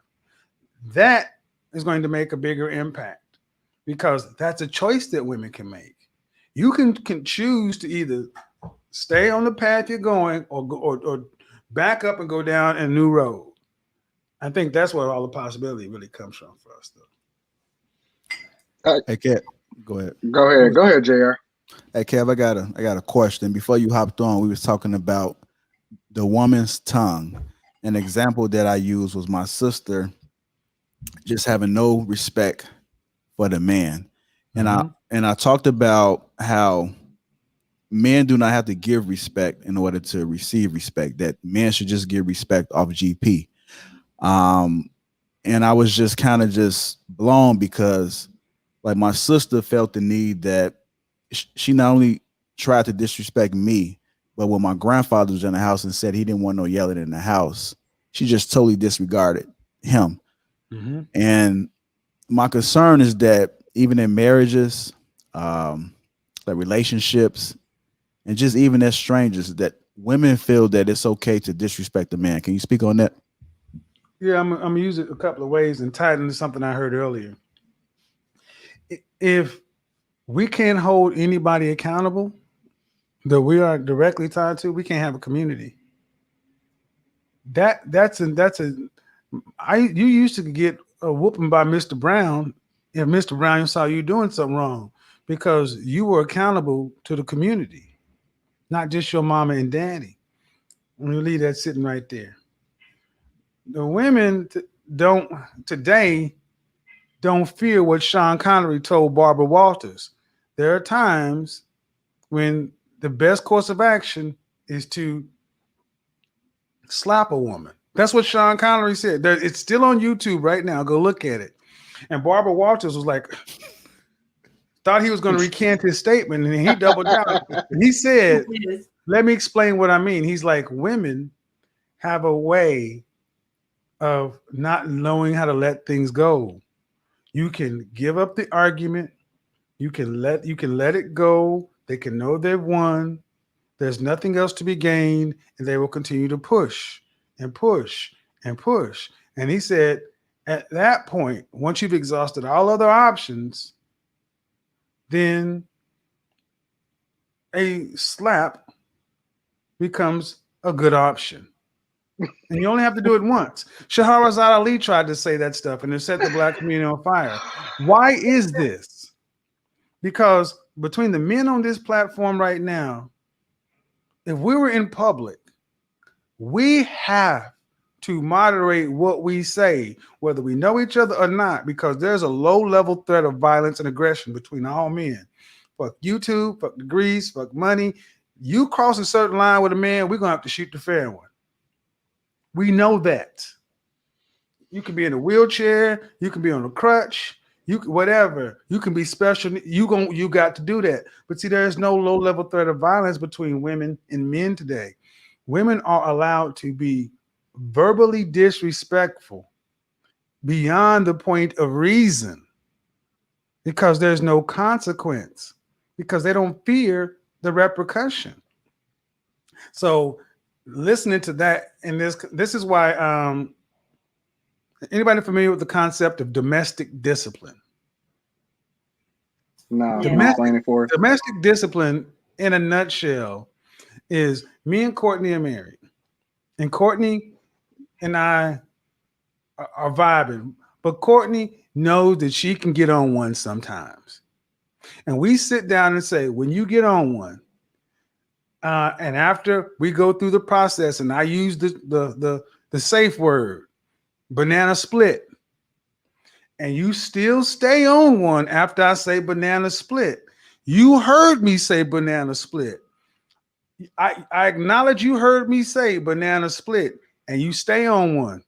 That is going to make a bigger impact, because that's a choice that women can make. You can choose to either stay on the path you're going or back up and go down a new road. I think that's where all the possibility really comes from for us, though. Hey, Kev, go ahead. Go ahead, JR. Hey, Kev, I got a question. Before you hopped on, we was talking about the woman's tongue. An example that I used was my sister just having no respect for the man. And I talked about how men do not have to give respect in order to receive respect, that men should just give respect off GP. And I was just kind of just blown, because like my sister felt the need that she not only tried to disrespect me, but when my grandfather was in the house and said he didn't want no yelling in the house, she just totally disregarded him. And my concern is that even in marriages, like relationships, and just even as strangers, that women feel that it's okay to disrespect a man. Can you speak on that? Yeah, I'm gonna use it a couple of ways and tie it into something I heard earlier. If we can't hold anybody accountable that we are directly tied to, we can't have a community. You used to get a whooping by Mr. Brown if Mr. Brown saw you doing something wrong, because you were accountable to the community, not just your mama and daddy. I'm gonna leave that sitting right there. The women today don't fear what Sean Connery told Barbara Walters. There are times when the best course of action is to slap a woman. That's what Sean Connery said. It's still on YouTube right now. Go look at it. And Barbara Walters was like, thought he was going to recant his statement, and he doubled down. He said, let me explain what I mean. He's like, women have a way of not knowing how to let things go. You can give up the argument. You can let it go. They can know they've won, There's nothing else to be gained, and they will continue to push and push and push. And he said, at that point, once you've exhausted all other options, then a slap becomes a good option. And you only have to do it once. Shahrazad Ali tried to say that stuff and it set the black community on fire. Why is this? Because between the men on this platform right now, if we were in public, we have to moderate what we say, whether we know each other or not, because there's a low-level threat of violence and aggression between all men. Fuck YouTube, fuck degrees, fuck money. You cross a certain line with a man, we're going to have to shoot the fair one. We know that. You can be in a wheelchair, you can be on a crutch, you whatever. You can be special. You got to do that. But see, there is no low-level threat of violence between women and men today. Women are allowed to be verbally disrespectful beyond the point of reason because there's no consequence, because they don't fear the repercussion. So listening to that, and this is why anybody familiar with the concept of domestic discipline? No, explain it for us. Domestic discipline in a nutshell is me and Courtney are married, and Courtney and I are vibing, but Courtney knows that she can get on one sometimes. And we sit down and say, when you get on one, and after we go through the process, and I use the safe word, banana split, and you still stay on one after I say banana split. You heard me say banana split. I acknowledge you heard me say banana split, and you stay on one.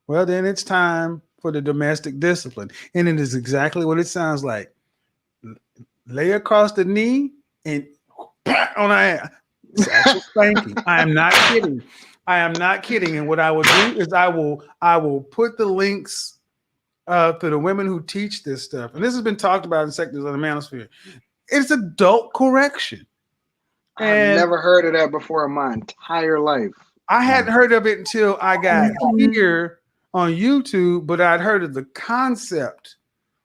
Well, then it's time for the domestic discipline. And it is exactly what it sounds like. Lay across the knee and on our ass. It's actual spanking. I am not kidding. I am not kidding. And what I will do is I will put the links to the women who teach this stuff. And this has been talked about in sectors of the manosphere. It's adult correction. I've never heard of that before in my entire life. I hadn't heard of it until I got here on YouTube, but I'd heard of the concept,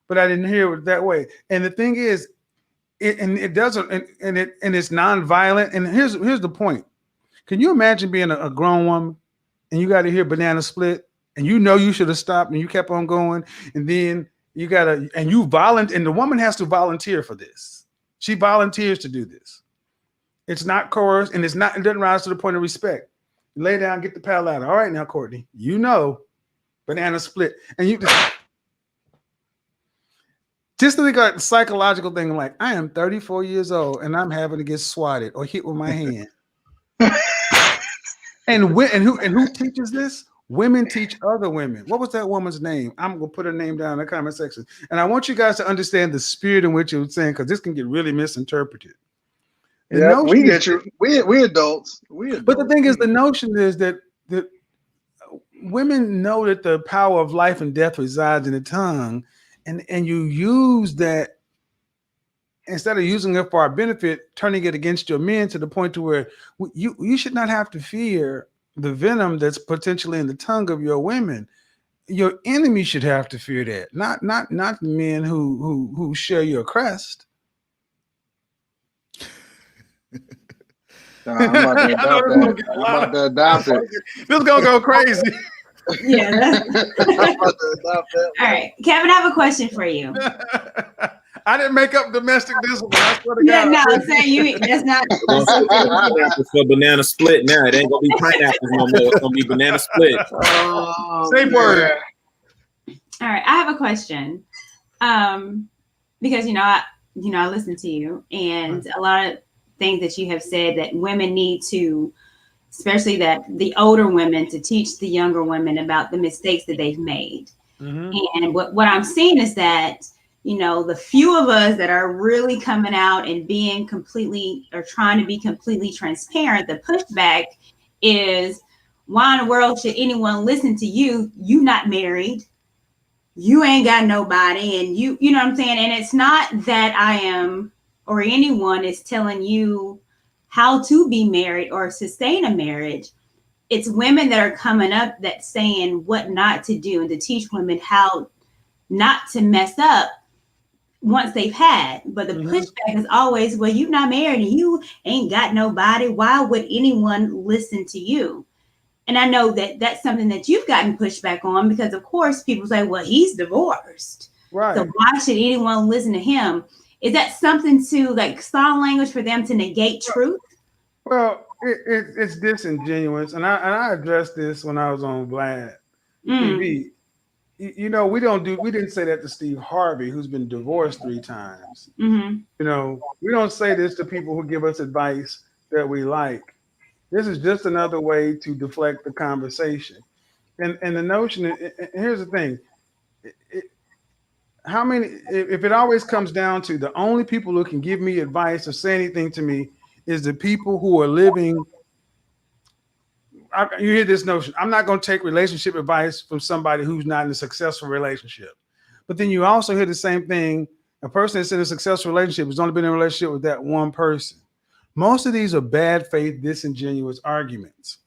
but I didn't hear it that way. And the thing is, it's nonviolent. And here's the point. Can you imagine being a grown woman and you got to hear banana split and you know you should have stopped and you kept on going, and then you gotta and the woman has to volunteer for this. She volunteers to do this. It's not coerced, and it doesn't rise to the point of respect. You lay down, get the paddle out. All right, now, Courtney, you know, banana split. And you just think about the psychological thing, like, I am 34 years old and I'm having to get swatted or hit with my hand. and who teaches this? Women teach other women. What was that woman's name? I'm gonna put her name down in the comment section. And I want you guys to understand the spirit in which it was saying, because this can get really misinterpreted. Yeah, we get you. We adults. But the thing is, the notion is that women know that the power of life and death resides in the tongue, and you use that instead of using it for our benefit, turning it against your men to the point to where you should not have to fear the venom that's potentially in the tongue of your women. Your enemy should have to fear that, not the men who share your crest. I'm about to adopt that. I'm about to adopt it. This is gonna go crazy. Yeah. I'm about to adopt that. All right, Kevin, I have a question for you. I didn't make up domestic discipline. I swear to Yeah, God. no, I'm saying you. That's not. Pineapples for banana split now. It ain't gonna be pineapples no more. It's gonna be banana split. Same word. All right, I have a question. Because I listen to you, and a lot of things that you have said that women need to, especially that the older women, to teach the younger women about the mistakes that they've made. Mm-hmm. And what I'm seeing is that, the few of us that are really coming out and being completely or trying to be completely transparent, the pushback is, why in the world should anyone listen to you? You not married. You ain't got nobody. And you know what I'm saying? And it's not that I am or anyone is telling you how to be married or sustain a marriage, it's women that are coming up that's saying what not to do and to teach women how not to mess up once they've had. But the pushback is always, well, you're not married and you ain't got nobody. Why would anyone listen to you? And I know that that's something that you've gotten pushback on, because of course people say, well, he's divorced. Right. So why should anyone listen to him? Is that something to like strong language for them to negate truth? Well, it's disingenuous. And I addressed this when I was on Vlad TV. You know, we didn't say that to Steve Harvey, who's been divorced 3 times. Mm-hmm. You know, we don't say this to people who give us advice that we like. This is just another way to deflect the conversation. And the notion, here's the thing. If it always comes down to the only people who can give me advice or say anything to me is the people who are living. You hear this notion, I'm not going to take relationship advice from somebody who's not in a successful relationship. But then you also hear the same thing. A person that's in a successful relationship has only been in a relationship with that one person. Most of these are bad faith, disingenuous arguments.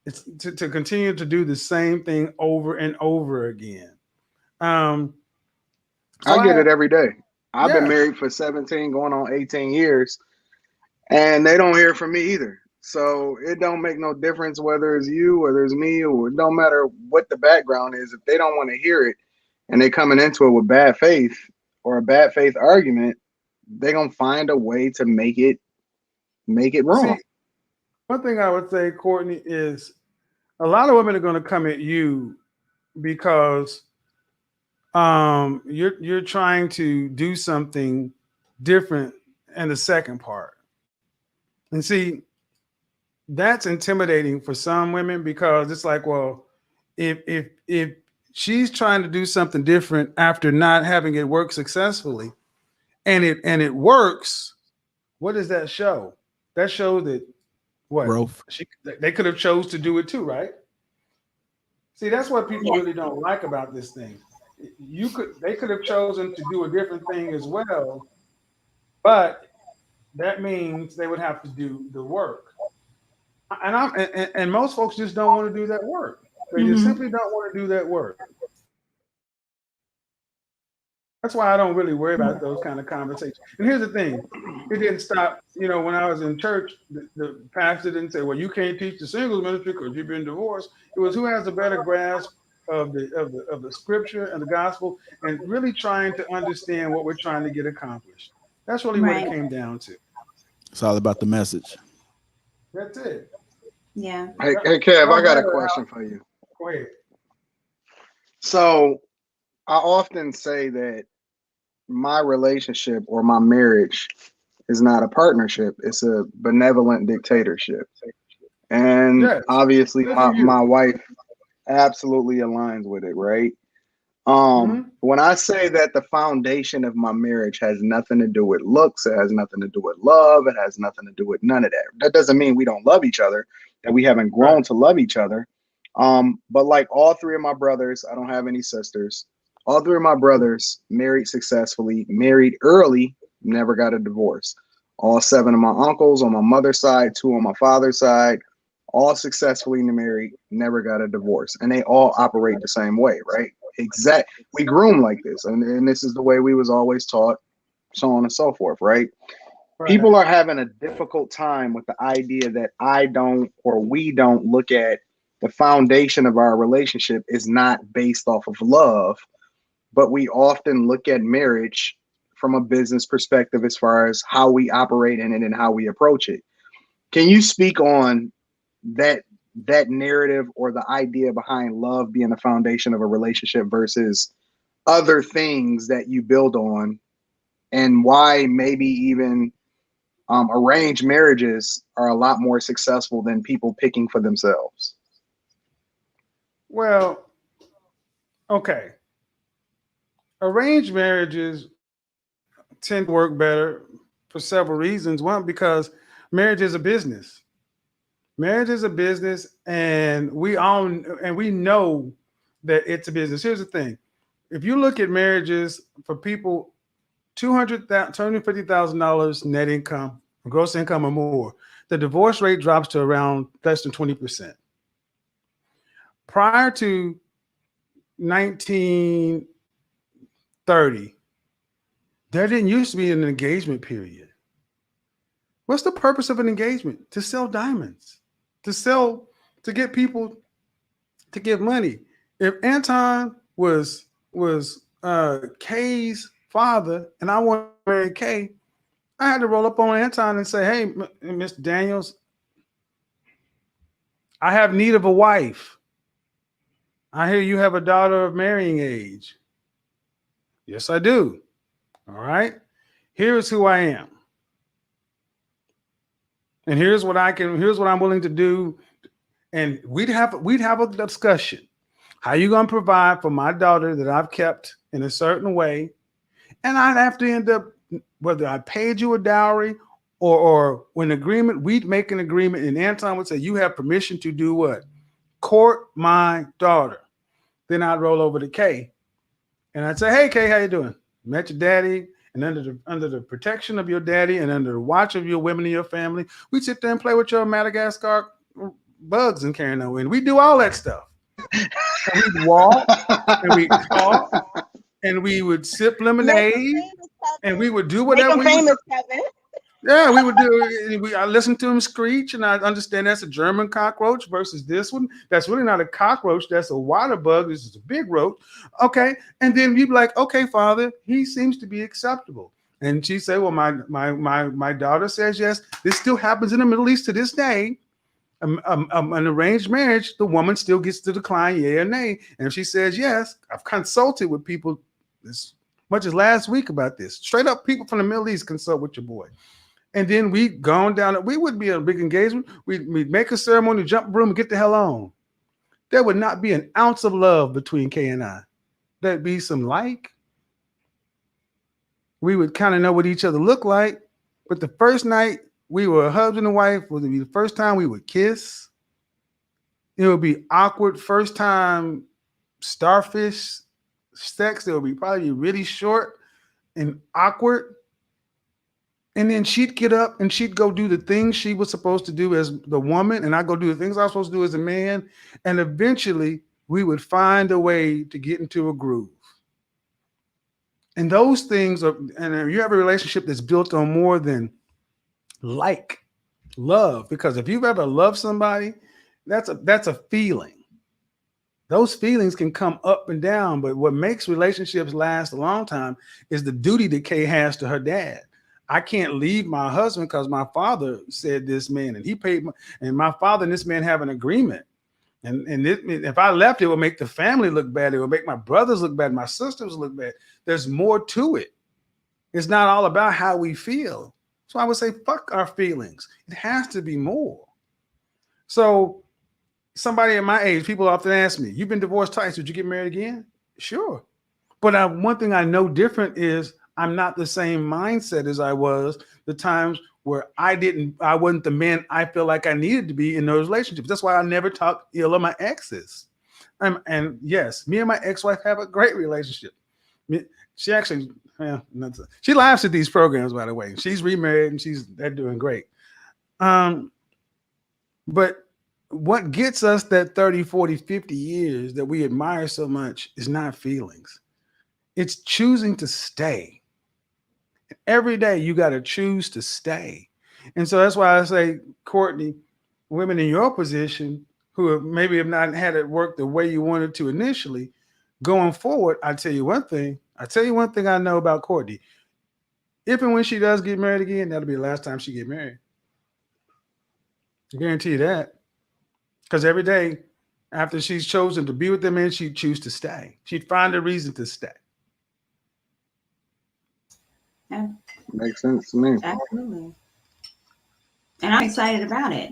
It's to continue to do the same thing over and over again. I get it every day. I've been married for 17, going on 18 years, and they don't hear from me either. So it don't make no difference whether it's you, whether it's me, or it don't matter what the background is. If they don't want to hear it and they coming into it with bad faith or a bad faith argument, they're going to find a way to make it wrong. See, one thing I would say, Courtney, is a lot of women are going to come at you because you're trying to do something different in the second part. And see, that's intimidating for some women, because it's like, well, if she's trying to do something different after not having it work successfully, and it works, what does that show? That shows that what? Growth. They could have chose to do it too, right? See, that's what people really don't like about this thing. They could have chosen to do a different thing as well, but that means they would have to do the work. And most folks just don't want to do that work. They just simply don't want to do that work. That's why I don't really worry about those kind of conversations. And here's the thing. It didn't stop, when I was in church, the pastor didn't say, well, you can't teach the singles ministry because you've been divorced. It was who has a better grasp of the scripture and the gospel, and really trying to understand what we're trying to get accomplished. That's really what it came down to. It's all about the message. That's it. Yeah. Hey, Kev, I got a question for you. Go ahead. So I often say that my relationship or my marriage is not a partnership. It's a benevolent dictatorship. And obviously my wife absolutely aligns with it, right? When I say that the foundation of my marriage has nothing to do with looks, it has nothing to do with love, it has nothing to do with none of that. That doesn't mean we don't love each other, that we haven't grown to love each other. But like all 3 of my brothers, I don't have any sisters. All 3 of my brothers married successfully, married early, never got a divorce. All 7 of my uncles on my mother's side, 2 on my father's side, all successfully married, never got a divorce. And they all operate the same way, right? We groom like this. And this is the way we was always taught, so on and so forth, right? People are having a difficult time with the idea that we don't look at the foundation of our relationship is not based off of love, but we often look at marriage from a business perspective as far as how we operate in it and how we approach it. Can you speak on that narrative or the idea behind love being the foundation of a relationship versus other things that you build on, and why maybe even arranged marriages are a lot more successful than people picking for themselves? Well, okay. Arranged marriages tend to work better for several reasons. One, because marriage is a business. Marriage is a business, and we know that it's a business. Here's the thing. If you look at marriages for people, $250,000 net income gross income or more, the divorce rate drops to around less than 20%. Prior to 1930, there didn't used to be an engagement period. What's the purpose of an engagement? To sell diamonds, to get people to give money. If Anton was Kay's father and I wanted to marry Kay, I had to roll up on Anton and say, hey, Mr. Daniels, I have need of a wife. I hear you have a daughter of marrying age. Yes, I do. All right. Here is who I am. And here's what I'm willing to do. And we'd have a discussion. How you going to provide for my daughter that I've kept in a certain way? And I'd have to end up, whether I paid you a dowry or when agreement, we'd make an agreement, and Anton would say, you have permission to do what? Court my daughter. Then I'd roll over to Kay and I'd say, hey, Kay, how you doing? Met your daddy, and under the protection of your daddy and under the watch of your women in your family, we'd sit there and play with your Madagascar bugs and carry no wind. We do all that stuff. And we'd walk and we'd talk and we would sip lemonade and we would do whatever we famous, Kevin. Yeah, we would do. I listened to him screech, and I understand that's a German cockroach versus this one. That's really not a cockroach. That's a water bug. This is a big roach. Okay, and then you'd be like, okay, Father, he seems to be acceptable. And she said, well, my daughter says yes. This still happens in the Middle East to this day. An arranged marriage, the woman still gets to decline yay or nay. And if she says yes, I've consulted with people as much as last week about this. Straight up, people from the Middle East consult with your boy. And then we'd gone down. We wouldn't be a big engagement. We'd make a ceremony, jump broom, and get the hell on. There would not be an ounce of love between Kay and I. There'd be some like. We would kind of know what each other looked like. But the first night we were a husband and wife would be the first time we would kiss. It would be awkward first time starfish sex. It would be probably really short and awkward. And then she'd get up and she'd go do the things she was supposed to do as the woman, and I go do the things I was supposed to do as a man. And eventually we would find a way to get into a groove. And those things are, and if you have a relationship that's built on more than like love, because if you've ever loved somebody, that's a feeling. Those feelings can come up and down, but what makes relationships last a long time is the duty that Kay has to her dad. I can't leave my husband because my father said this man and he paid and my father and this man have an agreement. And if I left, it would make the family look bad. It would make my brothers look bad. My sisters look bad. There's more to it. It's not all about how we feel. So I would say, fuck our feelings. It has to be more. So somebody at my age, people often ask me, you've been divorced twice. Would you get married again? Sure. But one thing I know different is I'm not the same mindset as I was the times where I wasn't the man I feel like I needed to be in those relationships. That's why I never talk ill of my exes. And yes, me and my ex-wife have a great relationship. She actually, she laughs at these programs, by the way. She's remarried and they're doing great. But what gets us that 30, 40, 50 years that we admire so much is not feelings. It's choosing to stay. Every day you got to choose to stay. And so that's why I say, Courtney, women in your position who maybe have not had it work the way you wanted to initially, going forward, I tell you one thing I know about Courtney. If and when she does get married again, that'll be the last time she get married. I guarantee you that. Because every day after she's chosen to be with them, and she'd choose to stay. She'd find a reason to stay. Yeah. Makes sense to me. Absolutely. And I'm excited about it.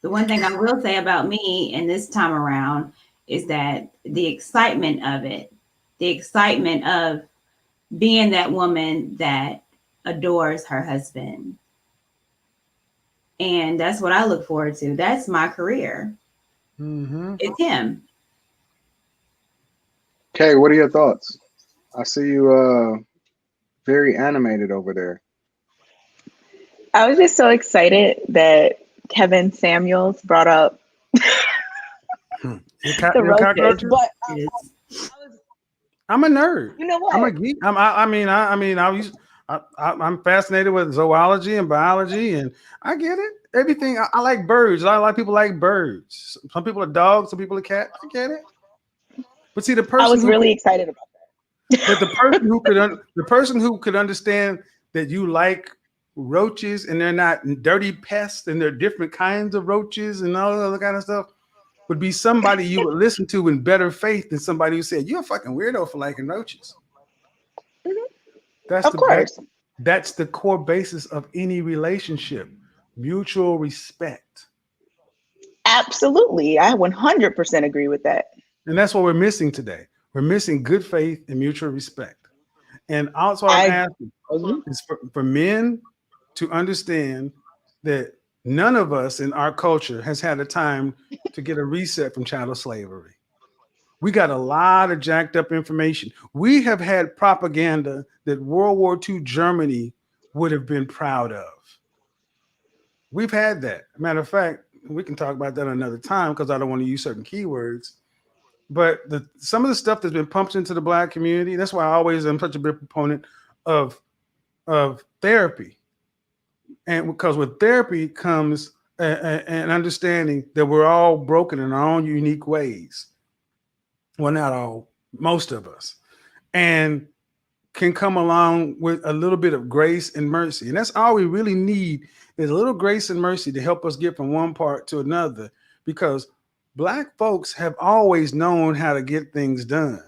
The one thing I will say about me and this time around is that the excitement of it, the excitement of being that woman that adores her husband. And that's what I look forward to. That's my career. Mm-hmm. It's him. Kay, what are your thoughts? I see you very animated over there. I was just so excited that Kevin Samuels brought up the roaches, but I'm a nerd. You know what? I'm a geek. I'm fascinated with zoology and biology, and I get it. Everything. I like birds. A lot of people like birds. Some people are dogs. Some people are cats. I get it. But see, the person I was really excited about that. But the person who could understand that you like roaches and they're not dirty pests and they're different kinds of roaches and all that other kind of stuff would be somebody you would listen to in better faith than somebody who said you're a fucking weirdo for liking roaches. Mm-hmm. That's the core basis of any relationship: mutual respect. Absolutely, I 100% agree with that. And that's what we're missing today. We're missing good faith and mutual respect. And also, I'm asking is for men to understand that none of us in our culture has had a time to get a reset from chattel slavery. We got a lot of jacked up information. We have had propaganda that World War II Germany would have been proud of. We've had that. Matter of fact, we can talk about that another time because I don't want to use certain keywords. But some of the stuff that's been pumped into the Black community, that's why I always am such a big proponent of therapy. And because with therapy comes an understanding that we're all broken in our own unique ways. Well, not all, most of us. And can come along with a little bit of grace and mercy. And that's all we really need is a little grace and mercy to help us get from one part to another, because Black folks have always known how to get things done.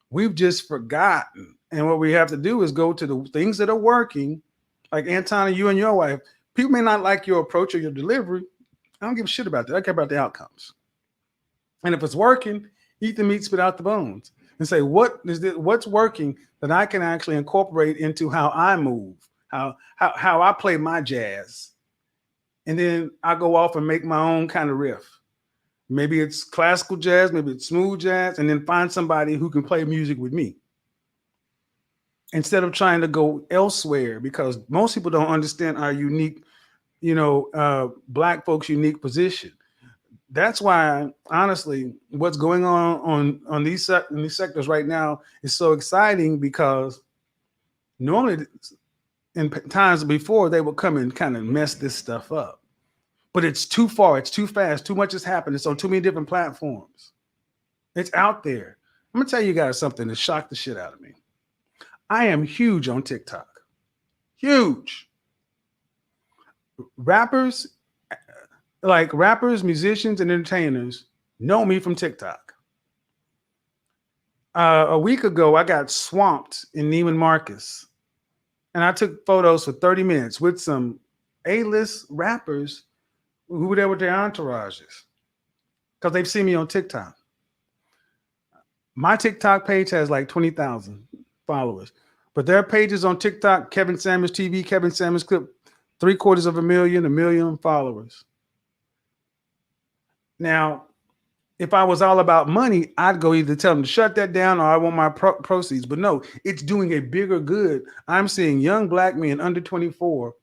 We've just forgotten. And what we have to do is go to the things that are working. Like Anton, you and your wife, people may not like your approach or your delivery. I don't give a shit about that. I care about the outcomes. And if it's working, eat the meat, spit out the bones, and say, what's working that I can actually incorporate into how I move, how I play my jazz. And then I go off and make my own kind of riff. Maybe it's classical jazz, maybe it's smooth jazz, and then find somebody who can play music with me. Instead of trying to go elsewhere, because most people don't understand our unique, Black folks' unique position. That's why, honestly, what's going on these sectors right now is so exciting, because normally in times before they would come and kind of mess this stuff up. But it's too far, it's too fast, too much has happened. It's on too many different platforms. It's out there. I'm going to tell you guys something that shocked the shit out of me. I am huge on TikTok. Huge. Rappers, musicians, and entertainers know me from TikTok. A week ago, I got swamped in Neiman Marcus, and I took photos for 30 minutes with some A-list rappers who were there with their entourages because they've seen me on TikTok. My TikTok page has like 20,000 followers, but their pages on TikTok, Kevin Samuels TV, Kevin Samuels Clip, 750,000, 1 million followers. Now, if I was all about money, I'd go either tell them to shut that down or I want my proceeds. But no, it's doing a bigger good. I'm seeing young Black men under 24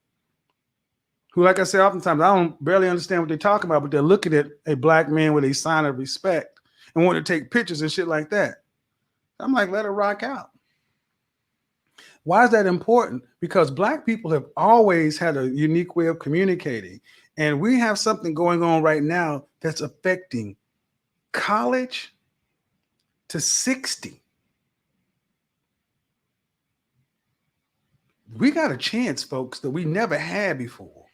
who, like I say, oftentimes I don't barely understand what they're talking about, but they're looking at a Black man with a sign of respect and want to take pictures and shit like that. I'm like, let it rock out. Why is that important? Because Black people have always had a unique way of communicating. And we have something going on right now that's affecting college to 60. We got a chance, folks, that we never had before.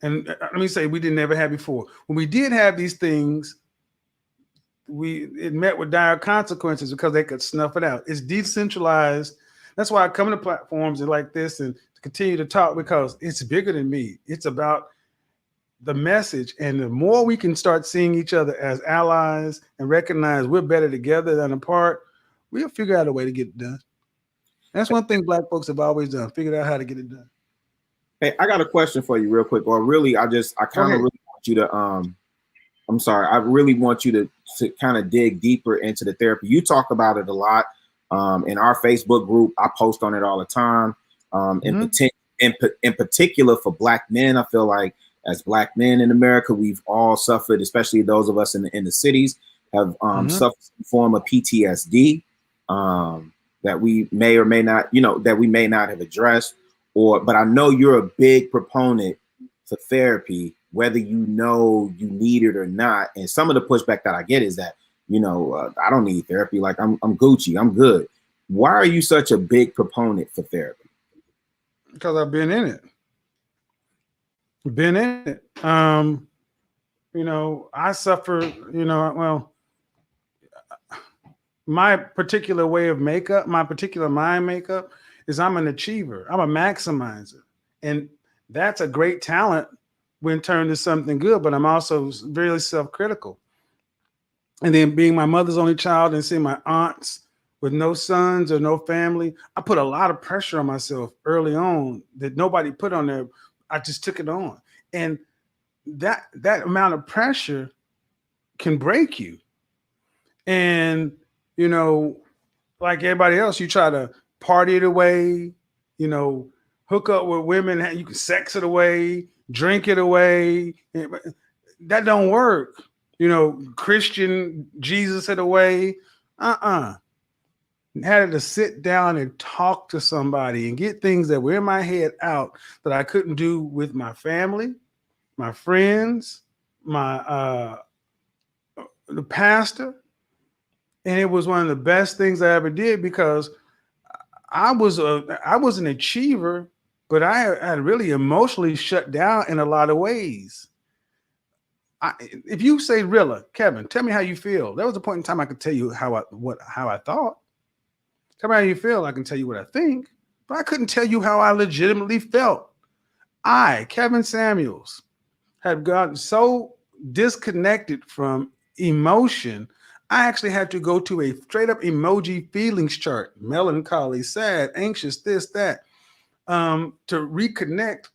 And let me say we didn't ever have before. When we did have these things, it met with dire consequences because they could snuff it out. It's decentralized. That's why I come to platforms like this and continue to talk, because it's bigger than me. It's about the message. And the more we can start seeing each other as allies and recognize we're better together than apart, we'll figure out a way to get it done. That's one thing Black folks have always done, figured out how to get it done. Hey, I got a question for you real quick. Or really, I kind of really want you to, I really want you to kind of dig deeper into the therapy. You talk about it a lot in our Facebook group. I post on it all the time. And in particular for Black men, I feel like as Black men in America, we've all suffered, especially those of us in the cities, have suffered some form of PTSD that we may or may not, that we may not have addressed. But I know you're a big proponent for therapy, whether you know you need it or not. And some of the pushback that I get is that, I don't need therapy. Like I'm Gucci, I'm good. Why are you such a big proponent for therapy? Because I've been in it. I suffer, my particular way of makeup, my particular mind makeup is I'm an achiever. I'm a maximizer. And that's a great talent when turned to something good, but I'm also very self-critical. And then being my mother's only child and seeing my aunts with no sons or no family, I put a lot of pressure on myself early on that nobody put on there. I just took it on. And that amount of pressure can break you. And, like everybody else, you try to party it away, hook up with women, you can sex it away, drink it away. That don't work. Christian Jesus it away. Had to sit down and talk to somebody and get things that were in my head out that I couldn't do with my family, my friends, the pastor. And it was one of the best things I ever did because I was an achiever, but I had really emotionally shut down in a lot of ways. If you say, Rilla, Kevin, tell me how you feel. There was a point in time I could tell you how I thought. Tell me how you feel. I can tell you what I think, but I couldn't tell you how I legitimately felt. I, Kevin Samuels, had gotten so disconnected from emotion. I actually had to go to a straight up emoji feelings chart, melancholy, sad, anxious, this, that, to reconnect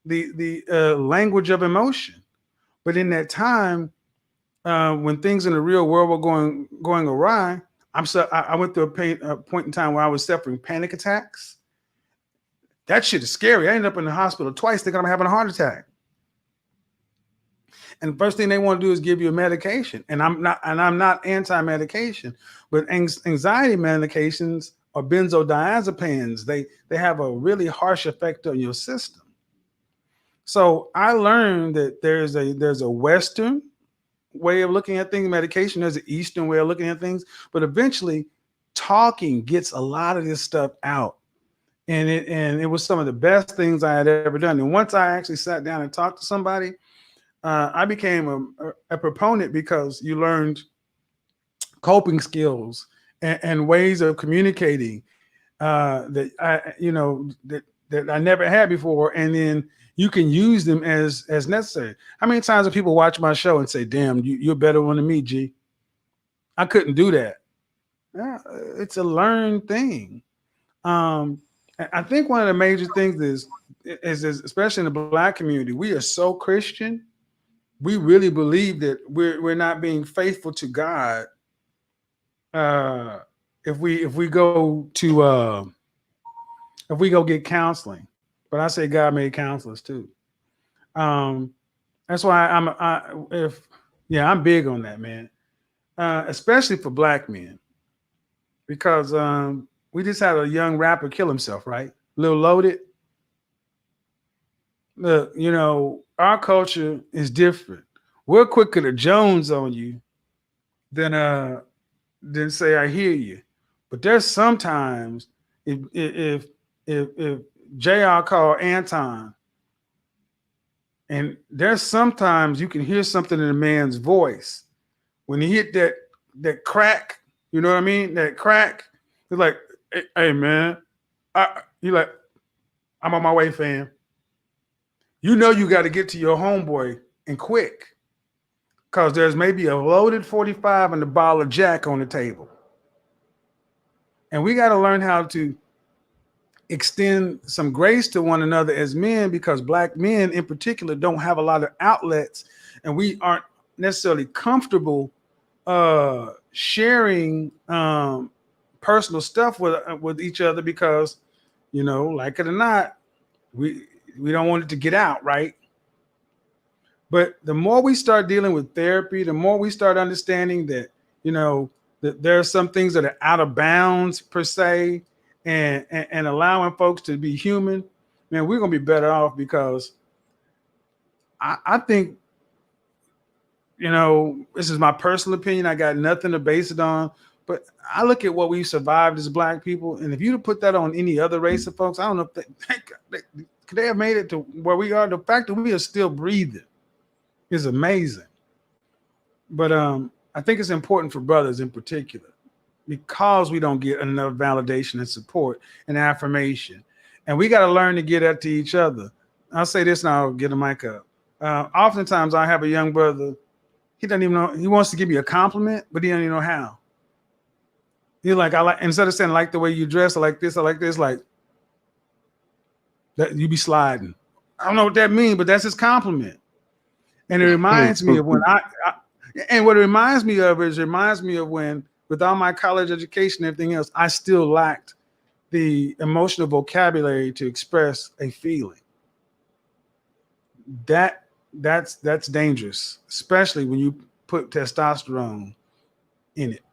the language of emotion. But in that time, when things in the real world were going awry, I went through a point in time where I was suffering panic attacks. That shit is scary. I ended up in the hospital twice thinking I'm having a heart attack. And the first thing they want to do is give you a medication. And I'm not anti-medication, but anxiety medications are benzodiazepines. They have a really harsh effect on your system. So I learned that there's a Western way of looking at things, medication. There's an Eastern way of looking at things, but eventually talking gets a lot of this stuff out. And it was some of the best things I had ever done. And once I actually sat down and talked to somebody, I became a proponent because you learned coping skills and ways of communicating that I never had before, and then you can use them as necessary. How many times have people watch my show and say, "Damn, you're a better one than me, G"? I couldn't do that. Yeah, it's a learned thing. I think one of the major things is especially in the Black community, we are so Christian. We really believe that we're not being faithful to God if we go get counseling. But I say God made counselors too. That's why I'm big on that, man. Especially for Black men, because we just had a young rapper kill himself, right? Lil Loaded. Look, our culture is different. We're quicker to Jones on you than say I hear you. But there's sometimes if JR called Anton, and there's sometimes you can hear something in a man's voice when he hit that crack. You know what I mean? That crack. It's like, hey man, you like, I'm on my way, fam. You got to get to your homeboy and quick. Because there's maybe a loaded 45 and a bottle of Jack on the table. And we got to learn how to extend some grace to one another as men, because Black men in particular don't have a lot of outlets, and we aren't necessarily comfortable sharing personal stuff with each other because, like it or not, We don't want it to get out, right? But the more we start dealing with therapy, the more we start understanding that, that there are some things that are out of bounds per se, and allowing folks to be human, man, we're gonna be better off, because I think, this is my personal opinion. I got nothing to base it on, but I look at what we've survived as Black people, and if you put that on any other race of folks, I don't know if could they have made it to where we are. The fact that we are still breathing is amazing. But I think it's important for brothers in particular, because we don't get enough validation and support and affirmation, and we got to learn to get that to each other. I'll say this, and I'll get a mic up. Oftentimes, I have a young brother. He doesn't even know. He wants to give me a compliment, but he doesn't even know how. He's like, instead of saying, like the way you dress, or like this, like that, you be sliding. I don't know what that means, but that's his compliment. And it reminds me of when and what it reminds me of when, with all my college education and everything else, I still lacked the emotional vocabulary to express a feeling. That's dangerous, especially when you put testosterone in it.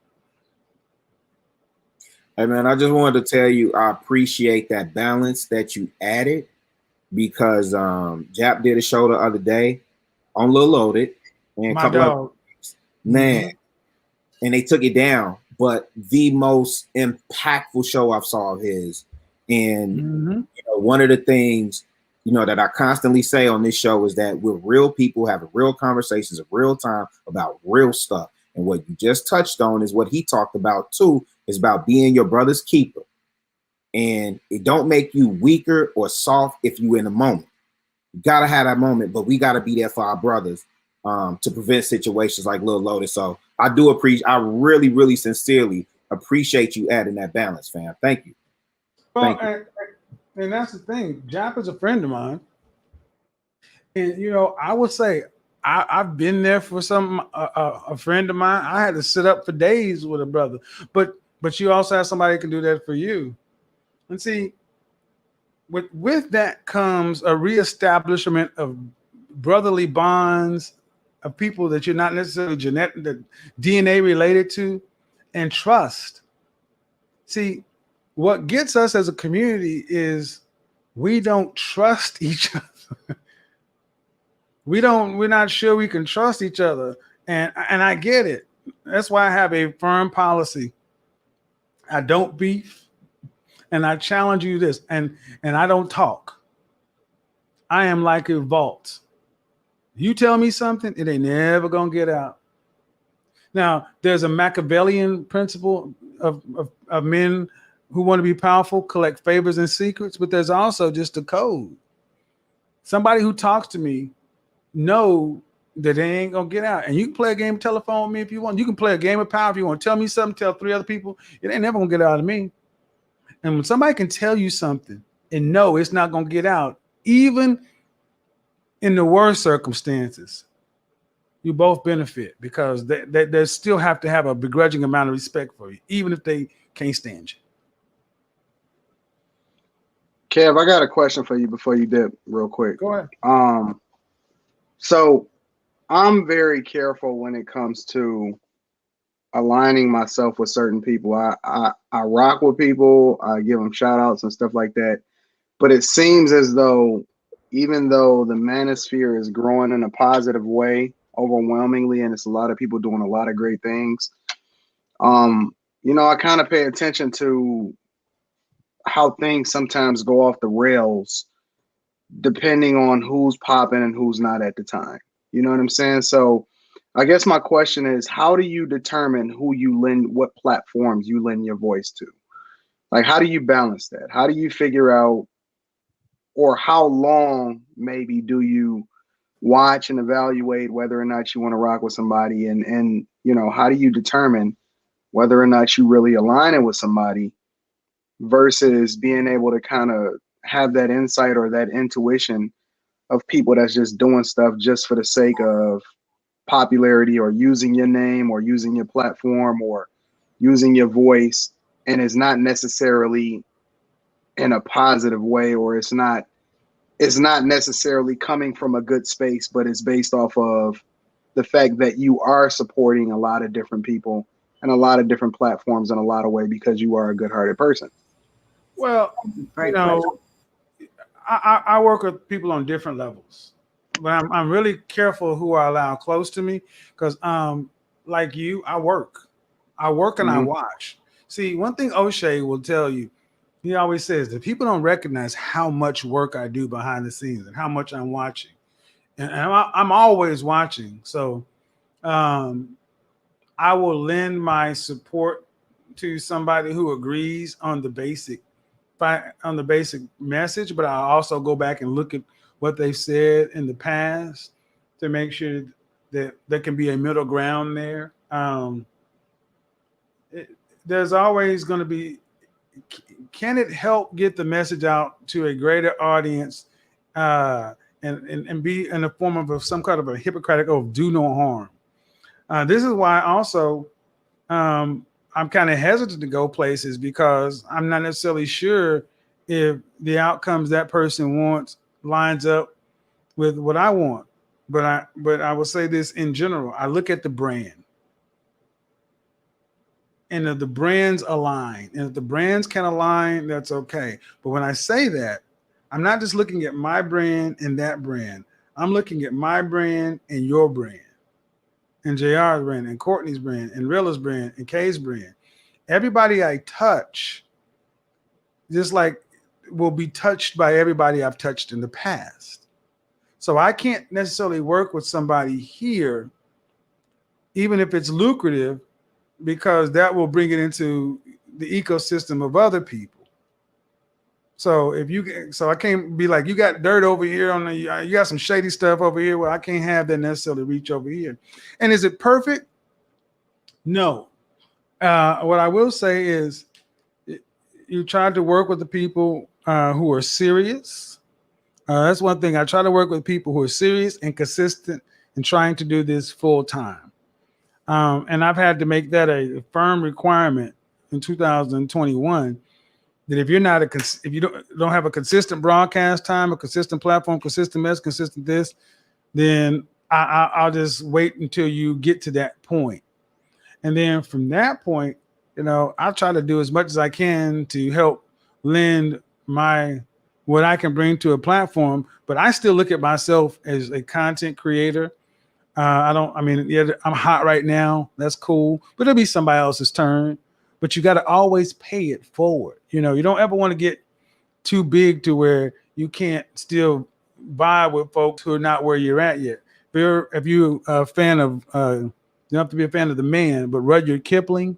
Hey man, I just wanted to tell you I appreciate that balance that you added, because Jap did a show the other day on Lil Loaded and My dog. Man, and they took it down, but the most impactful show I've saw of his. And one of the things that I constantly say on this show is that we're real people having real conversations in real time about real stuff. And what you just touched on is what he talked about too, is about being your brother's keeper. And it don't make you weaker or soft if you in the moment. You gotta have that moment, but we gotta be there for our brothers to prevent situations like Lil Loaded. So I really, really sincerely appreciate you adding that balance, fam. Thank you. Well, and that's the thing. Jap is a friend of mine. And, I would say I've been there for a friend of mine. I had to sit up for days with a brother. But you also have somebody who can do that for you. And see, with that comes a reestablishment of brotherly bonds, of people that you're not necessarily the DNA related to, and trust. See, what gets us as a community is we don't trust each other. We're not sure we can trust each other. And I get it. That's why I have a firm policy. I don't beef, and I challenge you this, and I don't talk. I am like a vault. You tell me something, it ain't never gonna get out. Now, there's a Machiavellian principle of men who want to be powerful, collect favors and secrets, but there's also just a code. Somebody who talks to me know that they ain't gonna get out. And you can play a game of telephone with me if you want. You can play a game of power if you want. Tell me something, tell 3 other people. It ain't never gonna get out of me. And when somebody can tell you something and know it's not gonna get out, even in the worst circumstances, you both benefit, because they still have to have a begrudging amount of respect for you, even if they can't stand you. Kev, I got a question for you before you dip real quick. Go ahead. So I'm very careful when it comes to aligning myself with certain people. I rock with people, I give them shout outs and stuff like that. But it seems as though, even though the manosphere is growing in a positive way, overwhelmingly, and it's a lot of people doing a lot of great things, I kind of pay attention to how things sometimes go off the rails depending on who's popping and who's not at the time. You know what I'm saying? So I guess my question is, how do you determine what platforms you lend your voice to? Like, how do you balance that? How do you figure out, or how long maybe do you watch and evaluate whether or not you want to rock with somebody? And how do you determine whether or not you really align it with somebody versus being able to kind of have that insight or that intuition of people that's just doing stuff just for the sake of popularity, or using your name, or using your platform, or using your voice, and it's not necessarily in a positive way, or it's not it's not necessarily coming from a good space, but it's based off of the fact that you are supporting a lot of different people and a lot of different platforms in a lot of ways because you are a good-hearted person. Well, Great you know, I work with people on different levels, but I'm really careful who I allow close to me because, like you, I work and I Mhm. watch. See, one thing O'Shea will tell you, he always says that people don't recognize how much work I do behind the scenes and how much I'm watching, and I'm always watching. So, um, I will lend my support to somebody who agrees on the basic message, but I also go back and look at what they've said in the past to make sure that there can be a middle ground there. There's always going to be, can it help get the message out to a greater audience, and be in the form of some kind of a Hippocratic oath, do no harm. This is why also, I'm kind of hesitant to go places because I'm not necessarily sure if the outcomes that person wants lines up with what I want. But I will say this in general. I look at the brand. And if the brands align, and if the brands can align, that's okay. But when I say that, I'm not just looking at my brand and that brand. I'm looking at my brand and your brand, and JR's brand, and Courtney's brand, and Rilla's brand, and Kay's brand. Everybody I touch, just like, will be touched by everybody I've touched in the past. So I can't necessarily work with somebody here, even if it's lucrative, because that will bring it into the ecosystem of other people. So I can't be like, you got dirt over here you got some shady stuff over here. Well, I can't have that necessarily reach over here. And is it perfect? No. What I will say is, you try to work with the people who are serious. That's one thing. I try to work with people who are serious and consistent and trying to do this full time. And I've had to make that a firm requirement in 2021 that if you're not if you don't have a consistent broadcast time, a consistent platform, consistent mess, consistent this, then I'll just wait until you get to that point. And then from that point, I'll try to do as much as I can to help lend what I can bring to a platform. But I still look at myself as a content creator. I'm hot right now. That's cool. But it'll be somebody else's turn. But you got to always pay it forward. You don't ever want to get too big to where you can't still vibe with folks who are not where you're at yet. If you're a fan of, you don't have to be a fan of the man, but Rudyard Kipling,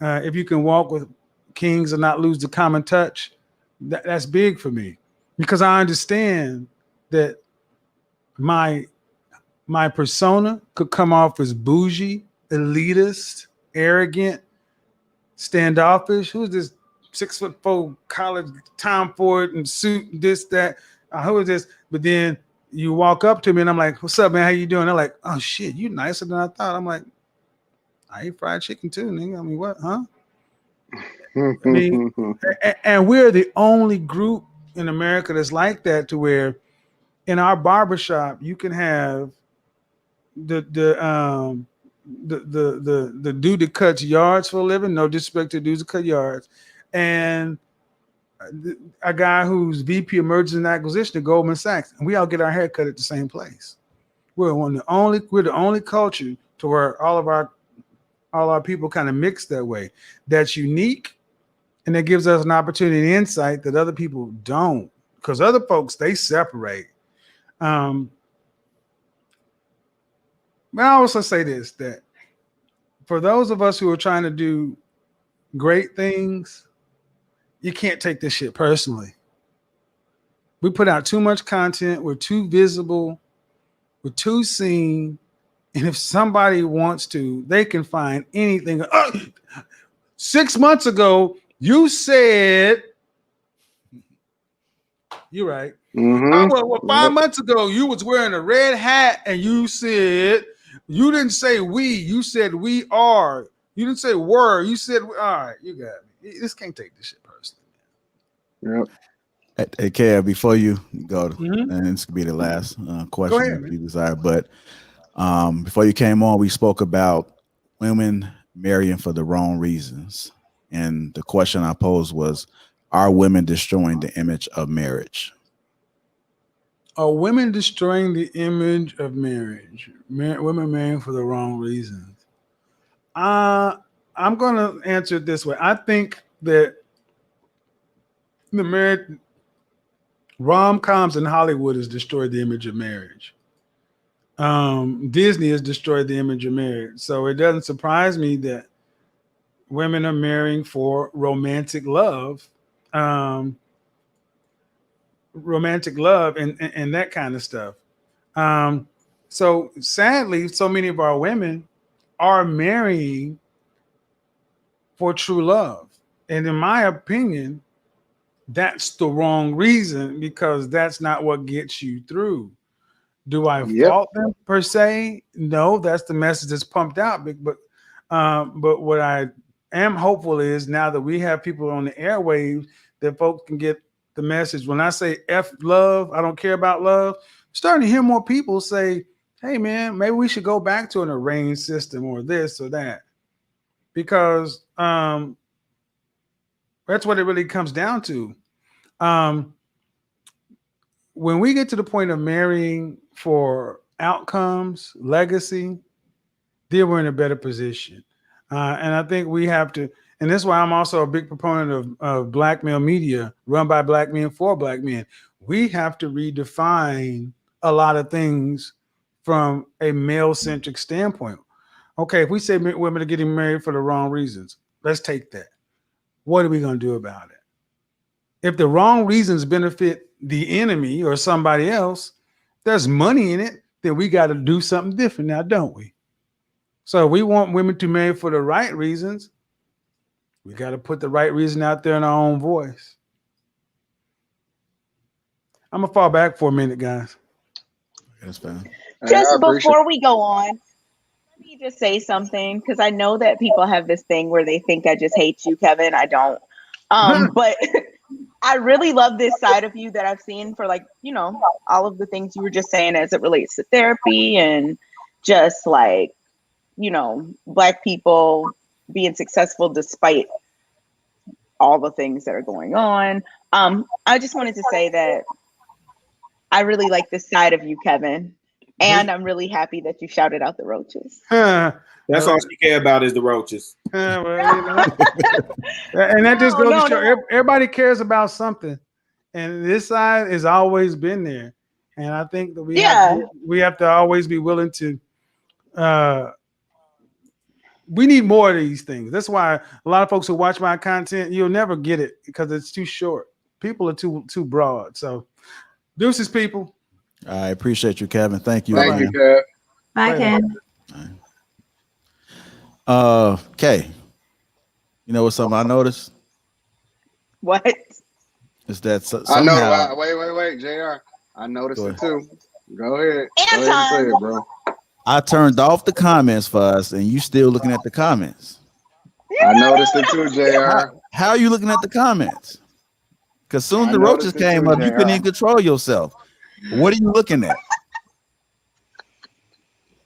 if you can walk with kings and not lose the common touch, that's big for me, because I understand that my persona could come off as bougie, elitist, arrogant, standoffish. Who's this 6'4" college Tom Ford and suit, this, that? Who is this? But then you walk up to me and I'm like, what's up, man? How you doing? They're like, oh shit, you nicer than I thought. I'm like, I eat fried chicken too, nigga. I mean, what, huh? I mean, and we're the only group in America that's like that, to where in our barbershop you can have the dude that cuts yards for a living. No disrespect to dudes that cut yards, and a guy who's VP of Mergers and Acquisition at Goldman Sachs, and we all get our hair cut at the same place. We're the only culture to where all our people kind of mix that way. That's unique, and that gives us an opportunity and insight that other people don't, because other folks, they separate. But I also say this, that for those of us who are trying to do great things, you can't take this shit personally. We put out too much content. We're too visible. We're too seen. And if somebody wants to, they can find anything. 6 months ago, you said, you're right. Well, 5 months ago, you was wearing a red hat and you said, you didn't say we, you said we are. You didn't say were, you said, all right, you got me. This can't take this shit personally. Yep. Hey, Kev, before you go, Mhm. and this could be the last Go question ahead, if you man. desire, but before you came on, we spoke about women marrying for the wrong reasons. And the question I posed was, are women destroying the image of marriage? Are women destroying the image of marriage? Women marrying for the wrong reasons. I'm going to answer it this way. I think that the marriage rom-coms in Hollywood has destroyed the image of marriage. Disney has destroyed the image of marriage. So it doesn't surprise me that women are marrying for romantic love, um, and that kind of stuff. Um, so sadly, so many of our women are marrying for true love. And in my opinion, that's the wrong reason because that's not what gets you through. Do I Yep. fault them per se? No, that's the message that's pumped out. But what I am hopeful is now that we have people on the airwaves that folks can get the message. When I say F love, I don't care about love. I'm starting to hear more people say, "Hey, man, maybe we should go back to an arranged system or this or that," because that's what it really comes down to. Um, when we get to the point of marrying for outcomes, legacy, then we're in a better position. And I think we have to, and that's why I'm also a big proponent of black male media run by black men for black men. We have to redefine a lot of things from a male centric standpoint. Okay, if we say women are getting married for the wrong reasons, let's take that. What are we going to do about it? If the wrong reasons benefit the enemy or somebody else, there's money in it, then we got to do something different now, don't we? So we want women to marry for the right reasons. We got to put the right reason out there in our own voice. I'm going to fall back for a minute, guys. That's fine. Just before we go on, let me just say something because I know that people have this thing where they think I just hate you, Kevin. I don't. But I really love this side of you that I've seen for all of the things you were just saying as it relates to therapy and just Black people being successful despite all the things that are going on. I just wanted to say that I really like this side of you, Kevin. And I'm really happy that you shouted out the roaches. That's all she care about is the roaches. And that just goes to show everybody cares about something. And this side has always been there. And I think that we have to always be willing to we need more of these things. That's why a lot of folks who watch my content, you'll never get it because it's too short. People are too broad. So deuces, people. I appreciate you, Kevin. Thank you. Thank you, Kev. Bye, Ken. Okay. You know what's something I noticed? What? Is that I know. somehow? Wait, JR. I noticed Go it too. Go ahead. Go ahead and Anton. say it, bro. I turned off the comments for us, and you still looking at the comments. I noticed it too, JR. How are you looking at the comments? Because soon I the roaches noticed it came too, up, you couldn't JR. even control yourself. What are you looking at?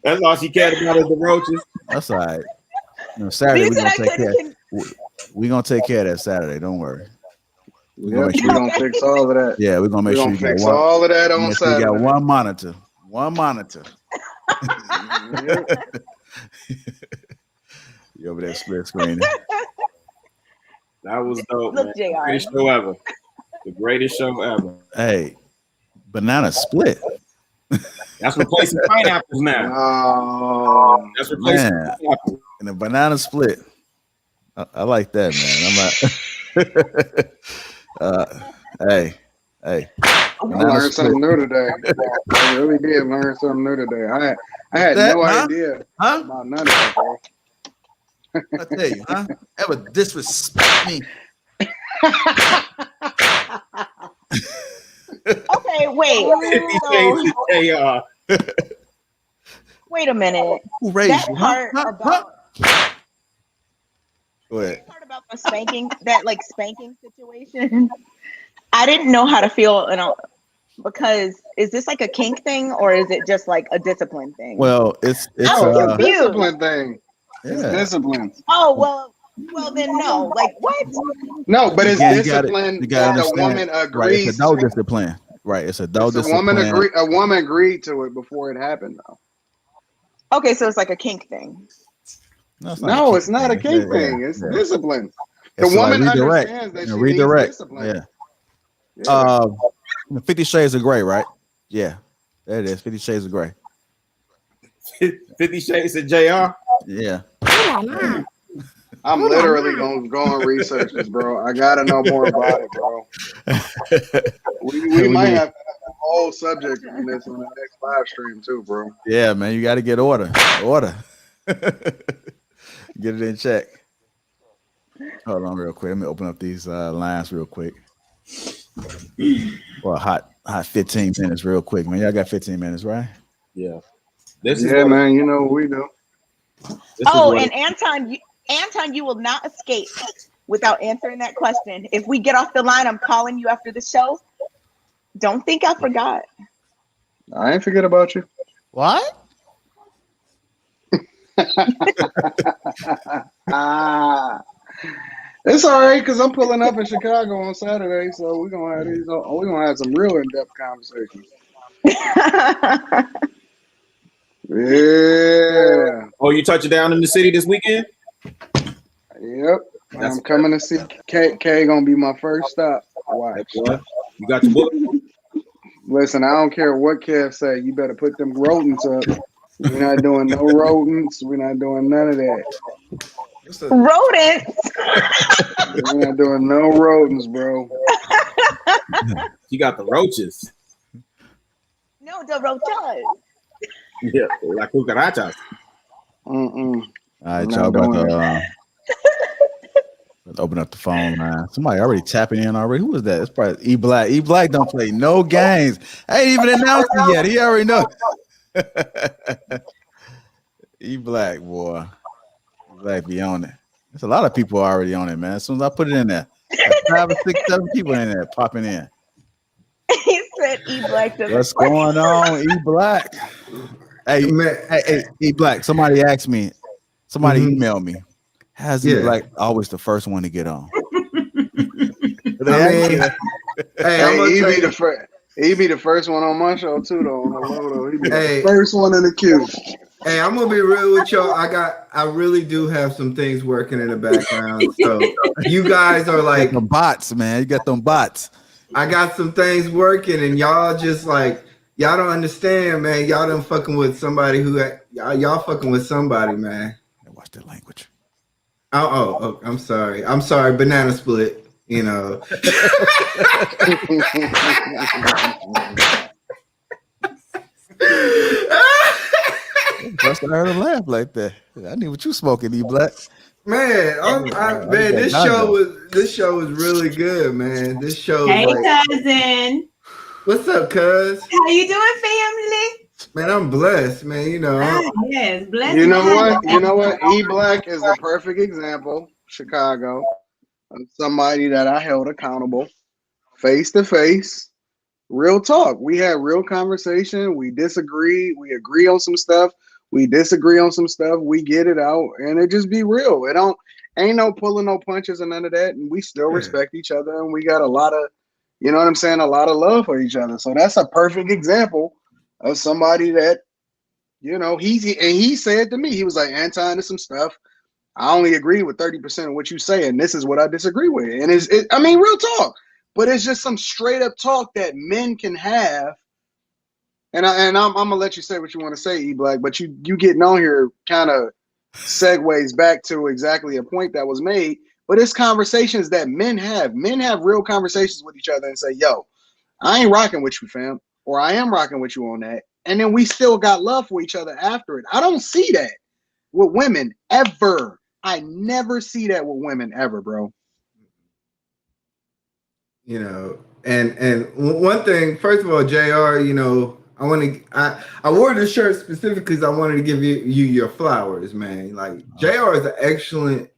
That's all she cared about is the roaches. That's all right. Saturday we're gonna take care. We're gonna take care of that Saturday. Don't worry. We're gonna fix all of that. Yeah, we're gonna make sure you fix get one. all of that on Saturday. You got one monitor. One monitor. You over there split screening. That was dope, Look, man. JR. Greatest show ever. The greatest show ever. Hey, banana split. That's replacing pineapples now. Oh, That's replacing Man. pineapples. And the banana split. I like that, man. I'm not. Hey. I learned something new today. I really did learn something new today. I had no idea about none of that, bro. I tell you, huh? Ever disrespect me? Okay, wait. Wait a minute. Who raised That you? part about Go ahead. part about the spanking, that spanking situation. I didn't know how to feel, because is this like a kink thing or is it just like a discipline thing? Well, it's I'm a confused. discipline thing. It's yeah. discipline. Oh well then no. Like what? No, but it's Again, discipline you gotta that the understand. woman Right, it's agrees adult to. discipline. Right, it's adult It's discipline. a woman agreed to it before it happened, though. Okay, so it's like a kink thing. No, it's not a kink thing. It's discipline. The It's woman like redirect. understands that she Redirect. needs discipline. Yeah. 50 Shades of Grey, right? Yeah, there it is. 50 Shades of Grey. 50 Shades of JR. Yeah. I'm literally gonna go and research this, bro. I gotta know more about it, bro. We might have to have a whole subject on this on the next live stream too, bro. Yeah, man, you got to get order. Get it in check. Hold on real quick. Let me open up these lines real quick. Well, hot 15 minutes real quick, man. Y'all got 15 minutes, right? Yeah. Man, you know what we do. And Anton, you will not escape without answering that question. If we get off the line, I'm calling you after the show. Don't think I forgot. I ain't forget about you. What? It's all right because I'm pulling up in Chicago on Saturday, so we're gonna have some real in-depth conversations. Yeah. Oh, you touching down in the city this weekend? Yep. I'm coming to see K. Gonna be my first stop. Watch. You got your book? Listen, I don't care what Kev say. You better put them rodents up. We're not doing no rodents. We're not doing none of that. Rodents? We're not doing no rodents, bro. You got the roaches. No, the roaches. Yeah, la cucarachas. All right, y'all about to open up the phone, man. Somebody already tapping in already. Who was that? It's probably E Black. E Black don't play no games. I ain't even announced it yet. He already know. E Black, boy. E Black be on it. There's a lot of people already on it, man. As soon as I put it in there, 5 or 6, 7 people in there popping in. He said E Black doesn't. What's going on, E Black? Hey, E Black. Somebody asked me. Somebody emailed me. How's E Black always the first one to get on? He be the first one on my show too, though. On the low, he be the first one in the queue. Hey, I'm gonna be real with y'all. I really do have some things working in the background. So you guys are like the bots, man. You got them bots. I got some things working, and y'all just like y'all don't understand, man. Y'all done fucking with somebody y'all fucking with somebody, man. Watch that language. Oh, I'm sorry. Banana split. You know. First I heard him laugh like that. I knew what you smoking, E Black. Man, this show was really good, man. This show. Hey, cousin. What's up, cuz? How you doing, family? Man, I'm blessed, man. You know. Yes, blessed. You know what? E Black is a perfect example. Chicago. Somebody that I held accountable, face to face, real talk. We had real conversation. We disagree. We agree on some stuff. We disagree on some stuff. We get it out, and it just be real. Ain't no pulling no punches and none of that. And we still respect each other, and we got a lot of, you know what I'm saying, a lot of love for each other. So that's a perfect example of somebody that, you know, he said to me, he was like, Anton, there's some stuff I only agree with 30% of what you say, and this is what I disagree with. And I mean, real talk, but it's just some straight up talk that men can have. And I'm gonna let you say what you want to say, E Black, but you getting on here kind of segues back to exactly a point that was made. But it's conversations that men have. Men have real conversations with each other and say, yo, I ain't rocking with you, fam, or I am rocking with you on that. And then we still got love for each other after it. I don't see that with women ever. I never see that with women ever, bro. You know, and one thing, first of all, JR, you know, I wore this shirt specifically because I wanted to give you your flowers, man. Like JR is an excellent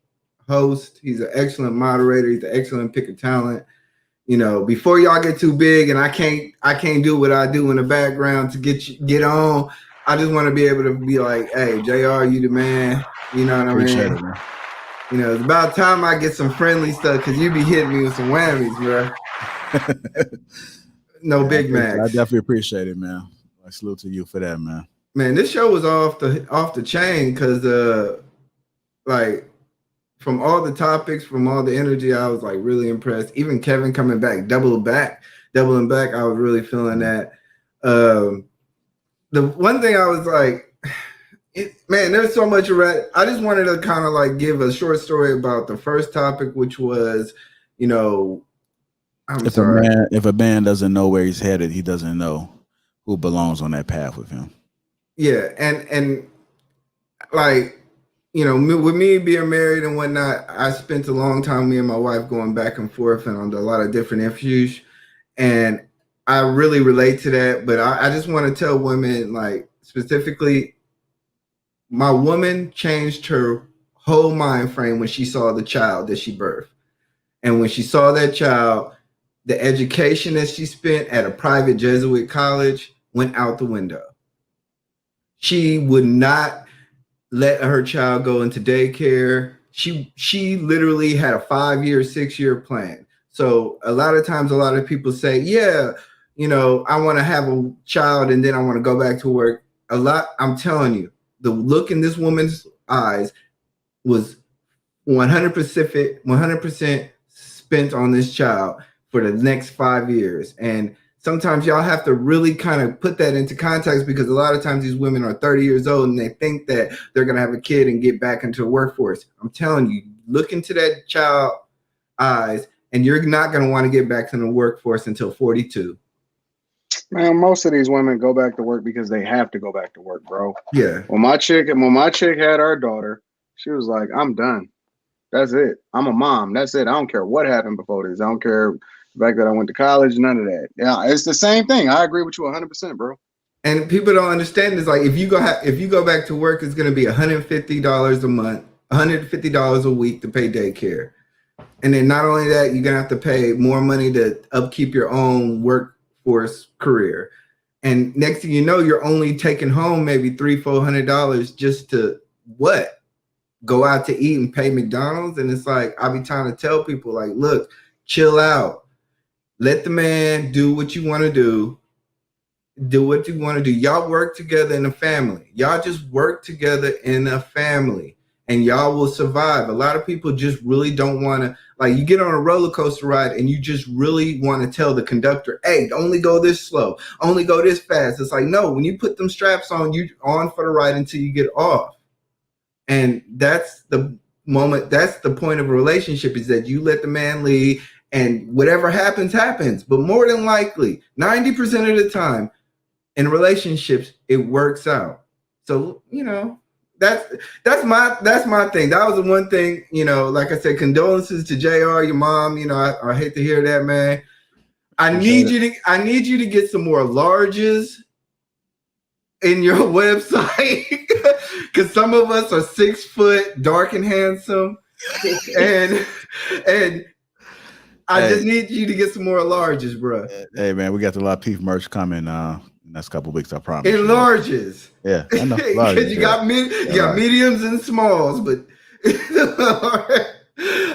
host. He's an excellent moderator. He's an excellent pick of talent. you know, before y'all get too big and I can't do what I do in the background to get on. I just want to be able to be like, hey, JR, you the man. You know what Appreciate I mean? it, man. You know, it's about time I get some friendly stuff because you be hitting me with some whammies, bro. No Big Macs. I definitely appreciate it, man. I salute to you for that, man. Man, this show was off the chain because like from all the topics, from all the energy, I was like really impressed. Even Kevin coming back, doubling back, I was really feeling that. The one thing I was like, man, there's so much around. I just wanted to kind of like give a short story about the first topic, which was, you know, if a man doesn't know where he's headed, he doesn't know who belongs on that path with him. Yeah, and like, you know, with me being married and whatnot, I spent a long time, me and my wife, going back and forth and on a lot of different issues, and I really relate to that. But I just want to tell women, like specifically, my woman changed her whole mind frame when she saw the child that she birthed, and when she saw that child, the education that she spent at a private Jesuit college went out the window. She would not let her child go into daycare. She literally had a 5-year, 6-year plan. So a lot of times, a lot of people say, yeah, you know, I want to have a child and then I want to go back to work. I'm telling you, the look in this woman's eyes was 100% spent on this child for the next 5 years. And sometimes y'all have to really kind of put that into context, because a lot of times these women are 30 years old and they think that they're going to have a kid and get back into the workforce. I'm telling you, look into that child eyes and you're not going to want to get back into the workforce until 42. Man, most of these women go back to work because they have to go back to work, bro. Yeah. When my chick had our daughter, she was like, I'm done. That's it. I'm a mom. That's it. I don't care what happened before this. I don't care the fact that I went to college, none of that. Yeah, it's the same thing. I agree with you 100%, bro. And people don't understand this. Like, if you go back to work, it's going to be $150 a month, $150 a week to pay daycare. And then not only that, you're going to have to pay more money to upkeep your own workforce career. And next thing you know, you're only taking home maybe $300-400 just to what? Go out to eat and pay McDonald's. And it's like, I'll be trying to tell people, like, look, chill out. Let the man do what you want to do. Do what you want to do. Y'all work together in a family. Y'all just work together in a family and y'all will survive. A lot of people just really don't want to, like, you get on a roller coaster ride and you just really want to tell the conductor, hey, only go this slow, only go this fast. It's like, no, when you put them straps on, you on for the ride until you get off. And that's the moment, that's the point of a relationship, is that you let the man lead. And whatever happens, happens. But more than likely, 90% of the time in relationships, it works out. So, you know, that's my thing. That was the one thing, you know, like I said, condolences to JR, your mom. You know, I hate to hear that, man. I need you to get some more larges in your website, because some of us are 6 foot, dark and handsome, and I just need you to get some more larges, bro. Hey, man, we got the Lapeef merch coming in the next couple of weeks, I promise. In larges. Yeah, I know. Because you got mediums and smalls, but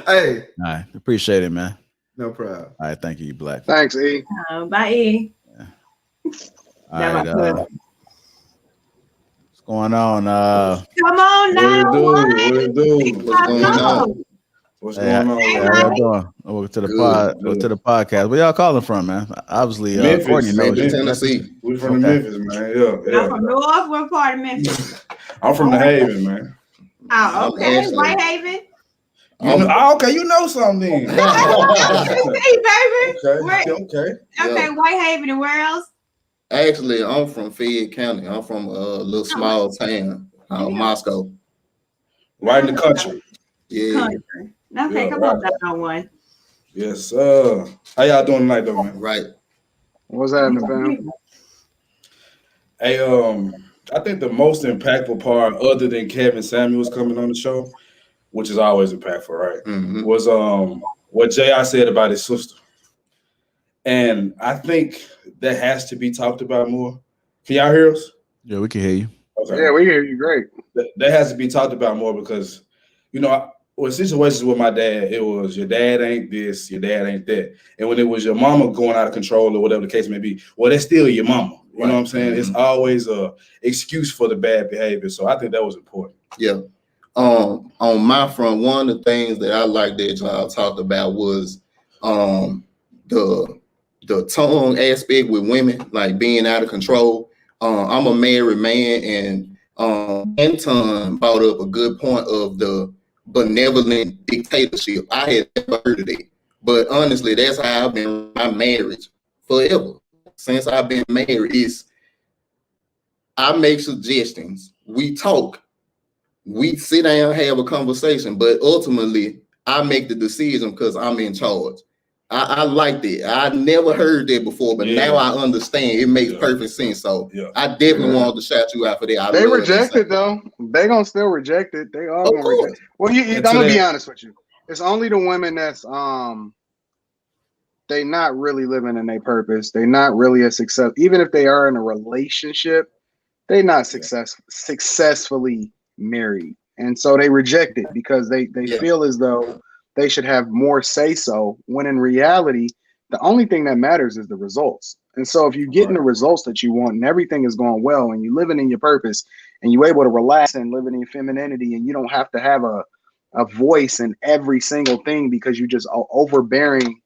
hey. All right, appreciate it, man. No problem. All right, thank you, Black. Thanks, E. Bye, E. Yeah. All right, what's going on? Come on now. What it do? What's going on? What's going on? How y'all doing? Welcome to the to the podcast. Where y'all calling from, man? Obviously, Memphis, Courtney knows you. Tennessee. We from Memphis, man. Yeah. I'm from North. What part of Memphis? I'm from the Haven, man. Oh, okay. Whitehaven. Okay, you know something. Hey, baby. Okay. Okay, Whitehaven, and where else? Actually, I'm from Fayette County. I'm from a little small town, Moscow. Right in the country. Yeah. Country. Okay, come on, that one. Yes, sir. How y'all doing tonight, though, man? Right. What's happening, fam? Hey, I think the most impactful part, other than Kevin Samuels coming on the show, which is always impactful, right? Mm-hmm. Was what J.I. said about his sister. And I think that has to be talked about more. Can y'all hear us? Yeah, we can hear you. Okay. Yeah, we hear you great. That has to be talked about more because, with situations with my dad, it was your dad ain't this, your dad ain't that. And when it was your mama going out of control or whatever the case may be, well, that's still your mama. You know what I'm saying? Mm-hmm. It's always a excuse for the bad behavior. So I think that was important. Yeah. On my front, one of the things that I like that y'all talked about was the tongue aspect with women, like being out of control. I'm a married man, and Anton brought up a good point of the benevolent dictatorship. I had never heard of that, but honestly, that's how I've been in my marriage forever. Since I've been married, I make suggestions, we talk, we sit down, have a conversation, but ultimately I make the decision because I'm in charge. I like that. I never heard that before, but now I understand. It makes perfect sense. So I definitely want to shout you out for that. They reject it though. They gonna still reject it. They are gonna reject it. Well, I'm gonna be honest with you. It's only the women that's they not really living in their purpose. They not really a success. Even if they are in a relationship, they not successfully married, and so they reject it because they feel as though they should have more say so, when in reality, the only thing that matters is the results. And so if you're getting the results that you want and everything is going well and you're living in your purpose and you're able to relax and live in your femininity and you don't have to have a voice in every single thing because you just overbearing,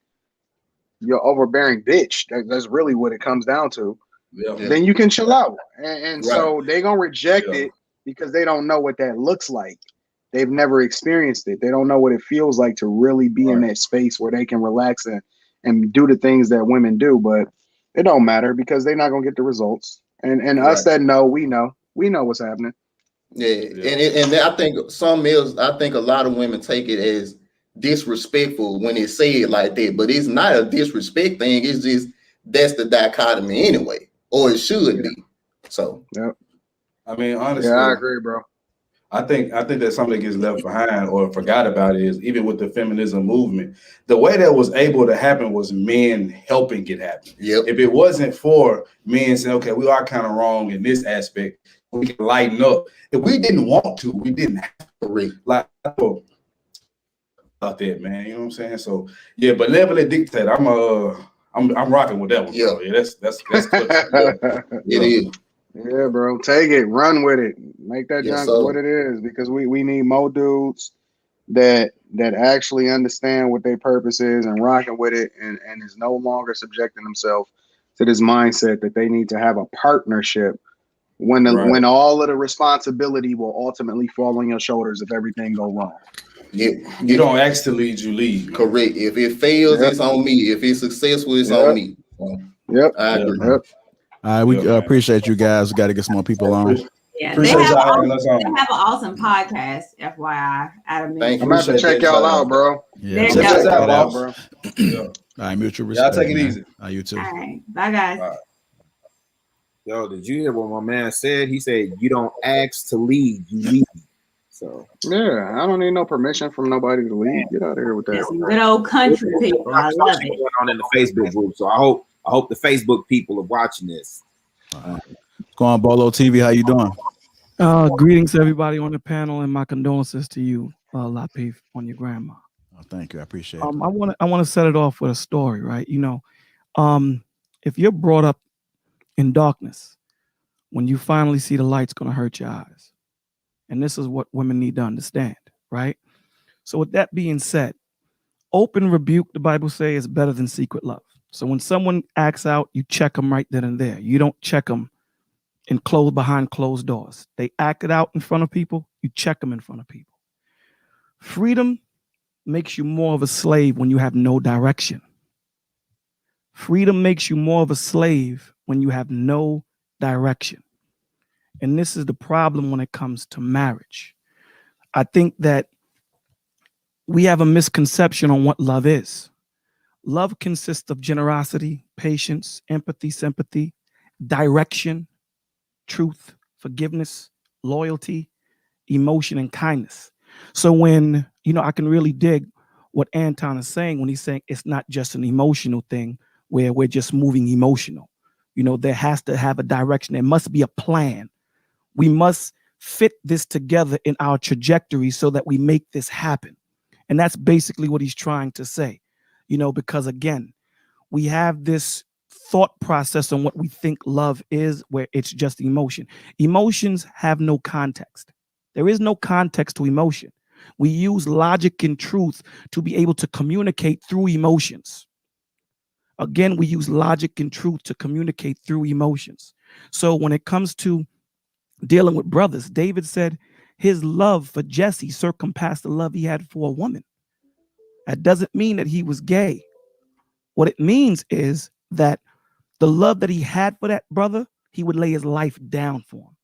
you're overbearing bitch. That's really what it comes down to. Then you can chill out. And so they're going to reject it because they don't know what that looks like. They've never experienced it. They don't know what it feels like to really be in that space where they can relax and do the things that women do. But it don't matter because they're not going to get the results. And us that know, we know what's happening. And I think a lot of women take it as disrespectful when it's said like that, but it's not a disrespect thing. It's just that's the dichotomy anyway, or it should be. So, I mean, honestly, I agree, bro. I think that something that gets left behind or forgot about is even with the feminism movement, the way that was able to happen was men helping it happen. If it wasn't for men saying, okay, we are kind of wrong in this aspect, we can lighten up. If we didn't want to, we didn't have to. Like about that, man. You know what I'm saying? So yeah, but benevolent dictator, I'm rocking with that one. Bro. Yeah, that's it is. Yeah, bro. Take it, run with it, make that junk what it is, because we need more dudes that actually understand what their purpose is and rocking with it, and is no longer subjecting themselves to this mindset that they need to have a partnership when all of the responsibility will ultimately fall on your shoulders if everything go wrong. You don't ask to lead, you lead. Correct. If it fails, it's on me. If it's successful, it's on me. I agree. All right, we appreciate you guys. We got to get some more people on. Yeah, they have an awesome podcast, FYI. I'm gonna have to check y'all out, bro. Yeah, check us out, bro. All right, mutual respect. Y'all take it easy. You too. All right, bye guys. Yo, did you hear what my man said? He said, "You don't ask to lead, you lead." So yeah, I don't need no permission from nobody to lead. Get out of here with that. Some good old country people. I love it. Going on in the Facebook group, so I hope the Facebook people are watching this. Go on, Bolo TV. How you doing? Greetings to everybody on the panel, and my condolences to you, Lapeef, on your grandma. Oh, thank you. I appreciate it. I want to set it off with a story, right? If you're brought up in darkness, when you finally see the light's going to hurt your eyes. And this is what women need to understand, right? So with that being said, open rebuke, the Bible says, is better than secret love. So when someone acts out, you check them right then and there. You don't check them behind closed doors. They acted out in front of people, you check them in front of people. Freedom makes you more of a slave when you have no direction. Freedom makes you more of a slave when you have no direction. And this is the problem when it comes to marriage. I think that we have a misconception on what love is. Love consists of generosity, patience, empathy, sympathy, direction, truth, forgiveness, loyalty, emotion, and kindness. So when, I can really dig what Anton is saying when he's saying it's not just an emotional thing, where we're just moving emotional. You know, there has to have a direction. There must be a plan. We must fit this together in our trajectory so that we make this happen. And that's basically what he's trying to say, you know, because again, we have this thought process on what we think love is, where it's just emotion. Emotions have no context. There is no context to emotion. We use logic and truth to be able to communicate through emotions. Again, we use logic and truth to communicate through emotions. So when it comes to dealing with brothers, David said his love for Jesse surpassed the love he had for a woman. That doesn't mean that he was gay. What it means is that the love that he had for that brother, he would lay his life down for him.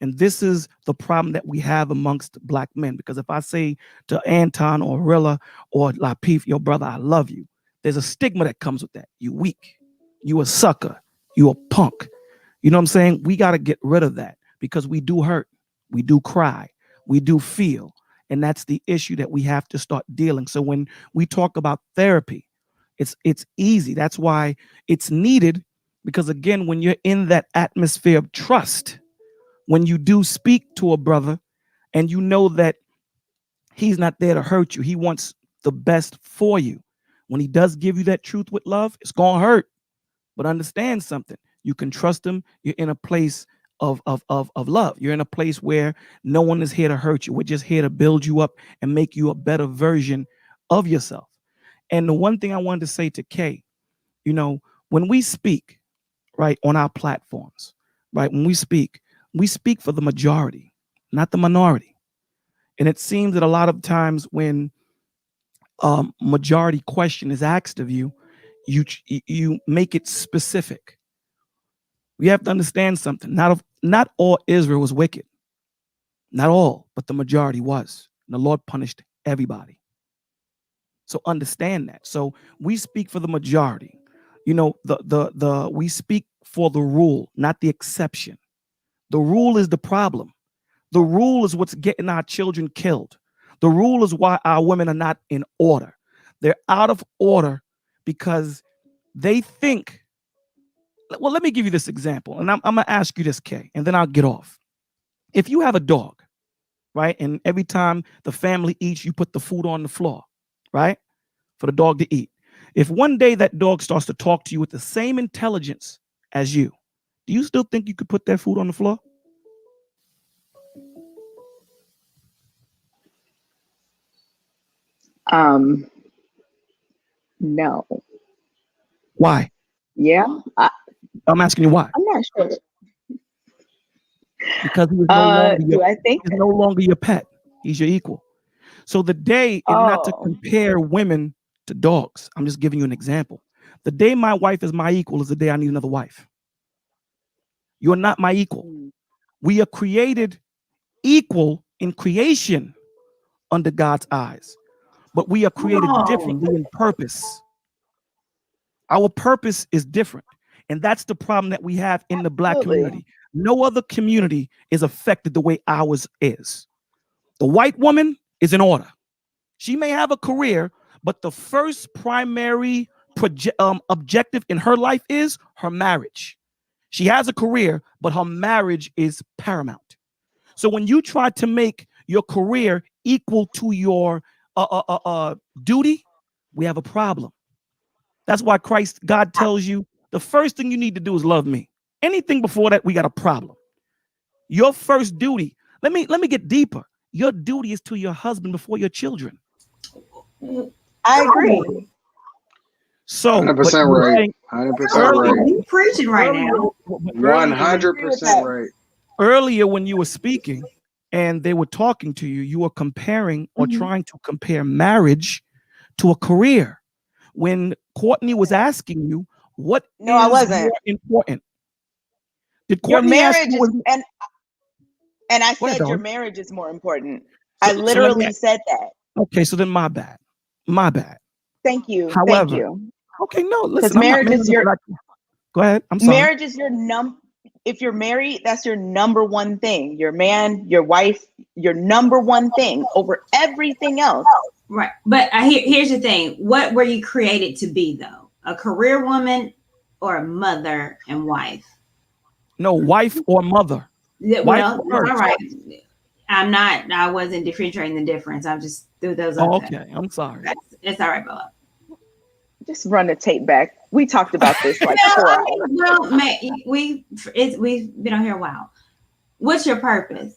And this is the problem that we have amongst black men. Because if I say to Anton or Rilla or Lapeef, yo, brother, I love you, there's a stigma that comes with that. You weak. You a sucker. You a punk. You know what I'm saying? We got to get rid of that because we do hurt. We do cry. We do feel. And that's the issue that we have to start dealing. So when we talk about therapy, it's easy. That's why it's needed, because again, when you're in that atmosphere of trust, when you do speak to a brother and you know that he's not there to hurt you, he wants the best for you. When he does give you that truth with love, it's going to hurt. But understand something. You can trust him. You're in a place of love. You're in a place where no one is here to hurt you. We're just here to build you up and make you a better version of yourself. And the one thing I wanted to say to Kay, you know, when we speak, right, on our platforms, right, when we speak for the majority, not the minority. And it seems that a lot of times when majority question is asked of you, you make it specific. We have to understand something. Not all Israel was wicked. Not all, but the majority was. And the Lord punished everybody. So understand that. So we speak for the majority. You know, we speak for the rule, not the exception. The rule is the problem. The rule is what's getting our children killed. The rule is why our women are not in order. They're out of order because they think. Well, let me give you this example. And I'm going to ask you this, Kay, and then I'll get off. If you have a dog, right, and every time the family eats, you put the food on the floor, right, for the dog to eat. If one day that dog starts to talk to you with the same intelligence as you, do you still think you could put that food on the floor? No. Why? Yeah. I'm asking you why. I'm not sure. Because he was no longer he's no longer your pet. He's your equal. So the day is not to compare women to dogs. I'm just giving you an example. The day my wife is my equal is the day I need another wife. You're not my equal. We are created equal in creation under God's eyes, but we are created differently in purpose. Our purpose is different. And that's the problem that we have in the Black community. No other community is affected the way ours is. The white woman is in order. She may have a career, but the first primary objective in her life is her marriage. She has a career, but her marriage is paramount. So when you try to make your career equal to your duty, we have a problem. That's why God tells you the first thing you need to do is love me. Anything before that, we got a problem. Your first duty, let me get deeper. Your duty is to your husband before your children. I agree. So 100% right. 100% right. You preaching right now. 100% right. Earlier, when you were speaking and they were talking to you, you were comparing or trying to compare marriage to a career. When Courtney was asking you, what is more important? Did Courtney your marriage ask you and I said your marriage is more important. I literally said that. Okay, so then my bad. My bad. Thank you. However, thank you. Okay, no, listen. Marriage is your. Go ahead. I'm sorry. Marriage is your If you're married, that's your number one thing. Your man, your wife, your number one thing over everything else. Right. But here's the thing. What were you created to be, though? a career woman or a mother and wife? No, wife or mother. Yeah, Wife well, first. it's all right. I wasn't differentiating the difference. I just threw those Oh, up there. okay. I'm sorry. It's all right, Bella. Just run the tape back. We talked about this like 4 hours. Well, we've been on here a while. What's your purpose?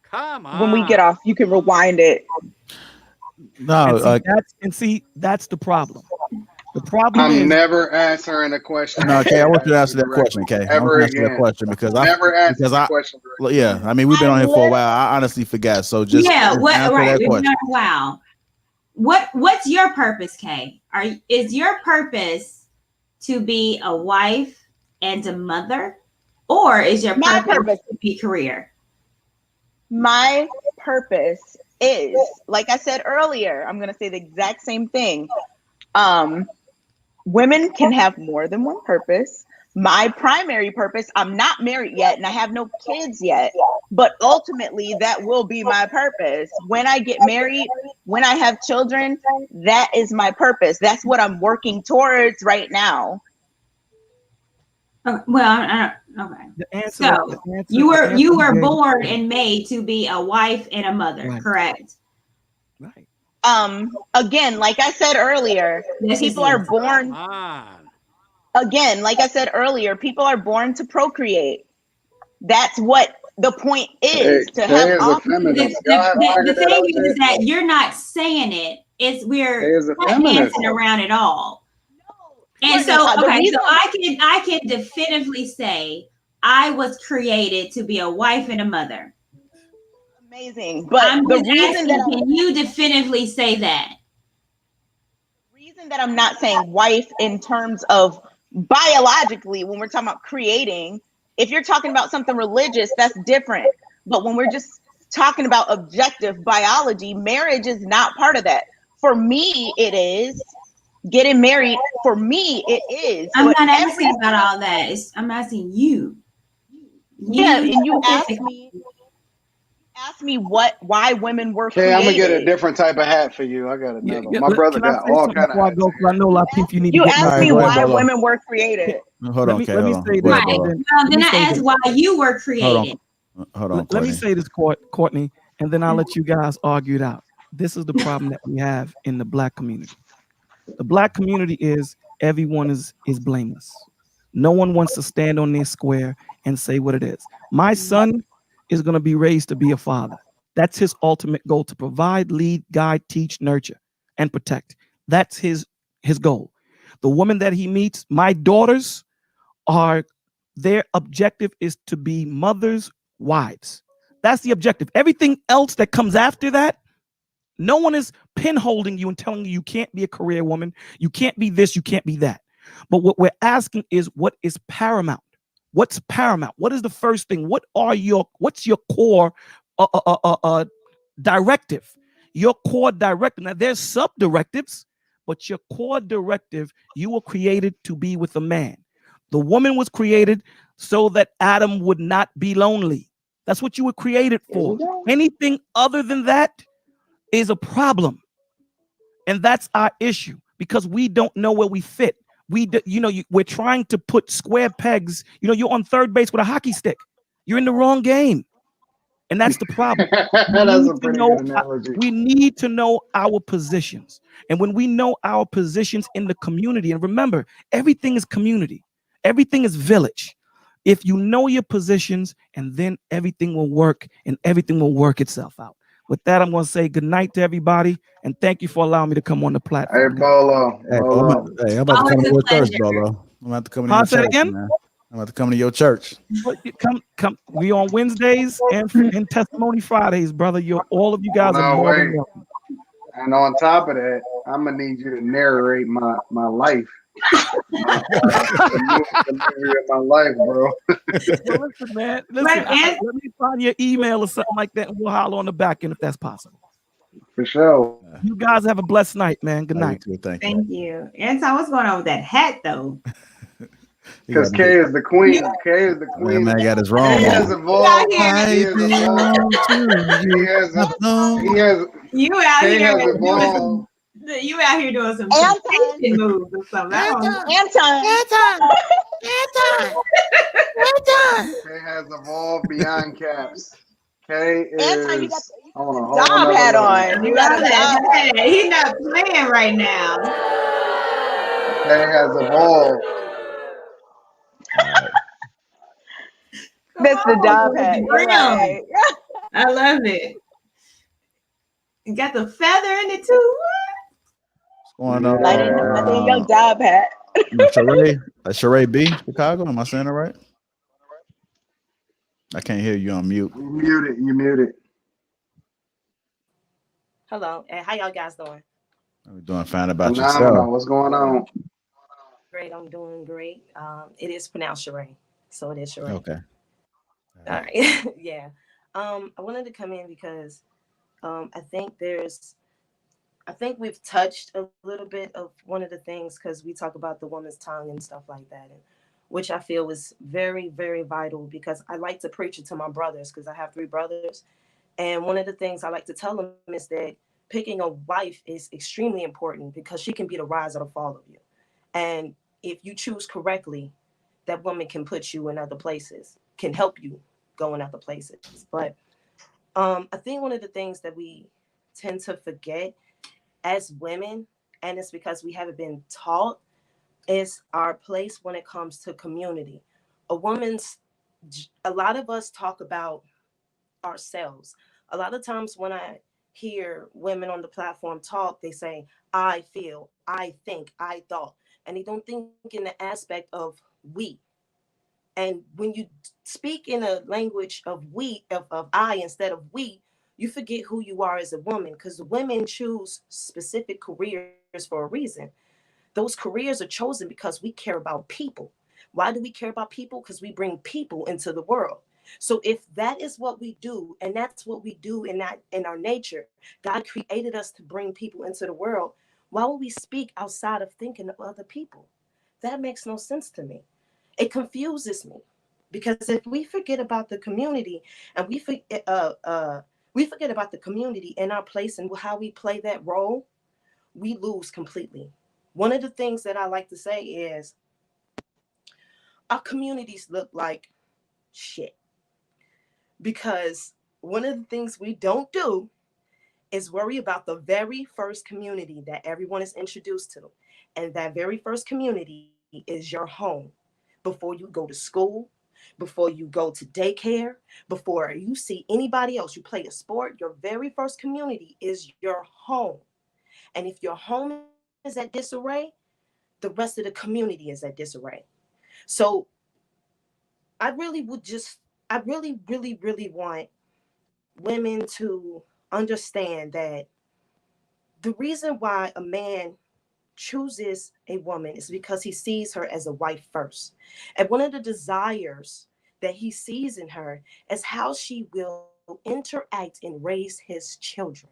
Come on. When we get off, you can rewind it. No, that's the problem. The problem I'm is never answering a question. no, Kay, I want you to answer that question, Kay. I want you to answer that question because question. Yeah, I mean, we've been on here for a while. I honestly forgot. So just answer that we've question. been on a while. What's your purpose, Kay? Is your purpose to be a wife and a mother, or is your purpose to be career? My purpose is, like I said earlier, I'm going to say the exact same thing. Women can have more than one purpose. My primary purpose, I'm not married yet and I have no kids yet, but ultimately that will be my purpose. When I get married, when I have children, that is my purpose. That's what I'm working towards right now. Well, okay. So you were born and made to be a wife and a mother, right. Correct? Right. Again, like I said earlier, people are born. Again, like I said earlier, people are born to procreate. That's what the point is, to have all. The thing is that you're not saying it. We're dancing around it all. And so, okay, so I can definitively say I was created to be a wife and a mother. Amazing, but the reason that can you definitively say that? The reason that I'm not saying wife in terms of biologically, when we're talking about creating, if you're talking about something religious, that's different. But when we're just talking about objective biology, marriage is not part of that. For me, it is. Getting married, for me, it is. I'm not asking about all that. I'm asking you. Yeah, and you asked me why women were created. I'm gonna get a different type of hat for you. I got another. My brother got all kind of hats. I know Lapeef, you need you to asked me why women were created. Hold on, let me say this. Then I asked why you were created. Hold on. Let me say this, Courtney, and then I'll let you guys argue it out. This is the problem that we have in the Black community. The Black community is everyone is blameless. No one wants to stand on their square and say what it is. My son is going to be raised to be a father. That's his ultimate goal, to provide, lead, guide, teach, nurture, and protect. That's his goal. The woman that he meets, my daughters, their objective is to be mothers, wives. That's the objective. Everything else that comes after that, no one is pinholding you and telling you can't be a career woman, you can't be this, you can't be that. But what we're asking is, what is paramount? What's paramount? What is the first thing? What's your core directive? Your core directive. Now there's sub-directives, but your core directive, you were created to be with a man. The woman was created so that Adam would not be lonely. That's what you were created for. Anything other than that is a problem. And that's our issue, because we don't know where we fit. We're trying to put square pegs. You're on third base with a hockey stick. You're in the wrong game. And that's the problem. That's a pretty good analogy. We need to know our positions. And when we know our positions in the community, and remember, everything is community. Everything is village. If you know your positions, and then everything will work, and everything will work itself out. With that, I'm going to say good night to everybody, and thank you for allowing me to come on the platform. Hey, Bolo. I'm about to come to your church, Bolo. I'm about to come to your church, man. I'm about to come to your church. Come. We on Wednesdays and Testimony Fridays, brother. All of you guys are more than welcome. And on top of that, I'm gonna need you to narrate my life. The movie of my life, bro. Well, listen, man. Let me find your email or something like that, and we'll holler on the back end if that's possible. For sure. You guys have a blessed night, man. Good night. Thank you. Anton, what's going on with that hat, though? Because Kay is the queen. Kay is the queen. Man got his wrong. He has evolved. He has You out here. evolved. You out here doing some Anton. temptation moves or something. I don't know. Anton. Kay has evolved beyond caps. Kay Anton, you is got on a the whole job nother hat level. on. You got a job hat. He's not playing right now. Kay has evolved. That's the job hat. You're right. I love it. You got the feather in it too. What's going on? Lighting the feather in your job hat. Sheree B, Chicago. Am I saying it right? I can't hear you on mute. You muted. You muted. Hello, and how y'all guys doing? We're doing fine about Phenomenal. yourself. What's going on? Great, I'm doing great. It is pronounced Sheree, so it is Sheree. Okay. All right. Yeah. I wanted to come in because I think we've touched a little bit of one of the things because we talk about the woman's tongue and stuff like that, and which I feel is very, very vital because I like to preach it to my brothers because I have 3 brothers. And one of the things I like to tell them is that picking a wife is extremely important because she can be the rise or the fall of you. And if you choose correctly, that woman can put you in other places, can help you go in other places. But I think one of the things that we tend to forget as women, and it's because we haven't been taught, is our place when it comes to community. A lot of us talk about ourselves. A lot of times when I hear women on the platform talk, they say, I feel, I think, I thought, and they don't think in the aspect of we. And when you speak in a language of we, of I instead of we, you forget who you are as a woman because women choose specific careers for a reason. Those careers are chosen because we care about people. Why do we care about people? Because we bring people into the world. So if that is what we do, and that's what we do in our nature, God created us to bring people into the world. Why would we speak outside of thinking of other people? That makes no sense to me. It confuses me because if we forget about the community and we forget about the community and our place and how we play that role, we lose completely. One of the things that I like to say is our communities look like shit because one of the things we don't do is worry about the very first community that everyone is introduced to. And that very first community is your home. Before you go to school, before you go to daycare, before you see anybody else, you play a sport, your very first community is your home. And if your home is at disarray, the rest of the community is at disarray. So I really, really, really want women to understand that the reason why a man chooses a woman is because he sees her as a wife first. And one of the desires that he sees in her is how she will interact and raise his children.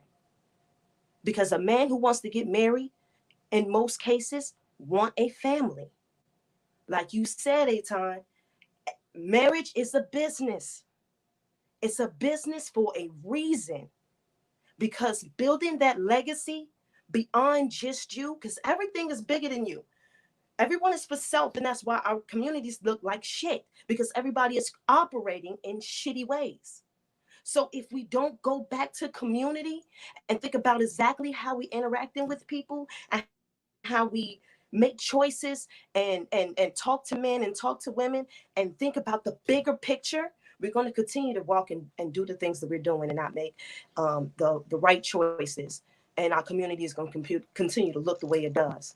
Because a man who wants to get married, in most cases, want a family. Like you said, Eitan, marriage is a business. It's a business for a reason. Because building that legacy beyond just you, because everything is bigger than you. Everyone is for self, and that's why our communities look like shit, because everybody is operating in shitty ways. So if we don't go back to community and think about exactly how we interacting with people and how we make choices and talk to men and talk to women and think about the bigger picture, we're going to continue to walk and do the things that we're doing and not make the right choices. And our community is going to continue to look the way it does.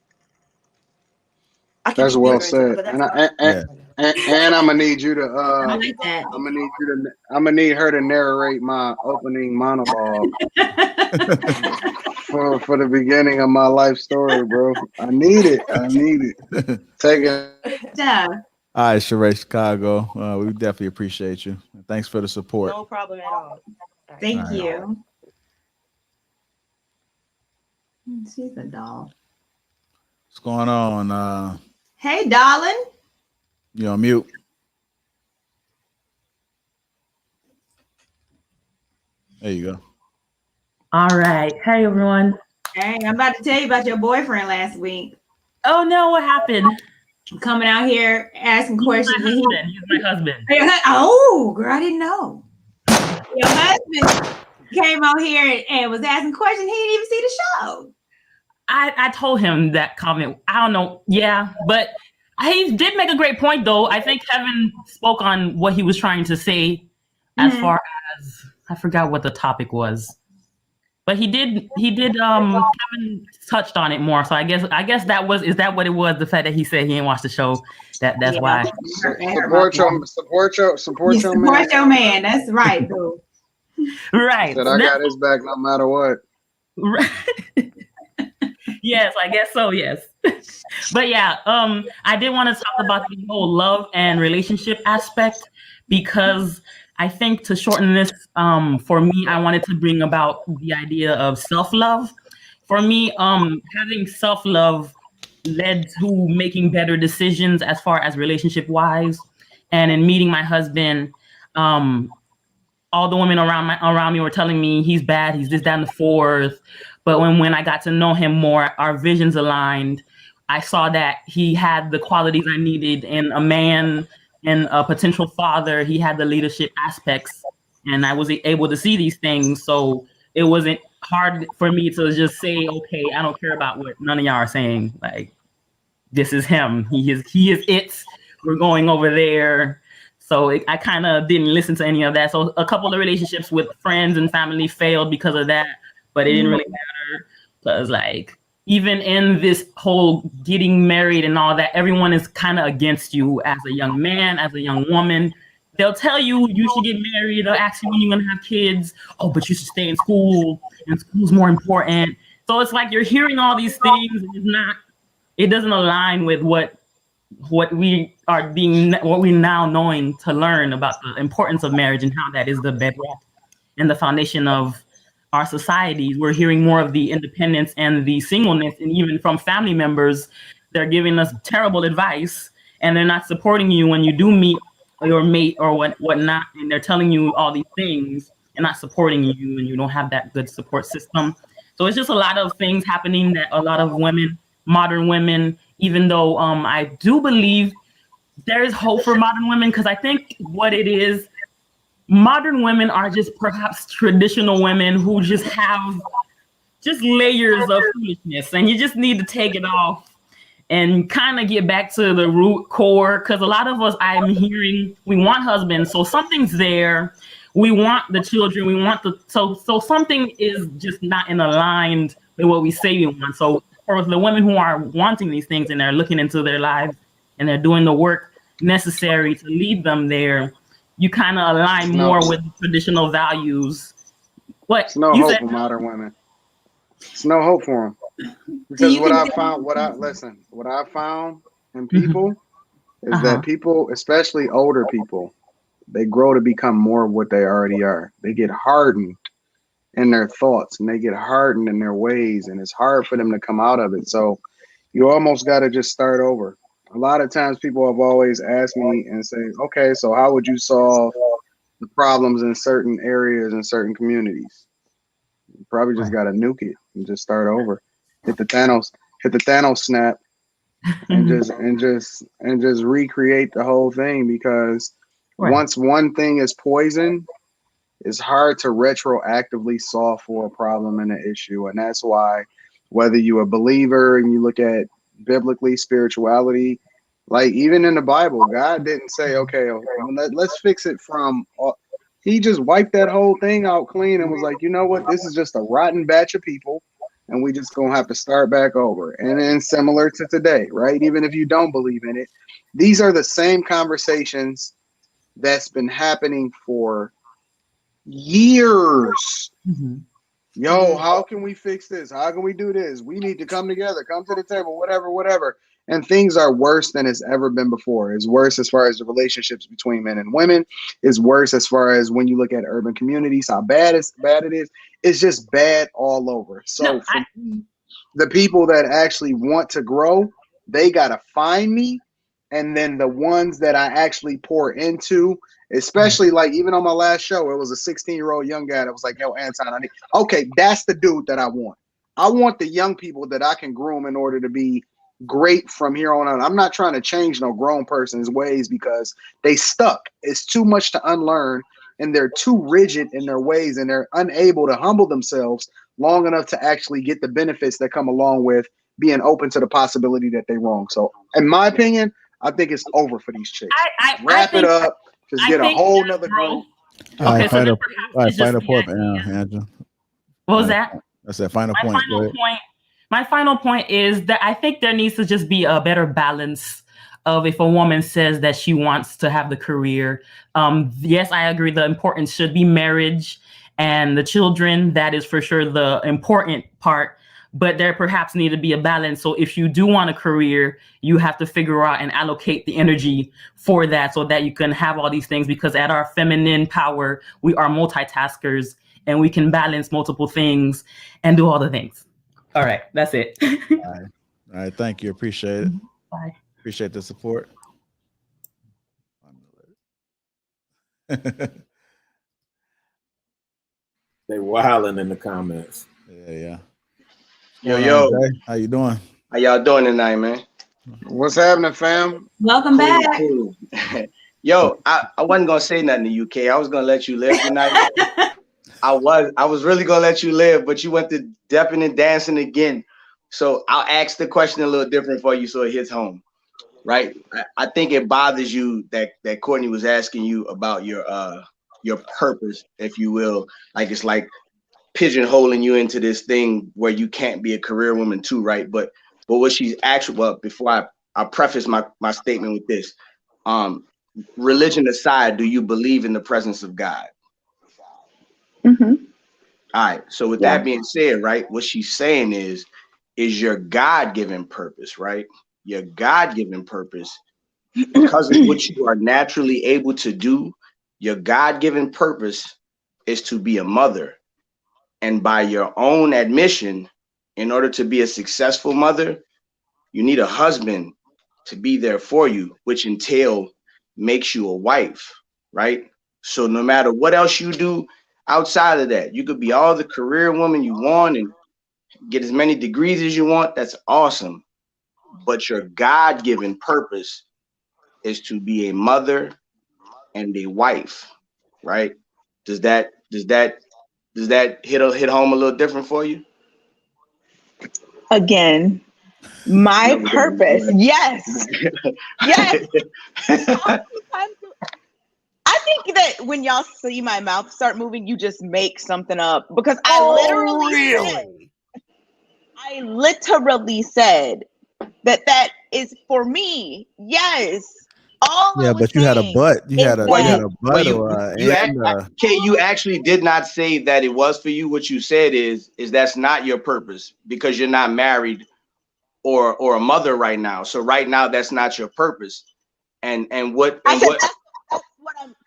That's well said. And I'm gonna need you to I like that. I'm gonna need her to narrate my opening monologue for the beginning of my life story, bro. I need it. Take it. Yeah. All right, Sheree, Chicago. We definitely appreciate you. Thanks for the support. No problem at all. Thank you. She's a doll. What's going on? Hey, darling. You on mute? There you go. All right. Hey, everyone. Hey, I'm about to tell you about your boyfriend last week. Oh no, what happened? Coming out here asking questions. He's my husband. Oh, girl, I didn't know. Your husband came on here and was asking questions. He didn't even see the show. I told him that comment. I don't know. Yeah, but he did make a great point, though. I think Kevin spoke on what he was trying to say as far as, I forgot what the topic was. But he did Kevin touched on it more. So I guess is that what it was? The fact that he said he didn't watch the show. That's why. Support your man. That's right, boo. Right. Said I got his back no matter what. Right. Yes, I guess so. Yes. But yeah, I did want to talk about the whole love and relationship aspect, because I think to shorten this, for me, I wanted to bring about the idea of self-love. For me, having self-love led to making better decisions as far as relationship-wise. And in meeting my husband, all the women around me were telling me he's bad, he's this, that, and the fourth. But when I got to know him more, our visions aligned. I saw that he had the qualities I needed in a man and a potential father. He had the leadership aspects, and I was able to see these things. So it wasn't hard for me to just say, okay, I don't care about what none of y'all are saying. Like, this is him. He is it. We're going over there. So I kind of didn't listen to any of that. So a couple of relationships with friends and family failed because of that, but it didn't really matter, because like, even in this whole getting married and all that, everyone is kind of against you as a young man, as a young woman. They'll tell you should get married. They'll ask you when you're gonna have kids. Oh, but you should stay in school, and school's more important. So it's like you're hearing all these things, and it doesn't align with what we now knowing to learn about the importance of marriage and how that is the bedrock and the foundation of our societies. We're hearing more of the independence and the singleness, and even from family members, they're giving us terrible advice, and they're not supporting you when you do meet your mate or whatnot, and they're telling you all these things and not supporting you, and you don't have that good support system. So it's just a lot of things happening that a lot of women, modern women, even though I do believe there is hope for modern women, because I think what it is, modern women are just perhaps traditional women who just have just layers of foolishness, and you just need to take it off and kind of get back to the root core. Because a lot of us, I'm hearing, we want husbands, so something's there. We want the children. We want so something is just not in aligned with what we say we want. So for the women who are wanting these things and they're looking into their lives and they're doing the work necessary to lead them there, you kind of align more with traditional values. It's no hope for modern women. It's no hope for them. Because what I found in people is that people, especially older people, they grow to become more of what they already are. They get hardened in their thoughts, and they get hardened in their ways, and it's hard for them to come out of it. So you almost got to just start over. A lot of times people have always asked me and say, okay, so how would you solve the problems in certain areas and certain communities? You probably just got to nuke it and just start over. Hit the Thanos snap and just recreate the whole thing, because once one thing is poisoned, it's hard to retroactively solve for a problem and an issue. And that's why, whether you're a believer and you look at biblically spirituality, like even in the Bible, God didn't say, okay, let's fix it from, he just wiped that whole thing out clean and was like, you know what, this is just a rotten batch of people, and we just gonna have to start back over. And then similar to today, right? Even if you don't believe in it, these are the same conversations that's been happening for years. Yo, how can we fix this? How can we do this? We need to come together, come to the table, whatever. And things are worse than it's ever been before. It's worse as far as the relationships between men and women. It's worse as far as when you look at urban communities, how bad it is. It's just bad all over. So for me, the people that actually want to grow, they got to find me. And then the ones that I actually pour into, especially like even on my last show, it was a 16-year-old young guy that was like, yo, Anton, okay, that's the dude that I want. I want the young people that I can groom in order to be great from here on out. I'm not trying to change no grown person's ways because they stuck. It's too much to unlearn, and they're too rigid in their ways, and they're unable to humble themselves long enough to actually get the benefits that come along with being open to the possibility that they're wrong. So in my opinion, I think it's over for these chicks. Wrap it up. Just get a whole nother grown. All right, Okay, so final, then perhaps all right, it's just final the point, idea. Angela. What was that? I said final My point. final point. My final point is that I think there needs to just be a better balance of if a woman says that she wants to have the career. Yes, I agree. The importance should be marriage and the children. That is for sure the important part. But there perhaps need to be a balance. So if you do want a career, you have to figure out and allocate the energy for that so that you can have all these things, because at our feminine power, we are multitaskers and we can balance multiple things and do all the things. All right, that's it. All right, thank you. Appreciate it. Bye. Appreciate the support. They wilding in the comments. Yeah. Yo. How you doing? How y'all doing tonight, man? What's happening, fam? Welcome back. Cool. Yo, I wasn't gonna say nothing to you, Kay. I was gonna let you live tonight. I was really gonna let you live, but you went to depping and dancing again. So I'll ask the question a little different for you so it hits home. Right? I think it bothers you that Courtney was asking you about your purpose, if you will. Like it's like pigeonholing you into this thing where you can't be a career woman too, right? But what she's actually, well, before I preface my statement with this, religion aside, do you believe in the presence of God? Mm-hmm. All right. So with that being said, right, what she's saying is your God-given purpose, right? Your God-given purpose, because of what you are naturally able to do, your God-given purpose is to be a mother. And by your own admission, in order to be a successful mother, you need a husband to be there for you, which makes you a wife, right? So no matter what else you do outside of that, you could be all the career woman you want and get as many degrees as you want. That's awesome. But your God-given purpose is to be a mother and a wife, right? Does that hit home a little different for you? Again, my purpose. Yes. Yes. I think that when y'all see my mouth start moving, you just make something up, because I literally said that is for me. Yes. But you had a butt. You had a butt. You actually did not say that it was for you. What you said is that's not your purpose because you're not married or a mother right now. So right now that's not your purpose. Because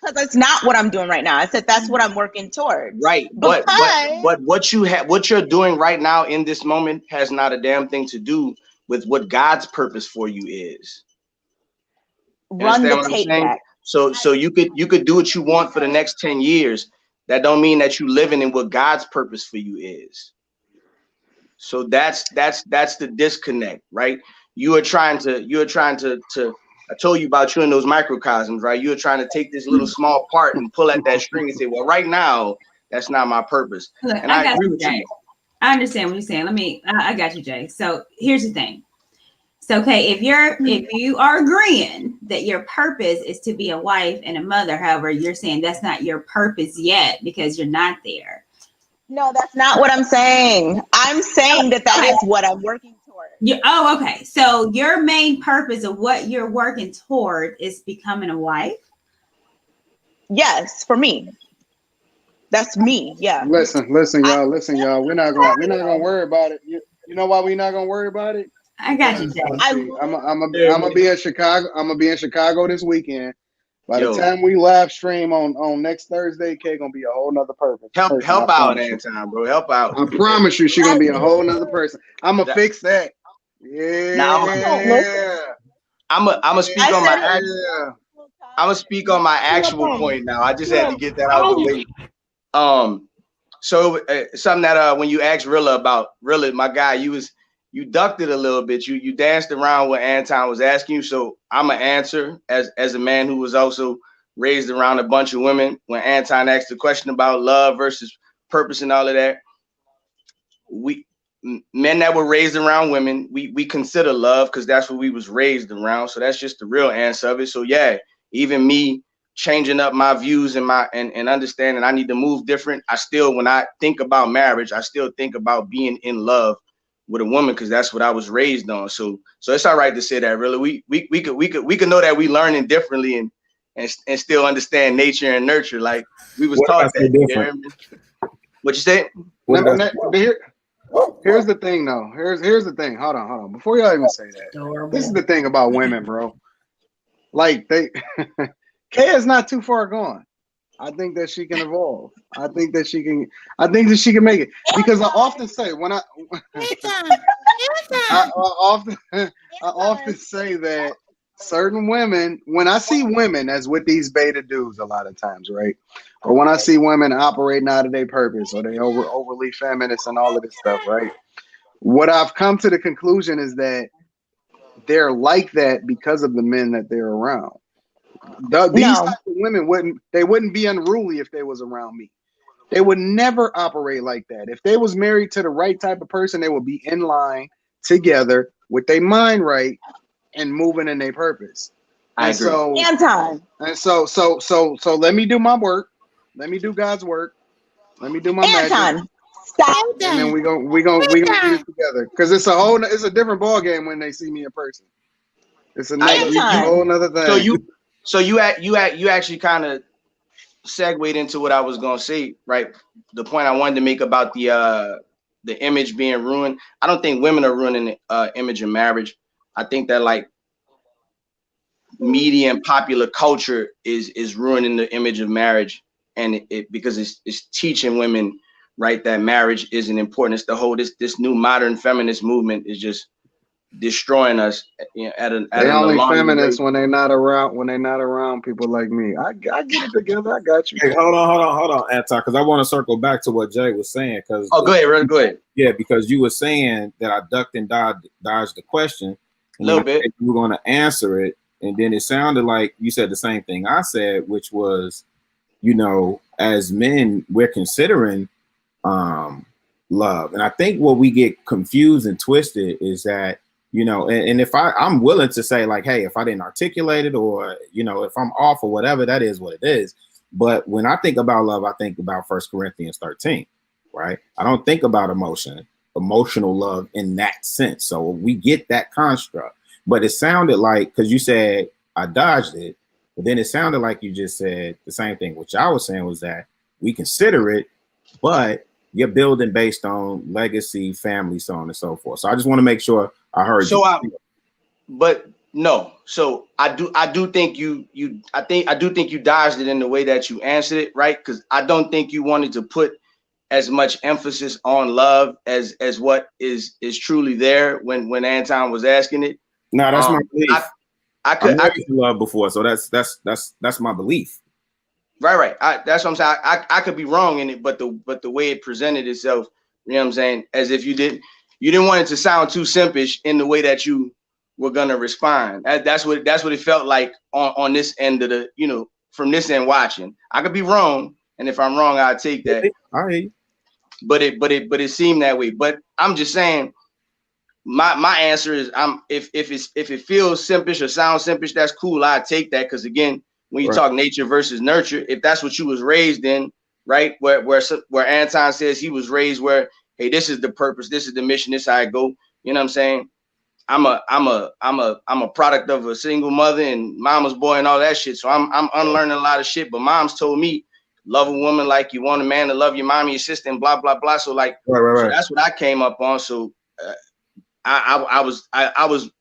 it's not what I'm doing right now. I said that's what I'm working towards. Right. But what you're doing right now in this moment has not a damn thing to do with what God's purpose for you is. Run the tape back. So you could do what you want for the next 10 years. That don't mean that you living in what God's purpose for you is. So that's the disconnect, right? You are trying to I told you about you in those microcosms, right? You are trying to take this little small part and pull at that string and say, well, right now, that's not my purpose. Look, and I agree with you. I understand what you're saying. I got you, Jay. So here's the thing. So, okay, if you are agreeing that your purpose is to be a wife and a mother, however, you're saying that's not your purpose yet because you're not there. No, that's not what I'm saying. I'm saying that is what I'm working toward. Okay. So your main purpose of what you're working toward is becoming a wife? Yes, for me. That's me. Yeah. Listen, y'all. We're not gonna worry about it. You know why we're not gonna worry about it? I got you, Jay. I'm gonna be in Chicago. I'm gonna be in Chicago this weekend. By the time we live stream on next Thursday, Kay gonna be a whole nother person. Help out, Anton, bro. Help out. I promise you, she's gonna be a whole nother person. I'm gonna fix that. Yeah. Now, I'm gonna speak on my I'm gonna speak on my actual point now. I just had to get that out of the way. something that when you asked Rilla, my guy, you ducked it a little bit. You danced around what Anton was asking you. So I'm gonna answer as a man who was also raised around a bunch of women. When Anton asked the question about love versus purpose and all of that, men that were raised around women, we consider love because that's what we was raised around. So that's just the real answer of it. So yeah, even me changing up my views and understanding I need to move different. I still, when I think about marriage, I still think about being in love with a woman because that's what I was raised on. So it's all right to say that. Really, we could know that we learning differently and still understand nature and nurture. Like we was taught that. You what you say? Here's the thing, though. Here's the thing. Hold on. Before y'all even say that, this is the thing about women, bro. Like Kay is not too far gone. I think that she can evolve. I think that she can make it. Because I often say when I often say that certain women, when I see women as with these beta dudes a lot of times, right? Or when I see women operating out of their purpose or they overly feminist and all of this stuff, right? What I've come to the conclusion is that they're like that because of the men that they're around. These type of women wouldn't be unruly if they was around me. They would never operate like that. If they was married to the right type of person, they would be in line together with their mind right and moving in their purpose. I agree. So let me do my work. Let me do God's work. Let me do my magic. Stop. And then we gonna get it together. Because it's a different ball game when they see me in person. It's a whole nother thing. So you actually kind of segued into what I was gonna say, right? The point I wanted to make about the image being ruined. I don't think women are ruining the image of marriage. I think that like media and popular culture is ruining the image of marriage, and because it's teaching women, right, that marriage isn't important. It's the whole this new modern feminist movement is just destroying us. They only feminists when they're not around people like me. I get it together. I got you. Hey, hold on, Anton, because I want to circle back to what Jay was saying. Go ahead. Yeah, because you were saying that I ducked and dodged the question. A little bit. You were going to answer it, and then it sounded like you said the same thing I said, which was, as men, we're considering love, and I think what we get confused and twisted is that. And if I'm willing to say like, hey, if I didn't articulate it or, if I'm off or whatever, that is what it is. But when I think about love, I think about 1 Corinthians 13, right? I don't think about emotional love in that sense. So we get that construct, but it sounded like, because you said I dodged it, but then it sounded like you just said the same thing. What I was saying was that we consider it, but you're building based on legacy, family, so on and so forth. So I just want to make sure I heard you. But no. So I do think you dodged it in the way that you answered it, right? Because I don't think you wanted to put as much emphasis on love as what is truly there when Anton was asking it. No, that's my belief. I could love before, so that's my belief. Right. That's what I'm saying. I could be wrong in it, but the way it presented itself, you know what I'm saying, as if you didn't want it to sound too simpish in the way that you were gonna respond. That's what it felt like on this end of the, from this end watching. I could be wrong, and if I'm wrong, I'll take that. All right. But it seemed that way. But I'm just saying, my answer is if it feels simpish or sounds simpish, that's cool. I take that, because again, when you talk nature versus nurture, if that's what you was raised in, right? Where Anton says he was raised where, hey, this is the purpose, this is the mission, this is how I go. You know what I'm saying? I'm a product of a single mother and mama's boy and all that shit. So I'm unlearning a lot of shit. But mom's told me, love a woman like you want a man to love your mom and your sister and blah blah blah. So like, So that's what I came up on. So I was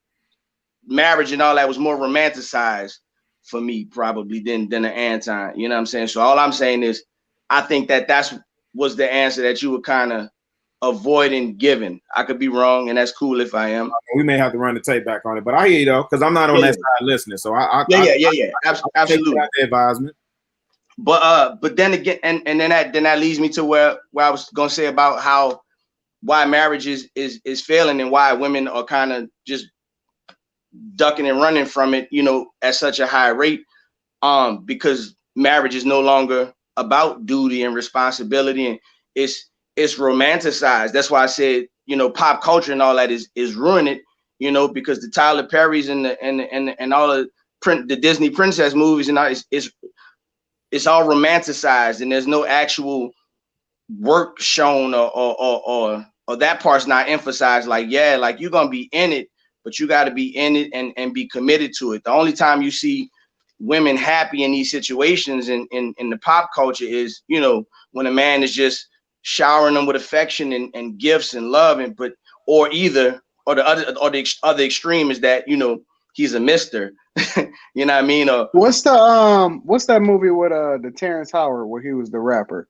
marriage and all that was more romanticized for me probably than an Anton. You know what I'm saying? So all I'm saying is, I think that was the answer that you were kind of avoiding giving. I could be wrong, and that's cool if I am. We may have to run the tape back on it, but I hear you though, because I'm not on that side listening. So I absolutely take the advisement. But then again, and then that leads me to where I was gonna say about why marriage is failing and why women are kind of just ducking and running from it, at such a high rate. Because marriage is no longer about duty and responsibility, and it's romanticized. That's why I said, pop culture and all that is ruining it, because the Tyler Perrys and all the Disney princess movies and all, it's all romanticized, and there's no actual work shown or that part's not emphasized. Like, yeah, like you're gonna be in it, but you got to be in it and be committed to it. The only time you see women happy in these situations in the pop culture is, when a man is just showering them with affection and gifts and love, or the other extreme is that, he's a mister. You know what I mean? Or what's that movie with the Terrence Howard where he was the rapper?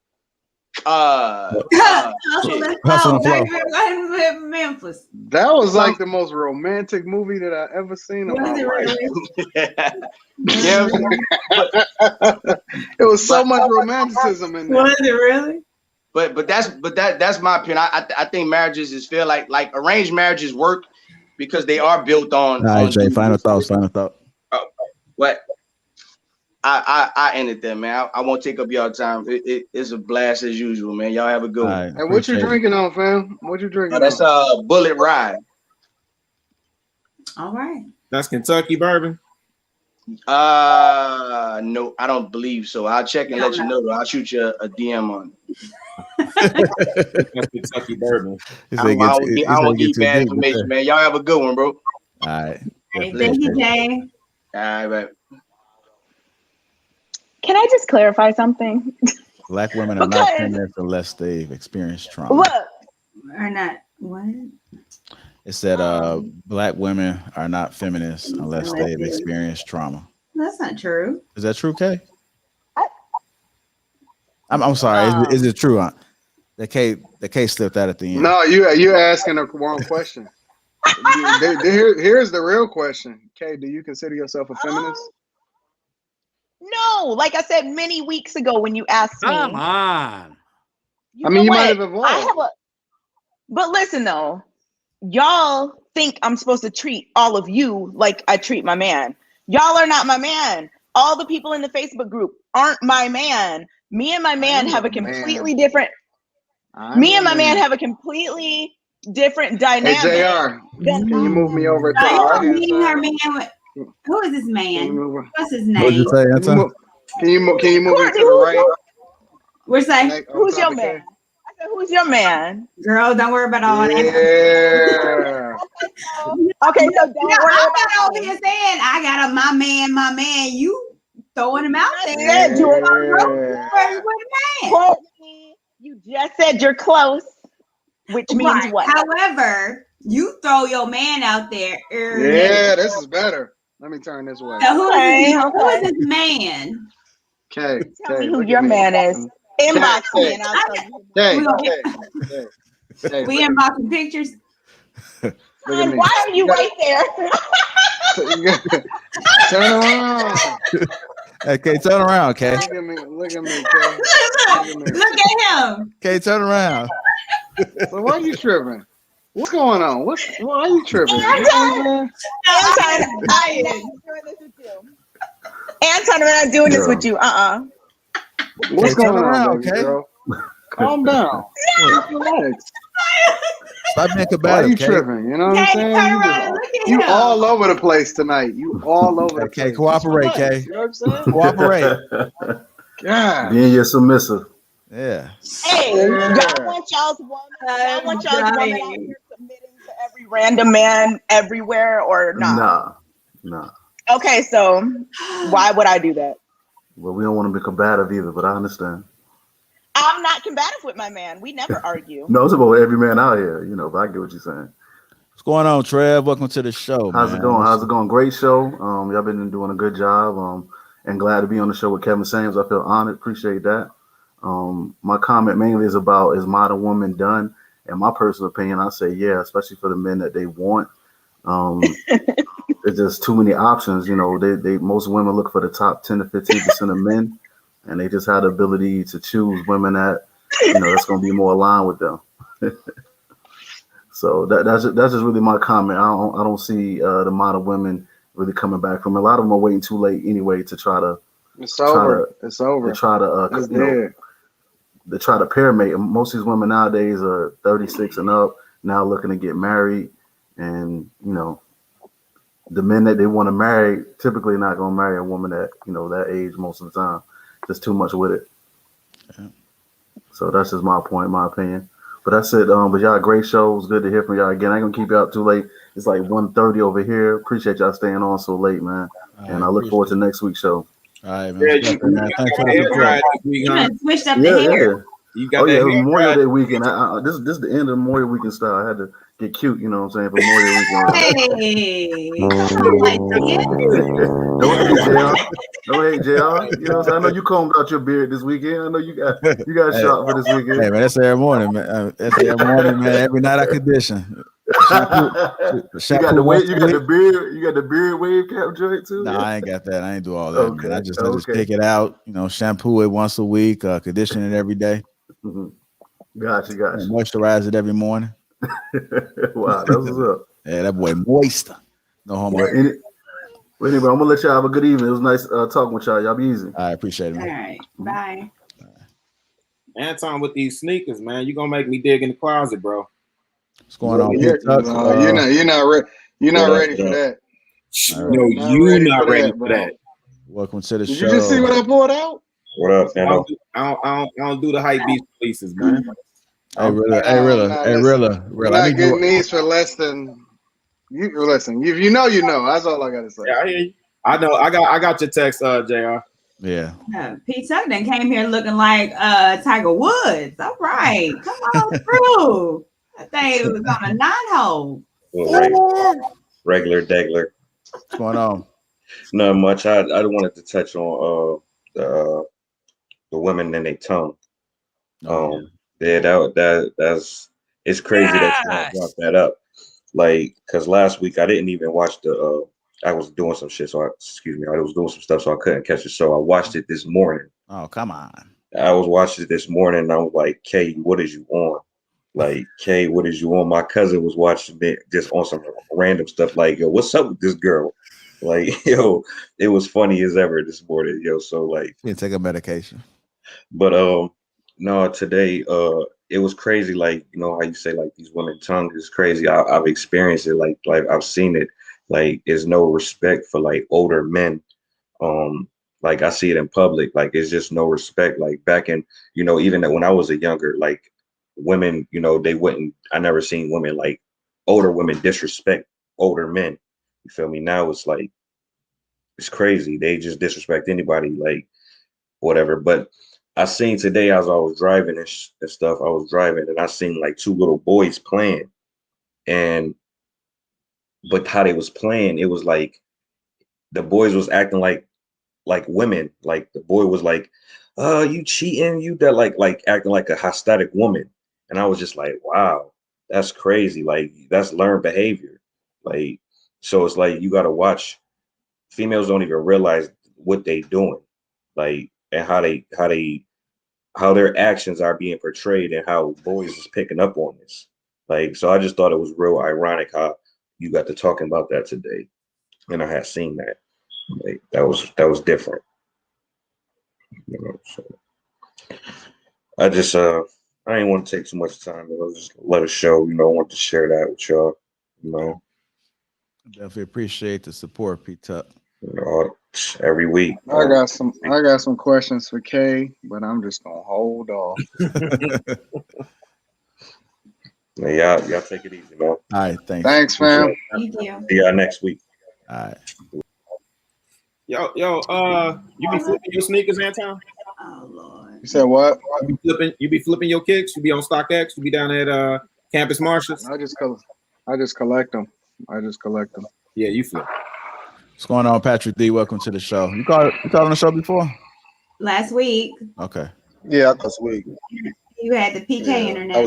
Memphis. That was like the most romantic movie that I ever seen in my life. Yeah, it was so much romanticism in there. Was it really? But that's my opinion. I think marriages is feel like arranged marriages work because they are built on. All right, Jay. Final thought. What? I end it there, man. I won't take up y'all time. It's a blast as usual, man. Y'all have a good one. Right, and what you drinking on, fam? What you drinking on? That's Bullet Ride. All right. That's Kentucky bourbon. No, I don't believe so. I'll check and let you know. I'll shoot you a DM on it. That's Kentucky bourbon. I won't give you bad information, man. Y'all have a good one, bro. All right. Hey, thank you, Jay. All right. Can I just clarify something? Black women are not feminists unless they've experienced trauma. Look, or not what? It said black women are not feminists unless they've experienced trauma. That's not true. Is that true, Kay? I'm sorry. Is it true? The K slipped out at the end. No, you're asking the wrong question. Here's the real question. Kay, do you consider yourself a feminist? No, like I said many weeks ago when you asked me. Come on. You might have evolved. But listen though, y'all think I'm supposed to treat all of you like I treat my man. Y'all are not my man. All the people in the Facebook group aren't my man. Me and my man have a completely different. Me and my man have a completely different dynamic. Hey, JR, can you move me over to her man with, who is this man? What's his name? What'd you say, Anton? Can you move me to the right? We're saying, who's your man? I said, who's your man? Girl, don't worry about all that. Yeah. Okay, so don't worry I'm about not over here saying I got my man. You throwing him out there. Said you Courtney, you just said you're close, which means what? However, you throw your man out there. Yeah, this is better. Let me turn this way. So who is this man? Okay. Tell me who your man is. Inbox me and I'll tell you. We inboxing pictures. Why are you right there? Turn around. Okay, turn around, Kay. Look at me, Kay. Look at him. Kay, turn around. So why are you tripping? What's going on? Why are you tripping? Anton, we're not doing this with you. What's Kay, going turn around, on, baby Kay? girl? Calm down. Relax. Stop being combative. Why are you Kay. tripping? You know what I'm saying? You all over the place tonight. You all over the place. Kay, cooperate, Kay. You know what I'm saying? Cooperate. God. Being your submissive. Yeah. Hey, y'all want y'all's woman out here submitting to every random man everywhere or not? Nah. Okay, so why would I do that? Well, we don't want to be combative either, but I understand. I'm not combative with my man. We never argue. No, it's about every man out here, but I get what you're saying. What's going on, Trev? Welcome to the show. How's it going? Great show. Y'all been doing a good job. And glad to be on the show with Kevin Samuels. I feel honored. Appreciate that. My comment mainly is about, is modern woman done? In my personal opinion, I say yeah, especially for the men that they want. There's just too many options. They most women look for the top 10 to 15% of men, and they just have the ability to choose women that, you know, that's going to be more aligned with them. So that's just really my comment. I don't see the amount of women really coming back from. A lot of them are waiting too late anyway to try to. It's over. It's over. To try to It's you know, dead. to try to pair mate. And most of these women nowadays are 36 and up, now looking to get married, and you know, the men that they want to marry typically not going to marry a woman that, you know, that age most of the time. Just too much with it. Yeah. So that's just my point, my opinion. But that's it. But y'all, great show. It's good to hear from y'all again. I ain't gonna keep y'all too late. It's like 1:30 over here. Appreciate y'all staying on so late, man. And I look forward to next week's show. All right, man. Yeah, Man. Thanks for the support. You done switched up the hair. You got that it was hair Memorial dry. Day weekend. This is the end of the Memorial Weekend style. I had to get cute, you know what I'm saying, for Memorial Weekend. Hey, come on, light skin. Don't hate, JR. Don't hate, JR. You know what I'm saying? I know you combed out your beard this weekend. I know you got Hey, shot for this weekend. Hey, man, that's every morning, man. That's every morning, man. Every night I condition. You got the wave, you got the beard wave cap joint too. No, Yeah. I ain't got that. I ain't do all that, Okay, man. I just okay. take it out, you know, shampoo it once a week, condition it every day. Mm-hmm. Gotcha. And moisturize it every morning. Wow, that's what's up. Yeah, that boy moist. No homo. Well, anyway, I'm gonna let y'all have a good evening. It was nice talking with y'all. Y'all be easy. I appreciate it, man. All right, bye. Anton, with these sneakers, man, you gonna make me dig in the closet, bro. What's going on, You're Pete Tuck? not ready for that. No, you not ready for that. Welcome to the Did show. you just see what I pulled out? What up, man? I don't do the hype beast releases, man. Hey, Rilla. We're not getting these for less than you. Listen, if you know, you know. That's all I gotta say. Yeah, I hear you. I know. I got your text, Jr. Yeah. Pete Tuck then came here looking like Tiger Woods. All right, come on through. I think it was on a 9-hole. Regular degler. What's going on? Not much. I wanted to touch on the women and their tongue. That's it's crazy that you brought that up. Like, cause last week I didn't even watch the I was doing some shit, so I was doing some stuff, so I couldn't catch it. So I watched it this morning. Oh, come on. I was watching it this morning and I was like, Kay, what is you on? Like, Kay, what is you on? My cousin was watching it just on some random stuff like, yo, what's up with this girl? Like, yo, it was funny as ever this morning, yo. So like, you take a medication. But no, today it was crazy. Like, you know how you say like these women tongues is crazy. I've experienced it. Like I've seen it. Like, there's no respect for like older men. Like I see it in public. Like, it's just no respect. Like back in, you know, even when I was a younger, like women, you know, they wouldn't. I never seen women like older women disrespect older men. You feel me? Now it's like it's crazy. They just disrespect anybody. Like whatever. But I seen today as I was driving and stuff, I was driving and I seen like two little boys playing, but how they was playing, it was like the boys was acting like women. Like the boy was like, you cheating, you that like acting like a hystetic woman. And I was just like, wow, that's crazy. Like that's learned behavior. Like, so it's like you gotta watch. Females don't even realize what they doing, like, and how their actions are being portrayed and how boys is picking up on this. Like, so I just thought it was real ironic how you got to talking about that today. And I had seen that. Like, that was different. You know, so I just I didn't want to take too much time. I was just let it show, you know, I want to share that with y'all, you know. Definitely appreciate the support, Pete Tuck. You know, every week. I got some questions for Kay, but I'm just gonna hold off. Yeah, y'all take it easy, man. All right, thanks. Thanks, fam. Thank you. See y'all next week. All right. Yo, you be flipping your sneakers, Anton? Oh Lord. You said what? You be flipping your kicks? You be on StockX? You be down at Campus Martials? I just collect them. Yeah, you flip. What's going on, Patrick D? Welcome to the show. You called on the show before? Last week. Okay. Yeah, last week. You had the PK internet. I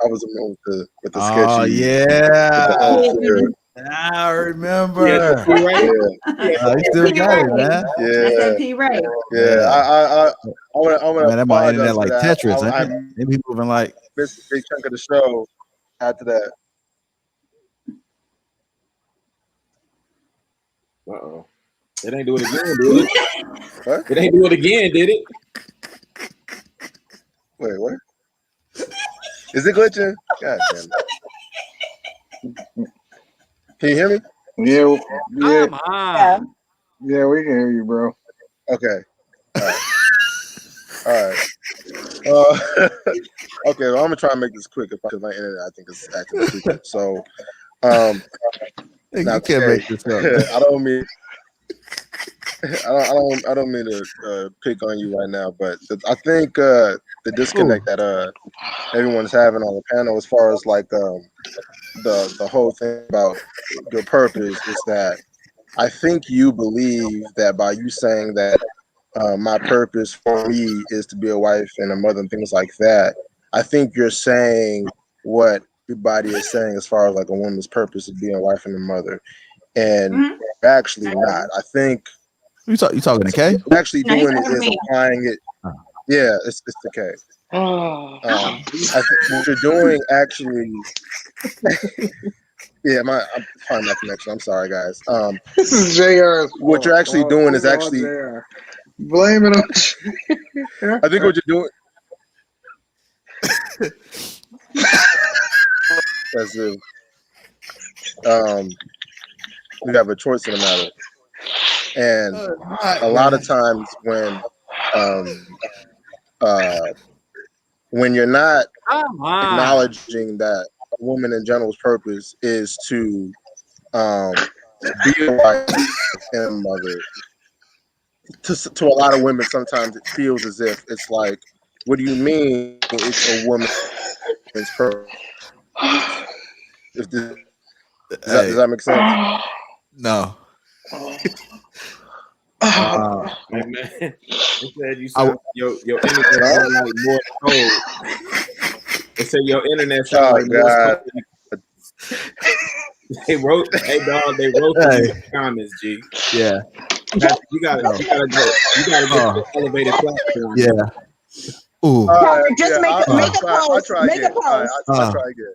was alone with the schedule. Oh yeah. I remember. Yeah, P. Ray. He still got it, man. That's that P. Ray. I want to Man, that my apologize internet for like that. Tetris. I They be moving like. missed a big chunk of the show after that. Uh-oh. It ain't do it again, did it? What? It ain't do it again, did it? Wait, what? Is it glitching? God damn it. Can you hear me? Yeah. Come on. Yeah, we can hear you, bro. Okay. All right. Okay, well, I'm gonna try and make this quick because my internet I think is acting stupid. So, You now, can't make this up. I don't mean to pick on you right now, but I think the disconnect that everyone's having on the panel as far as like the whole thing about your purpose is that I think you believe that by you saying that my purpose for me is to be a wife and a mother and things like that, I think you're saying what everybody is saying as far as like a woman's purpose is being a wife and a mother, and actually not. I think You talking to K? what actually doing it is applying it. Yeah, it's the K. I think what you're doing actually. Yeah, I'm finding my connection. I'm sorry, guys. This is JR's What you're actually doing is actually blame it on. I think what you're doing. As if we have a choice in the matter, and a lot of times when you're not acknowledging that a woman in general's purpose is to be a wife and a mother, to a lot of women sometimes it feels as if it's like, what do you mean it's a woman's purpose? Does that make sense? No. Hey, man. They said you sound, your internet sound like more cold. They said your internet sound like more cold. They wrote, hey dog, they wrote the comments, G. Yeah. Patrick, you gotta go to the elevated platform. Yeah. Ooh. Just make a post. I'll try Make a again. post. I'll try again.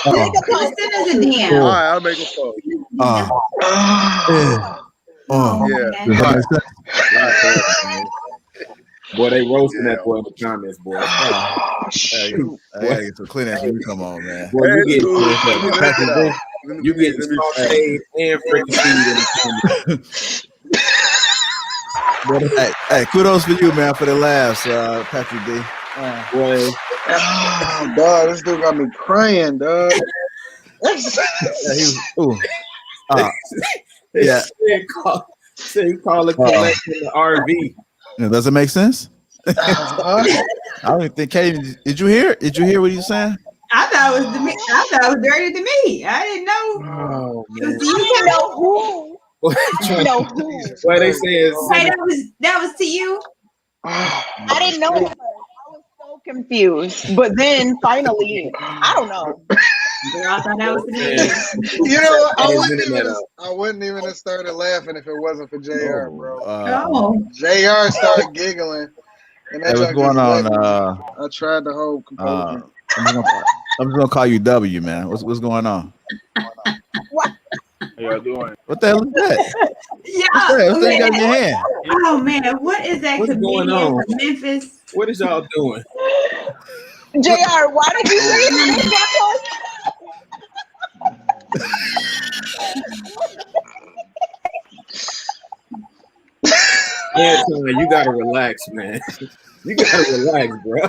Make a post. Send us a DM. All right, I'll make a post. Yeah. Boy, they roasting that boy in the comments, boy. I gotta get some Kleenex when you come on, man. Boy, you get sauteed and fricasseed in the comments. Hey, kudos for you, man, for the laughs, Patrick D. Boy. Oh, dog, this dude got me crying, dog. Yeah. Say call it collecting the RV. Does it make sense? I don't even think Katie. Did you hear? Did you hear what he was saying? I thought it was dirty to me. I didn't know. Oh, It was you. know who. I know who. What they say is Hey, that was to you. I didn't know her. I was so confused. But then finally, I don't know. Girl, I thought that was to me. You know what? I wouldn't even have started laughing if it wasn't for JR, bro. JR started giggling. And that what's going on? I tried to hold composure. I'm just gonna call you W, man. What's going on? What? How y'all doing? What the hell is that? Yeah. What's that you got in your hand? Oh man, what is that What's comedian going on? from Memphis? What is y'all doing? JR, why did you say that? Anton, you gotta relax, man. You gotta relax, bro.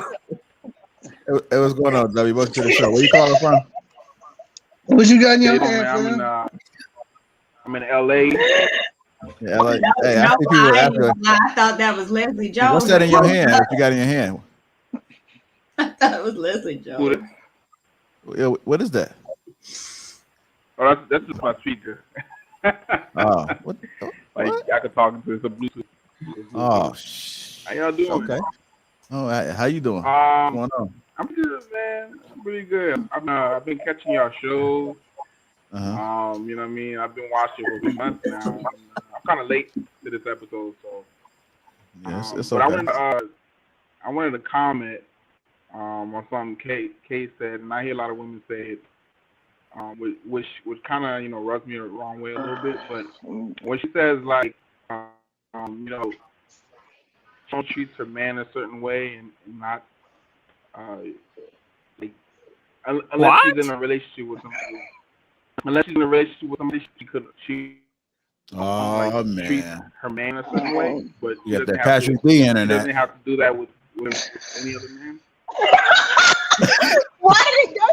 Hey, what's going on, W? Welcome to the show. Where you calling from? What you got in your hand, I'm in LA. Yeah, LA. Hey, I think people after. I thought that was Leslie Jones. What's that in your hand? What you got in your hand? I thought it was Leslie Jones. What is that? Oh, that's just my speaker. Oh, what? Like I could talk into the Bluetooth. Oh, how y'all doing? Okay. All right. How you doing? What's going on? I'm good, man. I'm really good. I've been catching y'all shows. Uh-huh. You know what I mean? I've been watching for a few months now. And, I'm kind of late to this episode, so. Yes, it's But okay. I wanted to comment on something Kate said, and I hear a lot of women say it, which kind of rubs me the wrong way a little bit. But when she says like, you know, she treats her man a certain way and not like unless she's in a relationship with somebody. Unless she's in a relationship with somebody, she Oh treat man, her man a certain way, but she you got doesn't that have to. Patrick D She internet. doesn't have to do that with any other man, Why did it go?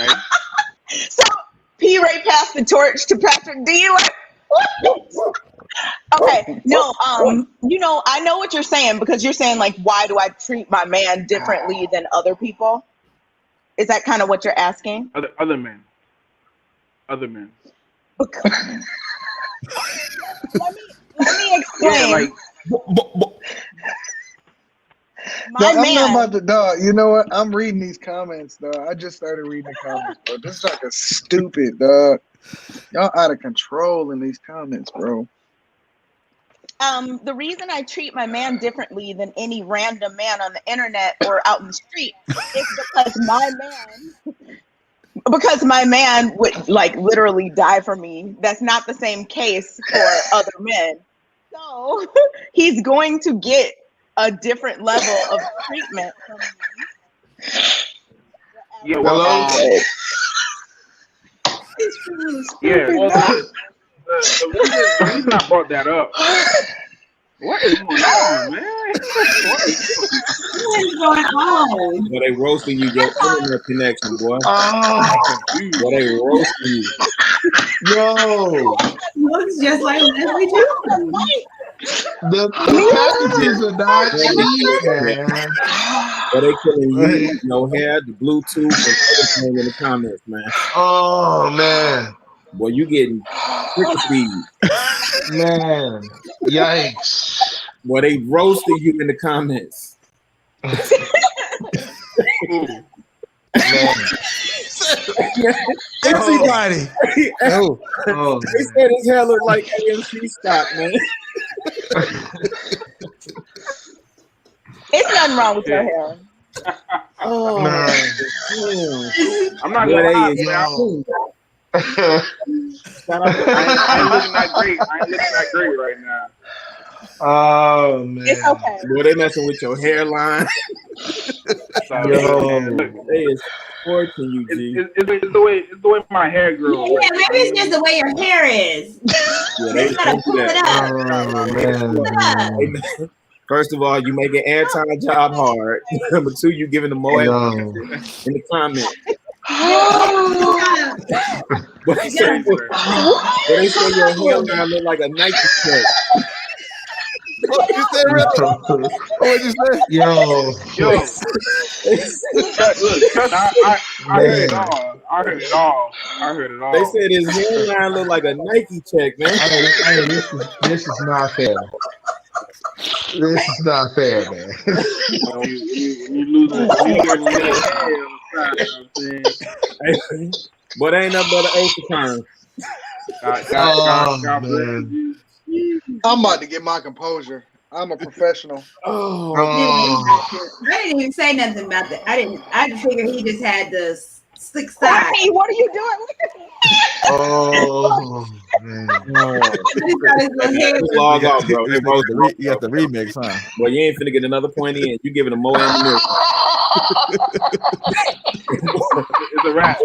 right? So P. Ray passed the torch to Patrick D. Okay, no, you know, I know what you're saying because you're saying like, why do I treat my man differently than other people? Is that kind of what you're asking? Other men. Let me explain. Yeah, like my I'm not man. about to dog. You know what? I'm reading these comments, dog. I just started reading the comments, bro. This is like a stupid, dog. Y'all out of control in these comments, bro. The reason I treat my man differently than any random man on the internet or out in the street is because my man would like literally die for me. That's not the same case for other men. So he's going to get a different level of treatment from me. yeah, well, yeah, well, the reason I brought that up. What is going on, man? What is going on? Boy, they roasting you, your internet connection, boy. Boy, they roasting you. Yo, Looks just like Leslie Jones. the packages are not cheap, man. Boy, they killing you, no hair, the Bluetooth, and everything in the comments, man. Oh man. Boy, you getting cricket feed. Man, yikes. Boy, they roasting you in the comments. Everybody. They said his hair looked like AMC stock, man. It's nothing wrong with your hair. Oh, I'm not gonna lie, man. I ain't looking that great. I ain't looking that great right now. Oh man. It's okay. Boy, they messing with your hairline. They is torching you, G. It's the way my hair grows. Yeah, maybe it's just the way your hair is. Yeah, they gotta pull it up. First of all, you make an airtime job hard. Number two, you giving them more in the comments. But they say your hairline look like a Nike check. What you say, Rilla? What you say? Yo. Look, I heard it all. I heard it all. They said his hairline look like a Nike check, man. Hey, this is not fair. This is not fair, man. When you lose But ain't nothing but an ocean turn. God bless you. I'm about to get my composure. I'm a professional. I didn't even say nothing about that. I just figured he just had the slick side. Hey, what are you doing? Oh man. Log off, bro. You got the remix, huh? Well, you ain't finna get another point in. You giving them more ammunition. It's a wrap.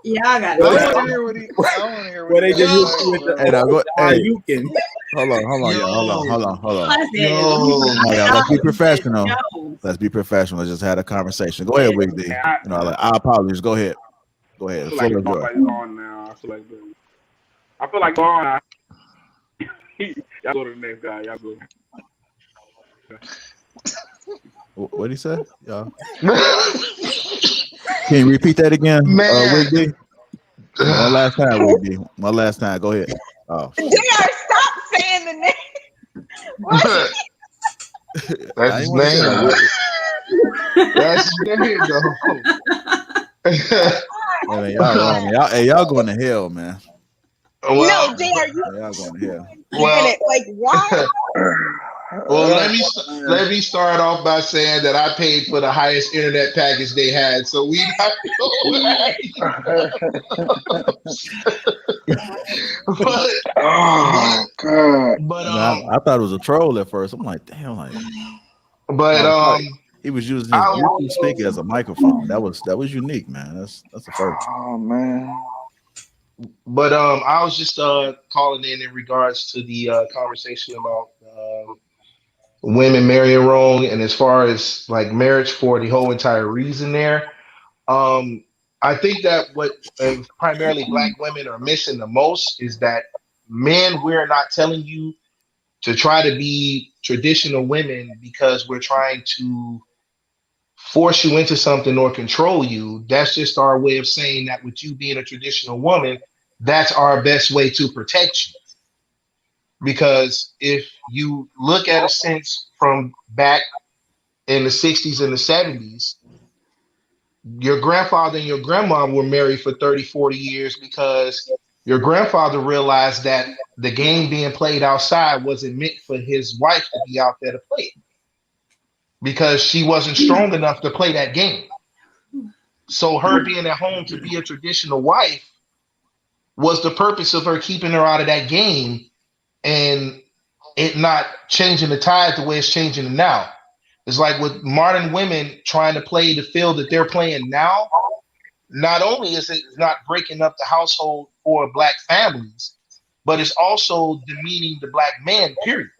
Yeah, I got it. I want to hear what he. Well, they just hit you with the. Hey, now go. Hey, you can. Hold on, y'all. Hold on. Yo. Let's be professional. Let's be professional. Let's just have a conversation. Go ahead, Wig D. I apologize. Go ahead. Go ahead. I feel like nobody's on now. I feel like on. Y'all go to the next guy. Y'all go. What did he say? Y'all. Can you repeat that again, Wig D? One last time, Wig D. One last time. Go ahead. Oh. JR, stop saying the name. That's his name. That's his name, though. man, y'all wrong. Y'all going to hell, man. No, JR, you Y'all going to hell. well, it. Like, why? Well, let me start off by saying that I paid for the highest internet package they had, so we not oh God! But I thought it was a troll at first. I'm like, damn, like. But he was using his Bluetooth speaker as a microphone. That was unique, man. That's the first. Oh man. But I was just calling in regards to the conversation about women marrying wrong, and as far as like marriage for the whole entire reason there. I think that what primarily Black women are missing the most is that men, we're not telling you to try to be traditional women because we're trying to force you into something or control you. That's just our way of saying that with you being a traditional woman, that's our best way to protect you. Because if you look at a sense from back in the 60s and the 70s, your grandfather and your grandma were married for 30, 40 years because your grandfather realized that the game being played outside wasn't meant for his wife to be out there to play it because she wasn't strong enough to play that game. So her being at home to be a traditional wife was the purpose of her keeping her out of that game and it not changing the tide the way it's changing it now. It's like with modern women trying to play the field that they're playing now, not only is it not breaking up the household for Black families, but it's also demeaning the Black man, period.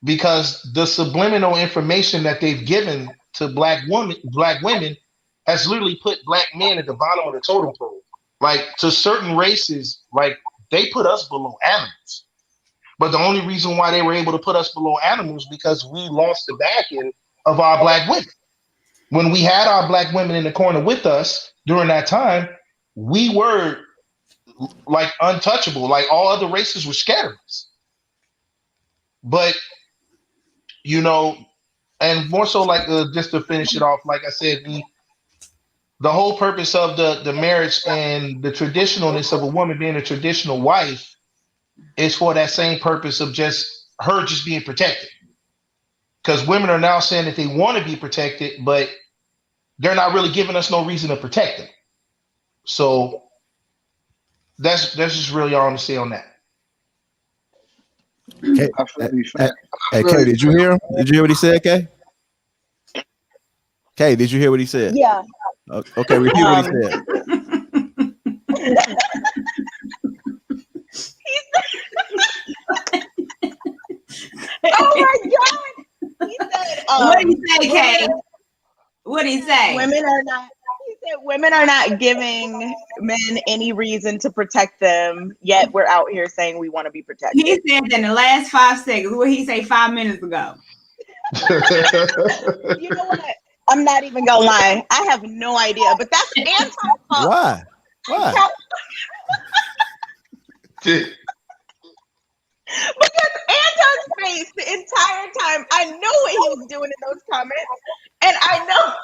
Because the subliminal information that they've given to Black women has literally put Black men at the bottom of the totem pole. Like to certain races, like they put us below animals. But the only reason why they were able to put us below animals because we lost the backing of our Black women. When we had our Black women in the corner with us during that time, we were like untouchable. Like all other races were scared of us. But, you know, and more so like just to finish it off, like I said, the whole purpose of the marriage and the traditionalness of a woman being a traditional wife is for that same purpose of just her just being protected. Because women are now saying that they want to be protected, but they're not really giving us no reason to protect them. So that's just really all I'm gonna say on that. Kay, Kay, did you hear him? Did you hear what he said, Kay? Kay, did you hear what he said? Yeah. Okay, repeat what he said. Oh my God! He said, what did he say, Kay? What did he say? Women are not. He said women are not giving men any reason to protect them. Yet we're out here saying we want to be protected. He said in the last 5 seconds. What did he say 5 minutes ago? You know what? I'm not even gonna lie. I have no idea. But that's Anton's fault. Why? Because Anton's face the entire time, I know what he was doing in those comments, and I know.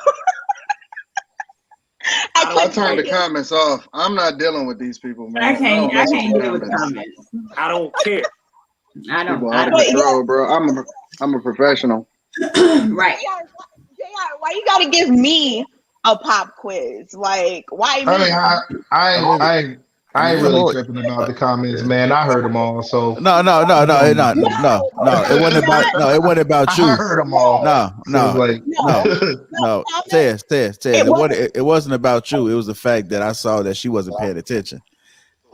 I turned the comments off. I'm not dealing with these people, man. I can't deal with comments. I don't care. I don't. People out of control, bro. I'm a professional. Right. JR, why you gotta give me a pop quiz? Like, why me? I mean, I ain't really tripping about the comments, man. I heard them all. So no. It wasn't about you. I heard them all. No. Tess. It wasn't about you. It was the fact that I saw that she wasn't paying attention.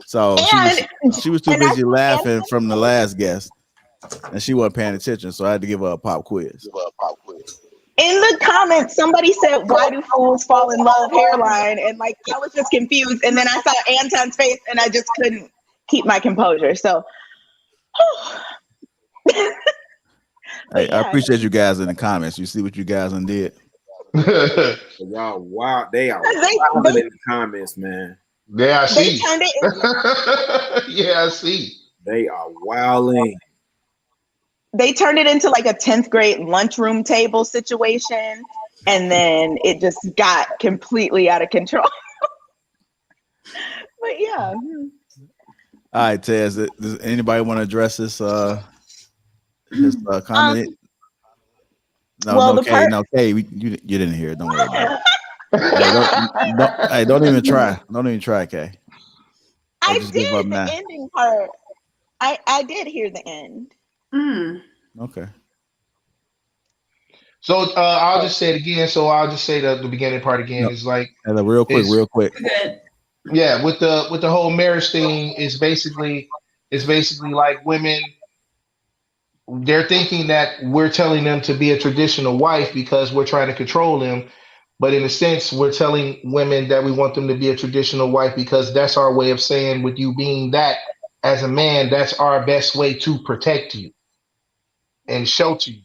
So she was too busy laughing from the last guest, and she wasn't paying attention. So I had to give her a pop quiz. In the comments, somebody said, "Why do fools fall in love?" Hairline, and like I was just confused. And then I saw Anton's face, and I just couldn't keep my composure. So, hey, I appreciate you guys in the comments. You see what you guys did. Y'all, wow, they are wilding in the comments, man. Yeah, I see. I see. They are wilding. They turned it into like a 10th grade lunchroom table situation, and then it just got completely out of control. But yeah. All right, Tez. Does anybody want to address this? His comment. Well, the part. Kay, you didn't hear it. Don't worry about it. Don't even try. Don't even try, Kay. I just did give up the now. ending part. I did hear the end. Okay. So I'll just say it again. So I'll just say the beginning part again. Is like real quick. Yeah, with the whole marriage thing is basically like women. They're thinking that we're telling them to be a traditional wife because we're trying to control them. But in a sense, we're telling women that we want them to be a traditional wife because that's our way of saying, with you being that as a man, that's our best way to protect you and shelter you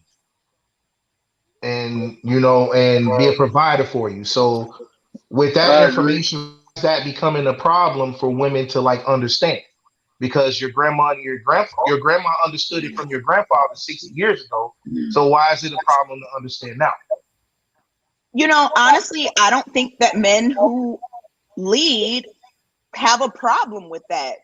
and, and be a provider for you. So with that information, that becoming a problem for women to like understand, because your grandma and your grandma understood it from your grandfather 60 years ago. So why is it a problem to understand now? Honestly, I don't think that men who lead have a problem with that.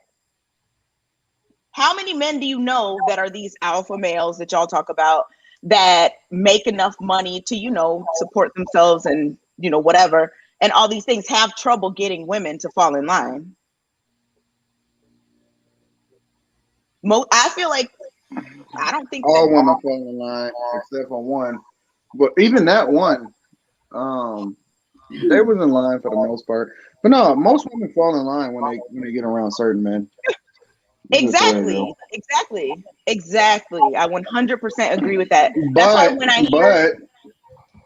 How many men do you know that are these alpha males that y'all talk about that make enough money to, support themselves and, whatever, and all these things have trouble getting women to fall in line? I feel like I don't think all women fall in line except for one. But even that one, they was in line for the most part. But no, most women fall in line when they get around certain men. Exactly. I 100% agree with that. That's why when I hear,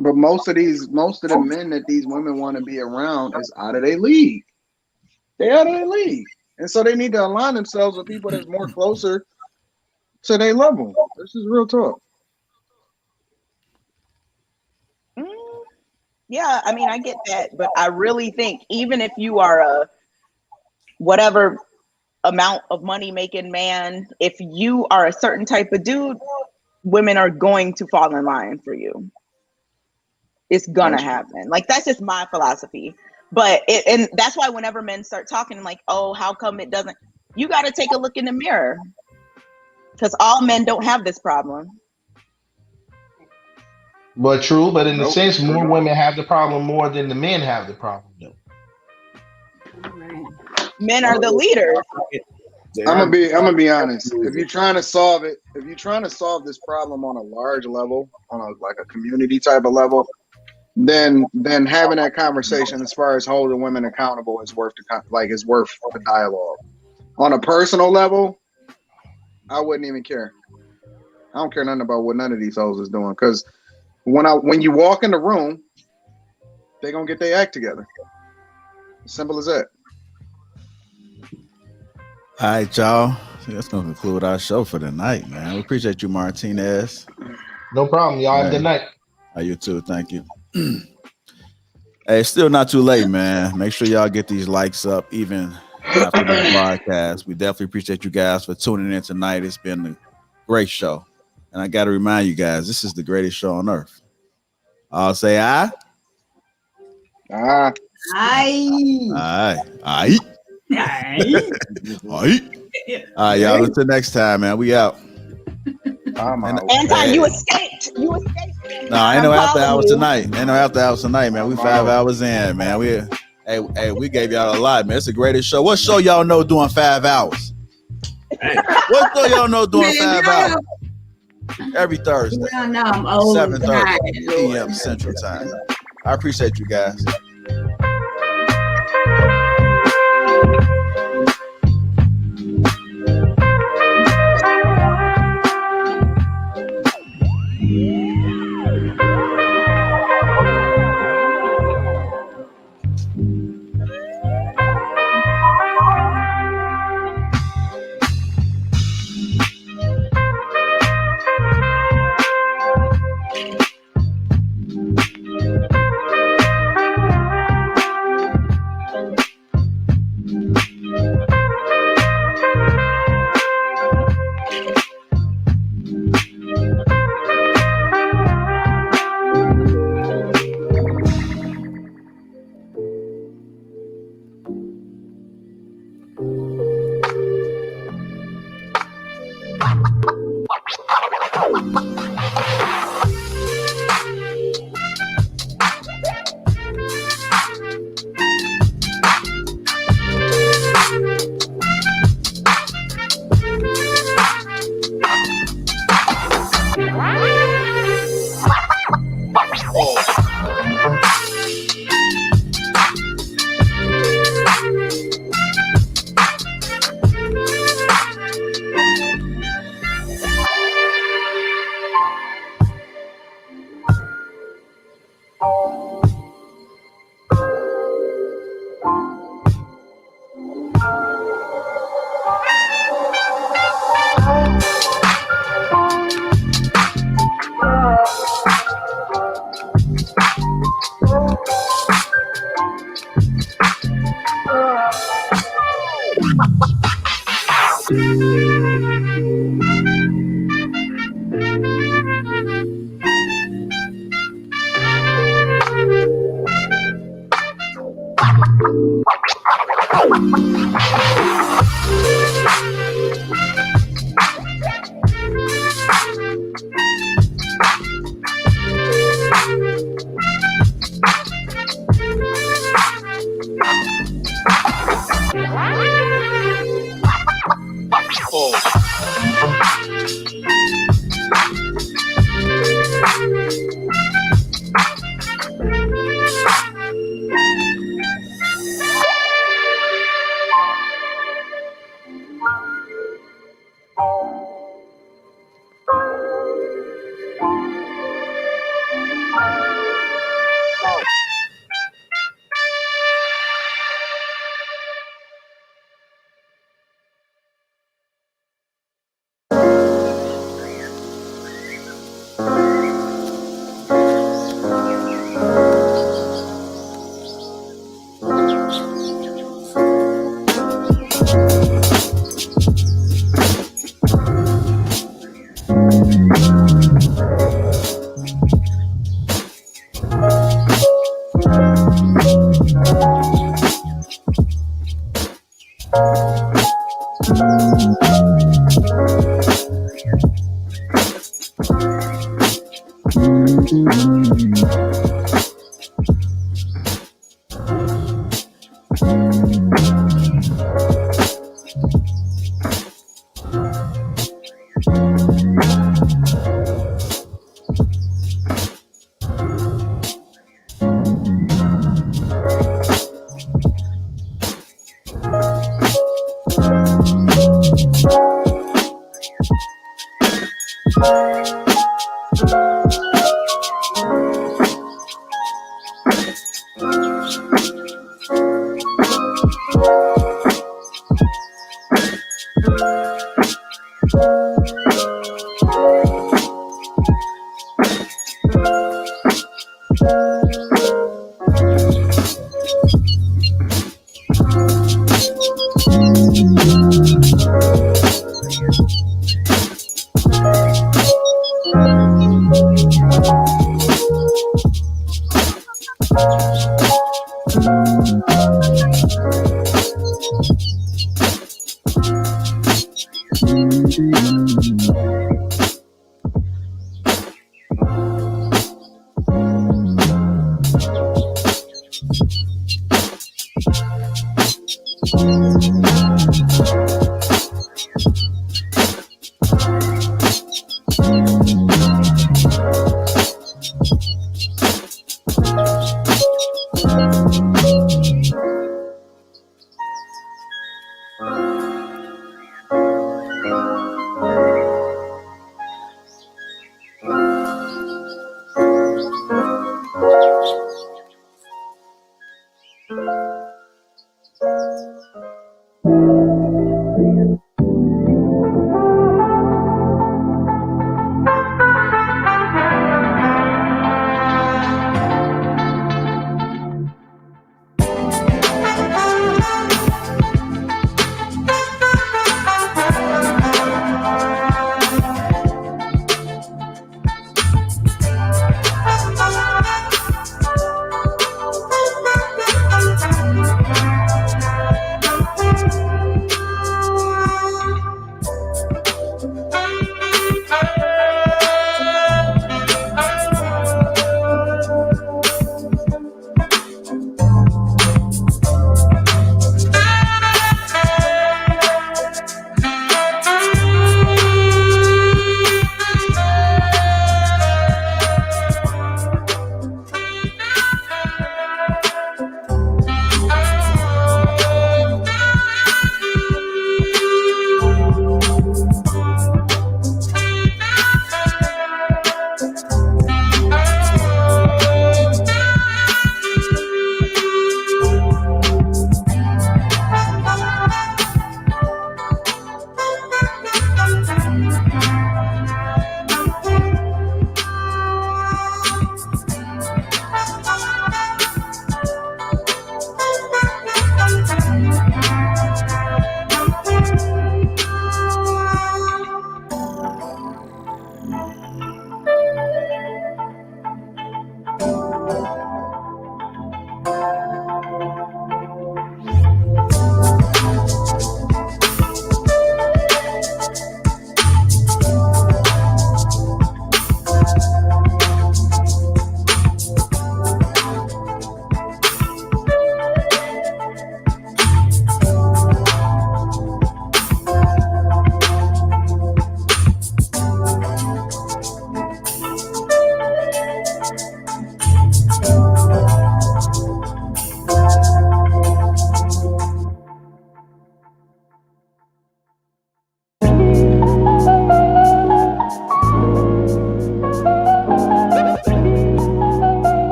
but most of the men that these women want to be around is out of their league. They're out of their league, and so they need to align themselves with people that's more closer to their level. This is real talk. Yeah, I mean, I get that, but I really think even if you are a whatever amount of money making man, if you are a certain type of dude, women are going to fall in line for you. It's gonna happen. Like, that's just my philosophy. But and that's why whenever men start talking like, oh, how come it doesn't, you got to take a look in the mirror, because all men don't have this problem. But true, but in a sense, more women have the problem more than the men have the problem. Men are the leaders. I'm gonna be honest. If you're trying to solve this problem on a large level, on a community type of level, then having that conversation as far as holding women accountable is worth the dialogue. On a personal level, I wouldn't even care. I don't care nothing about what none of these hoes is doing, because when you walk in the room, they gonna get their act together. Simple as that. All right, y'all. That's gonna conclude our show for the night, man. We appreciate you, Martinez. No problem. Y'all have a good night. You too. Thank you. Hey, it's still not too late, man. Make sure y'all get these likes up even after this broadcast. We definitely appreciate you guys for tuning in tonight. It's been a great show. And I got to remind you guys, this is the greatest show on earth. I'll say aye. Aye. Aye. Aye. Aye. All right, y'all. Until next time, man. We out. Anton, you escaped. You escaped. No, ain't no after hours tonight. Ain't no after hours tonight, man. We 5 hours in, man. We gave y'all a lot, man. It's the greatest show. What show y'all know doing 5 hours? What show y'all know doing 5 hours? Every Thursday. 7:30 p.m. Central Time. I appreciate you guys.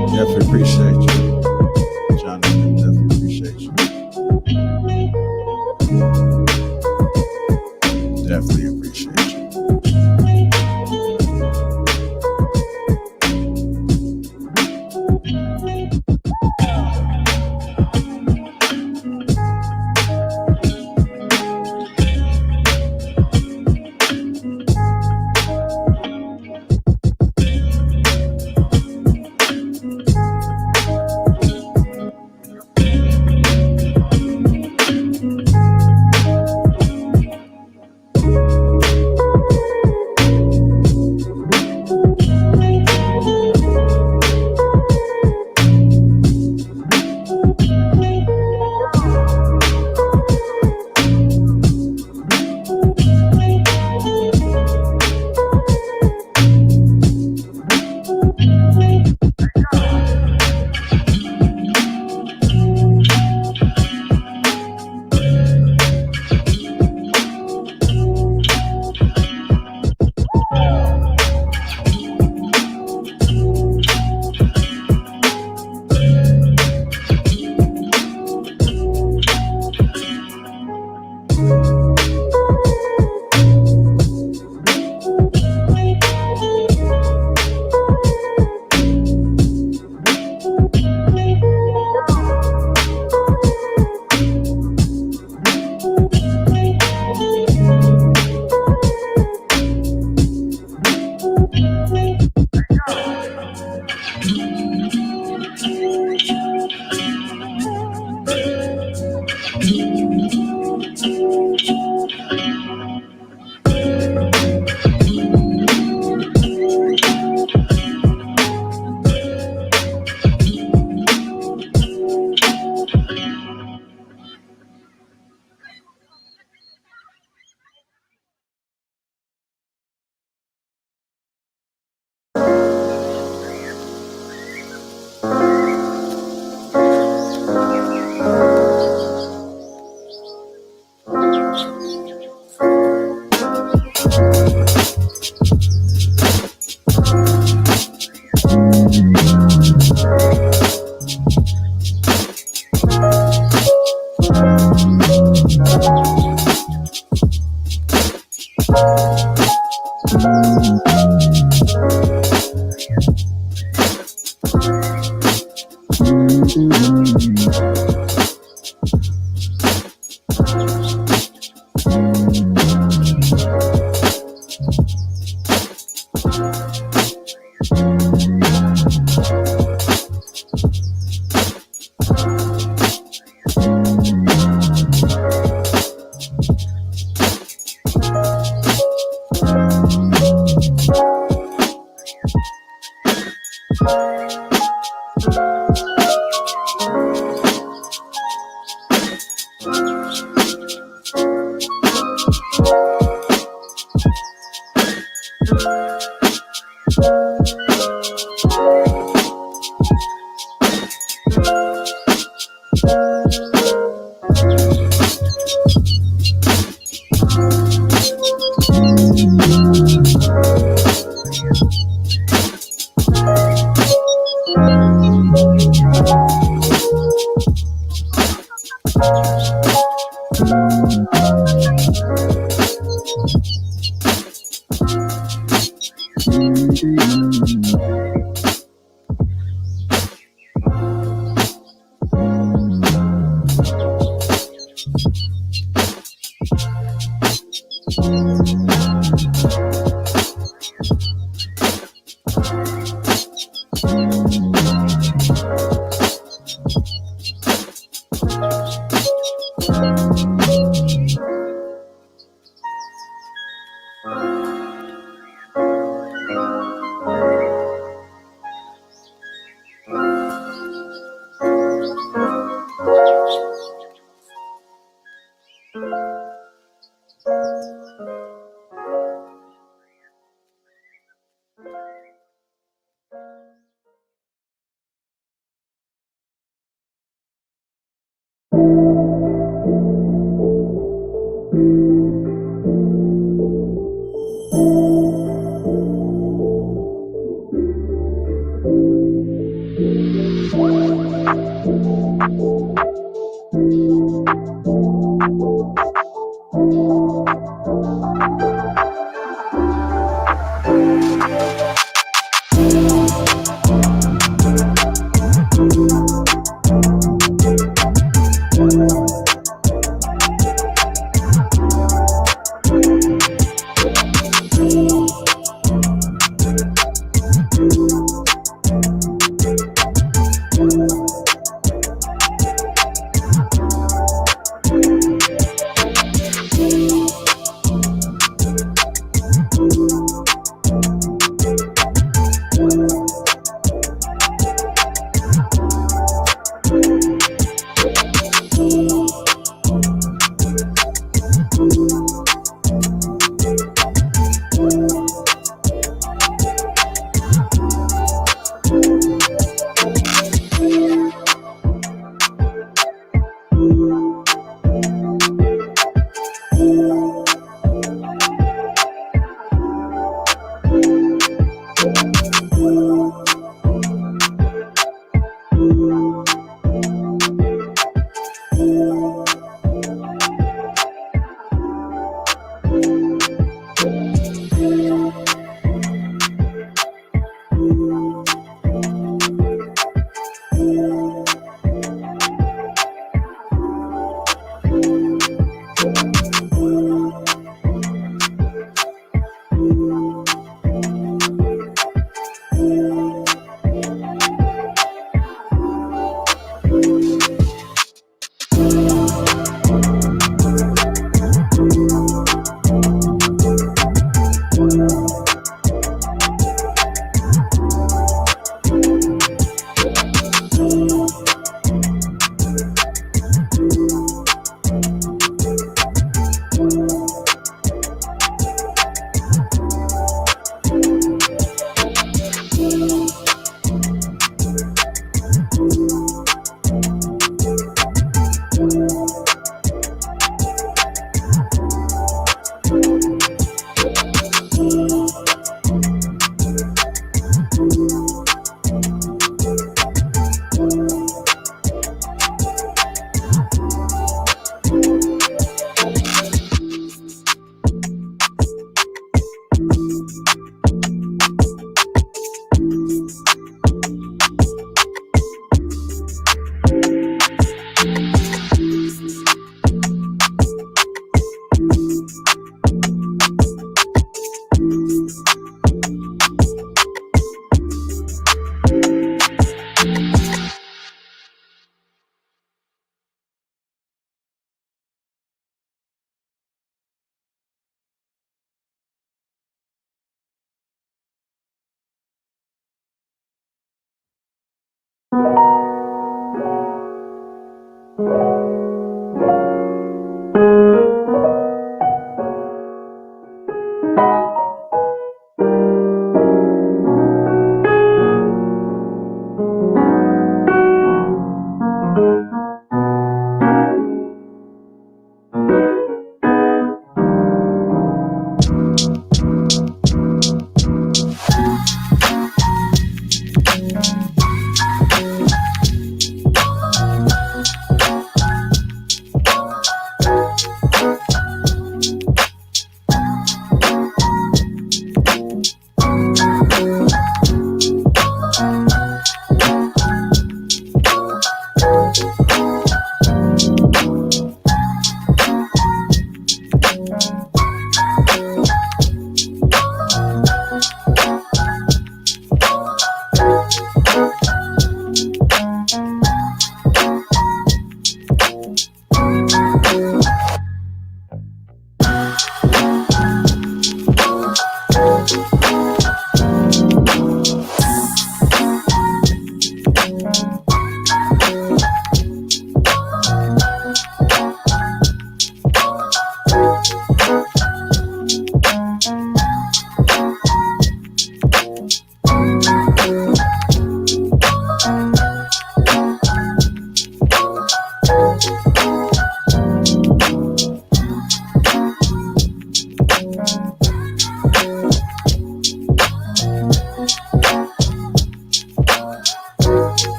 Definitely appreciate you, Jonathan. Definitely appreciate you. Definitely appreciate you.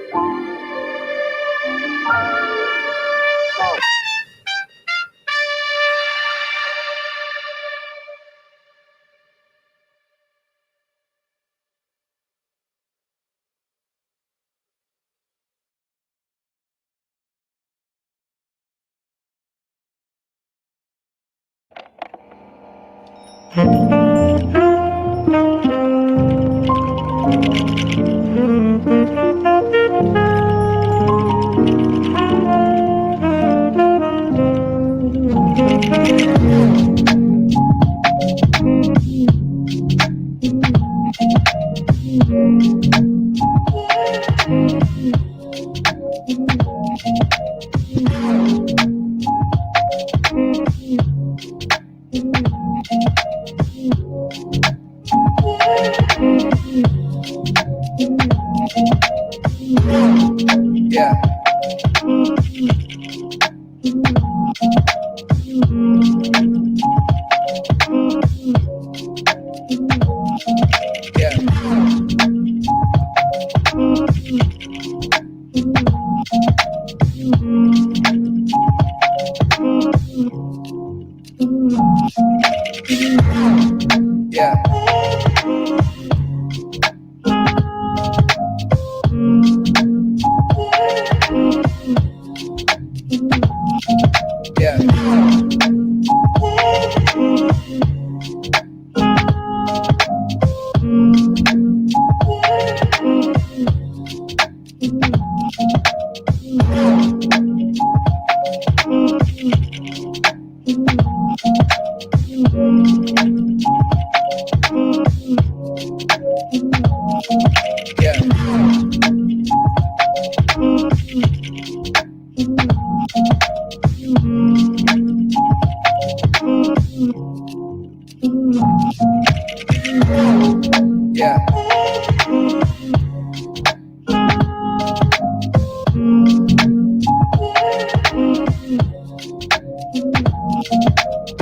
Yeah.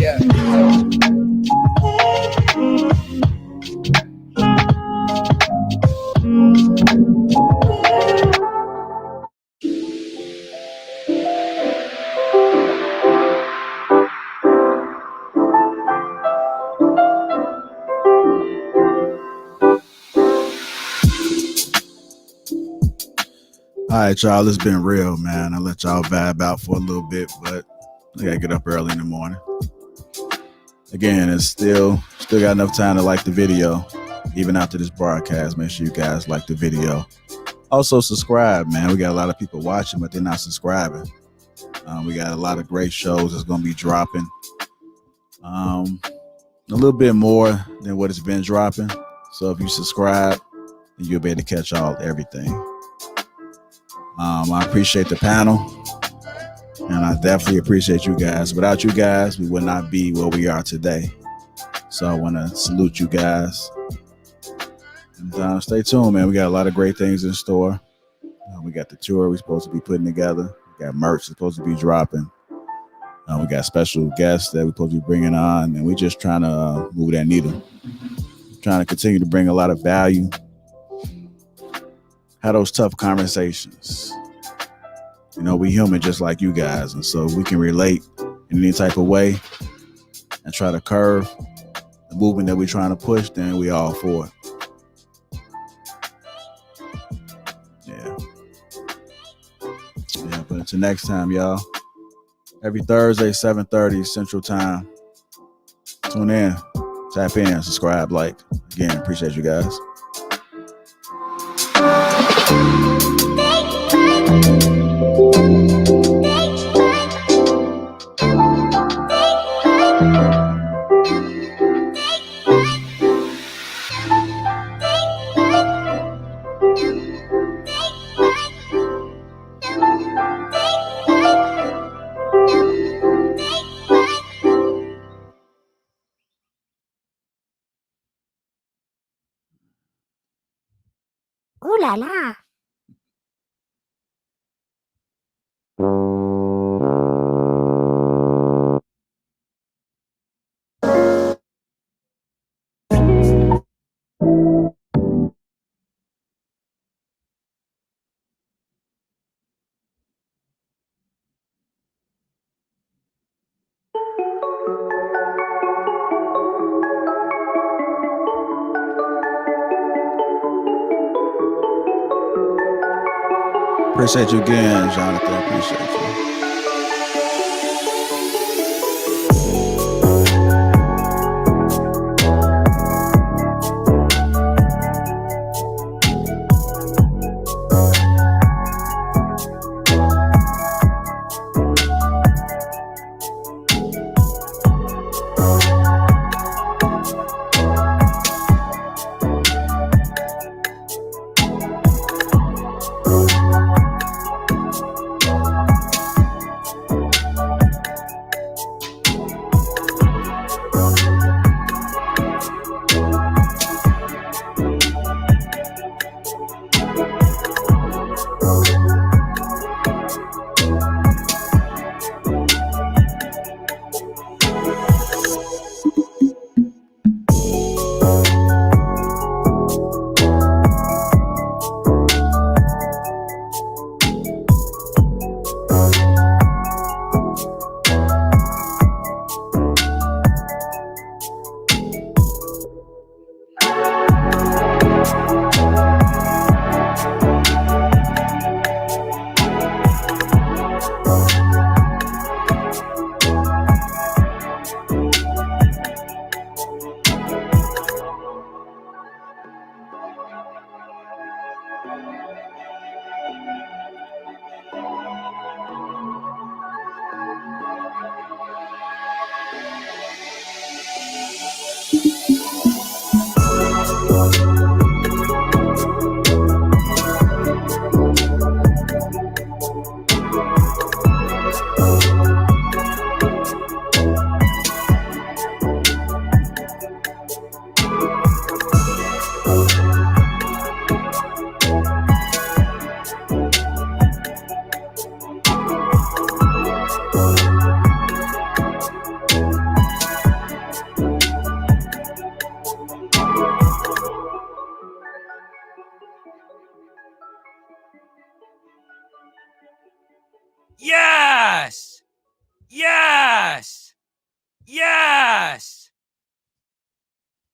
Yeah. All right, y'all, it's been real, man. I let y'all vibe out for a little bit, but I gotta get up early in the morning. Again, it's still got enough time to like the video. Even after this broadcast, make sure you guys like the video. Also subscribe, man. We got a lot of people watching, but they're not subscribing. We got a lot of great shows that's gonna be dropping. A little bit more than what it's been dropping. So if you subscribe, then you'll be able to catch everything. I appreciate the panel, and I definitely appreciate you guys. Without you guys, we would not be where we are today. So I want to salute you guys. And stay tuned, man. We got a lot of great things in store. We got the tour we're supposed to be putting together. We got merch supposed to be dropping. We got special guests that we're supposed to be bringing on, and we're just trying to move that needle. Trying to continue to bring a lot of value. Have those tough conversations. You know, we human just like you guys, and so we can relate in any type of way and try to curve the movement that we're trying to push, then we all for it. Yeah, but until next time, y'all. Every Thursday, 7:30 Central Time. Tune in, tap in, subscribe, like. Again, appreciate you guys. Ooh la la. Appreciate you again, Jonathan. Appreciate you.